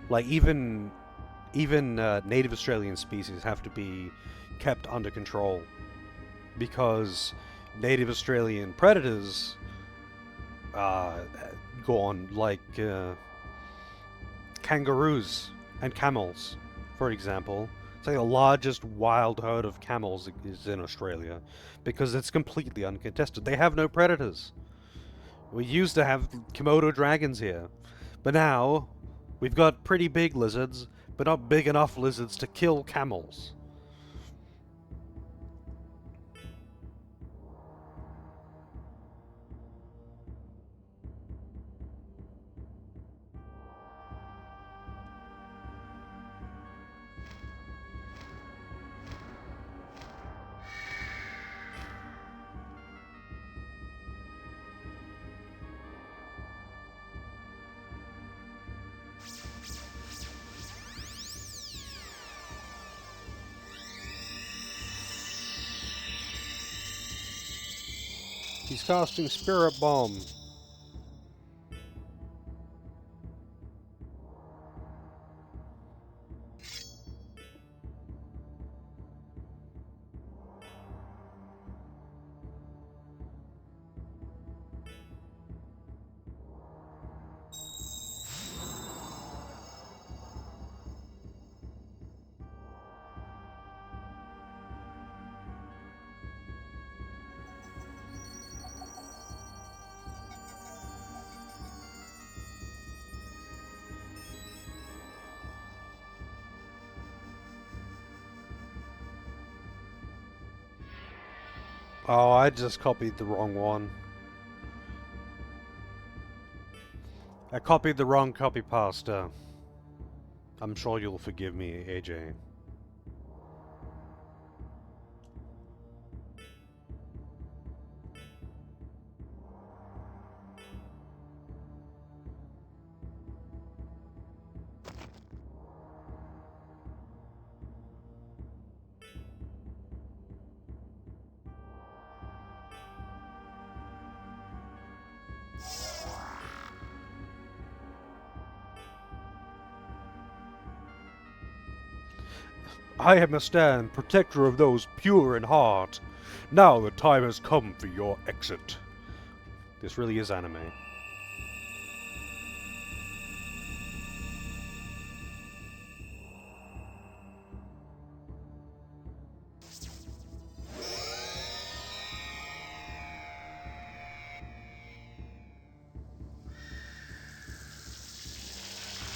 Like, even native Australian species have to be kept under control, because native Australian predators go on, like kangaroos and camels, for example. It's like the largest wild herd of camels is in Australia, because it's completely uncontested. They have no predators. We used to have Komodo dragons here, but now we've got pretty big lizards, but not big enough lizards to kill camels. He's casting Spirit Bomb. Oh, I just copied the wrong one. I copied the wrong copy pasta. I'm sure you'll forgive me, AJ. I am a stand, protector of those pure in heart. Now the time has come for your exit. This really is anime.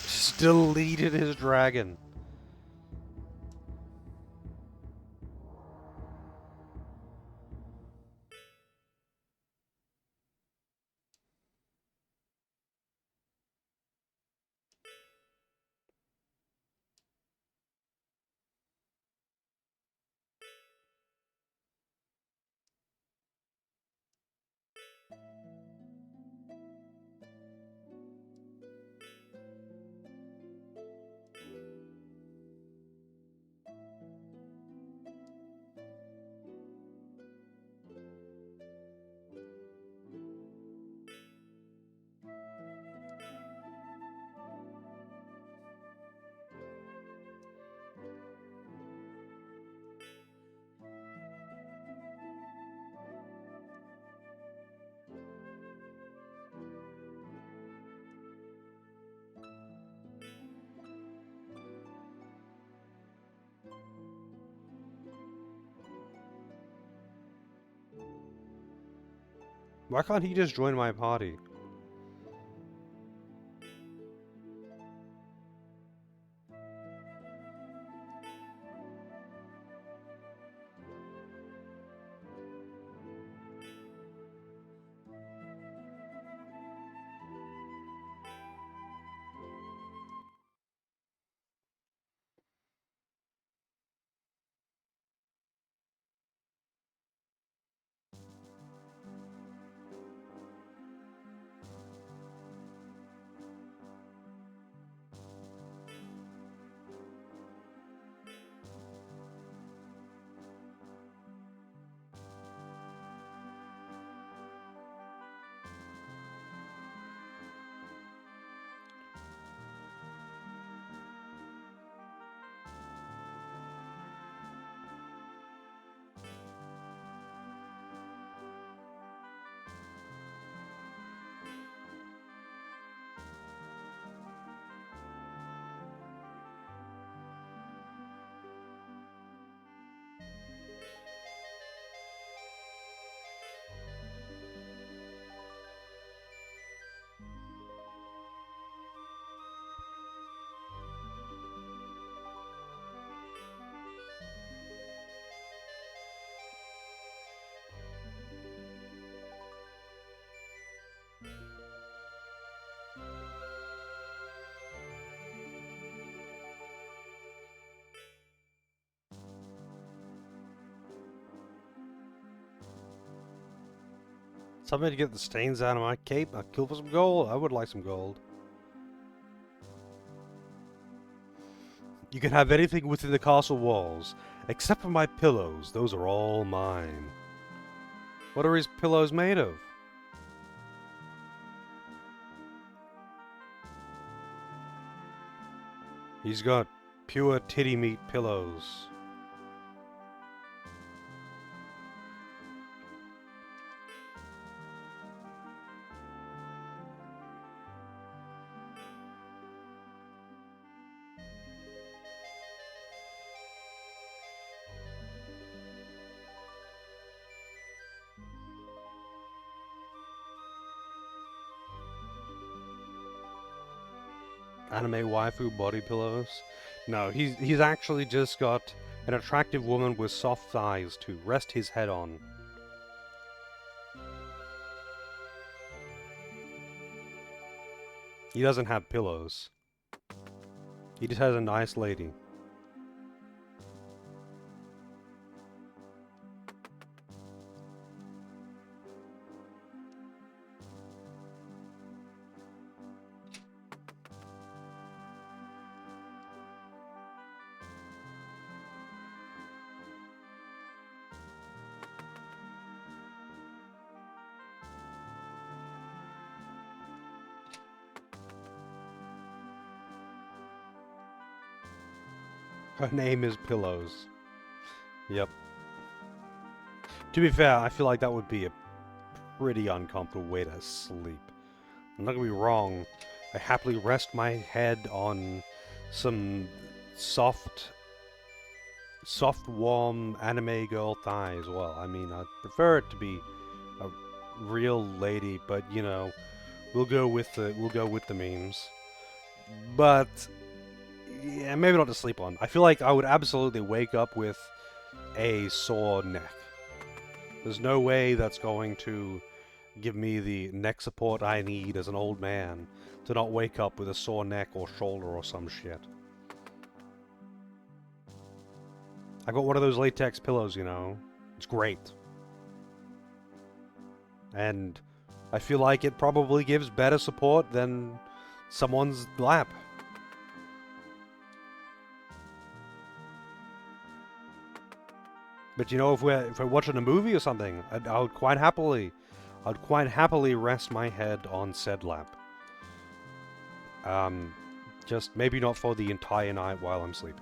Still leading his dragon. Why can't he just join my party? Somebody to get the stains out of my cape. I'll kill for some gold. I would like some gold. You can have anything within the castle walls, except for my pillows. Those are all mine. What are his pillows made of? He's got pure titty meat pillows. Anime waifu body pillows? No, he's actually just got an attractive woman with soft thighs to rest his head on. He doesn't have pillows. He just has a nice lady. Her name is Pillows. Yep. To be fair, I feel like that would be a pretty uncomfortable way to sleep. I'm not gonna be wrong. I happily rest my head on some soft, warm anime girl thigh as well. I mean, I'd prefer it to be a real lady, but you know, we'll go with the memes. But yeah, maybe not to sleep on. I feel like I would absolutely wake up with a sore neck. There's no way that's going to give me the neck support I need as an old man to not wake up with a sore neck or shoulder or some shit. I got one of those latex pillows, you know. It's great. And I feel like it probably gives better support than someone's lap. But you know, if we're watching a movie or something, I would quite happily rest my head on said lap. Just maybe not for the entire night while I'm sleeping.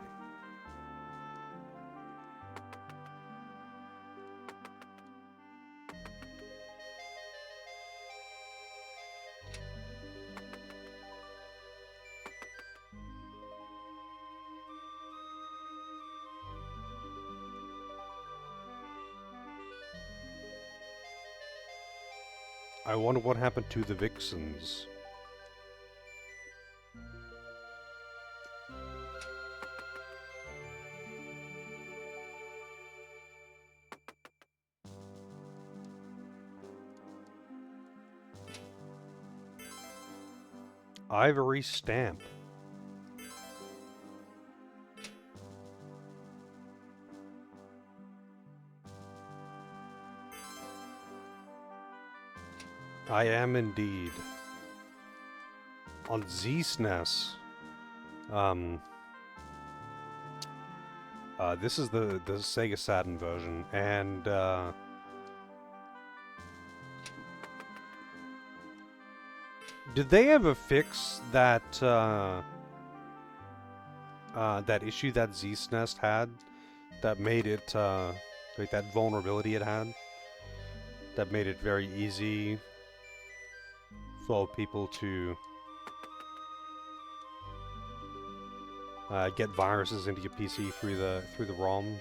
I wonder what happened to the Vixens. Ivory stamp. I am indeed. On Z-SNES, this is the Sega Saturn version, and did they ever fix that that issue that Z-SNES had that made it like that vulnerability it had that made it very easy for people to get viruses into your PC through the ROMs?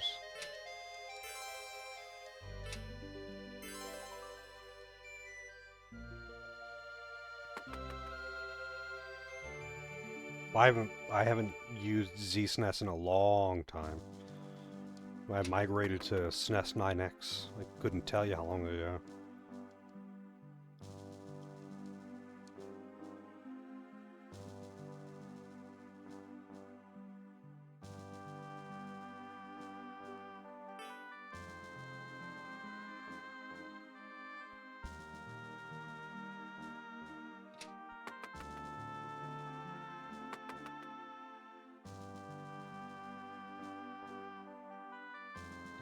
I haven't used Z-SNES in a long time. I migrated to SNES 9X. I couldn't tell you how long ago.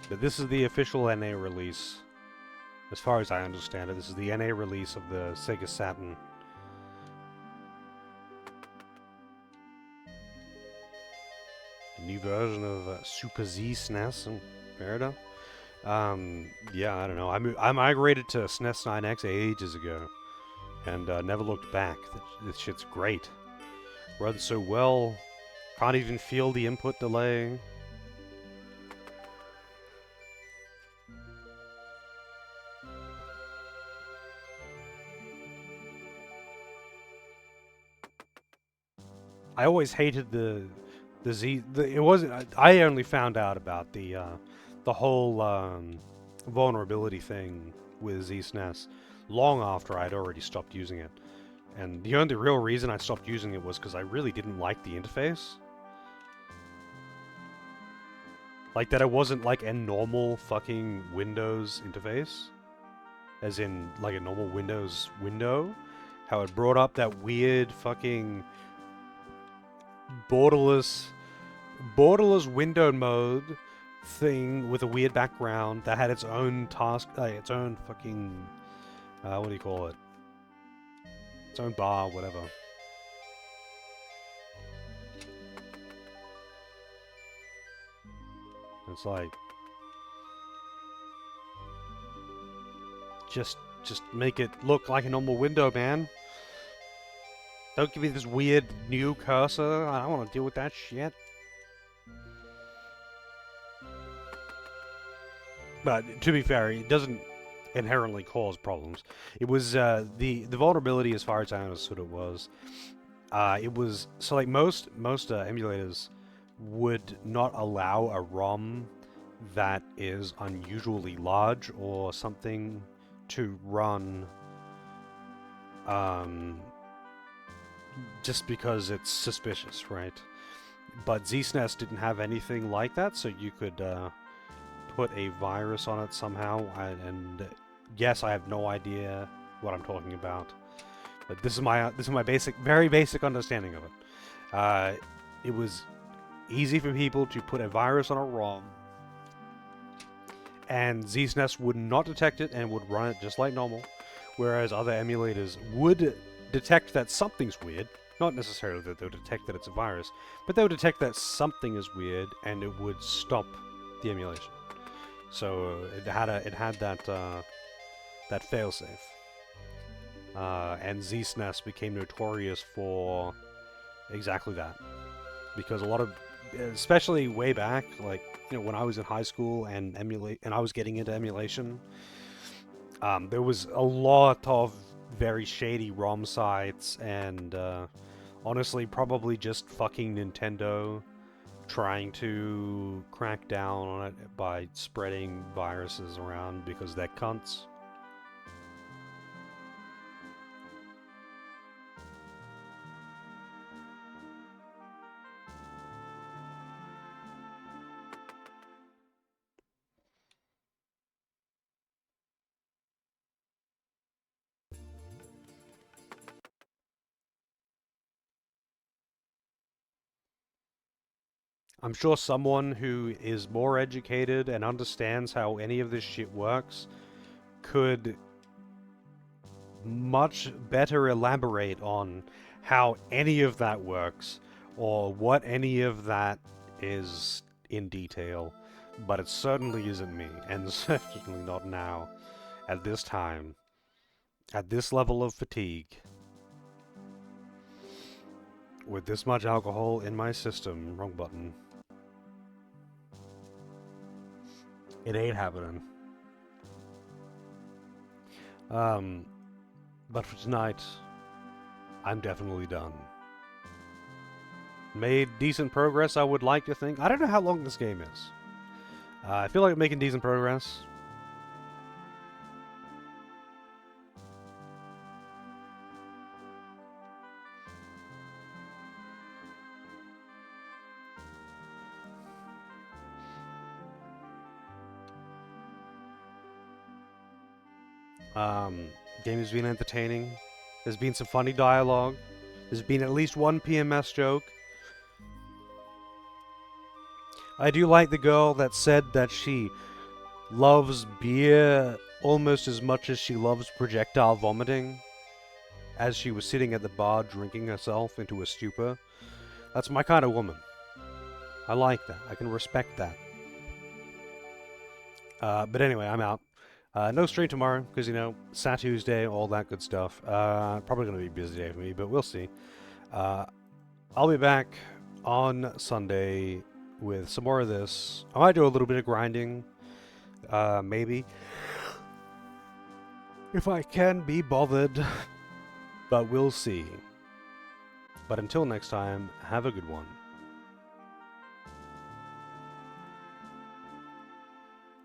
But this is the official NA release. As far as I understand it, this is the NA release of the Sega Saturn. A new version of Super Z SNES and fair enough. Yeah, I don't know. I migrated to SNES 9X ages ago and never looked back. This shit's great. Runs so well. Can't even feel the input delay. I always hated the Z. It wasn't. I only found out about the whole vulnerability thing with Z-SNES long after I'd already stopped using it, and the only real reason I stopped using it was because I really didn't like the interface. Like that, it wasn't like a normal fucking Windows interface, as in like a normal Windows window. How it brought up that weird fucking borderless window mode thing with a weird background that had its own task, its own fucking, what do you call it? Its own bar, whatever. It's like, just make it look like a normal window, man. Don't give me this weird new cursor. I don't want to deal with that shit. But to be fair, it doesn't inherently cause problems. It was the vulnerability, as far as I understood it was so like most emulators would not allow a ROM that is unusually large or something to run just because it's suspicious, right? But ZSNES didn't have anything like that, so you could put a virus on it somehow, and yes, I have no idea what I'm talking about, but this is my very basic understanding of it. It was easy for people to put a virus on a ROM, and ZSNES would not detect it and would run it just like normal, whereas other emulators would detect that something's weird. Not necessarily that they'll detect that it's a virus, but they would detect that something is weird, and it would stop the emulation. So it had that that failsafe, and ZSNES became notorious for exactly that, because a lot of, especially way back, like, you know, when I was in high school and I was getting into emulation, there was a lot of very shady ROM sites, and honestly, probably just fucking Nintendo trying to crack down on it by spreading viruses around because they're cunts. I'm sure someone who is more educated and understands how any of this shit works could much better elaborate on how any of that works, or what any of that is in detail, but it certainly isn't me, and certainly not now, at this time, at this level of fatigue, with this much alcohol in my system. Wrong button. It ain't happening. But for tonight, I'm definitely done. Made decent progress, I would like to think. I don't know how long this game is. I feel like I'm making decent progress. Game has been entertaining. There's been some funny dialogue. There's been at least one PMS joke. I do like the girl that said that she loves beer almost as much as she loves projectile vomiting, as she was sitting at the bar drinking herself into a stupor. That's my kind of woman. I like that. I can respect that. But anyway, I'm out. No stream tomorrow, because, you know, Sat Tuesday, all that good stuff. Probably going to be a busy day for me, but we'll see. I'll be back on Sunday with some more of this. I might do a little bit of grinding, maybe, if I can be bothered, but we'll see. But until next time, have a good one.